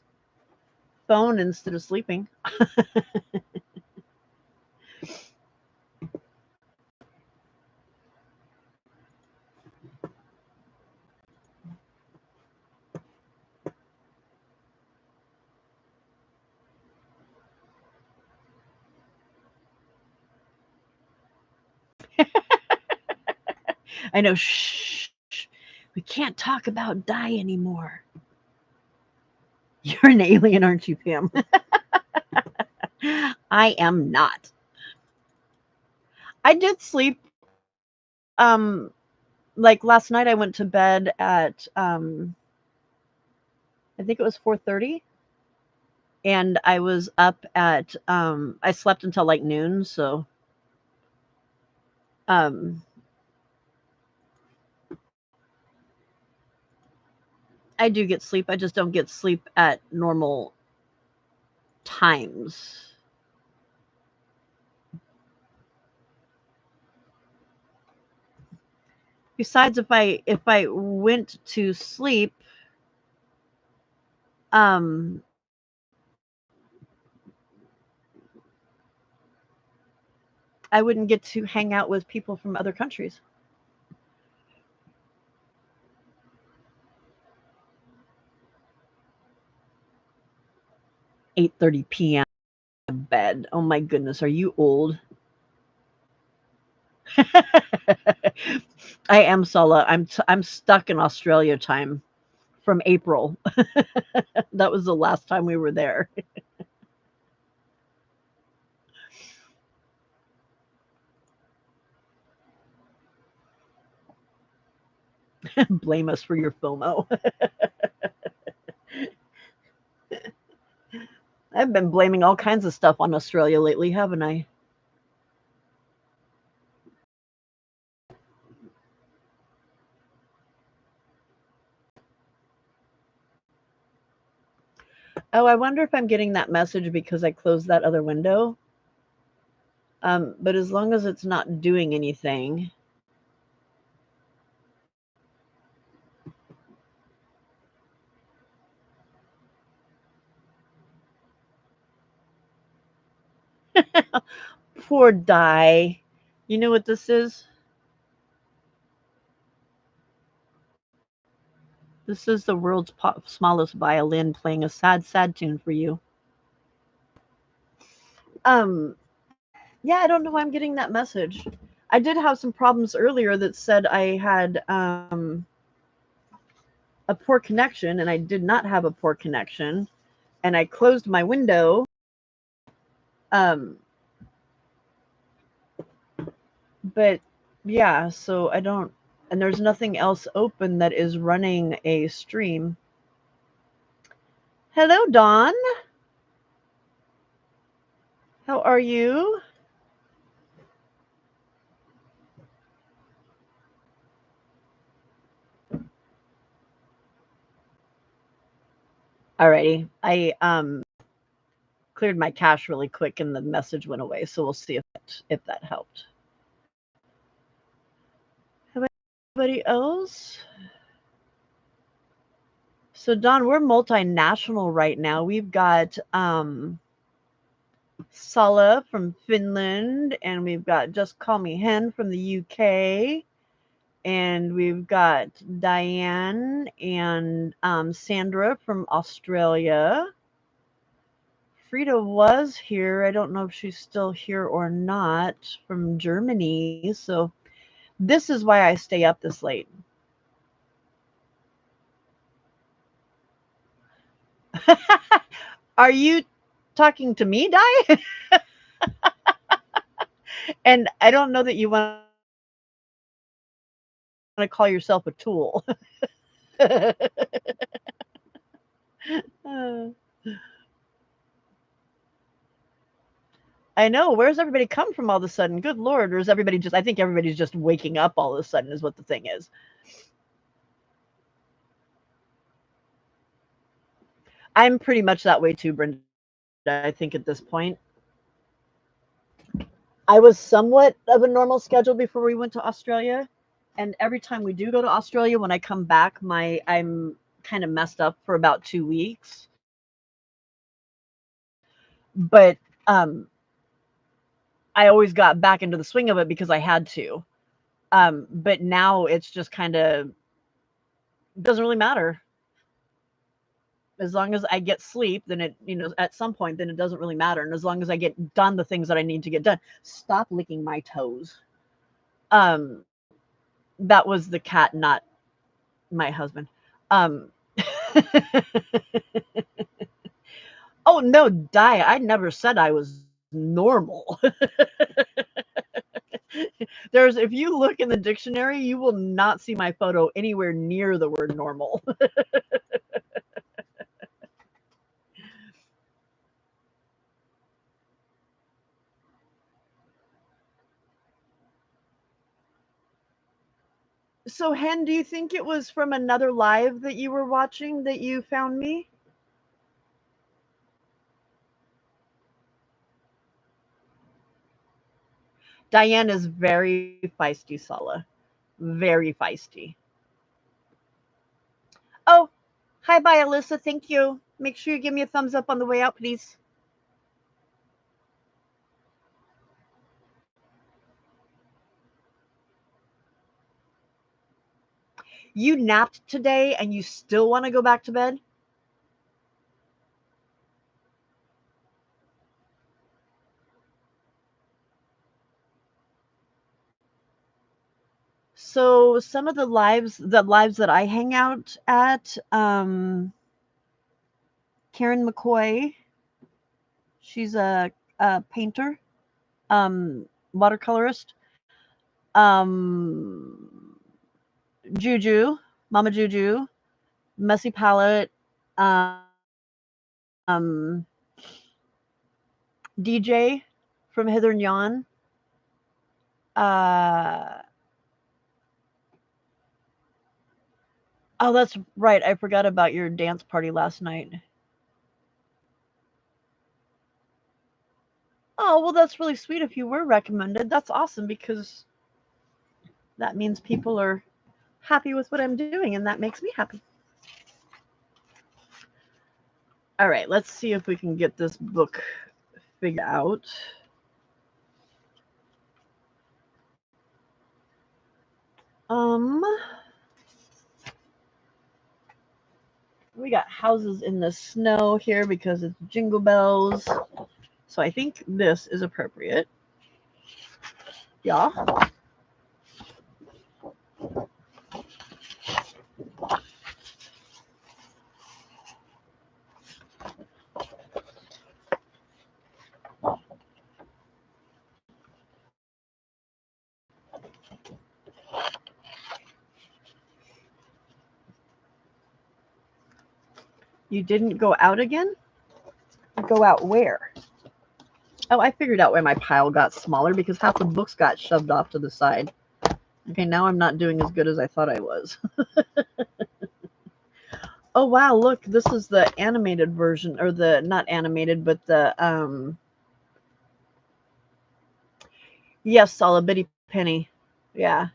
phone instead of sleeping. I know. Shh. We can't talk about die anymore. You're an alien, aren't you, Pam? I am not. I did sleep. Like last night, I went to bed at I think it was 4:30, and I was up at I slept until like noon. So um, I do get sleep. I just don't get sleep at normal times. Besides, if I went to sleep, um, I wouldn't get to hang out with people from other countries. 8:30 p.m. bed. Oh my goodness, are you old? I am, Sala. I'm stuck in Australia time from April. That was the last time we were there. Blame us for your FOMO. I've been blaming all kinds of stuff on Australia lately, haven't I? Oh, I wonder if I'm getting that message because I closed that other window. But as long as it's not doing anything, Poor Di. You know what this is? This is the world's smallest violin playing a sad, sad tune for you. Yeah, I don't know why I'm getting that message. I did have some problems earlier that said I had a poor connection, and I did not have a poor connection. And I closed my window. Um, but yeah, so I don't, and there's nothing else open that is running a stream. Hello, Dawn. How are you? Alrighty. I cleared my cache really quick and the message went away, so we'll see if that helped. Anybody else? So Don, we're multinational right now. We've got Sala from Finland, and we've got Just Call Me Hen from the UK, and we've got Diane and Sandra from Australia. Frida was here. I don't know if she's still here or not, from Germany. So this is why I stay up this late. Are you talking to me, Di? And I don't know that you want to call yourself a tool. I know. Where's everybody come from all of a sudden? Good Lord. Or is everybody just, I think everybody's just waking up all of a sudden, is what the thing is. I'm pretty much that way too, Brenda, I think at this point. I was somewhat of a normal schedule before we went to Australia. And every time we do go to Australia, when I come back, I'm kind of messed up for about 2 weeks. But I always got back into the swing of it because I had to. But now it's just kind of doesn't really matter. As long as I get sleep, then at some point, then it doesn't really matter. And as long as I get done the things that I need to get done, stop licking my toes. Um, that was the cat, not my husband. Um, oh no, Di, I never said I was normal. If you look in the dictionary, you will not see my photo anywhere near the word normal. So, Hen, do you think it was from another live that you were watching that you found me? Diane is very feisty, Sala. Very feisty. Oh, hi, bye, Alyssa. Thank you. Make sure you give me a thumbs up on the way out, please. You napped today and you still want to go back to bed? So some of the lives that I hang out at, Karen McCoy, she's a painter, watercolorist. Um, Juju, Mama Juju, Messy Palette, um, DJ from Hither and Yon. Uh, oh, that's right. I forgot about your dance party last night. Oh, well, that's really sweet if you were recommended. That's awesome because that means people are happy with what I'm doing, and that makes me happy. All right, let's see if we can get this book figured out. Um, we got houses in the snow here because it's Jingle Bells. So I think this is appropriate. Yeah. You didn't go out again? Go out where? Oh, I figured out why my pile got smaller because half the books got shoved off to the side. Okay, now I'm not doing as good as I thought I was. Oh wow, look, this is the animated version, or the not animated, but the yes, Solid Bitty Penny. Yeah.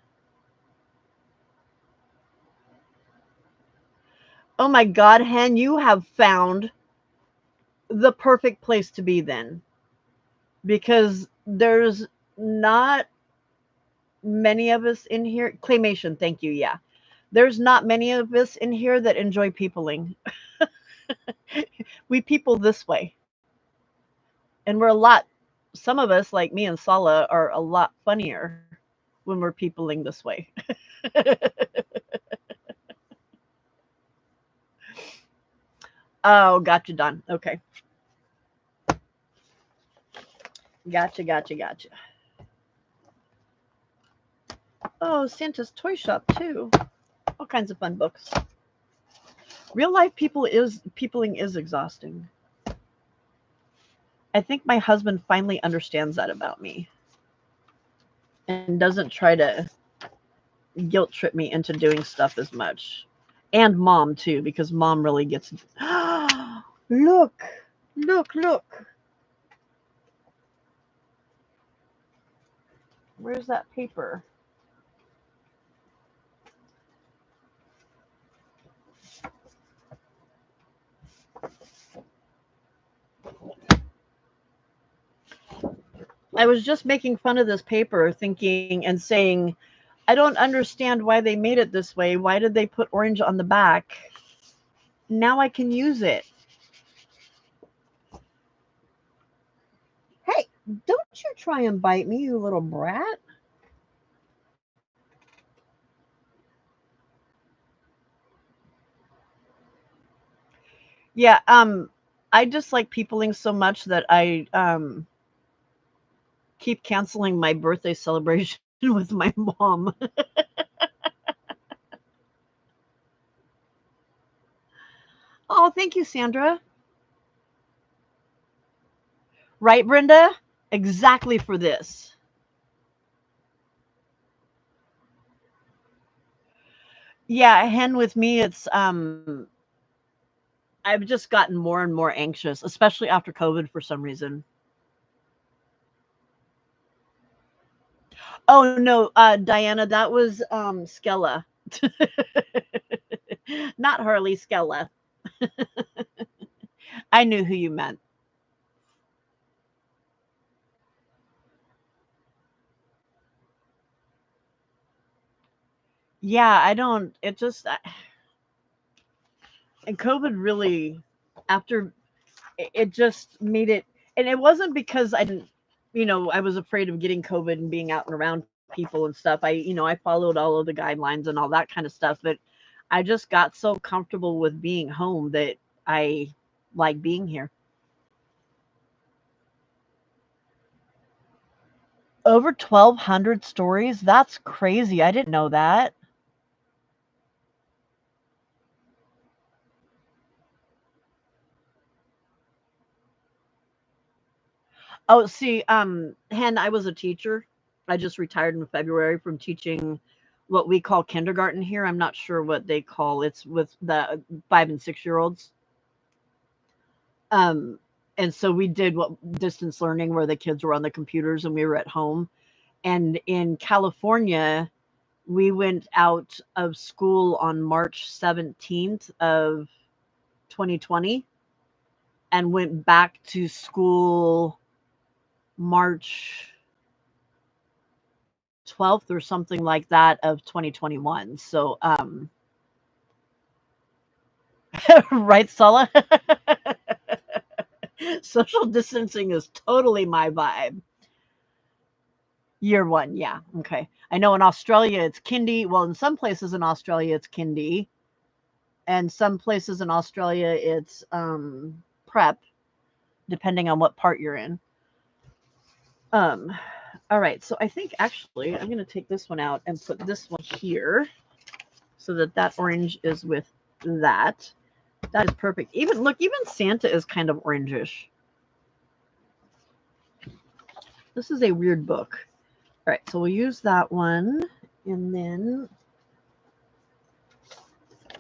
Oh my God, Hen, you have found the perfect place to be then, because there's not many of us in here. Claymation, thank you. Yeah, there's not many of us in here that enjoy peopling. We people this way, and we're a lot. Some of us, like me and Sala, are a lot funnier when we're peopling this way. Oh, gotcha, Don. Okay, gotcha, gotcha, gotcha. Oh, Santa's toy shop too. All kinds of fun books. Real life peopling is exhausting. I think my husband finally understands that about me and doesn't try to guilt trip me into doing stuff as much. And mom too, because mom really gets look, look, look. Where's that paper? I was just making fun of this paper, thinking and saying, I don't understand why they made it this way. Why did they put orange on the back? Now I can use it. Hey, don't you try and bite me, you little brat. Yeah, I just like peopling so much that I keep canceling my birthday celebration with my mom. Oh, thank you, Sandra. Right, Brenda? Exactly for this. Yeah, hen with me, it's I've just gotten more and more anxious, especially after COVID for some reason. Oh no, Diana, that was Skella. Not Harley, Skella. I knew who you meant. Yeah, I don't it just and COVID really after it just made it, and it wasn't because I didn't, I was afraid of getting COVID and being out and around people and stuff. I followed all of the guidelines and all that kind of stuff, but I just got so comfortable with being home that I like being here. Over 1,200 stories? That's crazy. I didn't know that. Oh, see, Hen, I was a teacher. I just retired in February from teaching what we call kindergarten here. I'm not sure what they call it's with the 5 and 6 year olds. Um, and so we did what distance learning where the kids were on the computers and we were at home. And in California, we went out of school on March 17th of 2020 and went back to school March 12th or something like that of 2021. So, right, Sulla? Social distancing is totally my vibe. Year one, yeah. Okay. I know in Australia it's kindy. Well, in some places in Australia it's kindy, and some places in Australia it's prep, depending on what part you're in. Um, all right. So I think actually I'm going to take this one out and put this one here so that that orange is with that. That is perfect. Even look, even Santa is kind of orangish. This is a weird book. All right, so we'll use that one, and then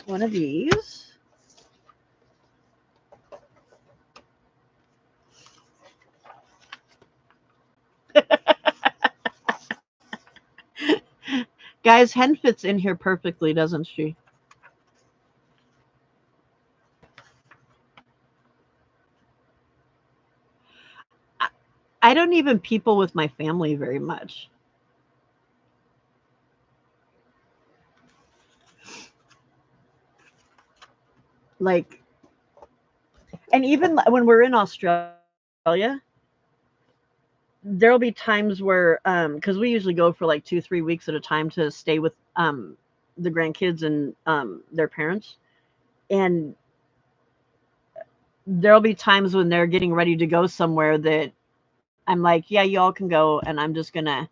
one of these. Guys, Hen fits in here perfectly, doesn't she? I don't even people with my family very much. Like, and even when we're in Australia, there'll be times where, because we usually go for like 2, 3 weeks at a time to stay with the grandkids and their parents, and there'll be times when they're getting ready to go somewhere that I'm like, yeah, y'all can go, and I'm just gonna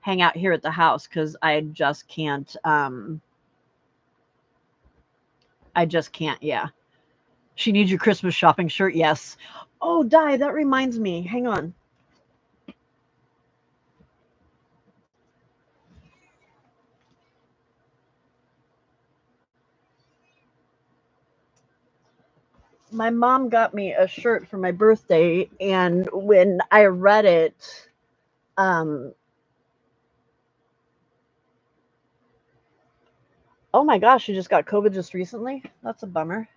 hang out here at the house because I just can't. I just can't. Yeah, she needs your Christmas shopping shirt. Yes. Oh, Di, that reminds me. Hang on. My mom got me a shirt for my birthday, and when I read it, um, oh my gosh, she just got COVID just recently. That's a bummer.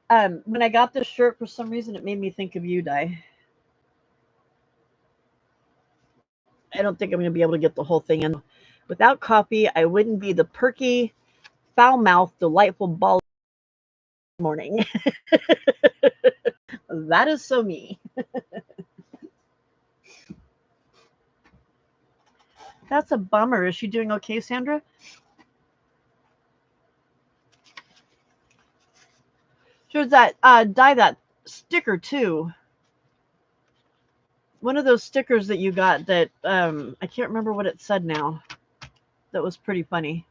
When I got this shirt, for some reason, it made me think of you, Di. I don't think I'm going to be able to get the whole thing in. Without coffee, I wouldn't be the perky, foul mouthed, delightful ball morning. That is so me. That's a bummer. Is she doing okay, Sandra? There's that dye that sticker too. One of those stickers that you got that I can't remember what it said now. That was pretty funny.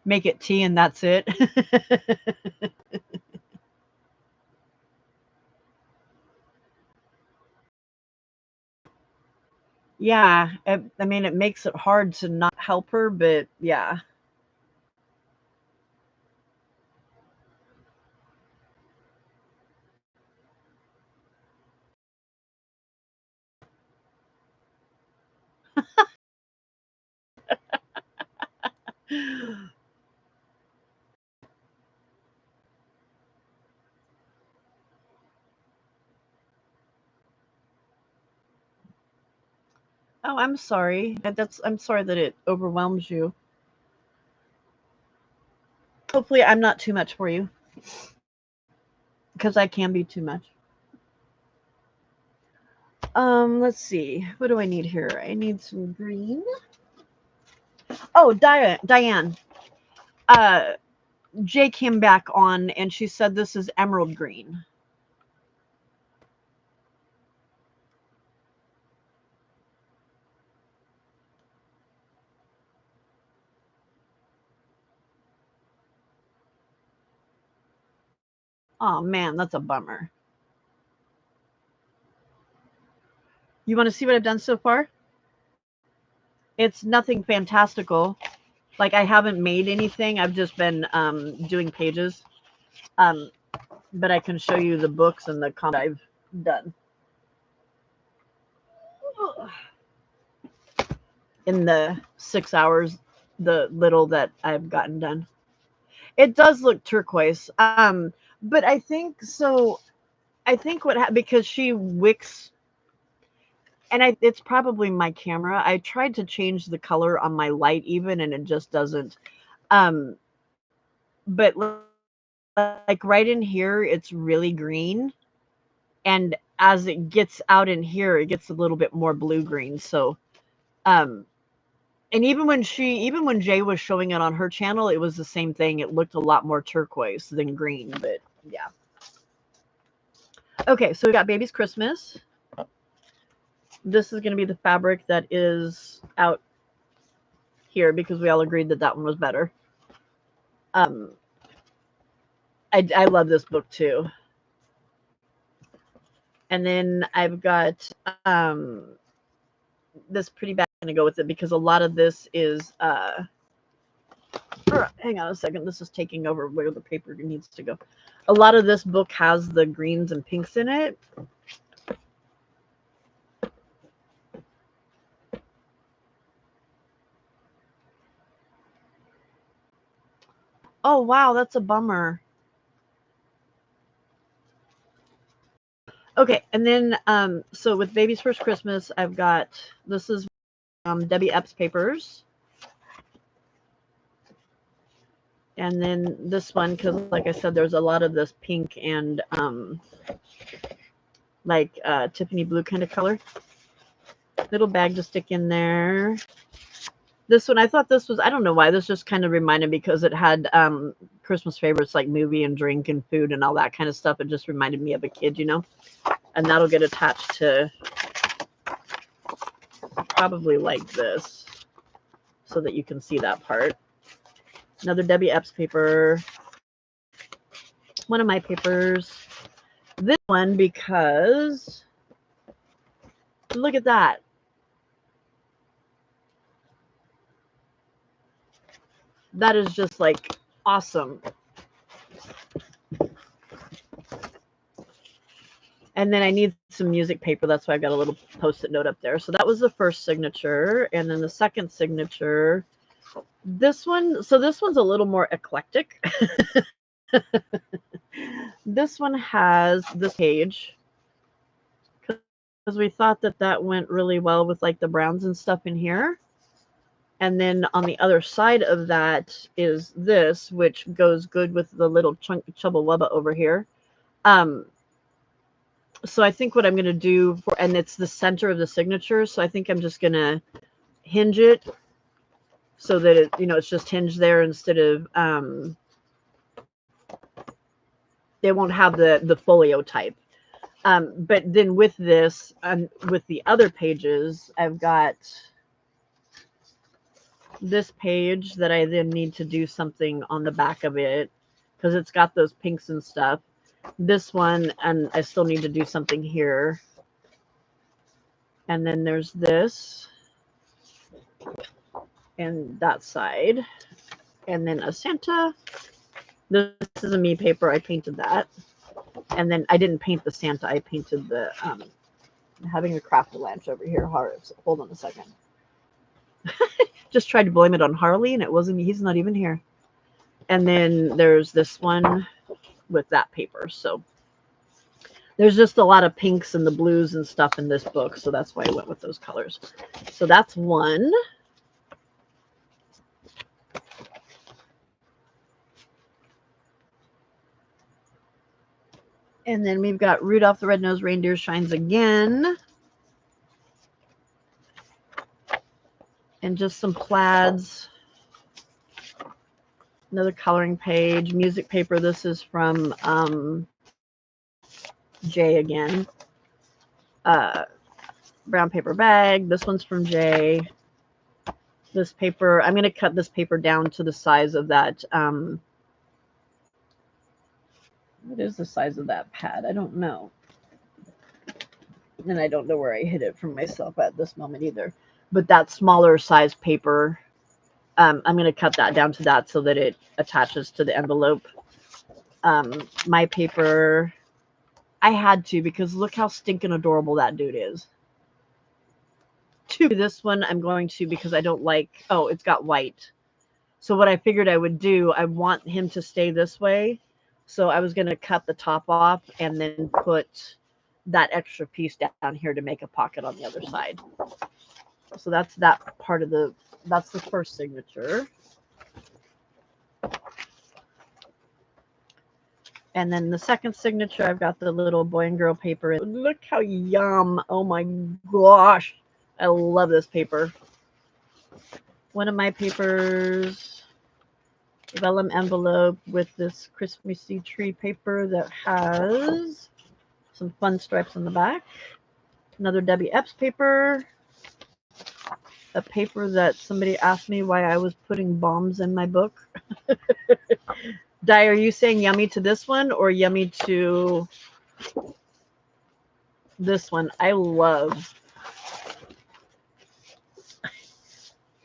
Make it tea and that's it. Yeah, I mean it makes it hard to not help her, but yeah. Oh, I'm sorry. I'm sorry that it overwhelms you. Hopefully I'm not too much for you because I can be too much. Let's see. What do I need here? I need some green. Oh, Diane. Uh, Jay came back on and she said this is emerald green. Oh man, that's a bummer. You want to see what I've done so far? It's nothing fantastical. Like I haven't made anything. I've just been doing pages. Um, but I can show you the books and the content I've done in the 6 hours, the little that I've gotten done. It does look turquoise. But I think so. I think because she wicks and it's probably my camera. I tried to change the color on my light even, and it just doesn't. But like right in here, it's really green. And as it gets out in here, it gets a little bit more blue-green. So, and even when Jay was showing it on her channel, it was the same thing. It looked a lot more turquoise than green, but yeah. Okay, so we got Baby's Christmas. This is going to be the fabric that is out here because we all agreed that that one was better. I love this book too. And then I've got this pretty bad. I'm going to go with it because a lot of this is hang on a second. This is taking over where the paper needs to go. A lot of this book has the greens and pinks in it. Oh, wow. That's a bummer. Okay. And then, so with Baby's First Christmas, I've got, this is Debbie Epps papers. And then this one, because like I said, there's a lot of this pink and like Tiffany blue kind of color. Little bag to stick in there. This one, I thought this was, I don't know why, this just kind of reminded me because it had Christmas favorites like movie and drink and food and all that kind of stuff. It just reminded me of a kid, you know? And that'll get attached to probably like this so that you can see that part. Another Debbie Epps paper. One of my papers. This one because look at that. That is just like awesome. And then I need some music paper. That's why I've got a little post-it note up there. So that was the first signature. And then the second signature, this one. So this one's a little more eclectic. This one has this page because we thought that that went really well with like the browns and stuff in here. And then on the other side of that is this, which goes good with the little chunk Chubba Wubba over here. So I think what I'm going to do for, and it's the center of the signature. So I think I'm just going to hinge it so that it, you know, it's just hinged there instead of, they won't have the folio type. But then with this, with the other pages, I've got this page that I then need to do something on the back of it because it's got those pinks and stuff. This one, and I still need to do something here. And then there's this and that side. And then a Santa. This is a me paper. I painted that. And then I didn't paint the Santa. I painted the, having a crafted lamp over here. Hold on a second. Just tried to blame it on Harley, and it wasn't. He's not even here. And then there's this one with that paper. So there's just a lot of pinks and the blues and stuff in this book. So that's why I went with those colors. So that's one. And then we've got Rudolph the Red-Nosed Reindeer Shines Again. And just some plaids. Another coloring page. Music paper. This is from Jay again. Brown paper bag. This one's from Jay. This paper, I'm going to cut this paper down to the size of that. What is the size of that pad? I don't know. And I don't know where I hid it from myself at this moment either. But that smaller size paper, I'm going to cut that down to that so that it attaches to the envelope. My paper, I had to because look how stinking adorable that dude is. To this one, I'm going to because I don't like, oh, it's got white. So what I figured I would do, I want him to stay this way. So I was going to cut the top off and then put that extra piece down here to make a pocket on the other side. So that's that part of that's the first signature. And then the second signature, I've got the little boy and girl paper. Look how yum. Oh my gosh. I love this paper. One of my papers, vellum envelope with this Christmassy tree paper that has some fun stripes on the back. Another Debbie Epps paper. A paper that somebody asked me why I was putting bombs in my book. Di, are you saying yummy to this one or yummy to this one?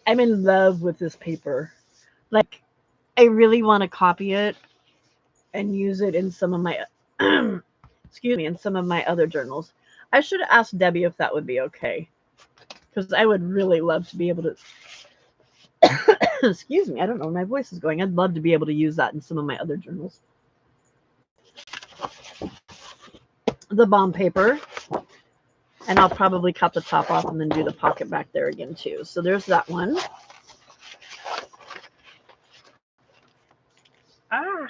I'm in love with this paper. Like, I really want to copy it and use it in some of my, excuse me, in some of my other journals. I should ask Debbie if that would be okay. Because I would really love to be able to, excuse me, I don't know where my voice is going. I'd love to be able to use that in some of my other journals. The bomb paper. And I'll probably cut the top off and then do the pocket back there again too. So there's that one. Ah.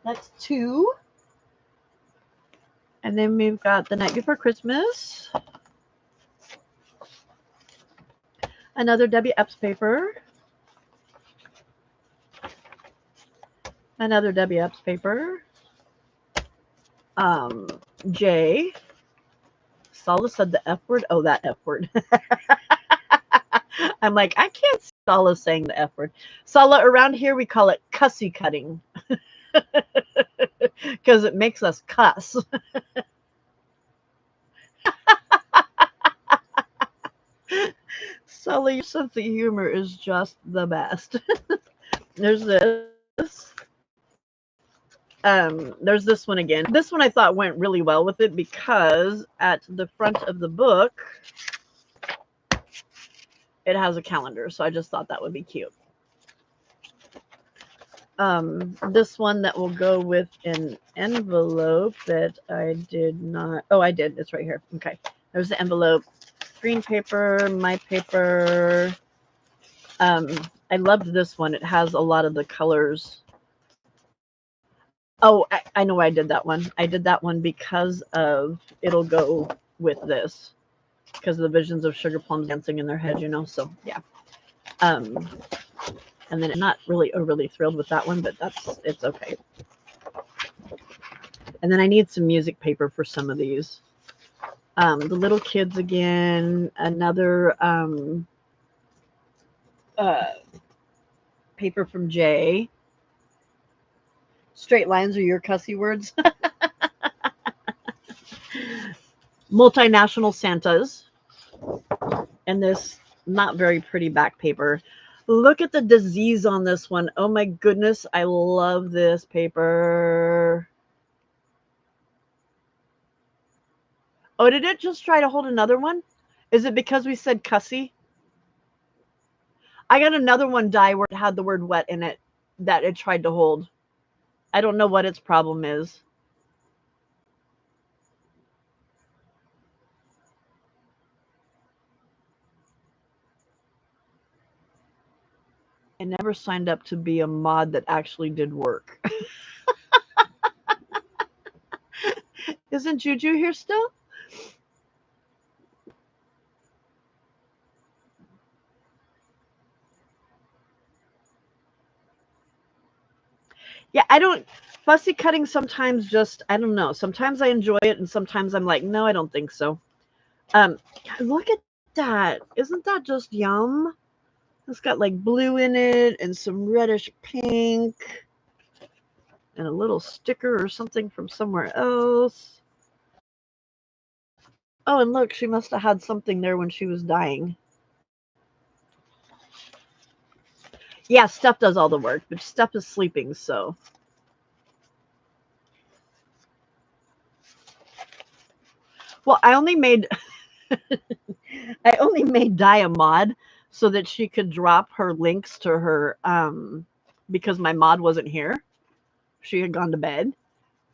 That's two. And then we've got The Night Before Christmas. Another Debbie Epps paper. Another Debbie Epps paper. J. Sala said the F word. Oh, that F word. I'm like, I can't see Sala saying the F word. Sala, around here we call it cussy cutting. Because it makes us cuss. Sully, your sense of humor is just the best. There's this. There's this one again. This one I thought went really well with it because at the front of the book, it has a calendar. So I just thought that would be cute. This one that will go with an envelope that I did not. Oh, I did. It's right here. Okay. There's the envelope. Green paper, my paper. I loved this one. It has a lot of the colors. Oh, I know why I did that one. I did that one because of it'll go with this. Because of the visions of sugar plums dancing in their head, you know. So yeah. And then I'm not really overly thrilled with that one, but it's okay. And then I need some music paper for some of these. The little kids again, another paper from Jay. Straight lines are your cussy words. Multinational Santas. And this not very pretty back paper. Look at the disease on this one. Oh my goodness, I love this paper. Oh, did it just try to hold another one? Is it because we said cussy? I got another one die where it had the word wet in it that it tried to hold. I don't know what its problem is. I never signed up to be a mod that actually did work. Isn't Juju here still? Yeah, I don't. Fussy cutting sometimes just, I don't know. Sometimes I enjoy it and sometimes I'm like, no, I don't think so. Look at that. Isn't that just yum? It's got like blue in it and some reddish pink and a little sticker or something from somewhere else. Oh, and look, she must have had something there when she was dying. Yeah, Steph does all the work, but Steph is sleeping, so. Well, I only made Di a mod so that she could drop her links to her because my mod wasn't here. She had gone to bed.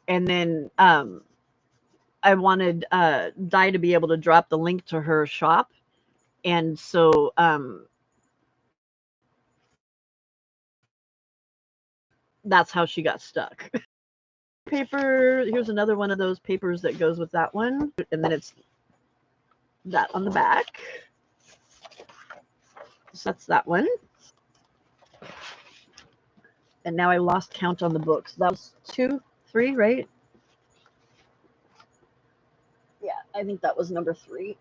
And then I wanted Di to be able to drop the link to her shop. And so that's how she got stuck. Paper, here's another one of those papers that goes with that one. And then it's that on the back. So that's that one. And now I lost count on the books. That was 2, 3, right? Yeah, I think that was number 3.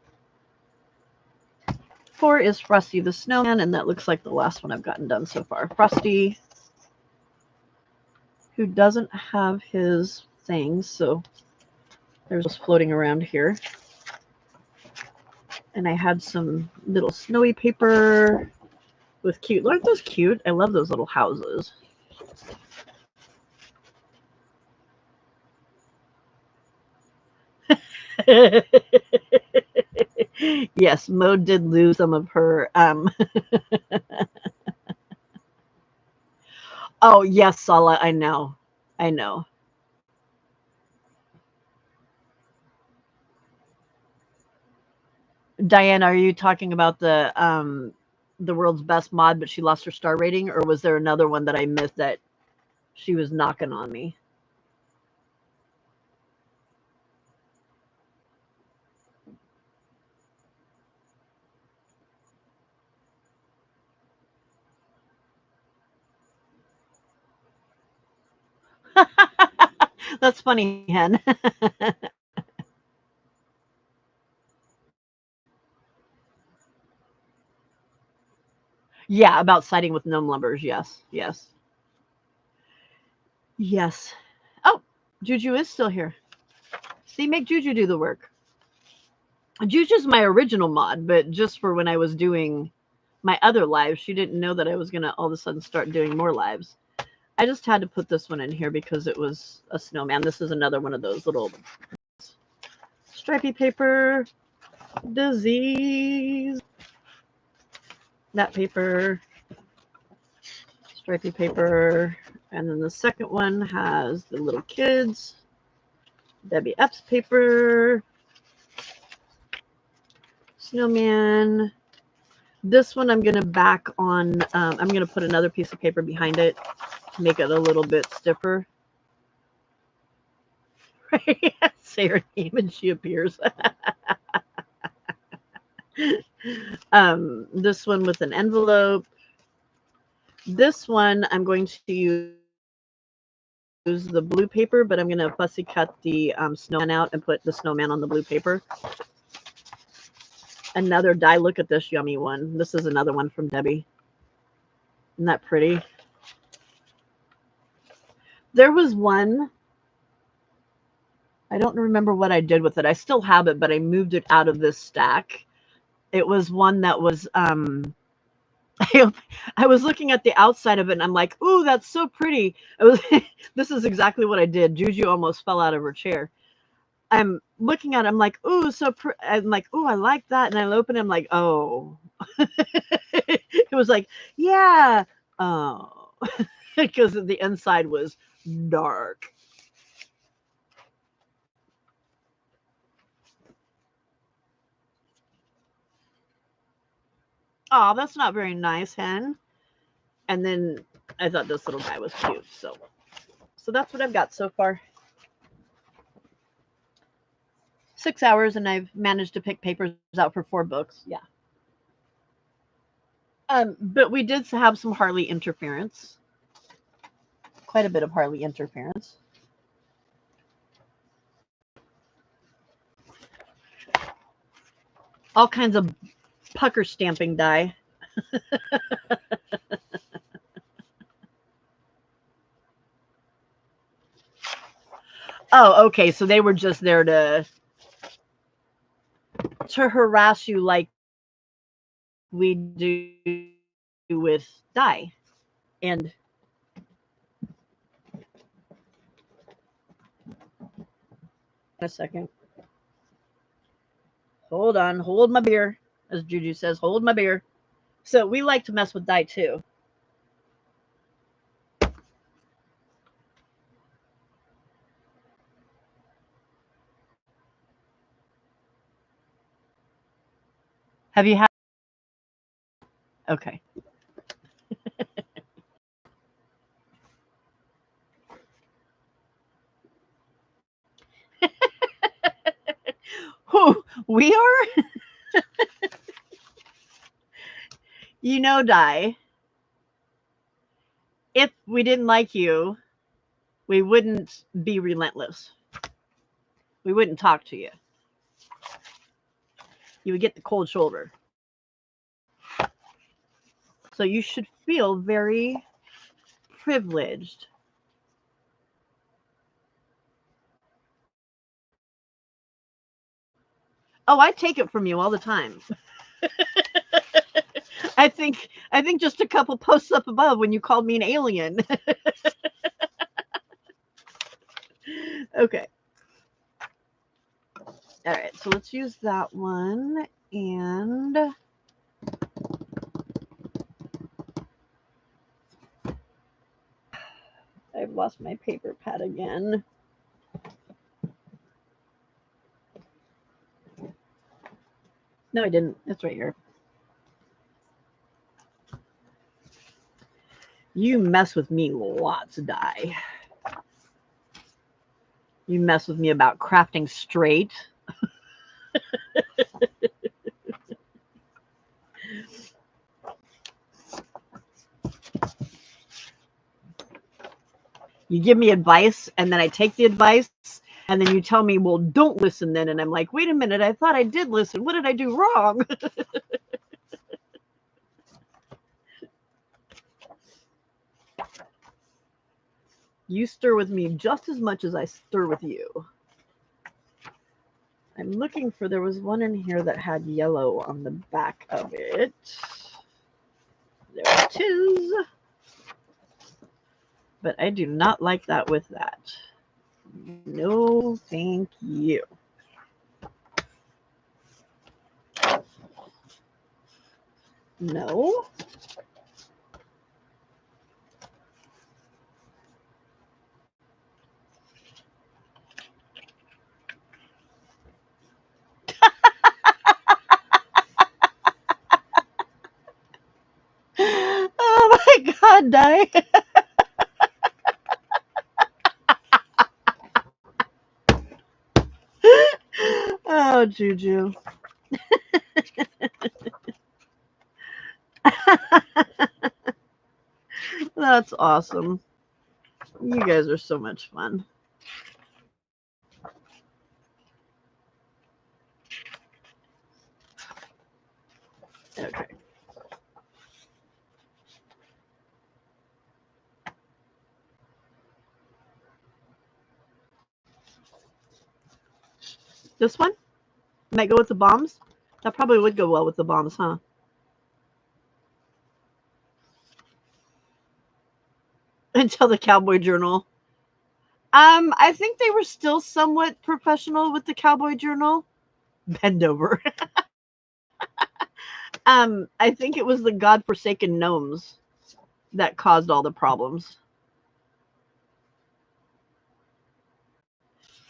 4 is Frosty the Snowman, and that looks like the last one I've gotten done so far. Frosty, who doesn't have his things, so there's just floating around here. And I had some little snowy paper with cute. Aren't those cute? I love those little houses. Yes, Mo did lose some of her. Oh, yes, Sala, I know. I know. Diane, are you talking about the world's best mod, but she lost her star rating, or was there another one that I missed that she was knocking on me? That's funny, Hen. Yeah, about siding with gnome lumbers. Yes, yes, yes. Oh, Juju is still here. See, make Juju do the work. Juju's my original mod, but just for when I was doing my other lives, she didn't know that I was going to all of a sudden start doing more lives. I just had to put this one in here because it was a snowman. This is another one of those little stripy paper, disease, that paper, stripy paper. And then the second one has the little kids, Debbie Epps paper, snowman. This one I'm going to back on, I'm going to put another piece of paper behind it to make it a little bit stiffer. Say her name and she appears. This one with an envelope. This one I'm going to use the blue paper, but I'm going to fussy cut the snowman out and put the snowman on the blue paper. Another die. Look at this yummy one. This is another one from Debbie. Isn't that pretty? There was one. I don't remember what I did with it. I still have it, but I moved it out of this stack. It was one that was I was looking at the outside of it and I'm like, ooh, that's so pretty. This is exactly what I did. Juju almost fell out of her chair. I'm looking at it, I'm like, ooh, I'm like, ooh, I like that. And I open it, I'm like, oh. It was like, yeah. Oh. Because the inside was dark. Oh, that's not very nice, Hen. And then I thought this little guy was cute. So that's what I've got so far. 6 hours, and I've managed to pick papers out for 4 books. Yeah. But we did have some Harley interference. Quite a bit of Harley interference. All kinds of pucker stamping die. Oh, okay. So they were just there to harass you like we do with die. And a second. Hold on. Hold my beer. As Juju says, hold my beer. So we like to mess with dye too. Have you had? Okay. Who we are? You know, Dye, if we didn't like you, we wouldn't be relentless. We wouldn't talk to you. You would get the cold shoulder. So you should feel very privileged. Oh, I take it from you all the time. I think just a couple posts up above when you called me an alien. Okay. All right, so let's use that one. And I've lost my paper pad again. No, I didn't. It's right here. You mess with me lots, Dye. You mess with me about crafting straight. You give me advice, and then I take the advice, and then you tell me, well, don't listen then. And I'm like, wait a minute, I thought I did listen. What did I do wrong? You stir with me just as much as I stir with you. I'm looking for, there was one in here that had yellow on the back of it. There it is. But I do not like that with that. No, thank you. No. Oh my God, Dye. Oh, Juju. That's awesome. You guys are so much fun. Okay. This one might go with the bombs. That probably would go well with the bombs, huh? Until the Cowboy Journal. I think they were still somewhat professional with the Cowboy Journal. Bend over. I think it was the godforsaken gnomes that caused all the problems.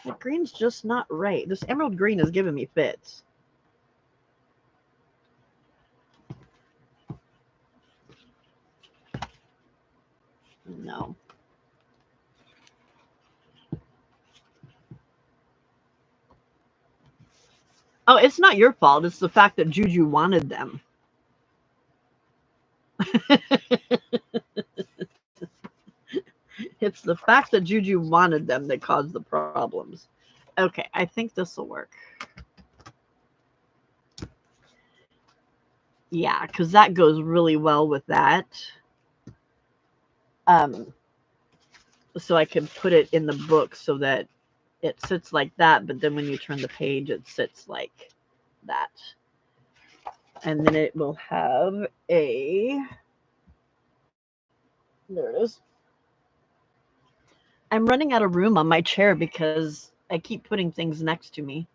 The green's just not right. This emerald green is giving me fits. No. Oh, it's not your fault. It's the fact that Juju wanted them. It's the fact that Juju wanted them that caused the problems. Okay, I think this will work. Yeah, because that goes really well with that. So I can put it in the book so that it sits like that, but then when you turn the page, it sits like that. And then it will have a, there it is. I'm running out of room on my chair because I keep putting things next to me.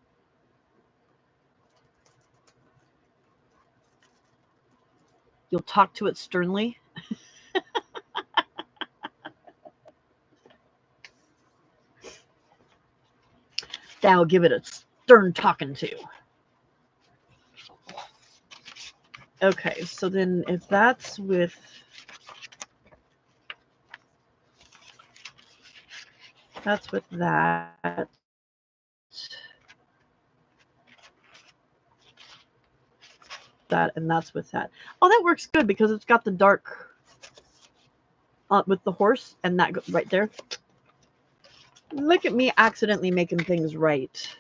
You'll talk to it sternly. Thou give it a stern talking to. Okay, so then if that's with that, that, and that's with that. Oh, that works good because it's got the dark with the horse and that right there. Look at me accidentally making things right.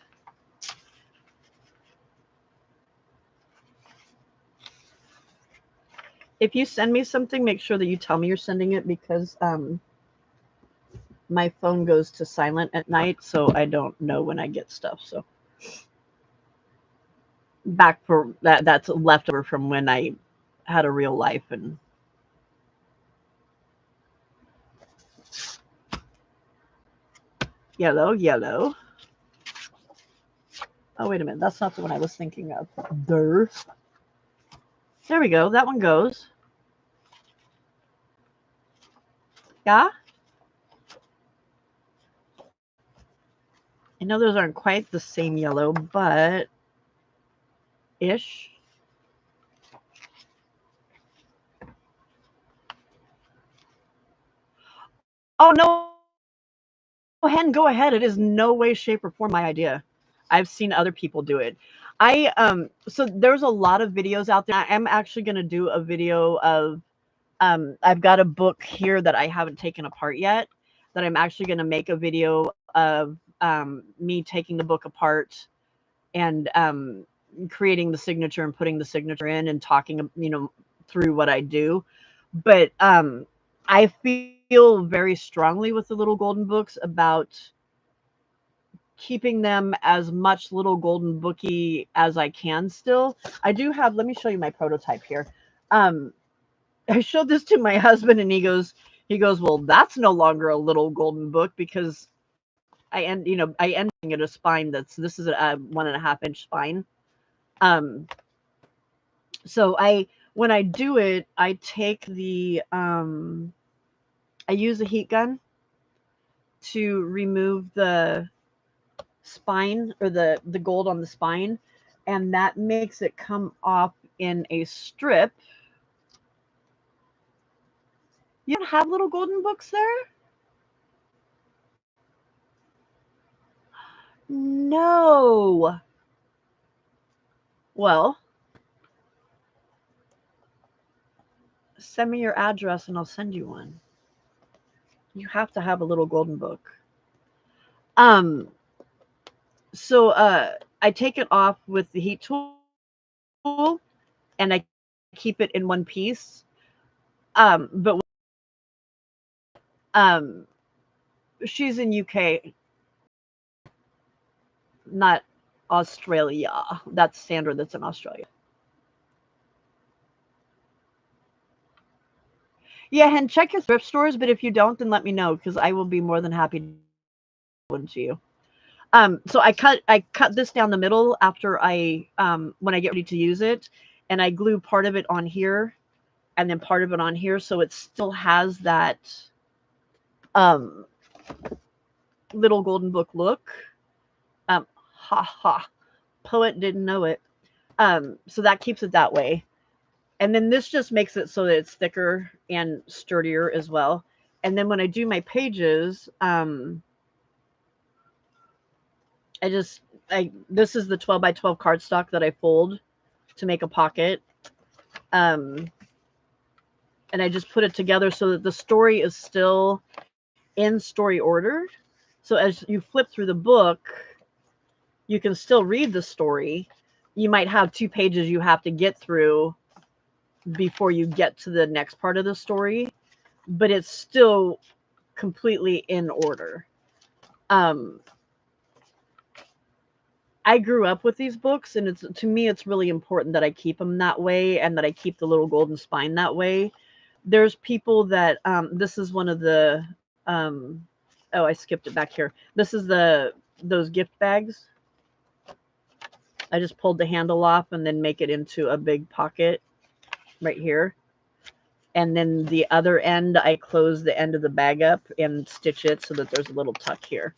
If you send me something, make sure that you tell me you're sending it because my phone goes to silent at night, so I don't know when I get stuff. So back for that's leftover from when I had a real life and yellow, yellow. Oh, wait a minute. That's not the one I was thinking of. There we go. That one goes. Yeah? I know those aren't quite the same yellow, but ish. Oh, no, Hen, go ahead. It is no way, shape, or form my idea. I've seen other people do it. So there's a lot of videos out there. I am actually going to do a video of I've got a book here that I haven't taken apart yet that I'm actually going to make a video of me taking the book apart and creating the signature and putting the signature in and talking, through what I do. But I feel very strongly with the little golden books about keeping them as much little golden booky as I can still. I do have, let me show you my prototype here. I showed this to my husband and he goes, well, that's no longer a little golden book because I end at a spine this is a 1.5-inch spine. So when I do it, I take I use a heat gun to remove the spine or the gold on the spine, and that makes it come off in a strip. You don't have little golden books there? No. Well, send me your address and I'll send you one. You have to have a little golden book. So I take it off with the heat tool and I keep it in one piece. But she's in UK, not Australia. That's Sandra that's in Australia. Yeah, and check your thrift stores, but if you don't, then let me know because I will be more than happy to one to you. So I cut this down the middle after when I get ready to use it, and I glue part of it on here and then part of it on here so it still has that um, little golden book look. Ha ha, poet didn't know it. So that keeps it that way. And then this just makes it so that it's thicker and sturdier as well. And then when I do my pages, this is the 12 by 12 cardstock that I fold to make a pocket. And I just put it together so that the story is still in story order. So as you flip through the book, you can still read the story. You might have 2 pages you have to get through before you get to the next part of the story, but it's still completely in order. I grew up with these books, and to me it's really important that I keep them that way and that I keep the little golden spine that way. There's people that this is one of the oh, I skipped it back here. This is those gift bags. I just pulled the handle off and then make it into a big pocket right here. And then the other end, I close the end of the bag up and stitch it so that there's a little tuck here.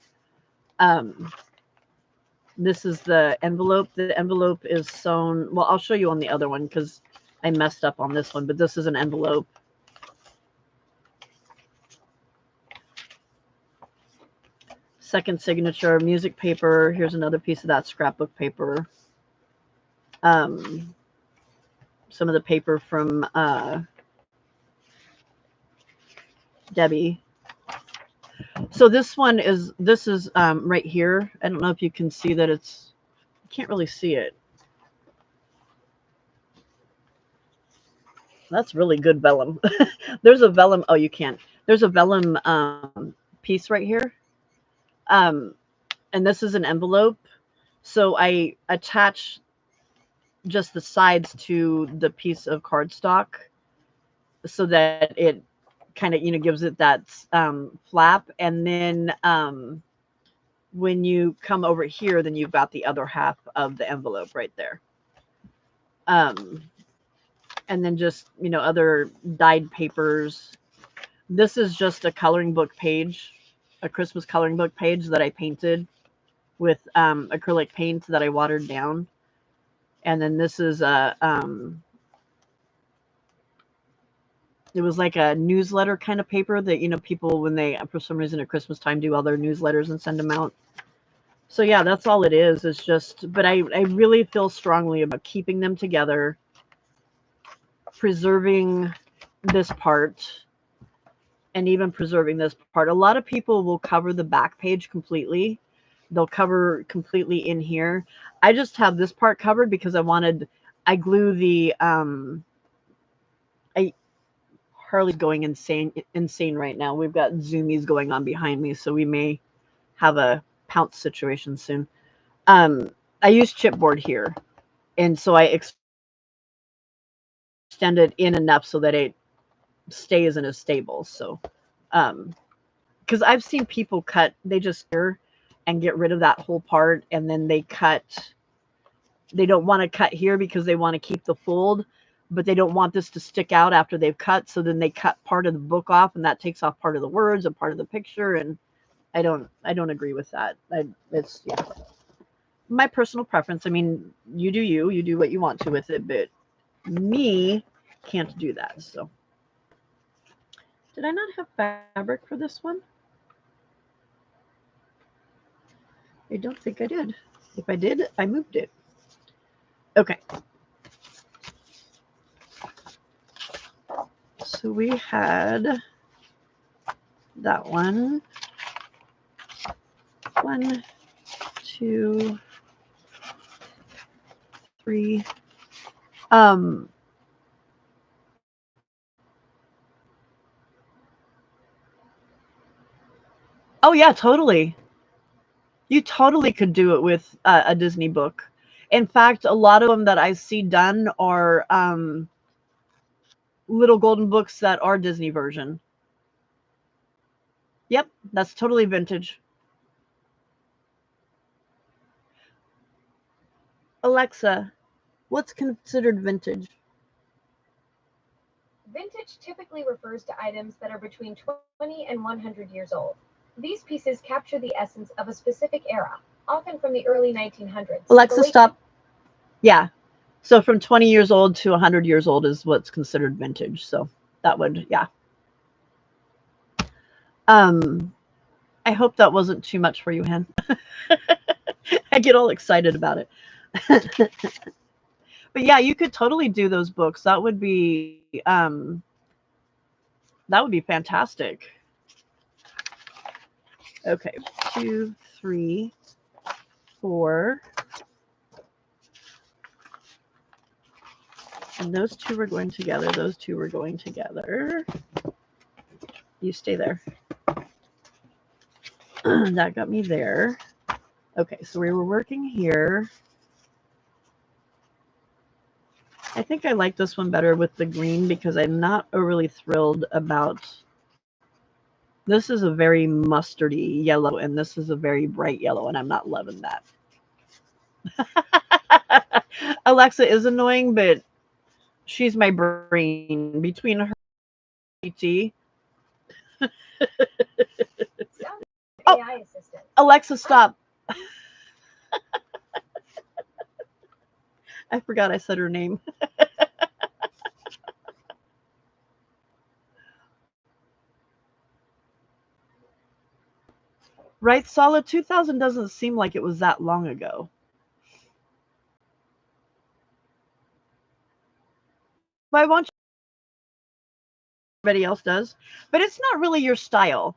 Um, this is the envelope. The envelope is sewn. Well, I'll show you on the other one because I messed up on this one, but this is an envelope. Second signature, music paper. Here's another piece of that scrapbook paper. Some of the paper from Debbie. So this is right here. I don't know if you can see that it's, you can't really see it. That's really good vellum. There's a vellum. Oh, you can't. There's a vellum piece right here. Um, and this is an envelope. So I attach just the sides to the piece of cardstock so that it kind of, gives it that flap. And then when you come over here, then you've got the other half of the envelope right there. And then just, other dyed papers. This is just a coloring book page, a Christmas coloring book page that I painted with acrylic paint that I watered down. And then this is it was like a newsletter kind of paper that, people, when they, for some reason at Christmas time, do all their newsletters and send them out. So yeah, that's all it is. It's just, but I really feel strongly about keeping them together, preserving this part, and even preserving this part. A lot of people will cover the back page completely. They'll cover completely in here. I just have this part covered because I glue the, Harley's going insane right now. We've got zoomies going on behind me, so we may have a pounce situation soon. I use chipboard here, and so I extend it in enough so that it stays in a stable. So, because I've seen people they just and get rid of that whole part, and then they cut. They don't want to cut here because they want to keep the fold, but they don't want this to stick out after they've cut. So then they cut part of the book off, and that takes off part of the words and part of the picture. And I don't agree with that. It's my personal preference. I mean, you do what you want to with it, but me can't do that. So did I not have fabric for this one? I don't think I did. If I did, I moved it. Okay. So we had that one. 1, 2, 3. Oh yeah, totally. You totally could do it with a Disney book. In fact, a lot of them that I see done are little golden books that are Disney version. Yep, that's totally vintage. Alexa, what's considered vintage? Vintage typically refers to items that are between 20 and 100 years old. These pieces capture the essence of a specific era, often from the early 1900s. Alexa, stop. Yeah. So from 20 years old to 100 years old is what's considered vintage. So that would, yeah. I hope that wasn't too much for you, Hen. I get all excited about it. But yeah, you could totally do those books. That would be fantastic. Okay, 2, 3, 4. And those two were going together. Those two were going together. You stay there. That got me there. Okay, so we were working here. I think I like this one better with the green because I'm not overly thrilled about. This is a very mustardy yellow, and this is a very bright yellow, and I'm not loving that. Alexa is annoying, but she's my brain. Between her GPT. Sounds Oh, AI assistants. Alexa, I'm stop. I forgot I said her name. Right, Solid 2000 doesn't seem like it was that long ago. But I want everybody else does. But it's not really your style.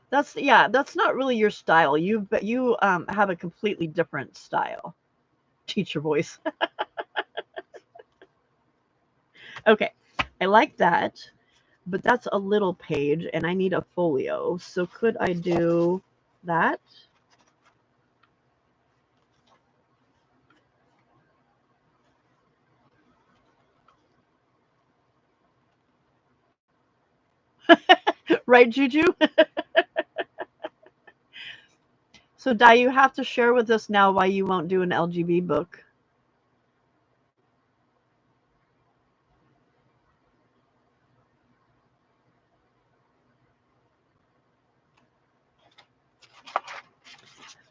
That's not really your style. You have a completely different style. Teacher voice. Okay, I like that, but that's a little page, and I need a folio. So could I do that? Right, Juju? So, Di, you have to share with us now why you won't do an LGB book.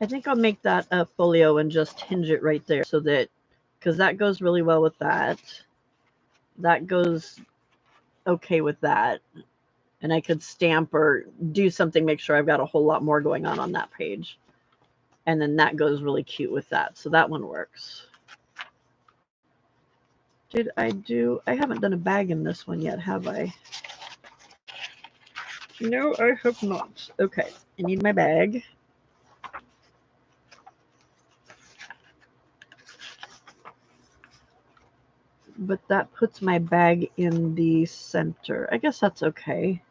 I think I'll make that a folio and just hinge it right there so that, because that goes really well with that. That goes okay with that. And I could stamp or do something, make sure I've got a whole lot more going on that page. And then that goes really cute with that. So that one works. I haven't done a bag in this one yet, have I? No, I have not. Okay, I need my bag. But that puts my bag in the center. I guess that's okay.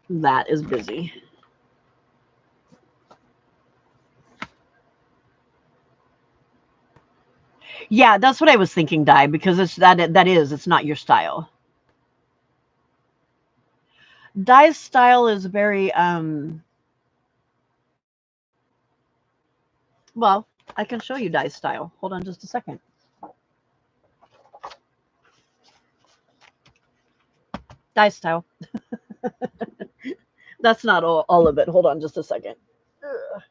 That is busy. Yeah, that's what I was thinking, Di, because it's not your style. Di's style is very well, I can show you Di's style. Hold on just a second. Di's style. That's not all of it. Hold on just a second. Ugh.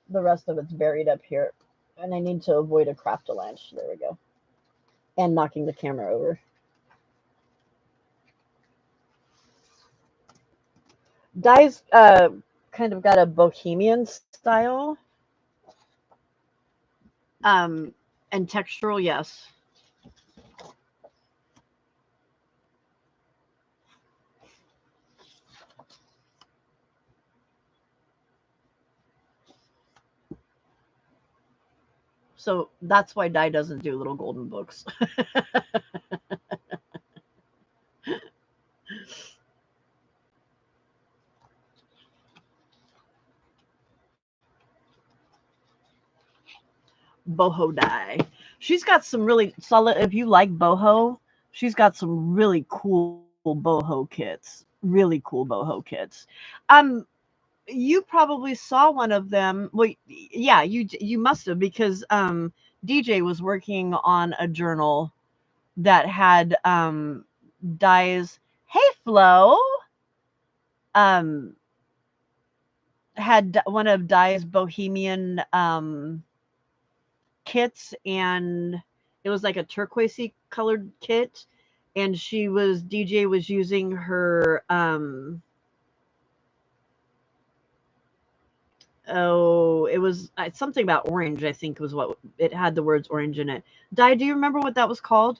The rest of it's buried up here. And I need to avoid a craft-a-lanch. There we go. And knocking the camera over. Di's kind of got a bohemian style. Um, and textural, yes. So that's why Di doesn't do little golden books. Boho Di. She's got some really solid. If you like boho, she's got some really cool boho kits. Really cool boho kits. Um, you probably saw one of them. Well, yeah, you must have because DJ was working on a journal that had Di's. Hey, Flo. Um, had one of Di's bohemian kits, and it was like a turquoisey colored kit, and DJ was using her oh, it was something about orange, I think was what it had, the words orange in it. Di, do you remember what that was called?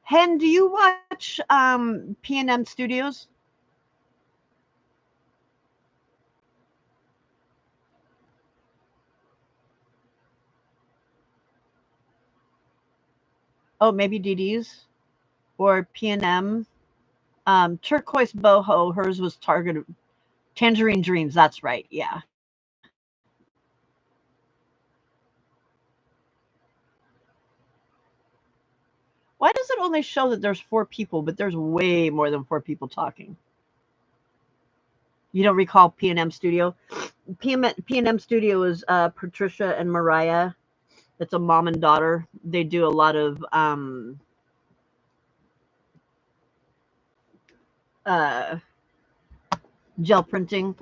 Hen, do you watch P&M Studios? Oh, maybe DD's or P&M. Turquoise boho. Hers was targeted. Tangerine dreams. That's right. Yeah. Why does it only show that there's 4 people, but there's way more than 4 people talking? You don't recall P&M Studio? P&M Studio is Patricia and Mariah. It's a mom and daughter. They do a lot of uh, gel printing.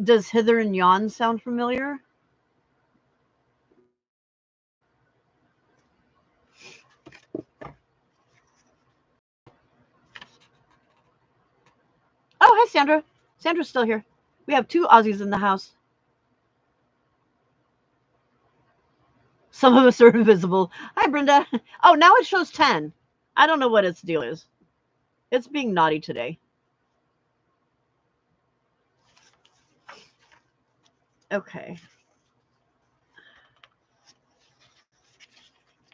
Does Hither and Yon sound familiar? Oh, hi, Sandra. Sandra's still here. We have 2 Aussies in the house. Some of us are invisible. Hi, Brenda. Oh, now it shows 10. I don't know what its deal is. It's being naughty today. Okay.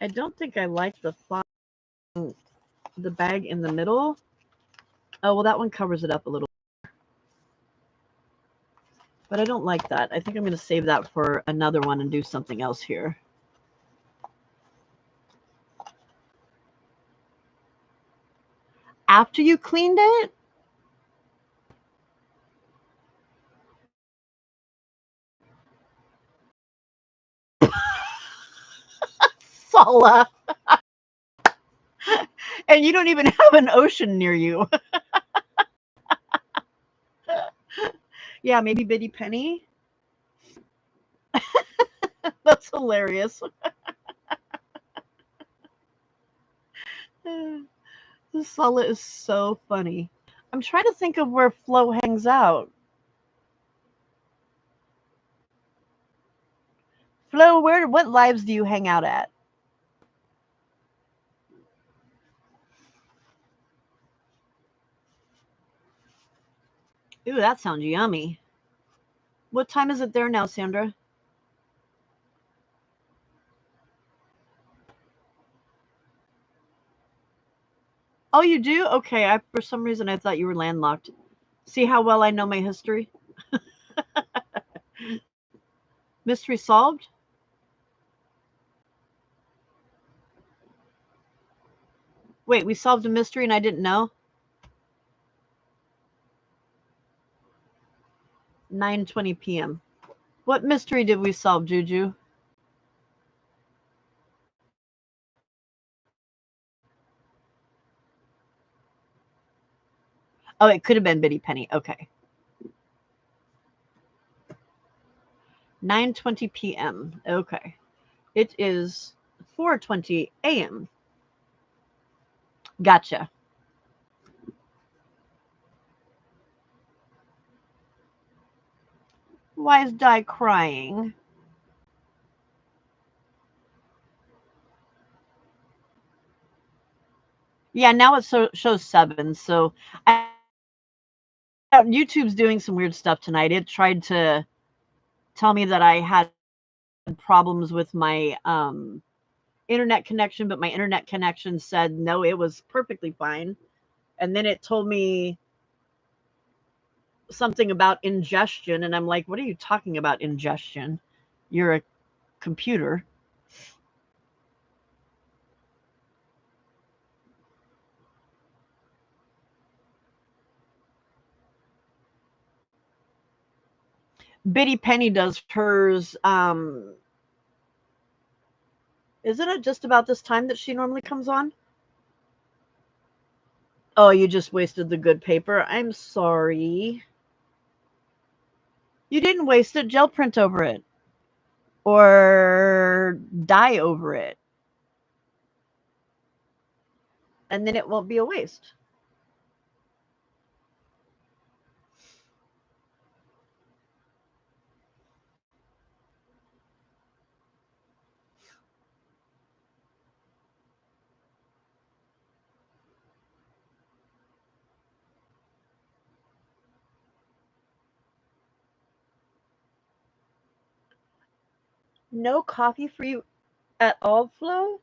I don't think I like the bag in the middle. Oh, well, that one covers it up a little. But I don't like that. I think I'm going to save that for another one and do something else here. After you cleaned it? Sala. And you don't even have an ocean near you. Yeah, maybe Bitty Penny. That's hilarious. This Sala is so funny. I'm trying to think of where Flo hangs out. Flo, what lives do you hang out at? Ooh, that sounds yummy. What time is it there now, Sandra? Oh, you do? Okay. For some reason I thought you were landlocked. See how well I know my history? Mystery solved? Wait, we solved a mystery and I didn't know? 9:20 p.m. What mystery did we solve, Juju? Oh, it could have been Bitty Penny. Okay. 9:20 p.m. Okay. It is 4:20 a.m. Gotcha. Why is Di crying? Yeah, now it shows 7. So YouTube's doing some weird stuff tonight. It tried to tell me that I had problems with my internet connection, but my internet connection said no, it was perfectly fine. And then it told me something about ingestion, and I'm like, what are you talking about, ingestion? You're a computer. Bitty Penny does hers. Isn't it just about this time that she normally comes on? Oh, you just wasted the good paper. I'm sorry. You didn't waste it. Gel print over it. Or dye over it. And then it won't be a waste. No coffee for you at all, Flo?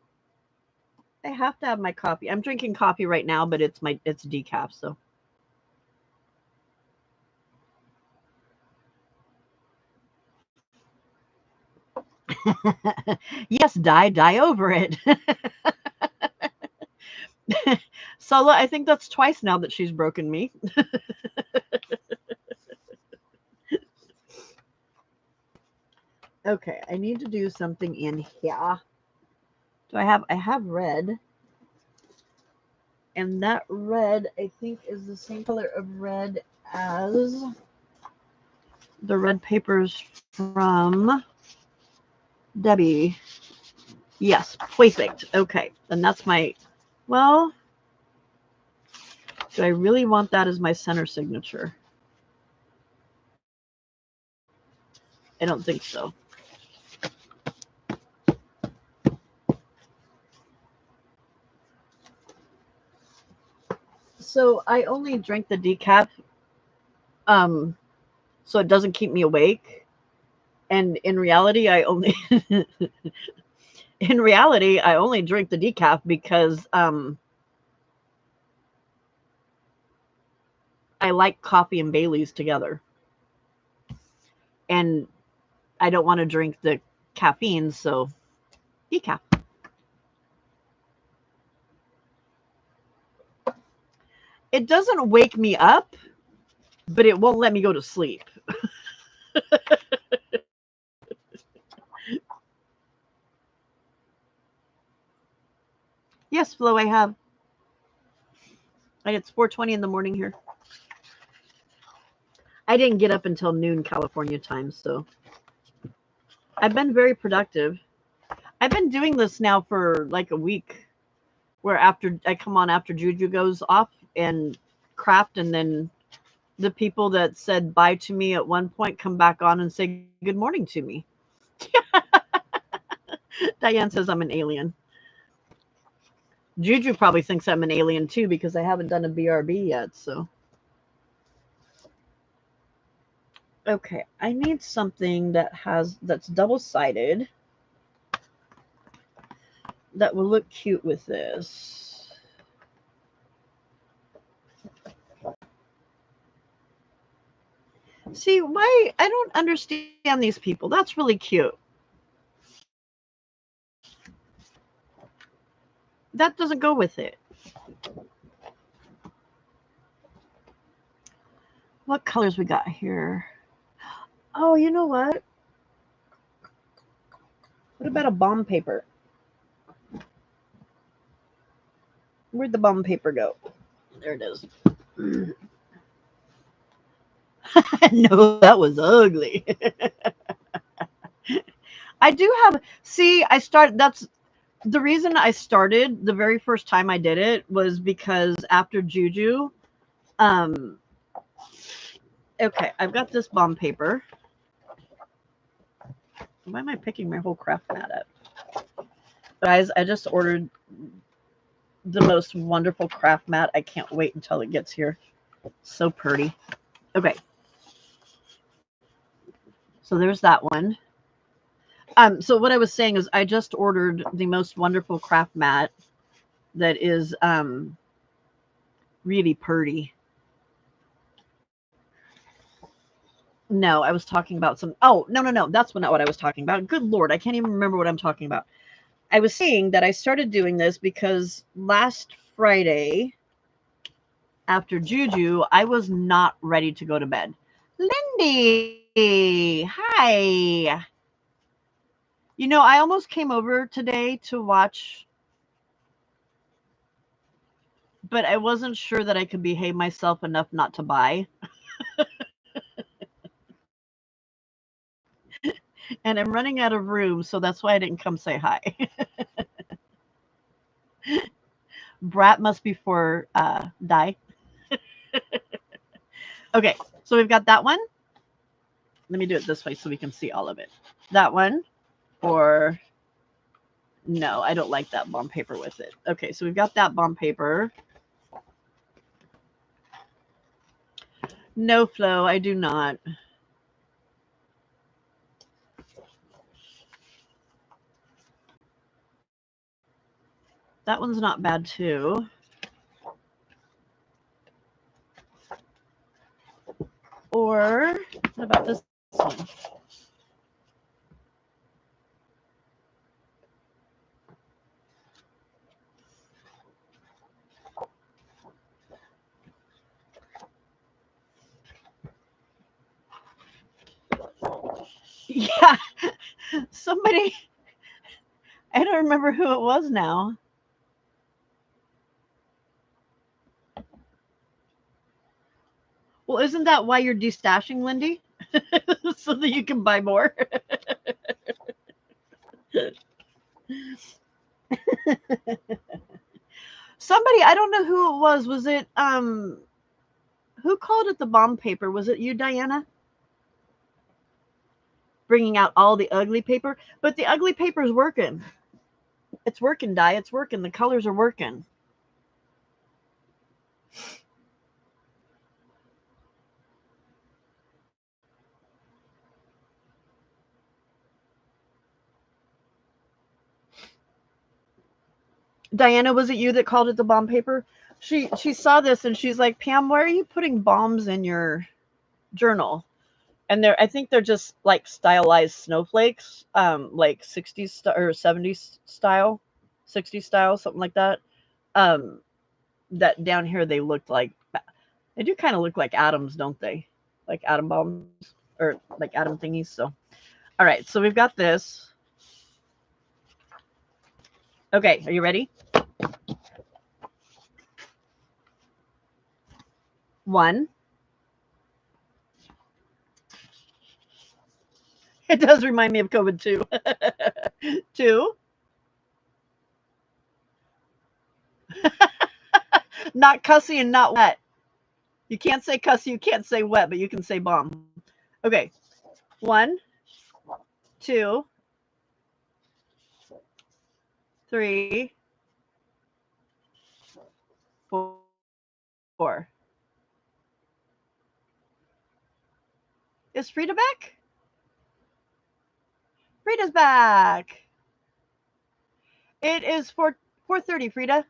I have to have my coffee. I'm drinking coffee right now, but it's decaf, so. Yes, die over it. Solo, I think that's twice now that she's broken me. Okay, I need to do something in here. I have red. And that red, I think, is the same color of red as the red papers from Debbie. Yes, perfect. Okay, and that's my, well, do I really want that as my center signature? I don't think so. So I only drink the decaf so it doesn't keep me awake. And in reality, I only drink the decaf because I like coffee and Bailey's together. And I don't want to drink the caffeine, so decaf. It doesn't wake me up, but it won't let me go to sleep. Yes, Flo, I have. And it's 4:20 in the morning here. I didn't get up until noon California time, so I've been very productive. I've been doing this now for like a week, where after I come on after Juju goes off and craft, and then the people that said bye to me at one point come back on and say good morning to me. Diane says I'm an alien. Juju probably thinks I'm an alien too because I haven't done a BRB yet, so. Okay, I need something that's double-sided that will look cute with this. See, why I don't understand these people. That's really cute. That doesn't go with it. What colors we got here? Oh, you know what? What about a bomb paper? Where'd the bomb paper go? There it is. No, that was ugly. I do have, see, that's the reason I started the very first time I did it was because after Juju, um, okay, I've got this bomb paper. Why am I picking my whole craft mat up? Guys, I just ordered the most wonderful craft mat. I can't wait until it gets here. So pretty. Okay. So there's that one. So what I was saying is I just ordered the most wonderful craft mat that is really pretty. No, I was talking about some. Oh, no. That's not what I was talking about. Good Lord, I can't even remember what I'm talking about. I was saying that I started doing this because last Friday after Juju, I was not ready to go to bed. Lindy, hi. You know, I almost came over today to watch, but I wasn't sure that I could behave myself enough not to buy. And I'm running out of room, so that's why I didn't come say hi. Brat must be for die. Okay, so we've got that one. Let me do it this way so we can see all of it. That one, or no, I don't like that bond paper with it. Okay, so we've got that bond paper. No, Flo, I do not. That one's not bad too. Or what about this one? Yeah, somebody, I don't remember who it was now. Well, isn't that why you're destashing, Lindy? So that you can buy more? Somebody, I don't know who it was. Was it, who called it the bomb paper? Was it you, Diana? Bringing out all the ugly paper? But the ugly paper is working. It's working, Di. It's working. The colors are working. Diana, was it you that called it the bomb paper? She saw this and she's like, Pam, why are you putting bombs in your journal? And I think they're just like stylized snowflakes, like 60s or 70s style, 60s style, something like that. Um, that down here they looked like, they do kind of look like atoms, don't they? Like atom bombs or like atom thingies. So, all right, so we've got this. Okay, are you ready? 1. It does remind me of COVID too. 2. Not cussy and not wet. You can't say cussy, you can't say wet, but you can say bomb. Okay. 1, 2, 3, 4. Is Frida back? Frida's back. It is 4:30, Frida.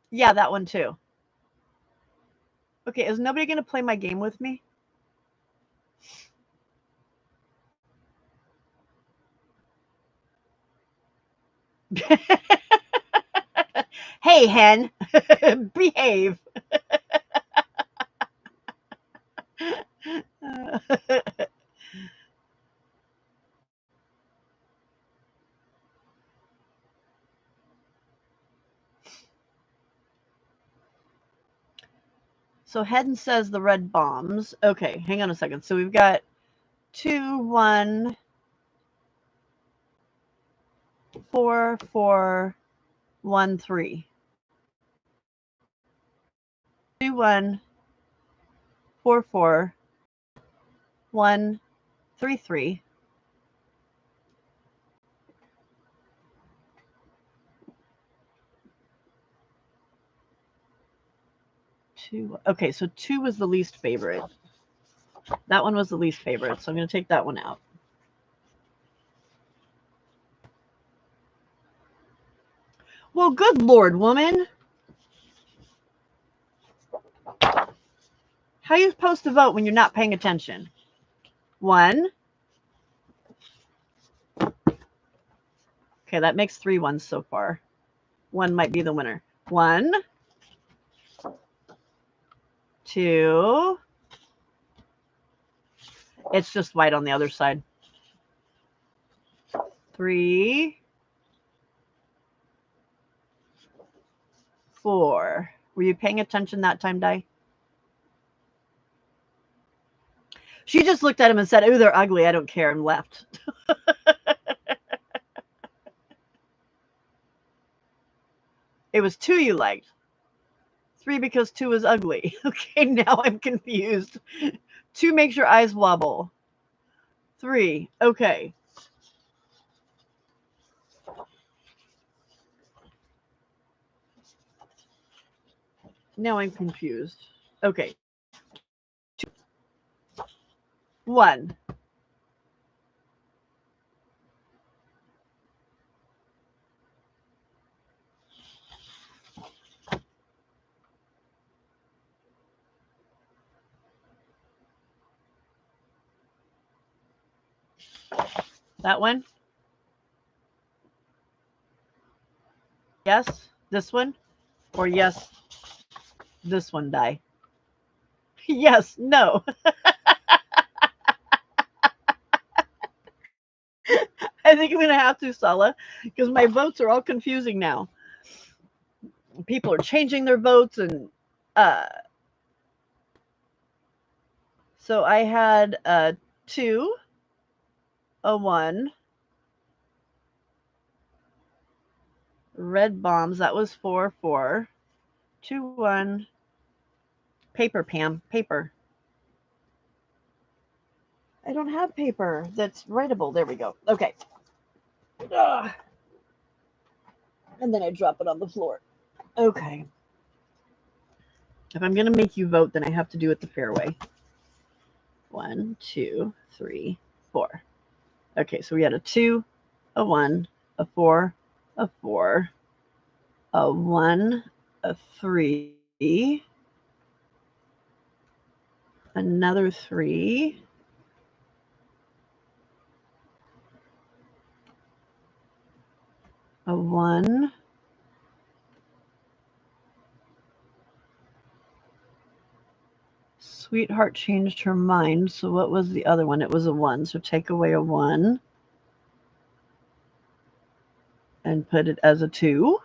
Yeah, that one too. Okay, is nobody going to play my game with me? Hey, hen, behave. So Hedden says the red bombs. Okay, hang on a second. So we've got 2, 1, 4, 4, 1, 3. 2, 1, 4, 4, 1, 3, 3. 2. Okay, so 2 was the least favorite. That one was the least favorite, so I'm going to take that one out. Well, good Lord, woman. How are you supposed to vote when you're not paying attention? 1. Okay, that makes 3 ones so far. 1 might be the winner. 1, 2. It's just white on the other side. 3, 4. Were you paying attention that time, Di? She just looked at him and said, "Oh, they're ugly. I don't care," and left. It was 2 you liked. 3 because 2 is ugly. Okay, now I'm confused. 2 makes your eyes wobble. 3. Okay. Now I'm confused. Okay. 1. That one? Yes. This one? Or yes, this one die? Yes. No. I think I'm going to have to, Sala, because my votes are all confusing now. People are changing their votes, and uh, so I had a 2, a 1, red bombs. That was 4, 4, 2, 1. Paper, Pam, paper. I don't have paper that's writable. There we go. Okay. Ugh. And then I drop it on the floor. Okay. If I'm going to make you vote, then I have to do it the fair way. 1, 2, 3, 4. Okay, so we had a 2, a 1, a 4, a 4, a 1, a 3, another 3, a 1, Sweetheart changed her mind. So what was the other one? It was a 1. So take away a 1 and put it as a 2.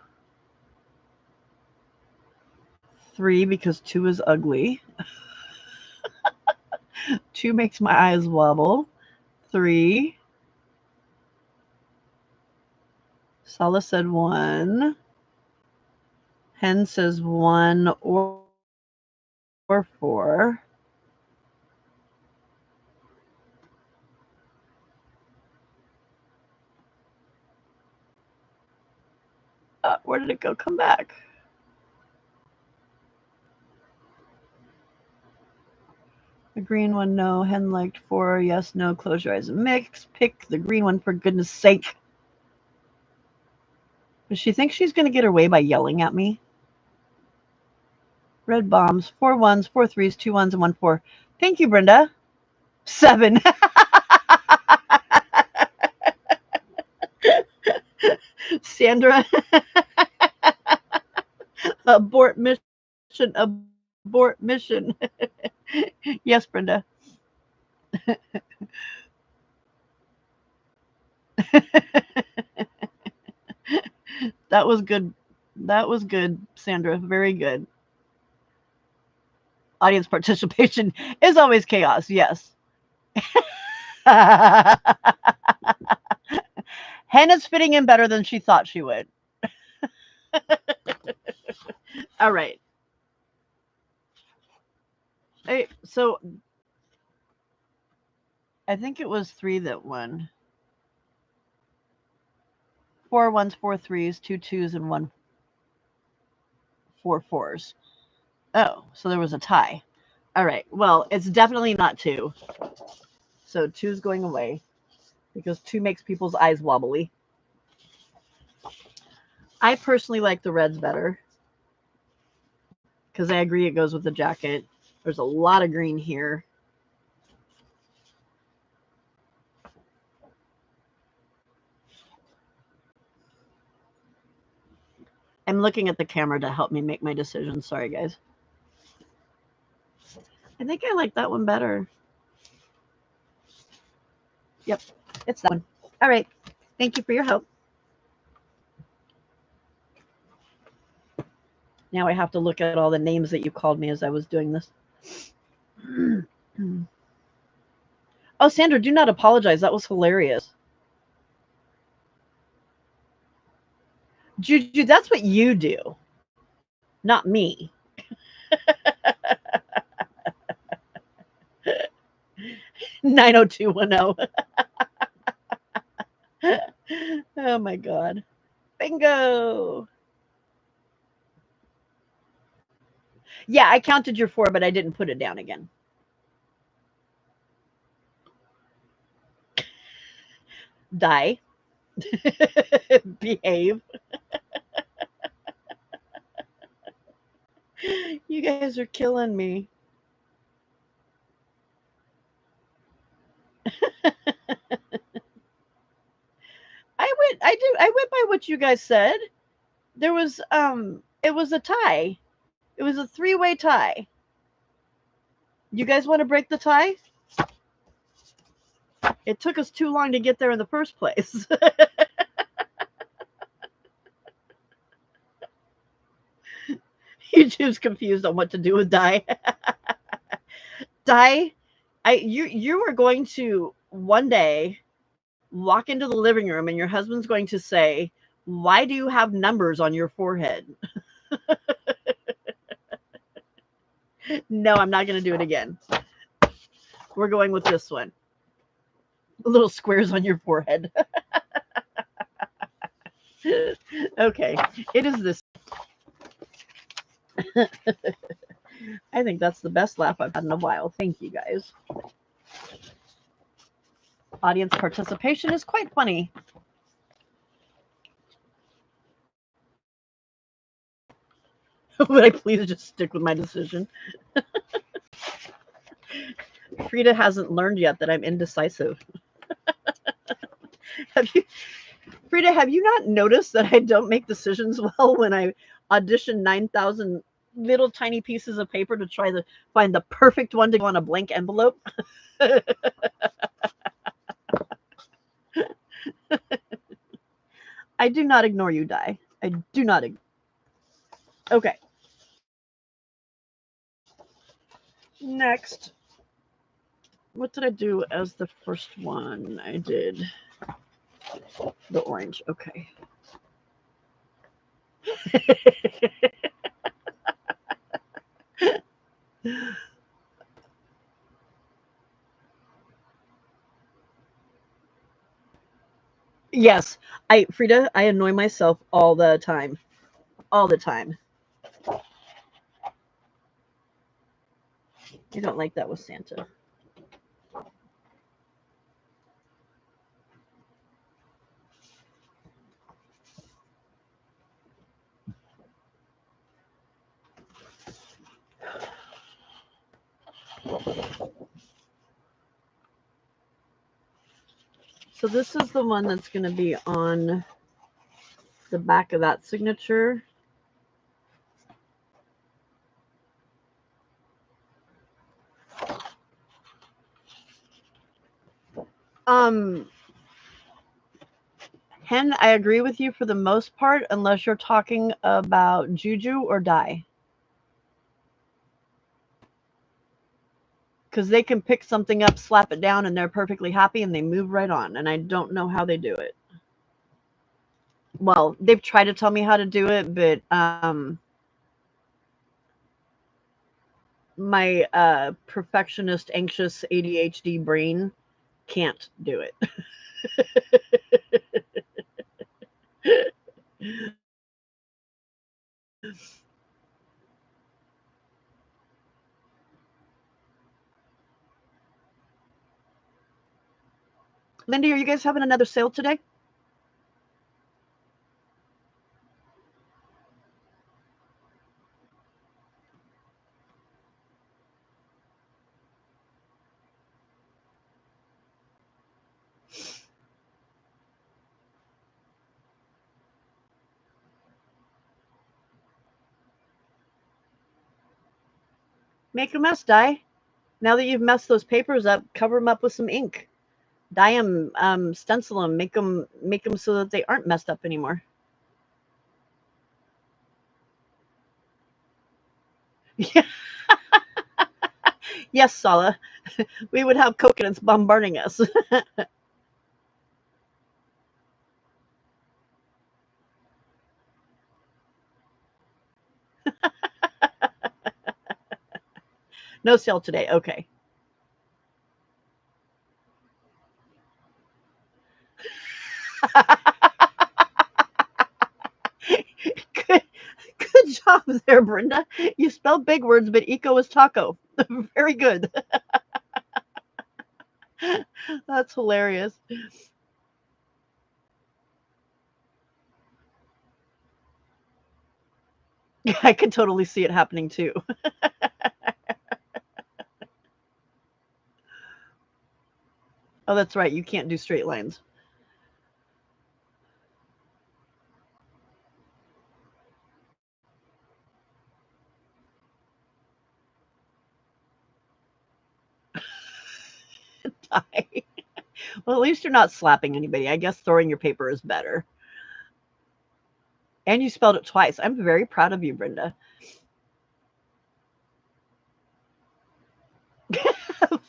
3 because 2 is ugly. 2 makes my eyes wobble. 3. Sala said 1. Hen says 1 or 4. Where did it go? Come back. The green one, no. Hen liked 4. Yes, no. Close your eyes and mix. Pick the green one for goodness sake. Does she think she's going to get her way by yelling at me? Red bombs. 4 1s, 4 3s, 2 1s, and 1 4. Thank you, Brenda. 7. Sandra. Abort mission. Abort mission. Yes, Brenda. That was good. That was good, Sandra. Very good. Audience participation is always chaos. Yes. Hannah's fitting in better than she thought she would. All right. Hey, so I think it was 3 that won. 4 1s, 4 3s, 2 2s, and 1 4 4s. Oh, so there was a tie. All right. Well, it's definitely not 2. So 2's going away because 2 makes people's eyes wobbly. I personally like the reds better because I agree it goes with the jacket. There's a lot of green here. I'm looking at the camera to help me make my decision. Sorry, guys. I think I like that one better. Yep, it's that one. All right. Thank you for your help. Now I have to look at all the names that you called me as I was doing this. Oh, Sandra, do not apologize. That was hilarious. Juju, that's what you do, not me. 90210. Oh my God. Bingo. Yeah, I counted your 4, but I didn't put it down again. Die. Behave. You guys are killing me. I went by what you guys said. There was it was a tie. It was a three-way tie. You guys want to break the tie? It took us too long to get there in the first place. YouTube's confused on what to do with die. Die. You are going to one day walk into the living room and your husband's going to say, "Why do you have numbers on your forehead?" No, I'm not going to do it again. We're going with this one. Little squares on your forehead. Okay, it is this. I think that's the best laugh I've had in a while. Thank you guys. Audience participation is quite funny. Would I please just stick with my decision? Frida hasn't learned yet that I'm indecisive. Have you, Frida? Have you not noticed that I don't make decisions well when I audition 9,000 little tiny pieces of paper to try to find the perfect one to go on a blank envelope? I do not ignore you, Di. I do not. Okay. Next, what did I do as the first one? I did the orange. Okay. Yes, Frida, I annoy myself all the time. All the time. I don't like that with Santa. So this is the one that's going to be on the back of that signature. Um, Hen, I agree with you for the most part, unless you're talking about Juju or Dai. Because they can pick something up, slap it down, and they're perfectly happy and they move right on. And I don't know how they do it. Well, they've tried to tell me how to do it, but my perfectionist, anxious ADHD brain can't do it. Lindy, are you guys having another sale today? Make a mess, Di. Now that you've messed those papers up, cover them up with some ink. Dye them, stencil them, make them so that they aren't messed up anymore. Yes, Sala. We would have coconuts bombarding us. No sale today. Okay. good, good job, there, Brenda. You spelled big words, but eco is taco. Very good. That's hilarious. I could totally see it happening too. Oh, that's right. You can't do straight lines. Well, at least you're not slapping anybody. I guess throwing your paper is better. And you spelled it twice. I'm very proud of you, Brenda.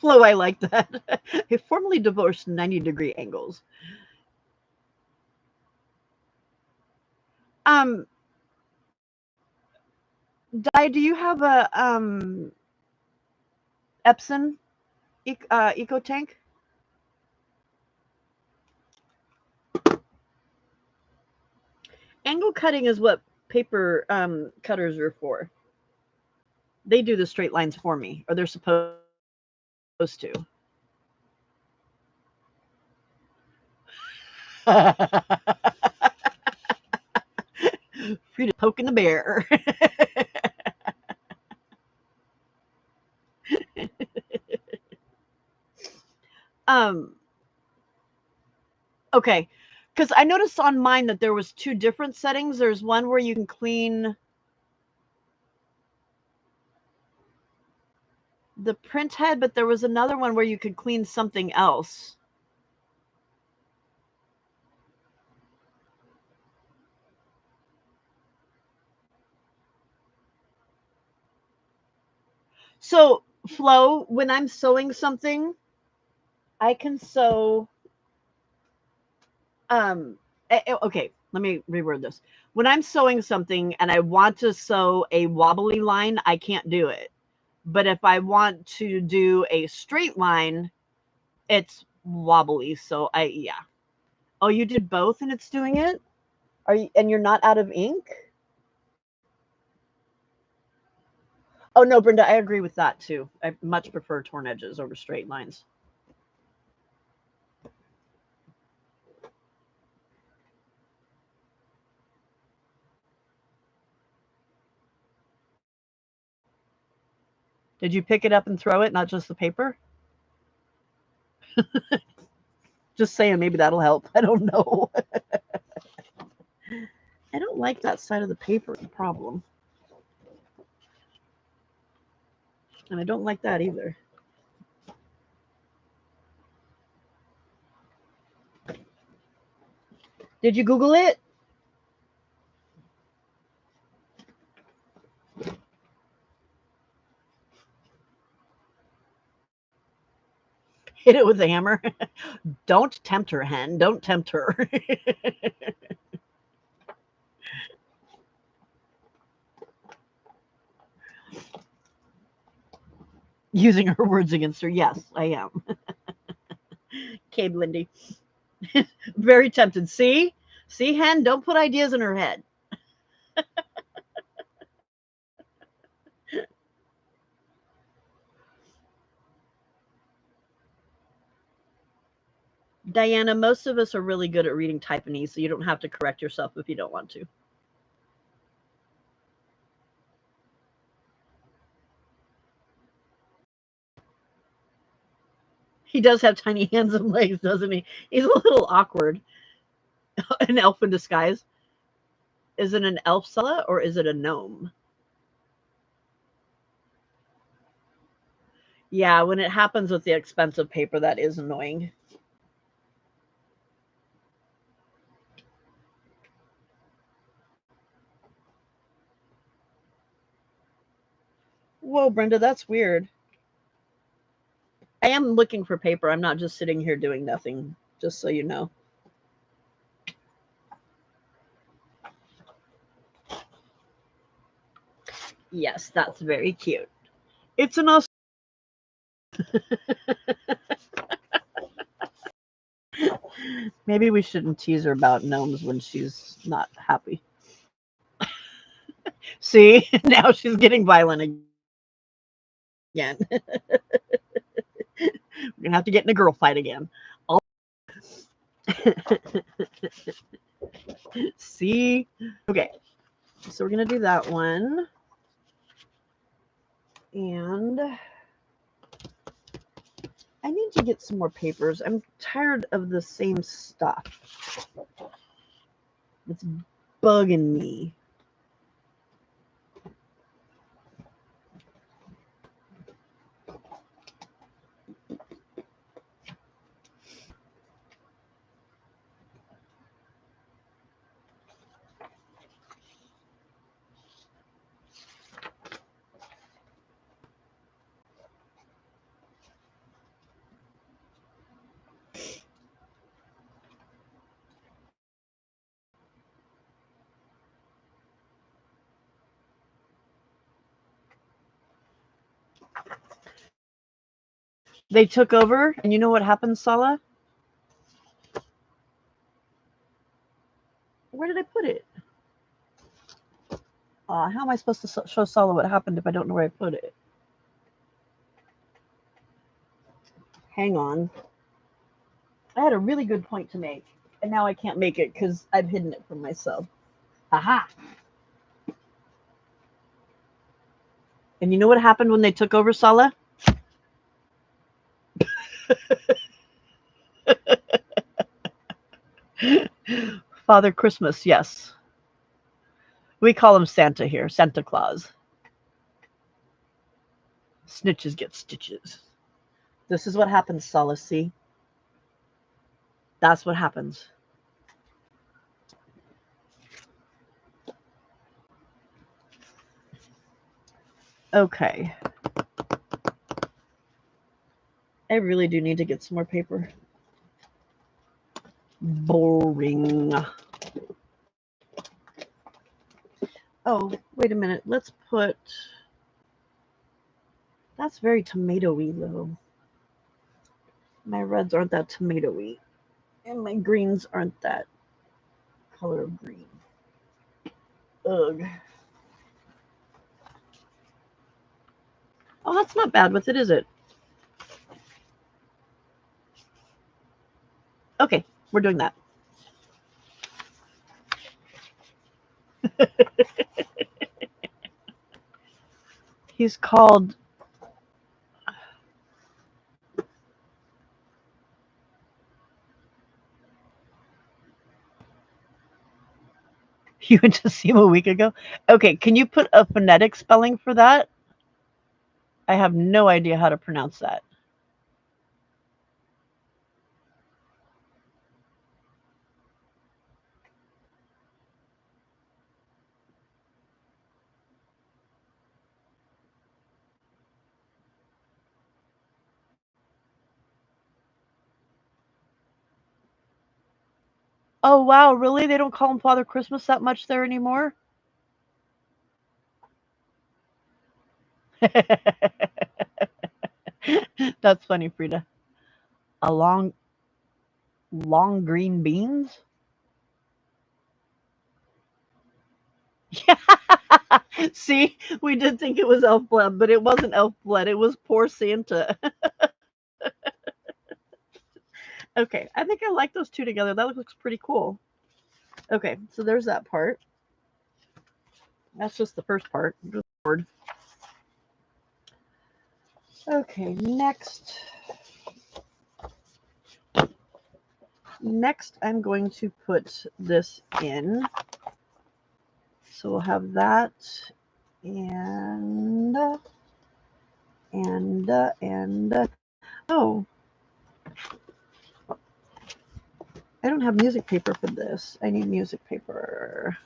Flo, I like that. I formally divorced 90-degree angles. Um, Di, do you have a Epson eco tank? Angle cutting is what paper cutters are for. They do the straight lines for me, or they're supposed to. Free to poking the bear. um, okay, because I noticed on mine that there was two different settings. There's one where you can clean the print head, but there was another one where you could clean something else. So, Flo, when I'm sewing something, I can sew. Okay, let me reword this. When I'm sewing something and I want to sew a wobbly line, I can't do it. But if I want to do a straight line, it's wobbly. So yeah. Oh, you did both and it's doing it? Are you, and you're not out of ink? Oh no, Brenda, I agree with that too. I much prefer torn edges over straight lines. Did you pick it up and throw it, not just the paper? Just saying, maybe that'll help. I don't know. I don't like that side of the paper, the problem. And I don't like that either. Did you Google it? Hit it with a hammer? Don't tempt her, hen. Don't tempt her. Using her words against her. Yes, I am. Cabe Lindy. Very tempted. See? See, hen? Don't put ideas in her head. Diana, most of us are really good at reading typing, so you don't have to correct yourself if you don't want to. He does have tiny hands and legs, doesn't he? He's a little awkward. An elf in disguise. Is it an elf Sella or is it a gnome? Yeah, when it happens with the expensive paper, that is annoying. Whoa, Brenda, that's weird. I am looking for paper. I'm not just sitting here doing nothing, just so you know. Yes, that's very cute. It's an awesome. Maybe we shouldn't tease her about gnomes when she's not happy. See, now she's getting violent again. We're gonna have to get in a girl fight again. See? Okay. So we're gonna do that one. And I need to get some more papers. I'm tired of the same stuff. It's bugging me. They took over, and you know what happened, Sala? Where did I put it? How am I supposed to show Sala what happened if I don't know where I put it? Hang on. I had a really good point to make, and now I can't make it because I've hidden it from myself. Aha! And you know what happened when they took over, Sala? Father Christmas, yes. We call him Santa here, Santa Claus. Snitches get stitches. This is what happens, Sala, see? That's what happens. Okay. I really do need to get some more paper. Boring. Oh, wait a minute. Let's put... That's very tomatoey, though. My reds aren't that tomatoey. And my greens aren't that color of green. Ugh. Oh, that's not bad with it, is it? Okay, we're doing that. He's called... You went to see him a week ago? Okay, can you put a phonetic spelling for that? I have no idea how to pronounce that. Oh, wow, really? They don't call him Father Christmas that much there anymore? That's funny, Frida. A long green beans? Yeah. See, we did think it was elf blood, but it wasn't elf blood. It was poor Santa. Okay, I think I like those two together. That looks pretty cool. Okay, so there's that part. That's just the first part. Good Lord. Okay, next. Next, I'm going to put this in. So we'll have that and oh, I don't have music paper for this. I need music paper.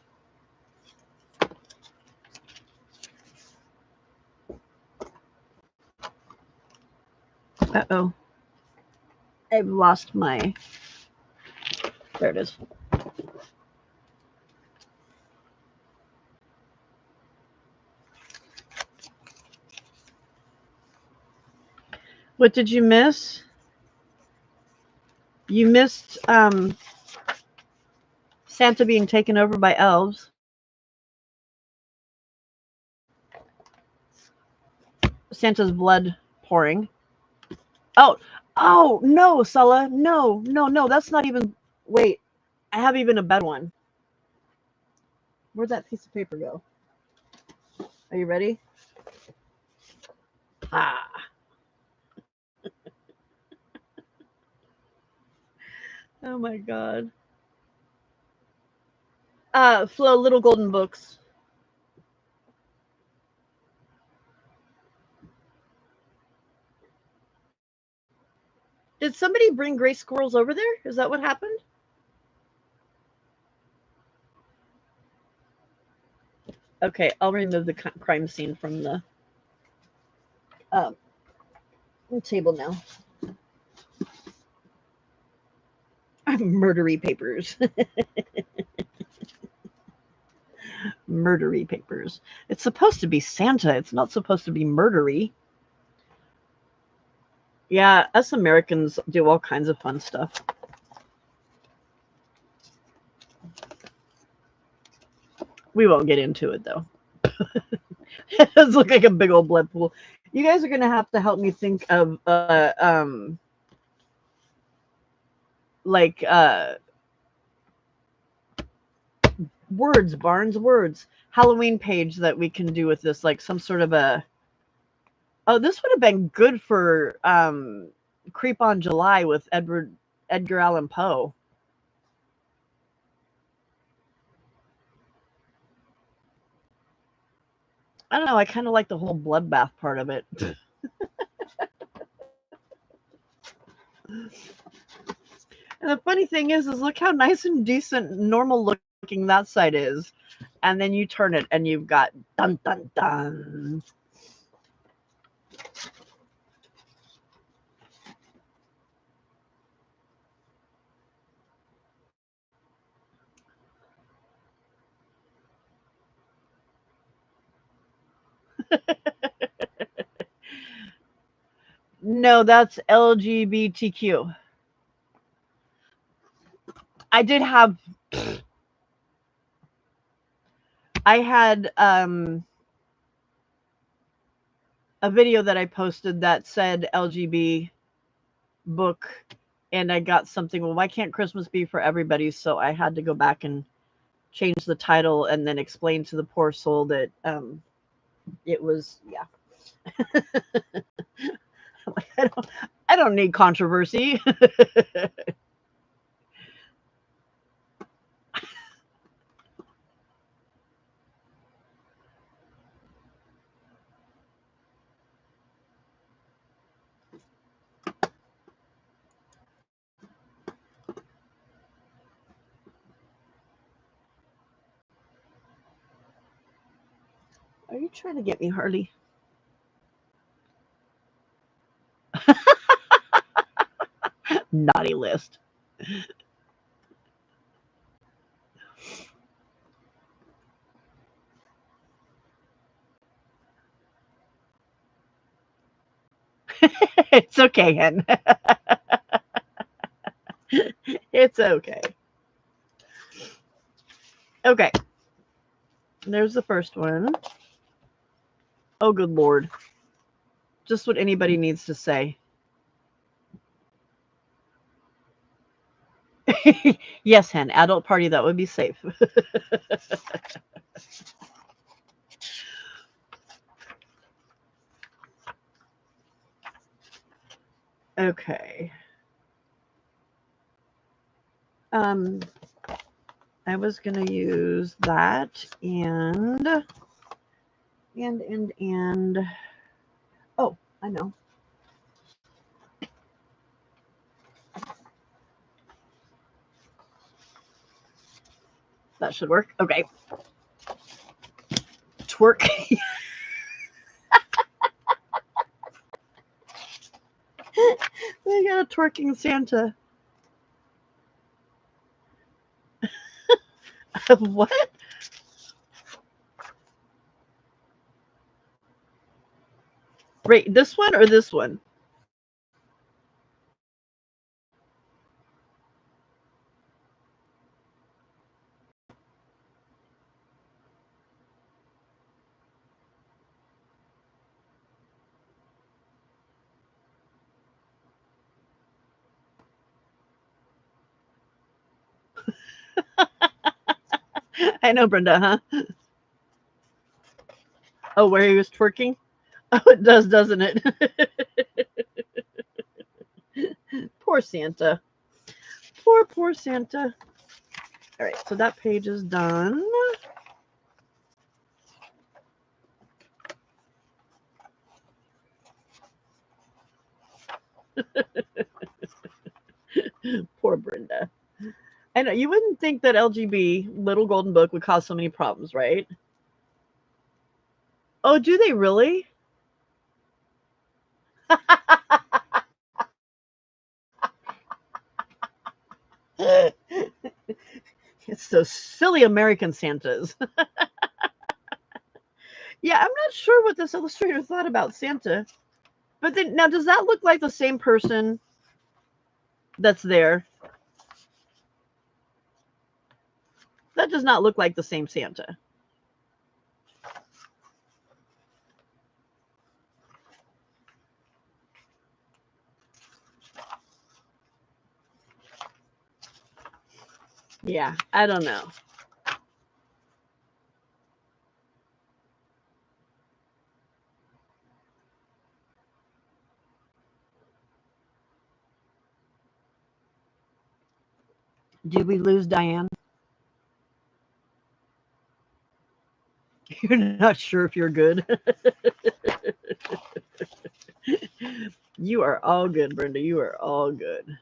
Uh-oh. I've lost my... There it is. What did you miss? You missed Santa being taken over by elves. Santa's blood pouring. Oh, oh no, Sulla, no, no, no. That's not even. Wait, I have even a better one. Where'd that piece of paper go? Are you ready? Ah. Oh my god. Flo, Little Golden Books. Did somebody bring gray squirrels over there? Is that what happened? Okay, I'll remove the crime scene from the uh, table now. Murdery papers. Murdery papers. It's supposed to be Santa. It's not supposed to be murdery. Yeah, us Americans do all kinds of fun stuff. We won't get into it though. It does look like a big old blood pool. You guys are gonna have to help me think of like words, Barnes words, Halloween page that we can do with this, like some sort of a. Oh, this would have been good for Creep on July with Edgar Allan Poe. I don't know. I kind of like the whole bloodbath part of it. And the funny thing is look how nice and decent, normal looking that side is, and then you turn it and you've got dun dun dun. No, that's LGBTQ. I did have. I had a video that I posted that said LGB book, and I got something. Well, why can't Christmas be for everybody? So I had to go back and change the title and then explain to the poor soul that it was I don't need controversy. Are you trying to get me, Harley? Naughty list. It's okay, Hen. It's okay. Okay. There's the first one. Oh, good Lord. Just what anybody needs to say. Yes, Hen. Adult party, that would be safe. Okay. Um, I was gonna use that and. Oh, I know. That should work. Okay. Twerk. We got a twerking Santa. What? Wait, this one or this one? I know, Brenda, huh? Oh, where he was twerking? Oh, it does, doesn't it? Poor Santa. Poor Santa. All right, so that page is done. Poor Brenda. I know you wouldn't think that LGB Little Golden Book would cause so many problems, right? Oh, do they really? It's those silly American Santas. Yeah, I'm not sure what this illustrator thought about Santa. But then now does that look like the same person that's there? That does not look like the same Santa. Yeah, I don't know. Did we lose Diane? You're not sure if you're good. You are all good, Brenda. You are all good.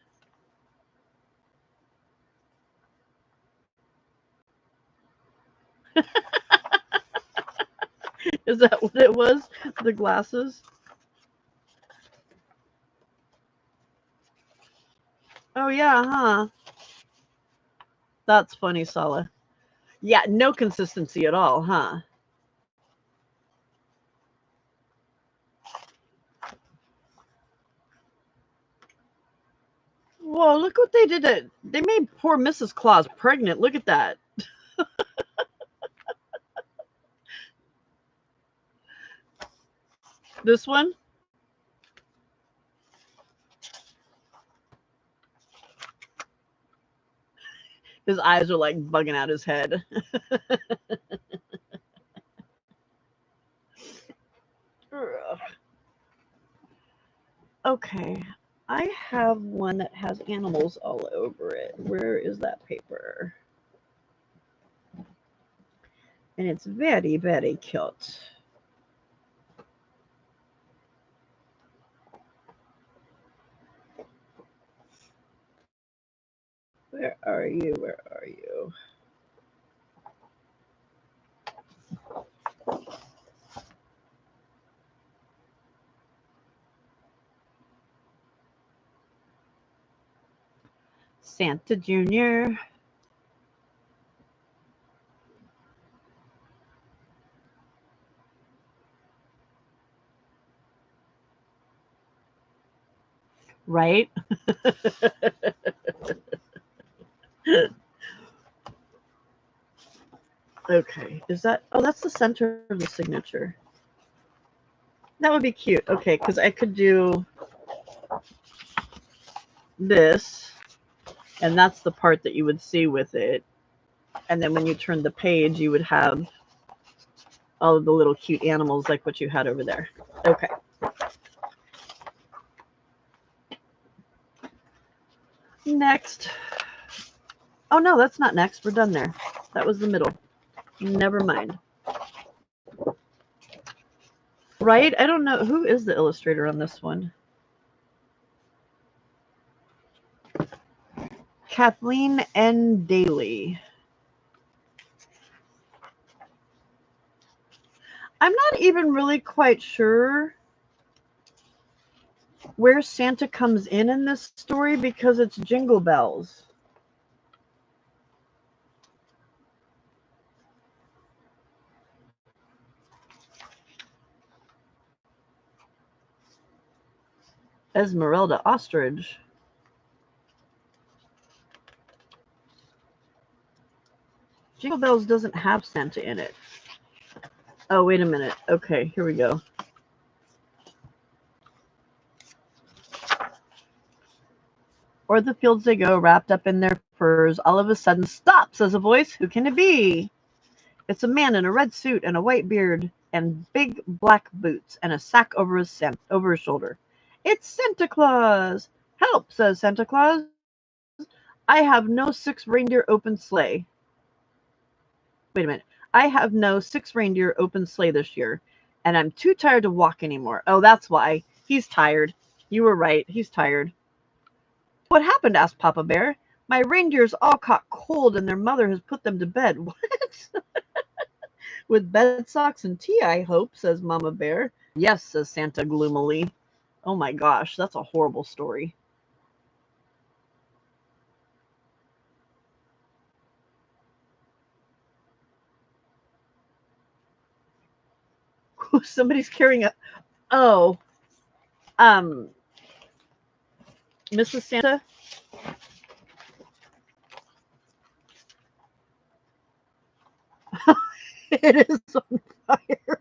Is that what it was? The glasses? Oh, yeah, huh? That's funny, Sala. Yeah, no consistency at all, huh? Whoa, look what they did. They made poor Mrs. Claus pregnant. Look at that. This one? His eyes are like bugging out his head. Okay, I have one that has animals all over it. Where is that paper? And it's very, very cute. Where are you? Where are you? Santa Jr. Right? Okay, is that, oh, that's the center of the signature. That would be cute. Okay, because I could do this, and that's the part that you would see with it. And then when you turn the page, you would have all of the little cute animals like what you had over there. Okay. Next. Oh, no, that's not next. We're done there. That was the middle. Never mind. Right? I don't know. Who is the illustrator on this one? Kathleen N. Daly. I'm not even really quite sure where Santa comes in this story because it's Jingle Bells. Esmeralda Ostrich. Jingle Bells doesn't have Santa in it. Oh, wait a minute. Okay, here we go. O'er the fields they go, wrapped up in their furs. All of a sudden, stop, says a voice. Who can it be? It's a man in a red suit and a white beard and big black boots and a sack over his shoulder. It's Santa Claus. Help, says Santa Claus. I have no 6 reindeer open sleigh. Wait a minute. I have no 6 reindeer open sleigh this year, and I'm too tired to walk anymore. Oh, that's why. He's tired. You were right. He's tired. What happened? Asked Papa Bear. My reindeers all caught cold and their mother has put them to bed. What? With bed socks and tea, I hope, says Mama Bear. Yes, says Santa gloomily. Oh my gosh, that's a horrible story. Somebody's carrying a. Oh, um, Mrs. Santa. It is on fire.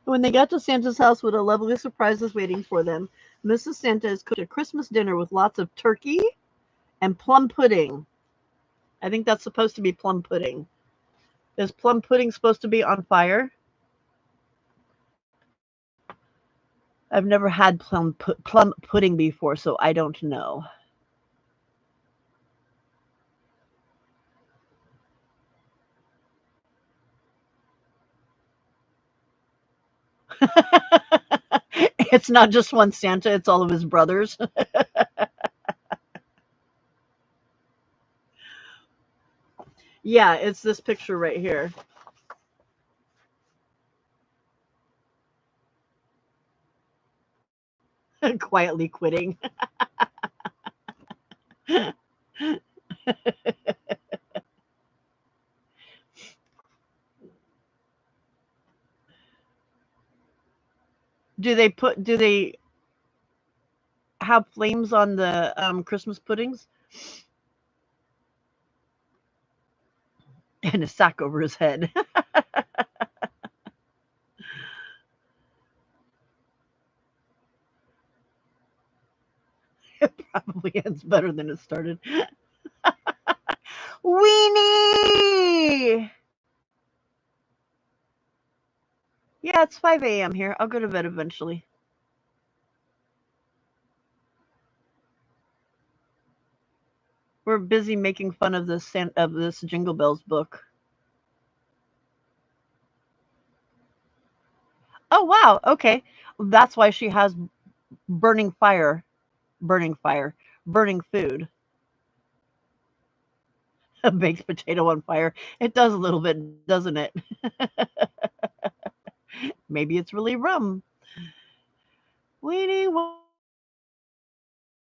When they got to Santa's house, what a lovely surprise was waiting for them. Mrs. Santa has cooked a Christmas dinner with lots of turkey and plum pudding. I think that's supposed to be plum pudding. Is plum pudding supposed to be on fire? I've never had plum pudding before, so I don't know. It's not just one Santa, it's all of his brothers. Yeah, it's this picture right here. Quietly quitting. Do they have flames on the Christmas puddings? And a sack over his head. It probably ends better than it started. Weenie! Yeah, it's 5 a.m. here. I'll go to bed eventually. We're busy making fun of this Jingle Bells book. Oh wow, okay. That's why she has burning fire, burning fire, burning food. A baked potato on fire. It does a little bit, doesn't it? Maybe it's really rum. Weenie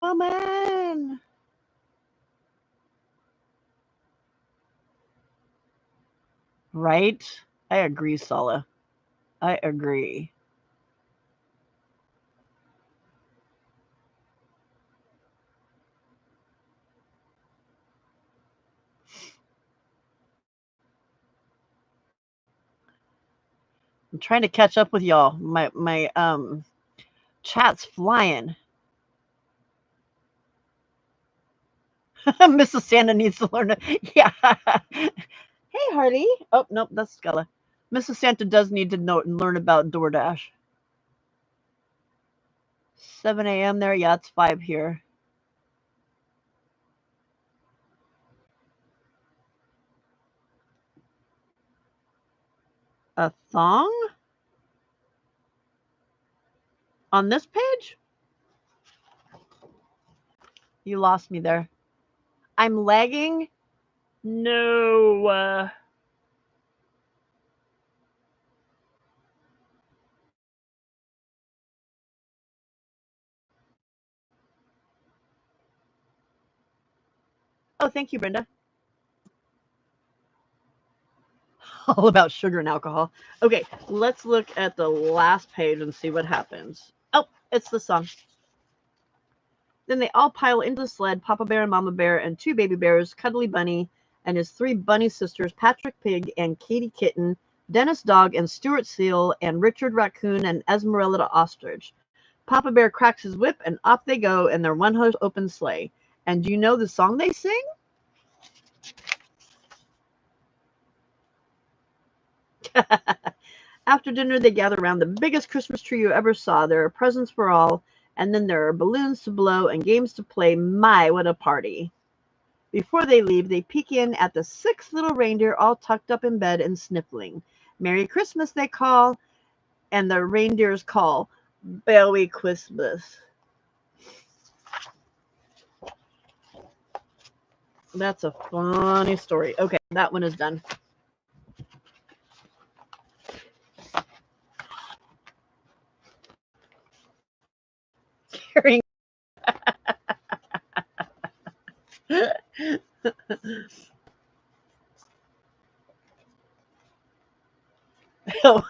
woman. Right? I agree, Sala. I agree. I'm trying to catch up with y'all. My chat's flying. Mrs. Santa needs to learn to. Yeah. Hey, Hardy. Oh, nope, that's Scala. Mrs. Santa does need to know and learn about DoorDash. 7 a.m. there? Yeah, it's 5 here. A thong? On this page? You lost me there. I'm lagging? No. Oh, thank you, Brenda. All about sugar and alcohol. Okay, let's look at the last page and see what happens. Oh, it's the song. Then they all pile into the sled, Papa Bear and Mama Bear and 2 baby bears, Cuddly Bunny and his 3 bunny sisters, Patrick Pig and Katie Kitten, Dennis Dog and Stuart Seal and Richard Raccoon and Esmeralda Ostrich. Papa Bear cracks his whip, and off they go in their one-horse open sleigh. And do you know the song they sing? After dinner, they gather around the biggest Christmas tree you ever saw. There are presents for all, and then there are balloons to blow and games to play. My, what a party! Before they leave, they peek in at the 6 little reindeer all tucked up in bed and sniffling. Merry Christmas, they call, and the reindeers call, Merry Christmas. That's a funny story. Okay, that one is done. Carrying. Oh,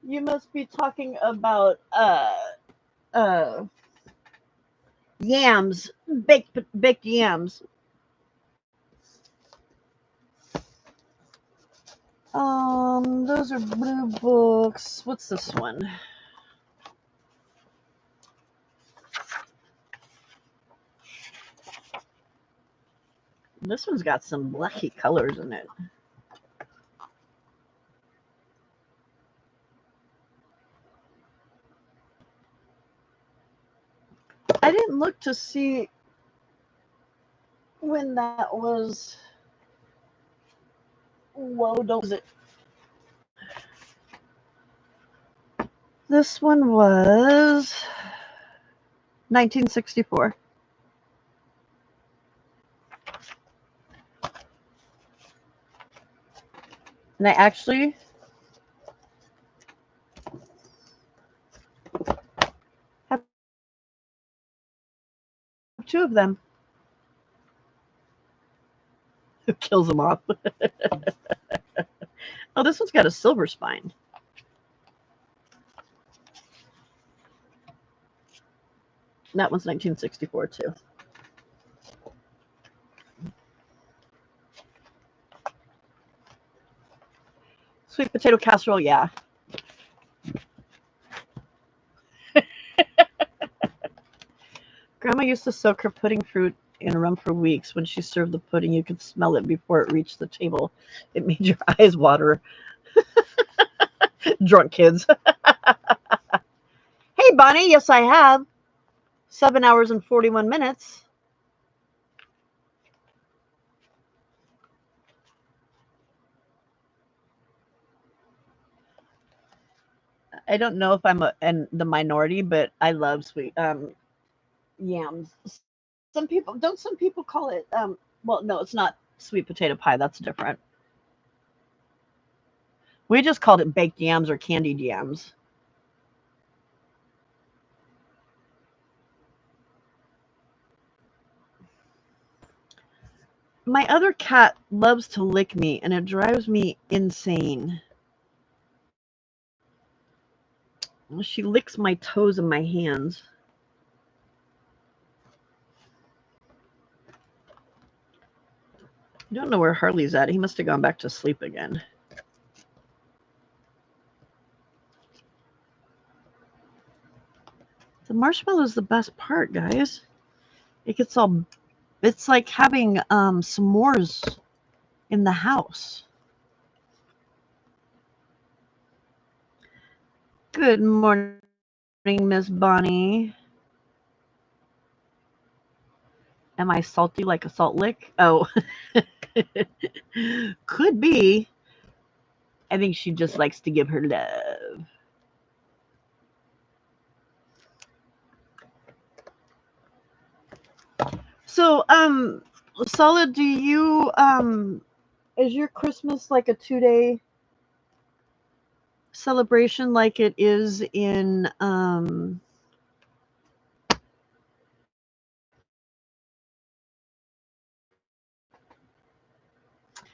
you must be talking about uh yams, baked yams. Those are blue books. What's this one? This one's got some blacky colors in it. I didn't look to see when that was. Whoa, don't it? This one was 1964. And I actually have 2 of them. Who kills them off? Oh, this one's got a silver spine. That one's 1964 too. Sweet potato casserole, yeah. Grandma used to soak her pudding fruit in rum for weeks. When she served the pudding, you could smell it before it reached the table. It made your eyes water. Drunk kids. Hey, Bonnie, yes, I have. 7 hours and 41 minutes. I don't know if I'm in the minority, but I love sweet yams. Some people call it well, no, it's not sweet potato pie. That's different. We just called it baked yams or candied yams. My other cat loves to lick me, and it drives me insane. She licks my toes and my hands. I don't know where Harley's at. He must have gone back to sleep again. The marshmallow is the best part, guys. It gets all. It's like having s'mores in the house. Good morning, Miss Bonnie. Am I salty like a salt lick? Oh, could be. I think she just likes to give her love. So, Solid, do you is your Christmas like a 2-day celebration like it is in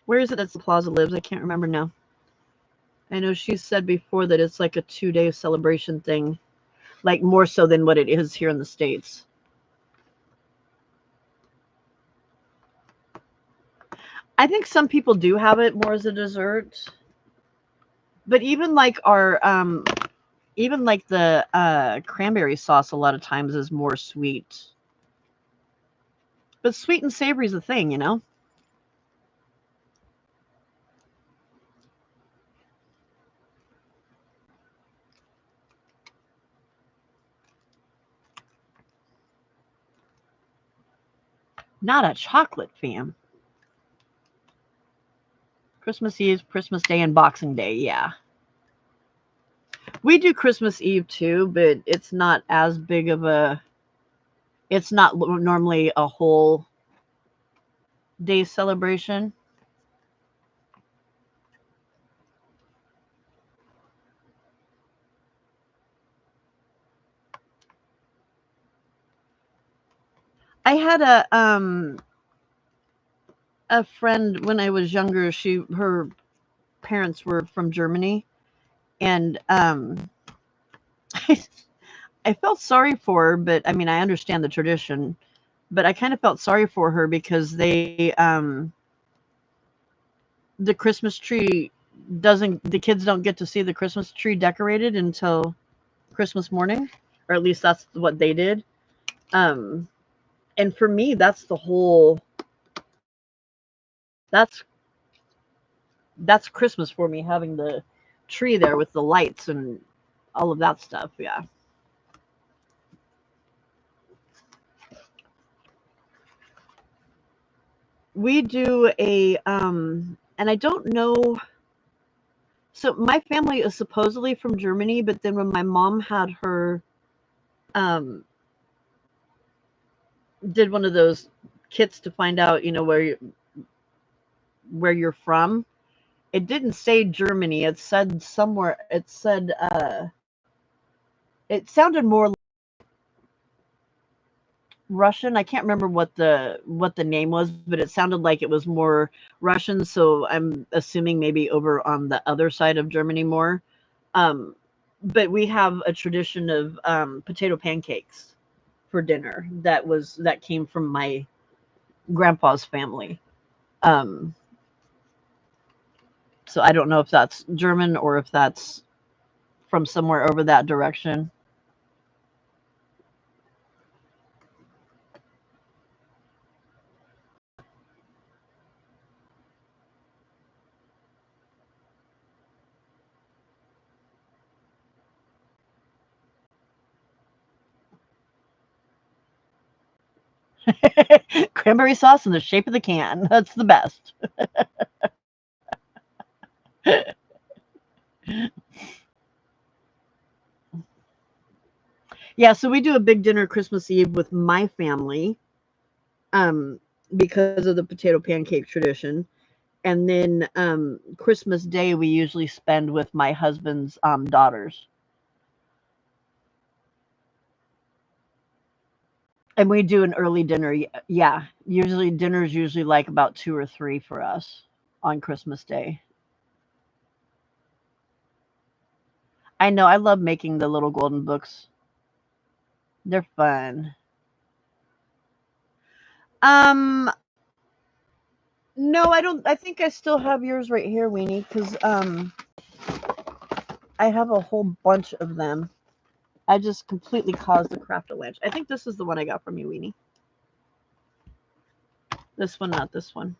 where is it that Plaza lives? I can't remember now. I know she said before that it's like a 2-day celebration thing, like more so than what it is here in the States. I think some people do have it more as a dessert. But even like our Even like the cranberry sauce a lot of times is more sweet. But sweet and savory is a thing, you know? Not a chocolate fan. Christmas Eve, Christmas Day, and Boxing Day, yeah. We do Christmas Eve too, but it's not as big of a. It's not normally a whole day celebration. I had a friend when I was younger. Her parents were from Germany, and I felt sorry for her, but I mean I understand the tradition, but I kind of felt sorry for her because the Christmas tree doesn't the kids don't get to see the Christmas tree decorated until Christmas morning, or at least that's what they did. Um, and for me, that's that's Christmas for me, having the tree there with the lights and all of that stuff. Yeah, we do and I don't know. So my family is supposedly from Germany, but then when my mom had her um did one of those kits to find out, where you're from, it didn't say Germany. It said somewhere. It sounded more Russian. I can't remember what the name was, but it sounded like it was more Russian. So I'm assuming maybe over on the other side of Germany more. Um, but we have a tradition of potato pancakes for dinner. That came from my grandpa's family. Um, so I don't know if that's German or if that's from somewhere over that direction. Cranberry sauce in the shape of the can. That's the best. Yeah, so we do a big dinner Christmas Eve with my family, um, because of the potato pancake tradition. And then Christmas Day we usually spend with my husband's daughters. And we do an early dinner. Yeah, usually dinner's usually like about 2 or 3 for us on Christmas Day. I know I love making the little golden books. They're fun. Um, no, I don't. I think I still have yours right here, Weenie, because I have a whole bunch of them. I just completely caused the craft a lunch. I think this is the one I got from you, Weenie. This one, not this one.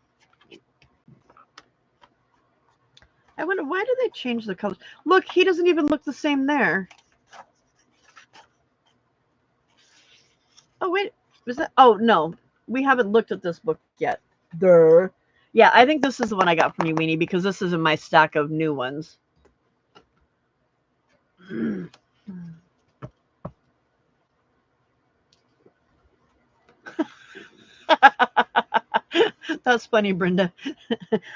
I wonder why do they change the colors? Look, he doesn't even look the same there. Oh wait, is that? Oh no, we haven't looked at this book yet. Durr. Yeah, I think this is the one I got from you, Weenie, because this is in my stack of new ones. That's funny, Brenda.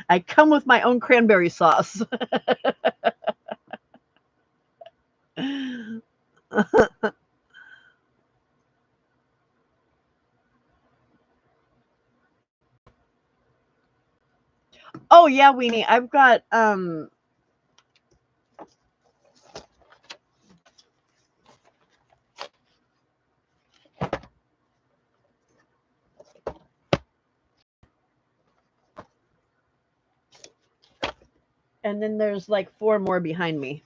I come with my own cranberry sauce. Oh yeah, Weenie. I've got and then there's like 4 more behind me.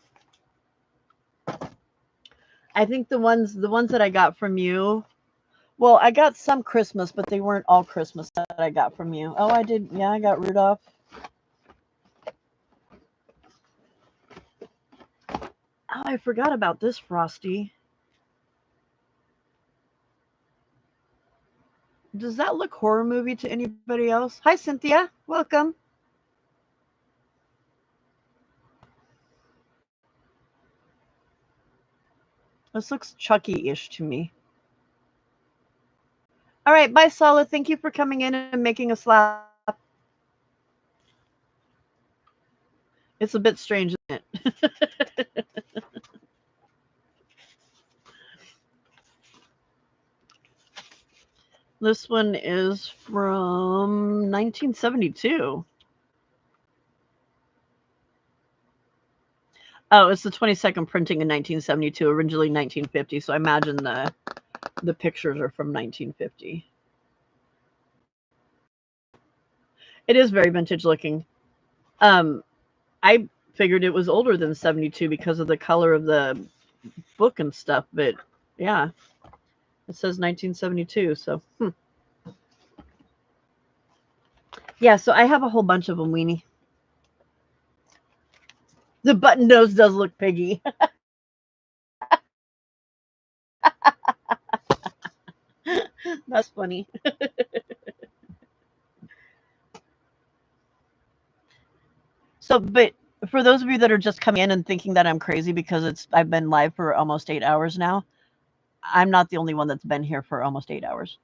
I think the ones that I got from you. Well, I got some Christmas, but they weren't all Christmas that I got from you. Oh, I did. Yeah, I got Rudolph. Oh, I forgot about this Frosty. Does that look horror movie to anybody else? Hi, Cynthia. Welcome. This looks Chucky-ish to me. All right, bye, Solid. Thank you for coming in and making us laugh. It's a bit strange, isn't it? This one is from 1972. Oh, it's the 22nd printing in 1972, originally 1950. So I imagine the pictures are from 1950. It is very vintage looking. I figured it was older than 72 because of the color of the book and stuff, but yeah, it says 1972. So yeah, so I have a whole bunch of them, Weenie. The button nose does look piggy. That's funny. So, but for those of you that are just coming in and thinking that I'm crazy because I've been live for almost 8 hours now, I'm not the only one that's been here for almost 8 hours.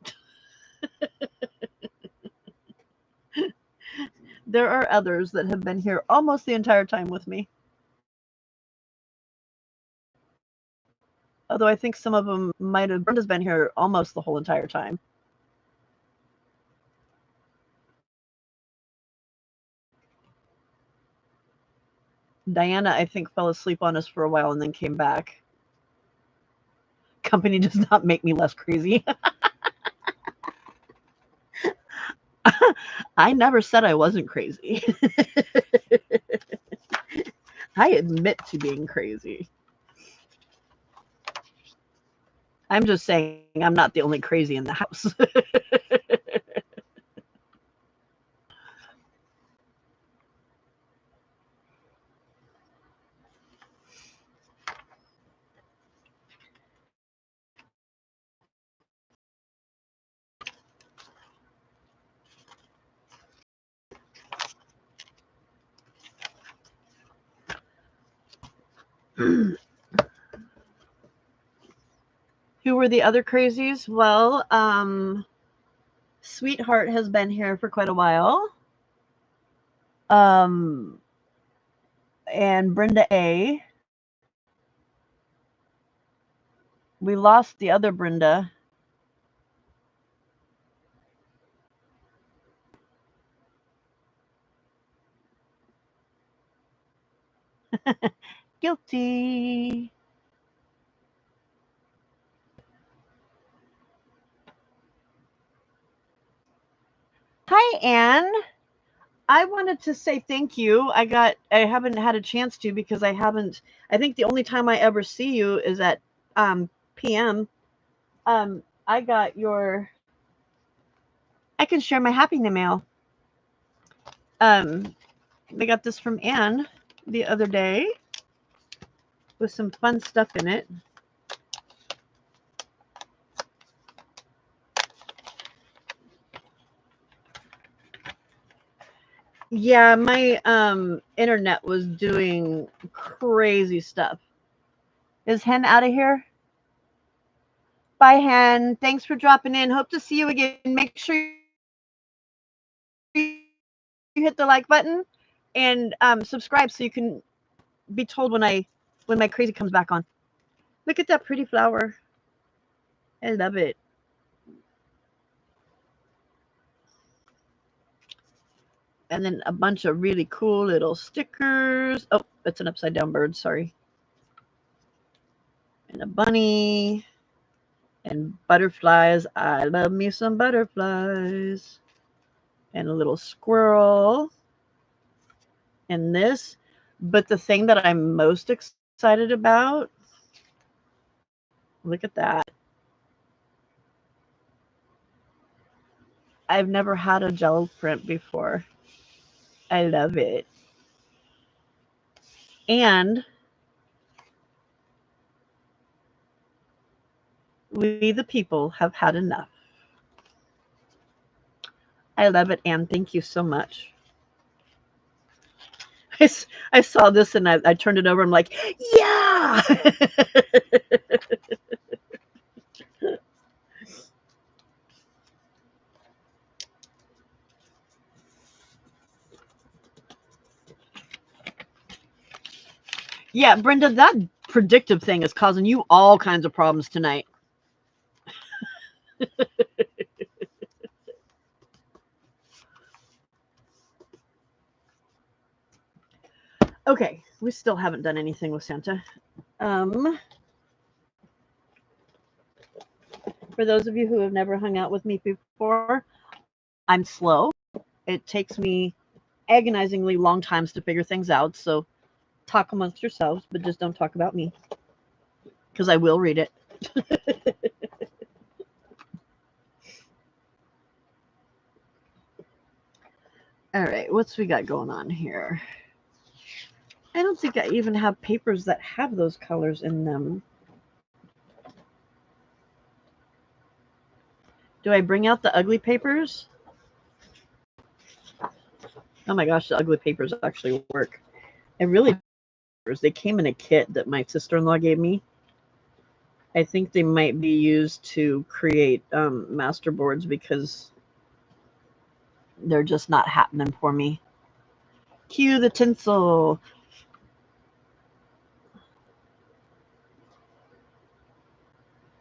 There are others that have been here almost the entire time with me. Although I think some of them might have. Brenda's been here almost the whole entire time. Diana, I think, fell asleep on us for a while and then came back. Company does not make me less crazy. I never said I wasn't crazy. I admit to being crazy. I'm just saying I'm not the only crazy in the house. Who were the other crazies? Well, Sweetheart has been here for quite a while. Um, and Brenda A. We lost the other Brenda. Guilty. Hi, Anne. I wanted to say thank you. I haven't had a chance to because I haven't. I think the only time I ever see you is at PM. I got your. I can share my happy mail. Um, I got this from Anne the other day with some fun stuff in it. Yeah, my internet was doing crazy stuff. Is Hen out of here? Bye, Hen. Thanks for dropping in. Hope to see you again. Make sure you hit the like button and subscribe so you can be told when my crazy comes back on. Look at that pretty flower. I love it. And then a bunch of really cool little stickers. Oh, it's an upside down bird. Sorry. And a bunny and butterflies. I love me some butterflies. And a little squirrel. And this. But the thing that I'm most excited about Look at that. I've never had a gel print before. I love it. And we, the people, have had enough. I love it, Anne. Thank you so much. I saw this and I turned it over. I'm like, yeah. Yeah, Brenda, that predictive thing is causing you all kinds of problems tonight. Okay, we still haven't done anything with Santa. For those of you who have never hung out with me before, I'm slow. It takes me agonizingly long times to figure things out. So talk amongst yourselves, but just don't talk about me because I will read it. All right, what's we got going on here? I don't think I even have papers that have those colors in them. Do I bring out the ugly papers? Oh my gosh, the ugly papers actually work. I really, they came in a kit that my sister-in-law gave me. I think they might be used to create master boards because they're just not happening for me. Cue the tinsel.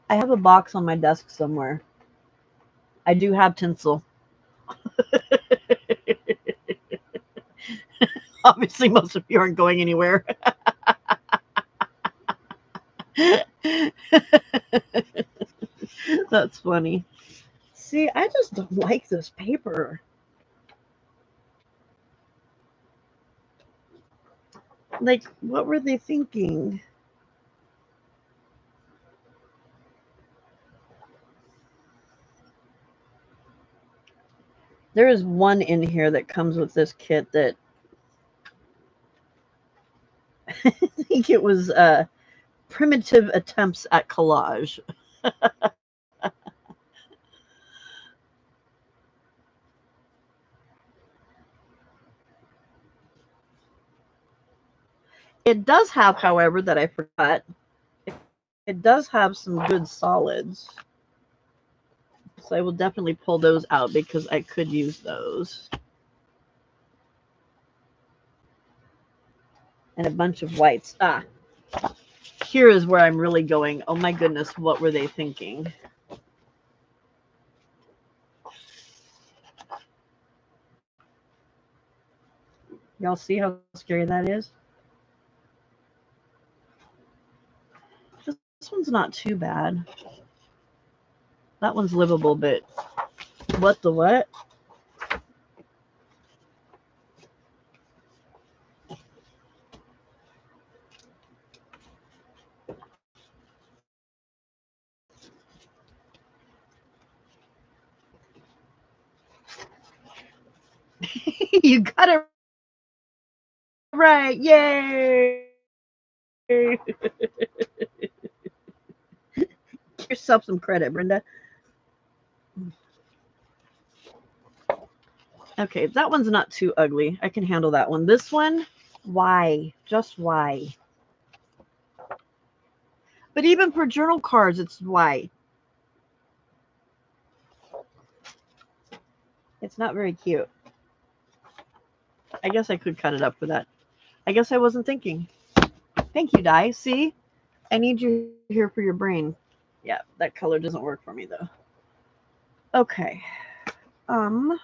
I have a box on my desk somewhere. I do have tinsel. Obviously, most of you aren't going anywhere. That's funny. See, I just don't like this paper. Like, what were they thinking? There is one in here that comes with this kit that I think it was primitive attempts at collage. It does have, however, that I forgot, it does have some good solids. So I will definitely pull those out because I could use those. And a bunch of whites. Ah, here is where I'm really going. Oh my goodness, what were they thinking? Y'all see how scary that is? This one's not too bad. That one's livable, but what the what? You got it right. Yay! Give yourself some credit, Brenda. Okay, that one's not too ugly. I can handle that one. This one, why? Just why? But even for journal cards, it's why. It's not very cute. I guess I could cut it up for that. I guess I wasn't thinking. Thank you, Di. See? I need you here for your brain. Yeah, that color doesn't work for me, though. Okay. Um...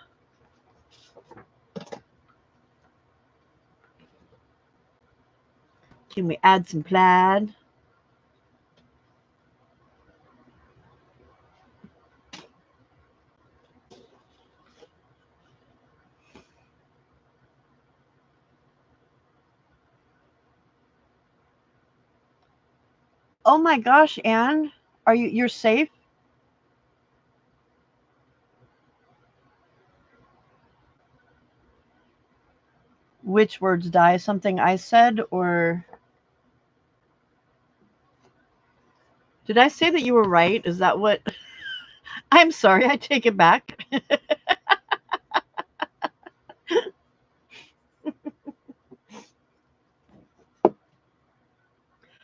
Can we add some plaid? Oh my gosh, Anne. you're safe? Which words die? Something I said, or did I say that you were right? Is that what? I'm sorry, I take it back.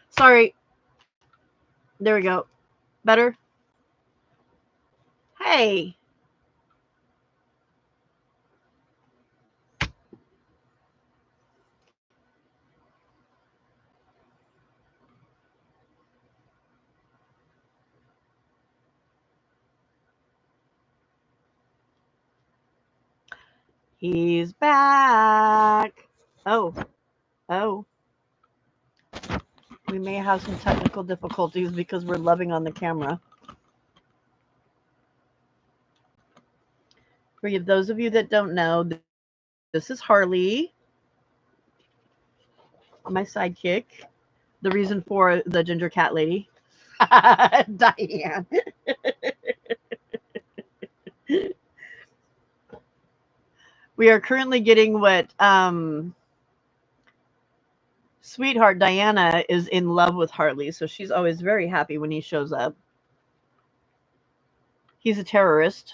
Sorry. There we go. Better? Hey. He's back. Oh, oh. We may have some technical difficulties because we're loving on the camera. For those of you that don't know, this is Harley, my sidekick. The reason for the ginger cat lady. Diane. We are currently getting what sweetheart Diana is in love with Harley, so she's always very happy when he shows up. He's a terrorist.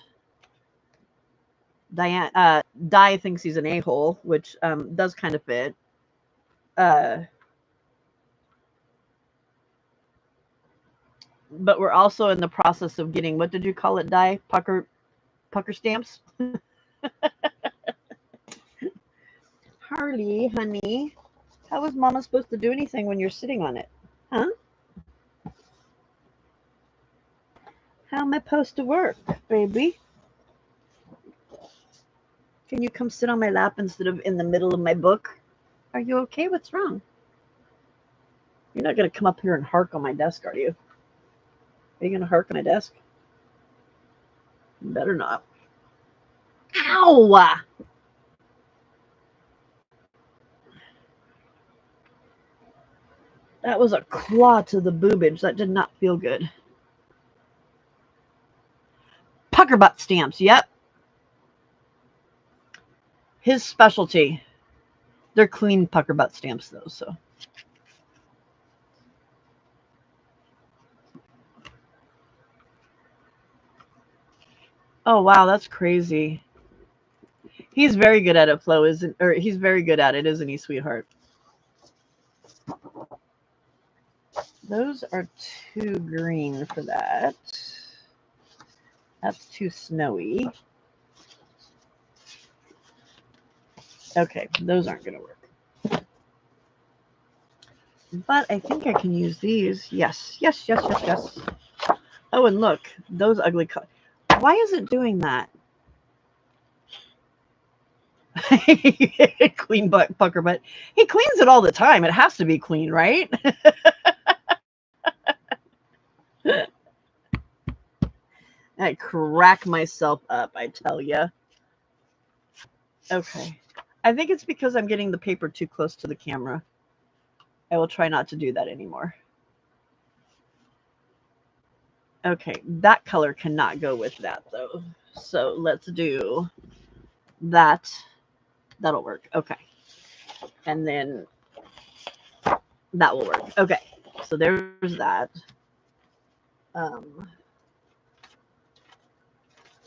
Di thinks he's an a-hole, which does kind of fit. But we're also in the process of getting, what did you call it, Di? Pucker stamps? Harley, honey, how is Mama supposed to do anything when you're sitting on it? Huh? How am I supposed to work, baby? Can you come sit on my lap instead of in the middle of my book? Are you okay? What's wrong? You're not going to come up here and hark on my desk, are you? Are you going to hark on my desk? You better not. Ow! That was a claw to the boobage. That did not feel good. Pucker butt stamps. Yep. His specialty. They're clean pucker butt stamps, though, so. Oh, wow, that's crazy. He's very good at it, Flo, isn't? Or he's very good at it, isn't he, sweetheart? Those are too green for that. That's too snowy. Okay, those aren't going to work. But I think I can use these. Yes, yes, yes, yes, yes. Oh, and look, those ugly colors. Why is it doing that? Clean butt, pucker butt. He cleans it all the time. It has to be clean, right? I crack myself up, I tell ya. Okay. I think it's because I'm getting the paper too close to the camera. I will try not to do that anymore. Okay, that color cannot go with that, though. So let's do that. That'll work. Okay. And then that will work. Okay. So there's that. Oh,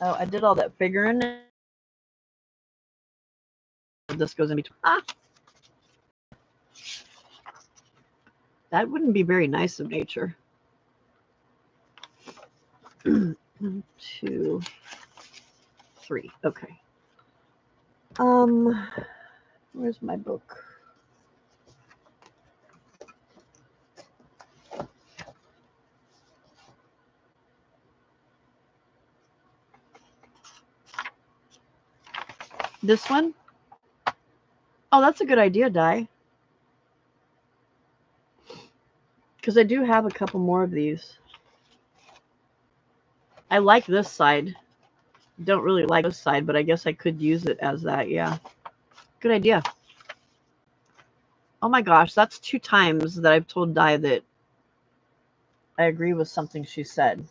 I did all that figuring. This goes in between. That wouldn't be very nice of nature. 1, 2, 3. Okay. Where's my book? This one? Oh, that's a good idea, Di. Because I do have a couple more of these. I like this side. Don't really like this side, but I guess I could use it as that. Yeah. Good idea. Oh my gosh, that's 2 times that I've told Di that I agree with something she said.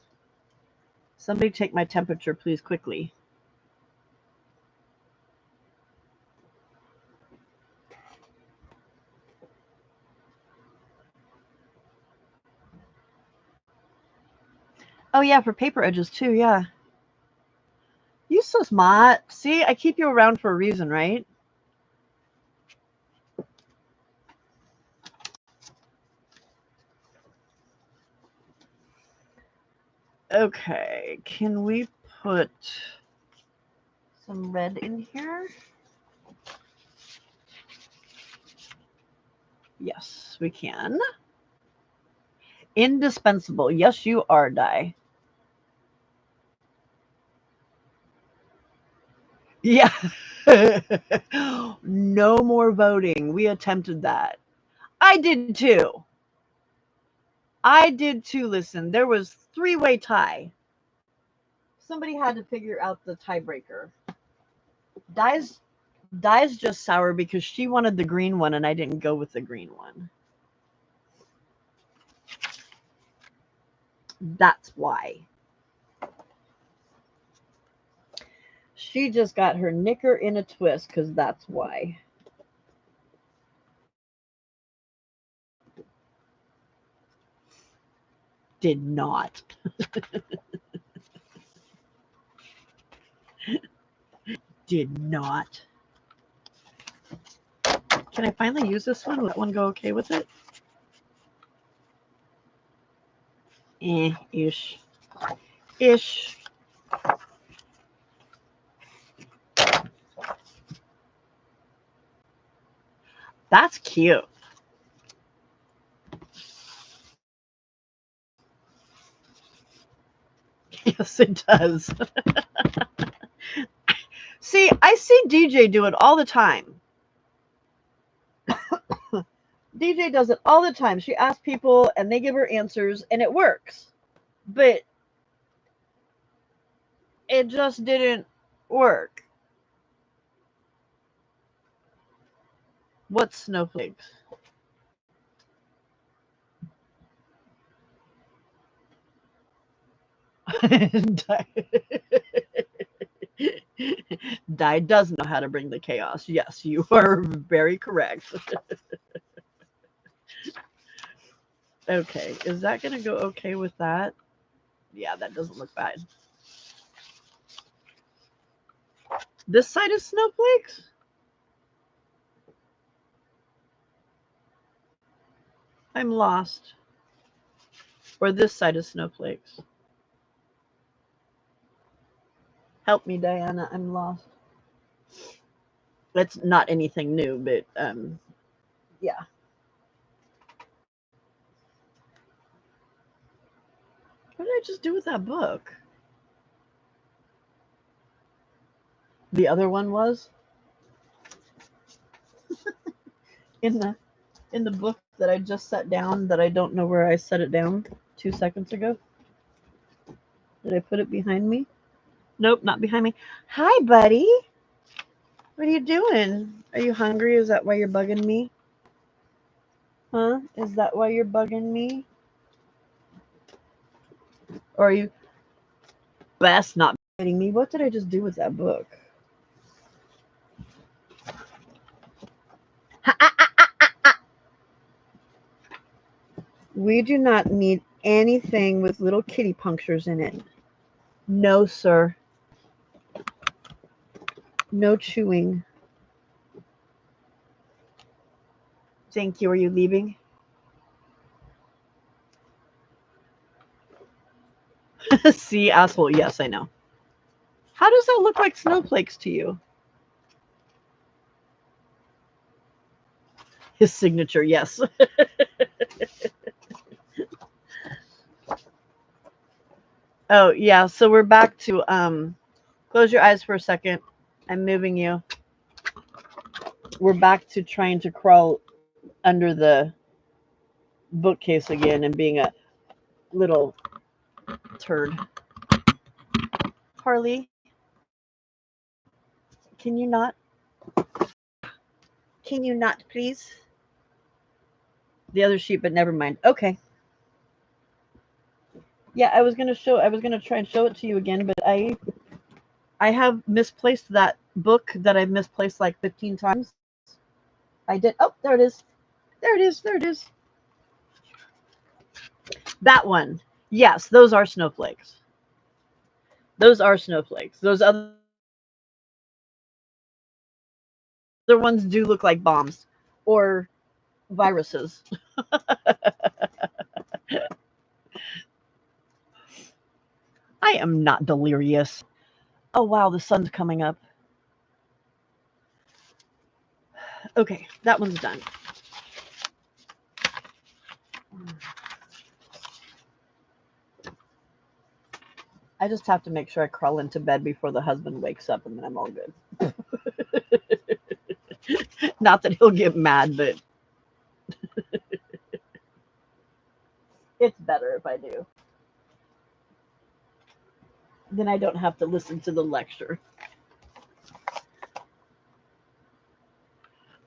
Somebody take my temperature, please, quickly. Oh, yeah, for paper edges, too, yeah. You so smart. See, I keep you around for a reason, right? Okay, can we put some red in here? Yes, we can. Indispensable. Yes, you are, Di. Yeah. No more voting. We attempted that. I did too. I did too. Listen, there was three-way tie. Somebody had to figure out the tiebreaker. Di's Di's just sour because she wanted the green one and I didn't go with the green one. That's why. She just got her knicker in a twist because that's why. Did not. Did not. Can I finally use this one? Will that one go okay with it? Ish. Ish. That's cute. Yes, it does. See, I see DJ do it all the time. DJ does it all the time. She asks people and they give her answers and it works. But it just didn't work. What snowflakes? Di does know how to bring the chaos. Yes, you are very correct. Okay, is that going to go okay with that? Yeah, that doesn't look bad. This side is snowflakes? I'm lost. Or this side is snowflakes. Help me, Diana. I'm lost. It's not anything new, but yeah. What did I just do with that book? The other one was in the book that I just set down that I don't know where I set it down 2 seconds ago. Did I put it behind me? Nope, not behind me. Hi, buddy. What are you doing? Are you hungry? Is that why you're bugging me? Huh? Is that why you're bugging me? Or are you best not biting me? What did I just do with that book? We do not need anything with little kitty punctures in it. No, sir. No chewing. Thank you. Are you leaving? See, asshole. Yes, I know. How does that look like snowflakes to you? His signature, yes. Oh, yeah. So we're back to close your eyes for a second. I'm moving you. We're back to trying to crawl under the bookcase again and being a little turd. Harley, can you not? Can you not, please? The other sheet, but never mind. Okay. Yeah, I was gonna try and show it to you again, but I have misplaced that book that I've misplaced like 15 times. I did. Oh, there it is. There it is. There it is. That one. Yes, those are snowflakes. Those are snowflakes. Those other ones do look like bombs or viruses. I am not delirious. Oh wow, the sun's coming up. Okay, that one's done. I just have to make sure I crawl into bed before the husband wakes up and then I'm all good. Not that he'll get mad, but it's better if I do. Then I don't have to listen to the lecture.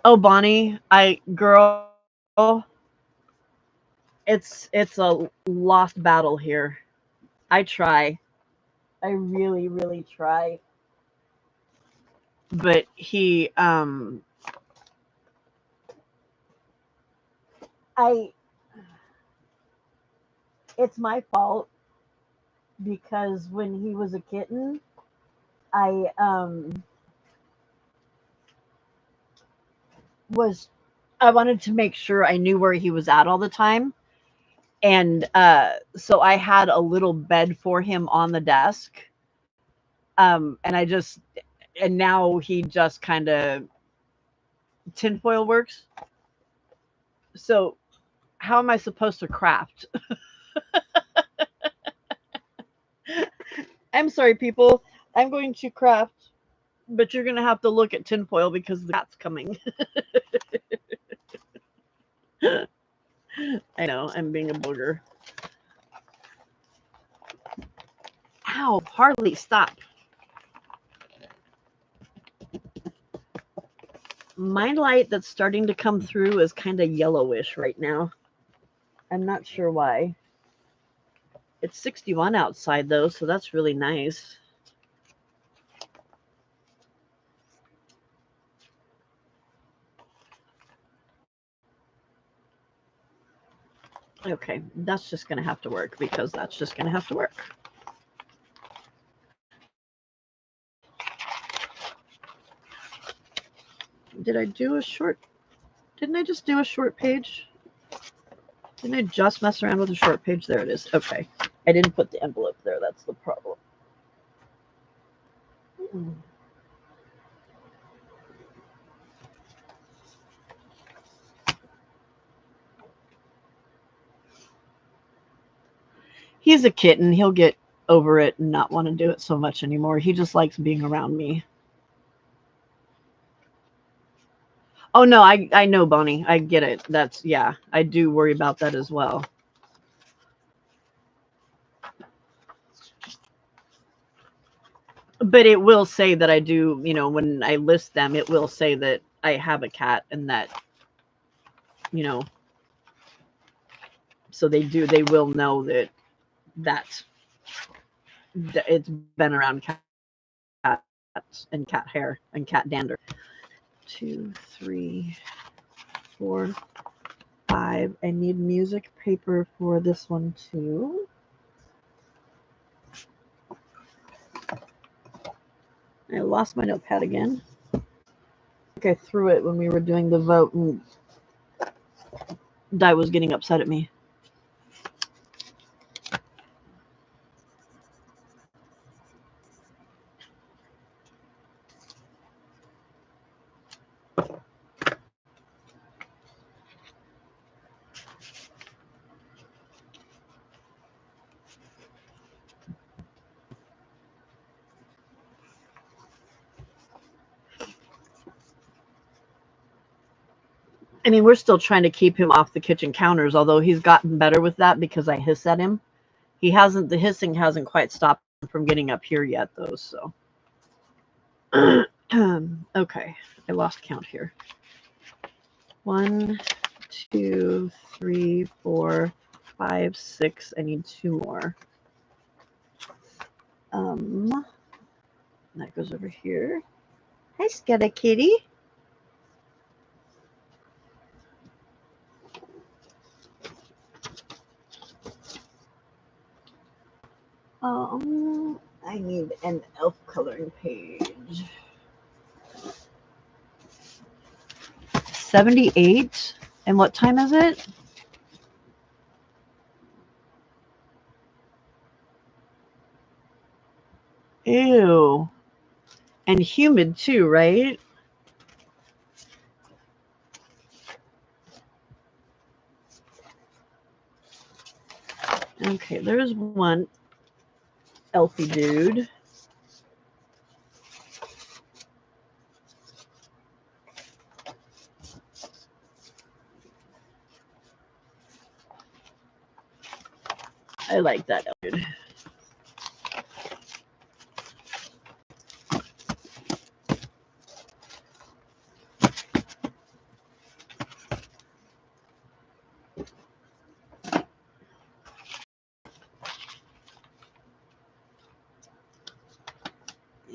Oh, Bonnie, girl, it's a lost battle here. I try. I really, really try. But I, it's my fault because when he was a kitten, I was I wanted to make sure I knew where he was at all the time. And so I had a little bed for him on the desk. And and now he just kind of tinfoil works. So how am I supposed to craft? I'm sorry, people. I'm going to craft, but you're going to have to look at tinfoil because the cat's coming. I know, I'm being a booger. Ow, Harley, stop. My light that's starting to come through is kind of yellowish right now. I'm not sure why. It's 61 outside though, so that's really nice. Okay, that's just going to have to work because that's just going to have to work. Did I do a short? Didn't I just do a short page? Didn't I just mess around with a short page? There it is. Okay. I didn't put the envelope there. That's the problem. He's a kitten. He'll get over it and not want to do it so much anymore. He just likes being around me. Oh no, I know, Bonnie. I get it. That's yeah. I do worry about that as well. But it will say that I do, when I list them, it will say that I have a cat and that, you know, so they will know that it's been around cats and cat hair and cat dander. 2, 3, 4, 5. I need music paper for this one too. I lost my notepad again. I think I threw it when we were doing the vote and Di was getting upset at me. I mean, we're still trying to keep him off the kitchen counters, although he's gotten better with that because I hiss at him. The hissing hasn't quite stopped him from getting up here yet, though, so. Okay, I lost count here. 1, 2, 3, 4, 5, 6. I need 2 more. That goes over here. Hi, Sketta Kitty. I need an elf coloring page. 78. And what time is it? Ew. And humid too, right? Okay, there's one elfie dude. I like that dude.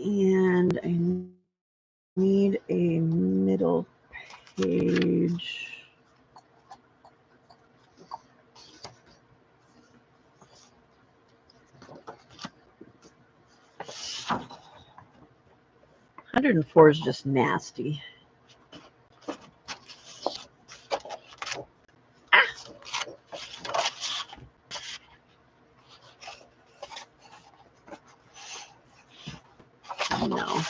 And I need a middle page. $104 is just nasty. No.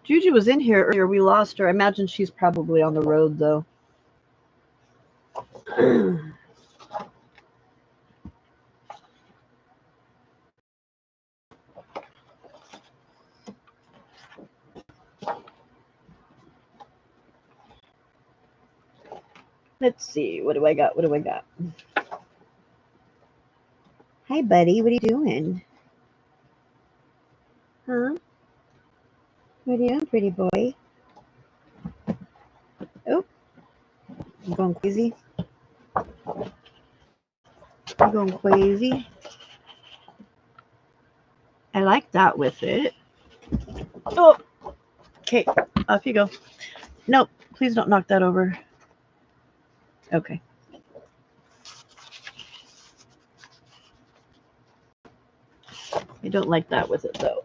Juju was in here earlier. We lost her. I imagine she's probably on the road, though. Let's see. What do I got? What do I got? Hi, buddy. What are you doing? Huh? What are you doing, pretty boy? Oh, I'm going crazy. I'm going crazy. I like that with it. Oh, okay. Off you go. Nope. Please don't knock that over. Okay. I don't like that with it, though.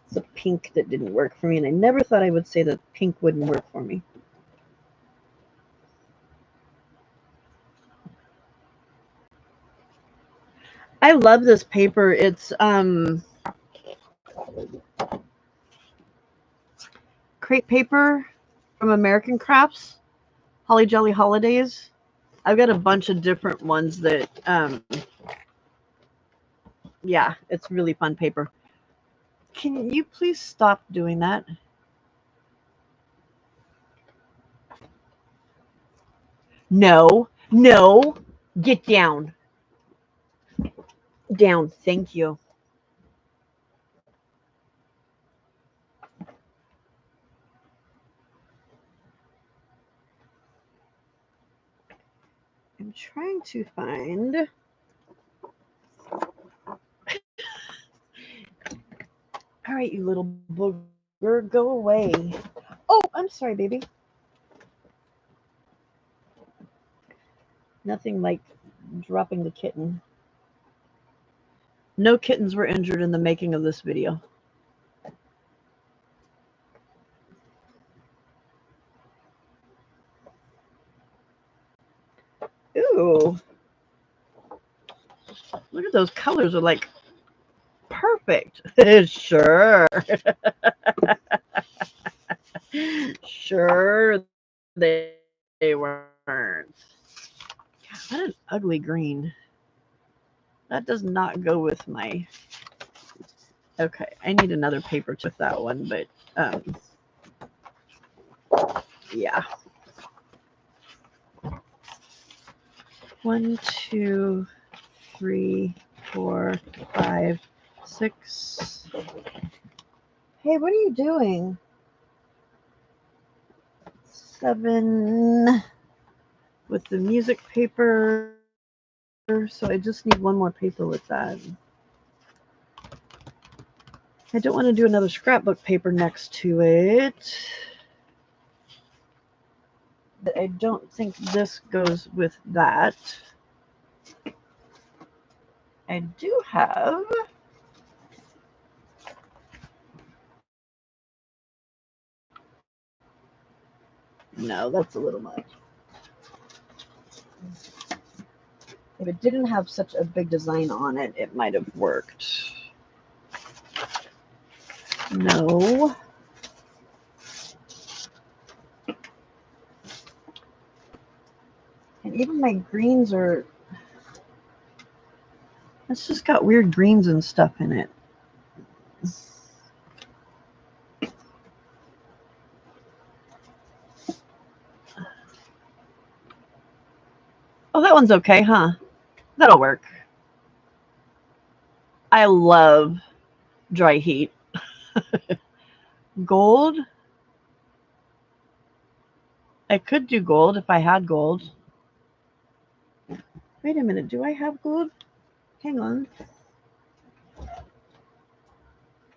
It's a pink that didn't work for me, and I never thought I would say that pink wouldn't work for me. I love this paper. It's crepe paper from American Crafts, Holly Jolly Holidays. I've got a bunch of different ones that yeah, it's really fun paper. Can you please stop doing that? No, no, get down. Down, thank you. I'm trying to find. All right, you little booger, go away. Oh, I'm sorry, baby. Nothing like dropping the kitten. No kittens were injured in the making of this video. Ooh. Look at those colors are like perfect. Sure. Sure they weren't. God, what an ugly green. That does not go with my... Okay, I need another paper with that one, but yeah. 1, 2, 3, 4, 5, 6. Hey, what are you doing? 7 with the music paper. So I just need one more paper with that. I don't want to do another scrapbook paper next to it. But I don't think this goes with that. I do have no, that's a little much. If it didn't have such a big design on it, it might have worked. No. And even my greens are, it's just got weird greens and stuff in it. Oh, that one's okay, huh? That'll work. I love dry heat. Gold? I could do gold if I had gold. Wait a minute, do I have gold? Hang on.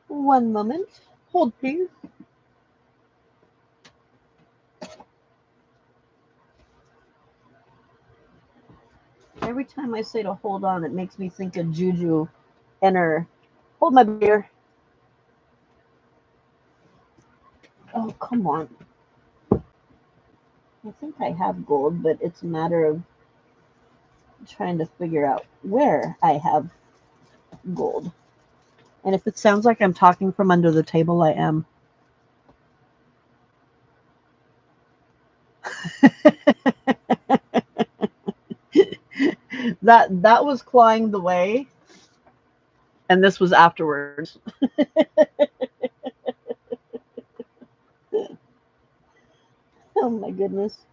One moment. Hold, please. Every time I say to hold on, it makes me think of Juju and her. Hold my beer. Oh, come on. I think I have gold, but it's a matter of trying to figure out where I have gold. And if it sounds like I'm talking from under the table, I am. that was clawing the way, and this was afterwards. Oh my goodness.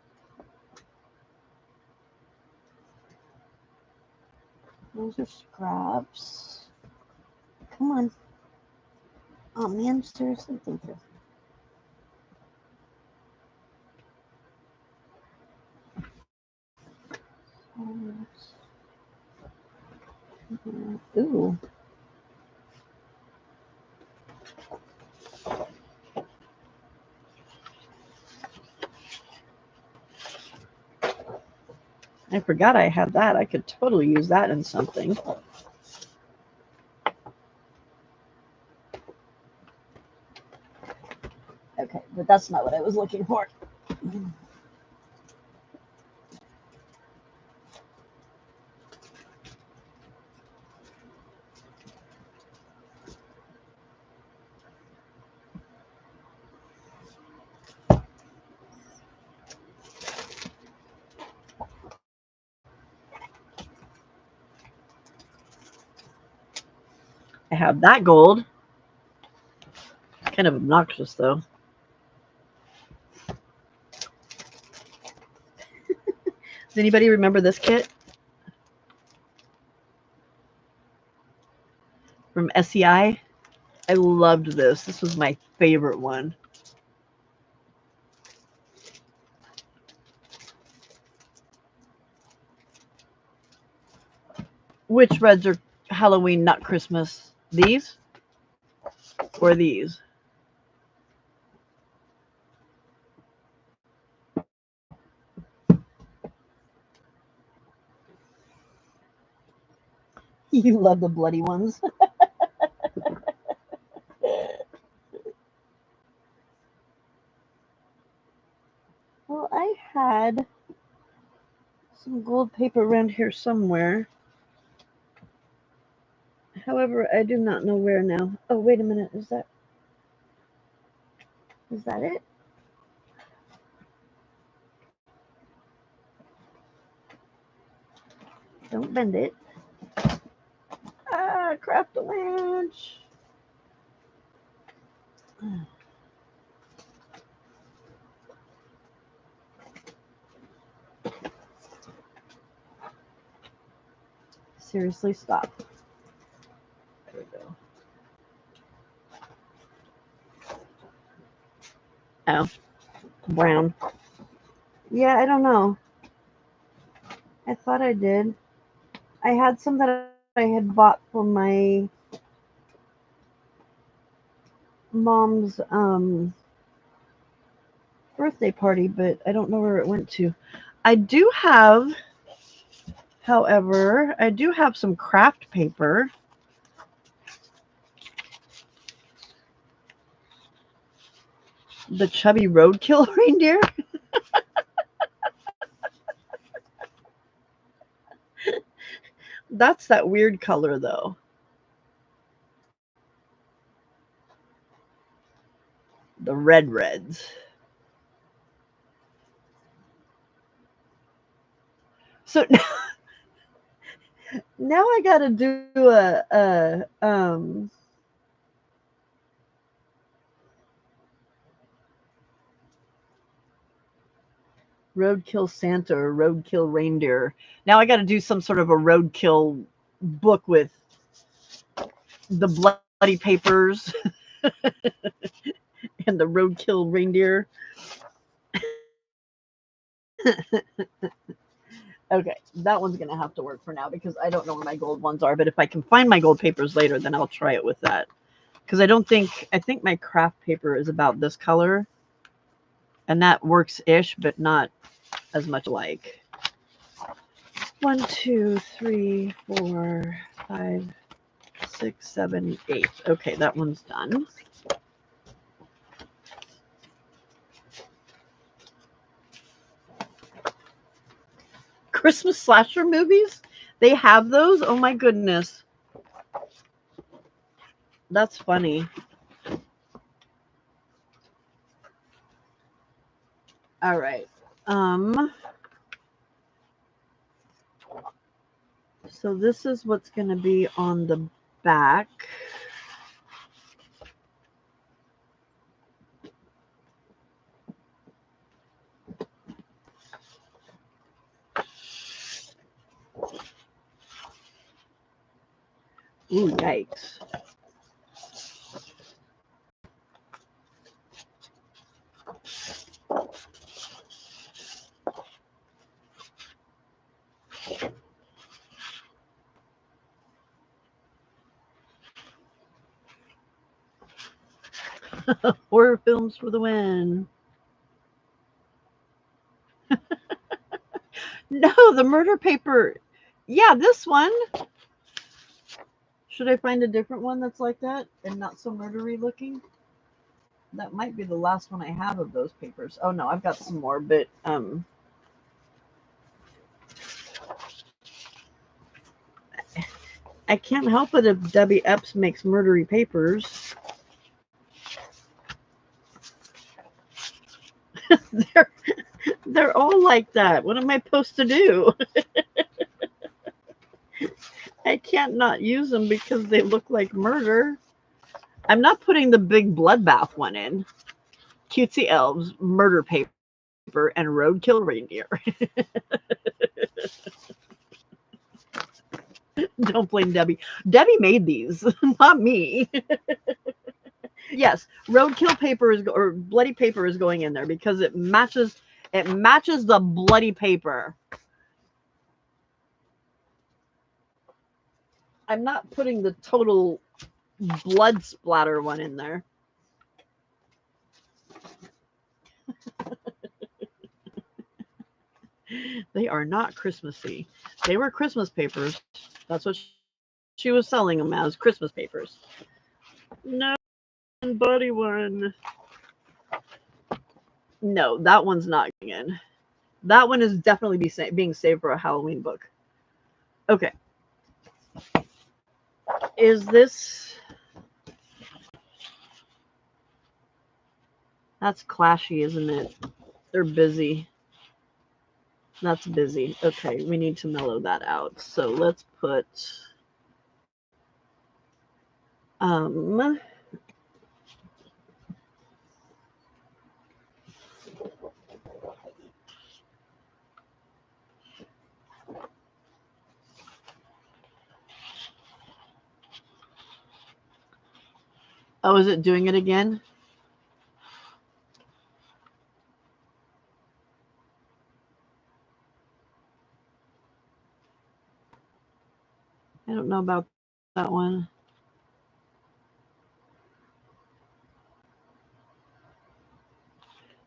Those are scraps. Come on. Oh man, seriously, thank you. Ooh. I forgot I had that. I could totally use that in something. Okay, but that's not what I was looking for. I have that gold. Kind of obnoxious though. Does anybody remember this kit? From SEI? I loved this. This was my favorite one. Which reds are Halloween, not Christmas? These? Or these? You love the bloody ones. Well, I had some gold paper around here somewhere. However, I do not know where now. Oh, wait a minute. Is that it? Don't bend it. Ah, craft a winch. Seriously, stop. There we go. Oh, brown. Yeah, I don't know. I thought I did. I had some that I had bought for my mom's birthday party, but I don't know where it went to. I do have, however, I do have some craft paper. The chubby roadkill reindeer. That's that weird color though. The red reds. So now I gotta do a roadkill Santa or roadkill reindeer. Now I gotta do some sort of a roadkill book with the bloody papers and the roadkill reindeer. Okay, that one's gonna have to work for now because I don't know where my gold ones are. But if I can find my gold papers later, then I'll try it with that. Because I think my craft paper is about this color, and that works ish, but not as much alike. One, two, three, four, five, 6, 7, 8. Okay, that one's done. Christmas slasher movies? They have those? Oh my goodness. That's funny. All right. Um so this is what's going to be on the back. Ooh, yikes. Horror films for the win. No, the murder paper. Yeah, this one. Should I find a different one that's like that and not so murdery looking? That might be the last one I have of those papers. Oh no, I've got some more, but I can't help it if Debbie Epps makes murdery papers. they're they're all like that. What am I supposed to do? I can't not use them because they look like murder. I'm not putting the big bloodbath one in. Cutesy elves, murder paper, and roadkill reindeer. Don't blame Debbie. Debbie made these, not me. Yes, roadkill paper is or bloody paper is going in there because it matches. It matches the bloody paper. I'm not putting the total blood splatter one in there. They are not Christmassy. They were Christmas papers. That's what she was selling them as, Christmas papers. No, buddy one. No, that one's not going in. That one is definitely being saved for a Halloween book. Okay. Is this. That's clashy, isn't it? They're busy. That's busy. Okay, we need to mellow that out. So let's put um oh, is it doing it again? know about that one.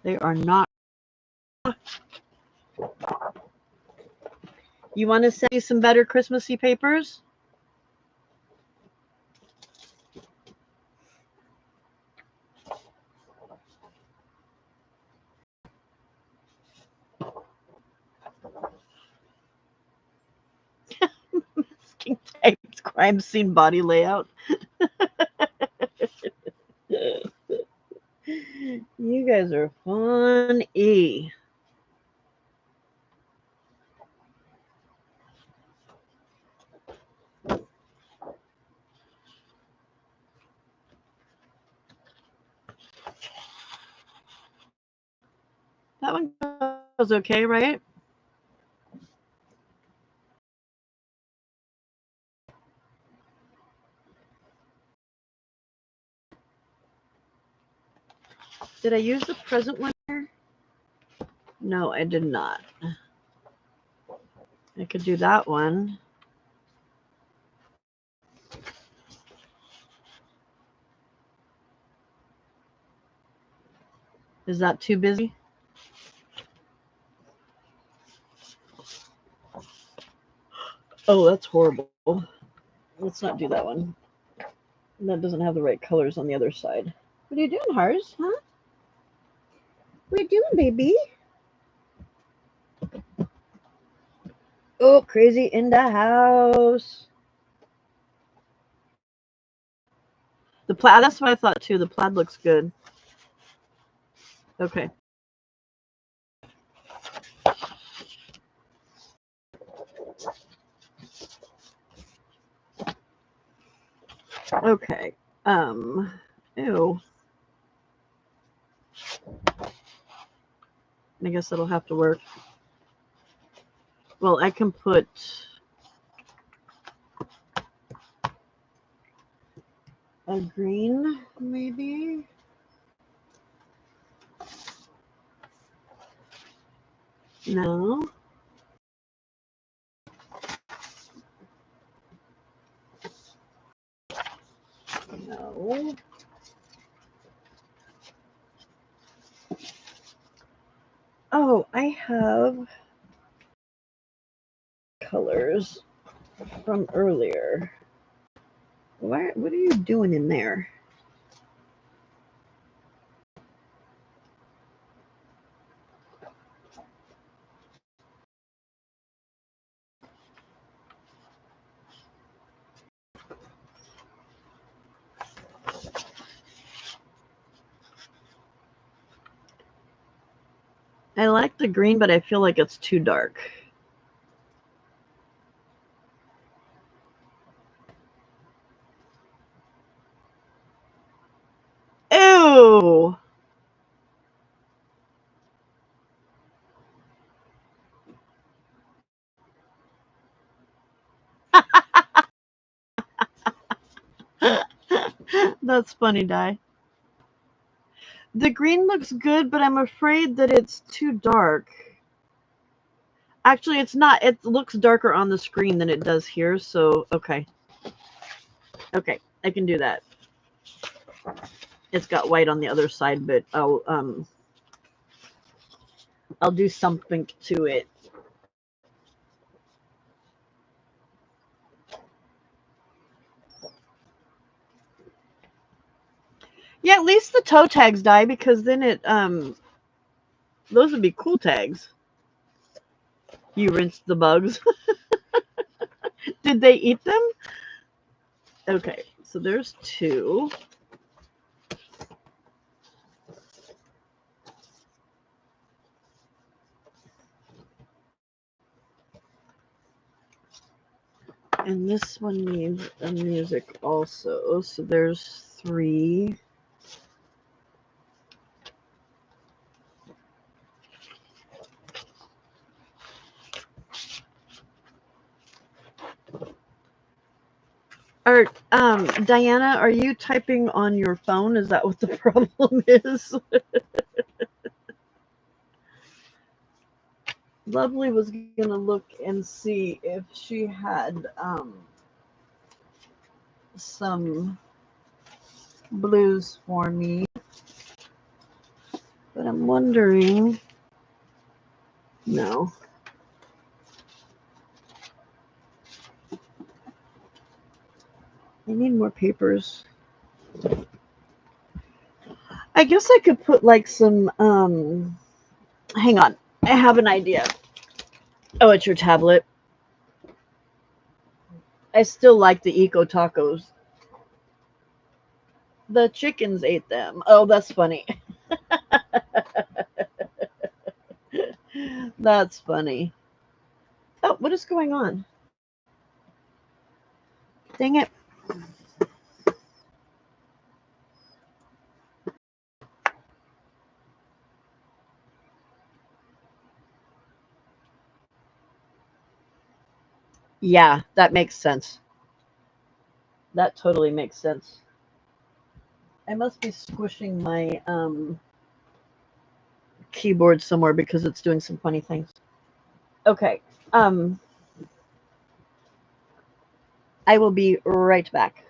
They are not. You want to send you some better Christmassy papers? Masking tapes, crime scene body layout. You guys are funny. That one goes okay, right? Did I use the present one here? No, I did not. I could do that one. Is that too busy? Oh, that's horrible. Let's not do that one. That doesn't have the right colors on the other side. What are you doing, Hars? Huh? What are you doing, baby? Oh, crazy in the house. The plaid, that's what I thought too. The plaid looks good. Okay. Okay. Ew. I guess it'll have to work. Well, I can put a green, maybe. No. No. Oh, I have colors from earlier. What are you doing in there? I like the green, but I feel like it's too dark. Ew! That's funny, Di. The green looks good, but I'm afraid that it's too dark. Actually, it's not. It looks darker on the screen than it does here, so okay. Okay, I can do that. It's got white on the other side, but I'll do something to it. Yeah, at least the toe tags die, because then it those would be cool tags. You rinsed the bugs. Did they eat them? Okay, so there's two. And this one needs a music also. So there's three. Are Diana, are you typing on your phone? Is that what the problem is? Lovely was gonna look and see if she had some blues for me, but I'm wondering, no. I need more papers. I guess I could put like some, hang on. I have an idea. Oh, it's your tablet. I still like the eco tacos. The chickens ate them. Oh, that's funny. That's funny. Oh, what is going on? Dang it. Yeah, that makes sense. That totally makes sense. I must be squishing my keyboard somewhere because it's doing some funny things. Okay. Um, I will be right back.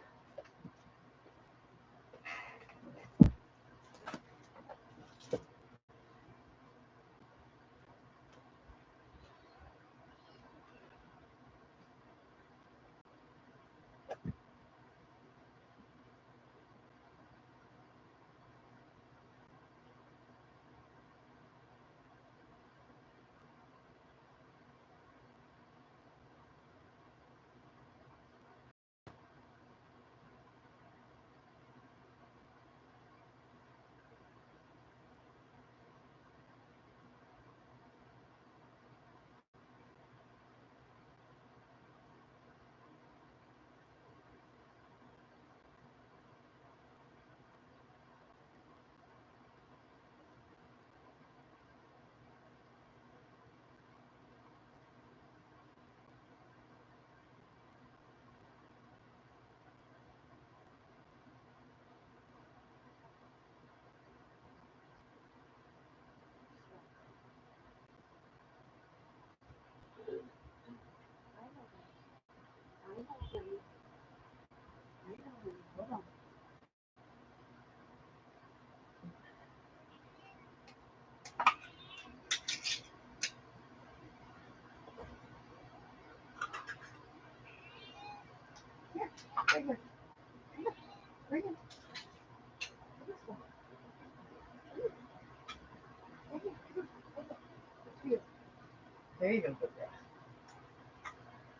There you go.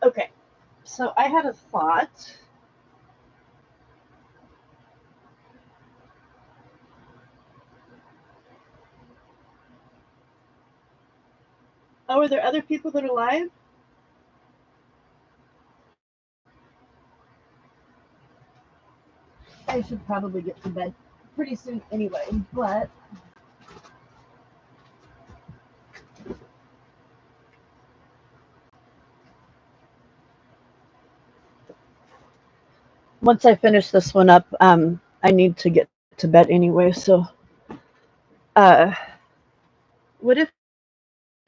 Okay, so I had a thought. Oh, are there other people that are live? I should probably get to bed pretty soon anyway, but once I finish this one up, I need to get to bed anyway. So, uh, what if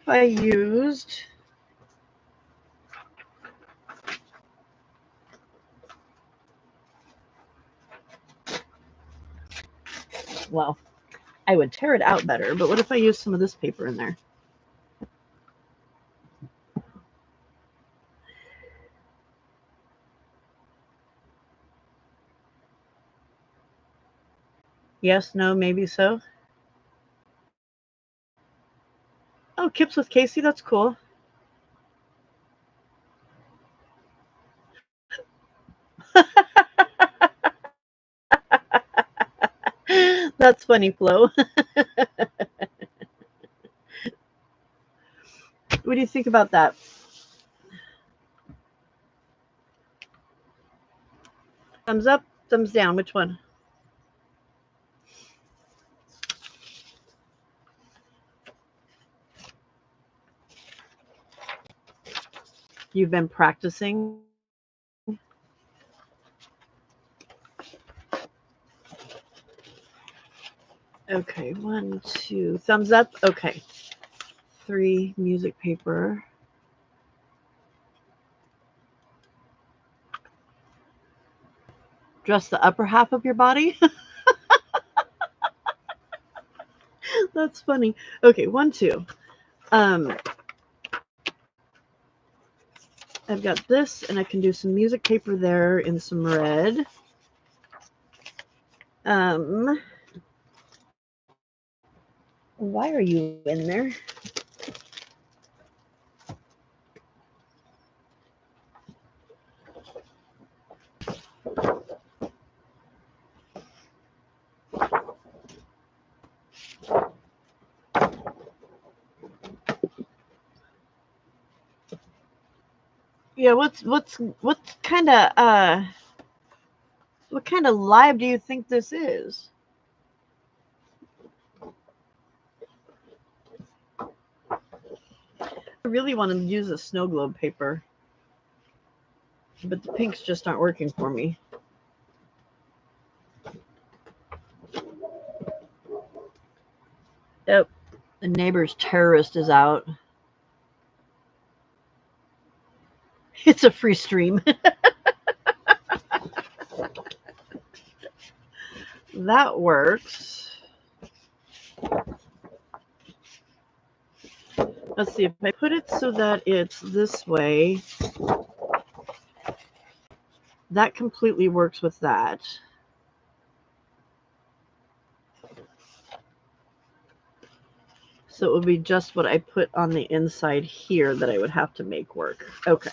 I used? Well, I would tear it out better, but what if I use some of this paper in there? Yes, no, maybe so. Oh, Kips with Casey, that's cool. That's funny, Flo. What do you think about that? Thumbs up, thumbs down, which one? You've been practicing? Okay, 1, 2, thumbs up. Okay, 3, music paper. Just the upper half of your body? That's funny. Okay, 1, 2. Um, I've got this, and I can do some music paper there in some red. Why are you in there? Yeah, what kind of live do you think this is? I really want to use a snow globe paper, but the pinks just aren't working for me. Yep, the neighbor's terrorist is out. It's a free stream. That works. Let's see, if I put it so that it's this way, that completely works with that. So it would be just what I put on the inside here that I would have to make work. Okay.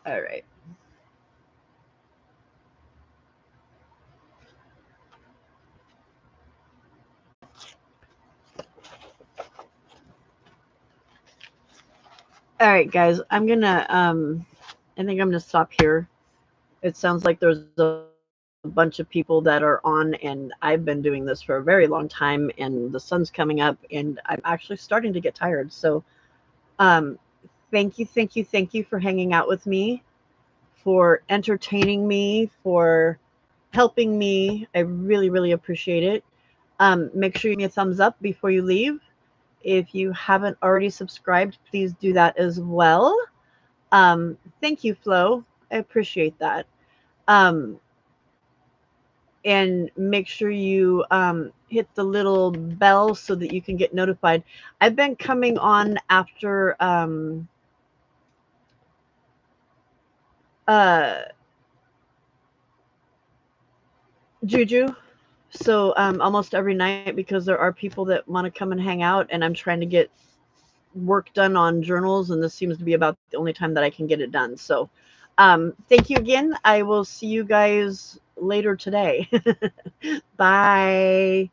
All right. All right, guys. I think I'm gonna stop here. It sounds like there's a bunch of people that are on, and I've been doing this for a very long time, and the sun's coming up, and I'm actually starting to get tired. So, um, thank you for hanging out with me, for entertaining me, for helping me. I really, really appreciate it. Make sure you give me a thumbs up before you leave. If you haven't already subscribed, please do that as well. Thank you, Flo. I appreciate that. Um, and make sure you hit the little bell so that you can get notified. I've been coming on after uh, Juju. So almost every night because there are people that want to come and hang out, and I'm trying to get work done on journals, and this seems to be about the only time that I can get it done. So thank you again. I will see you guys later today. Bye.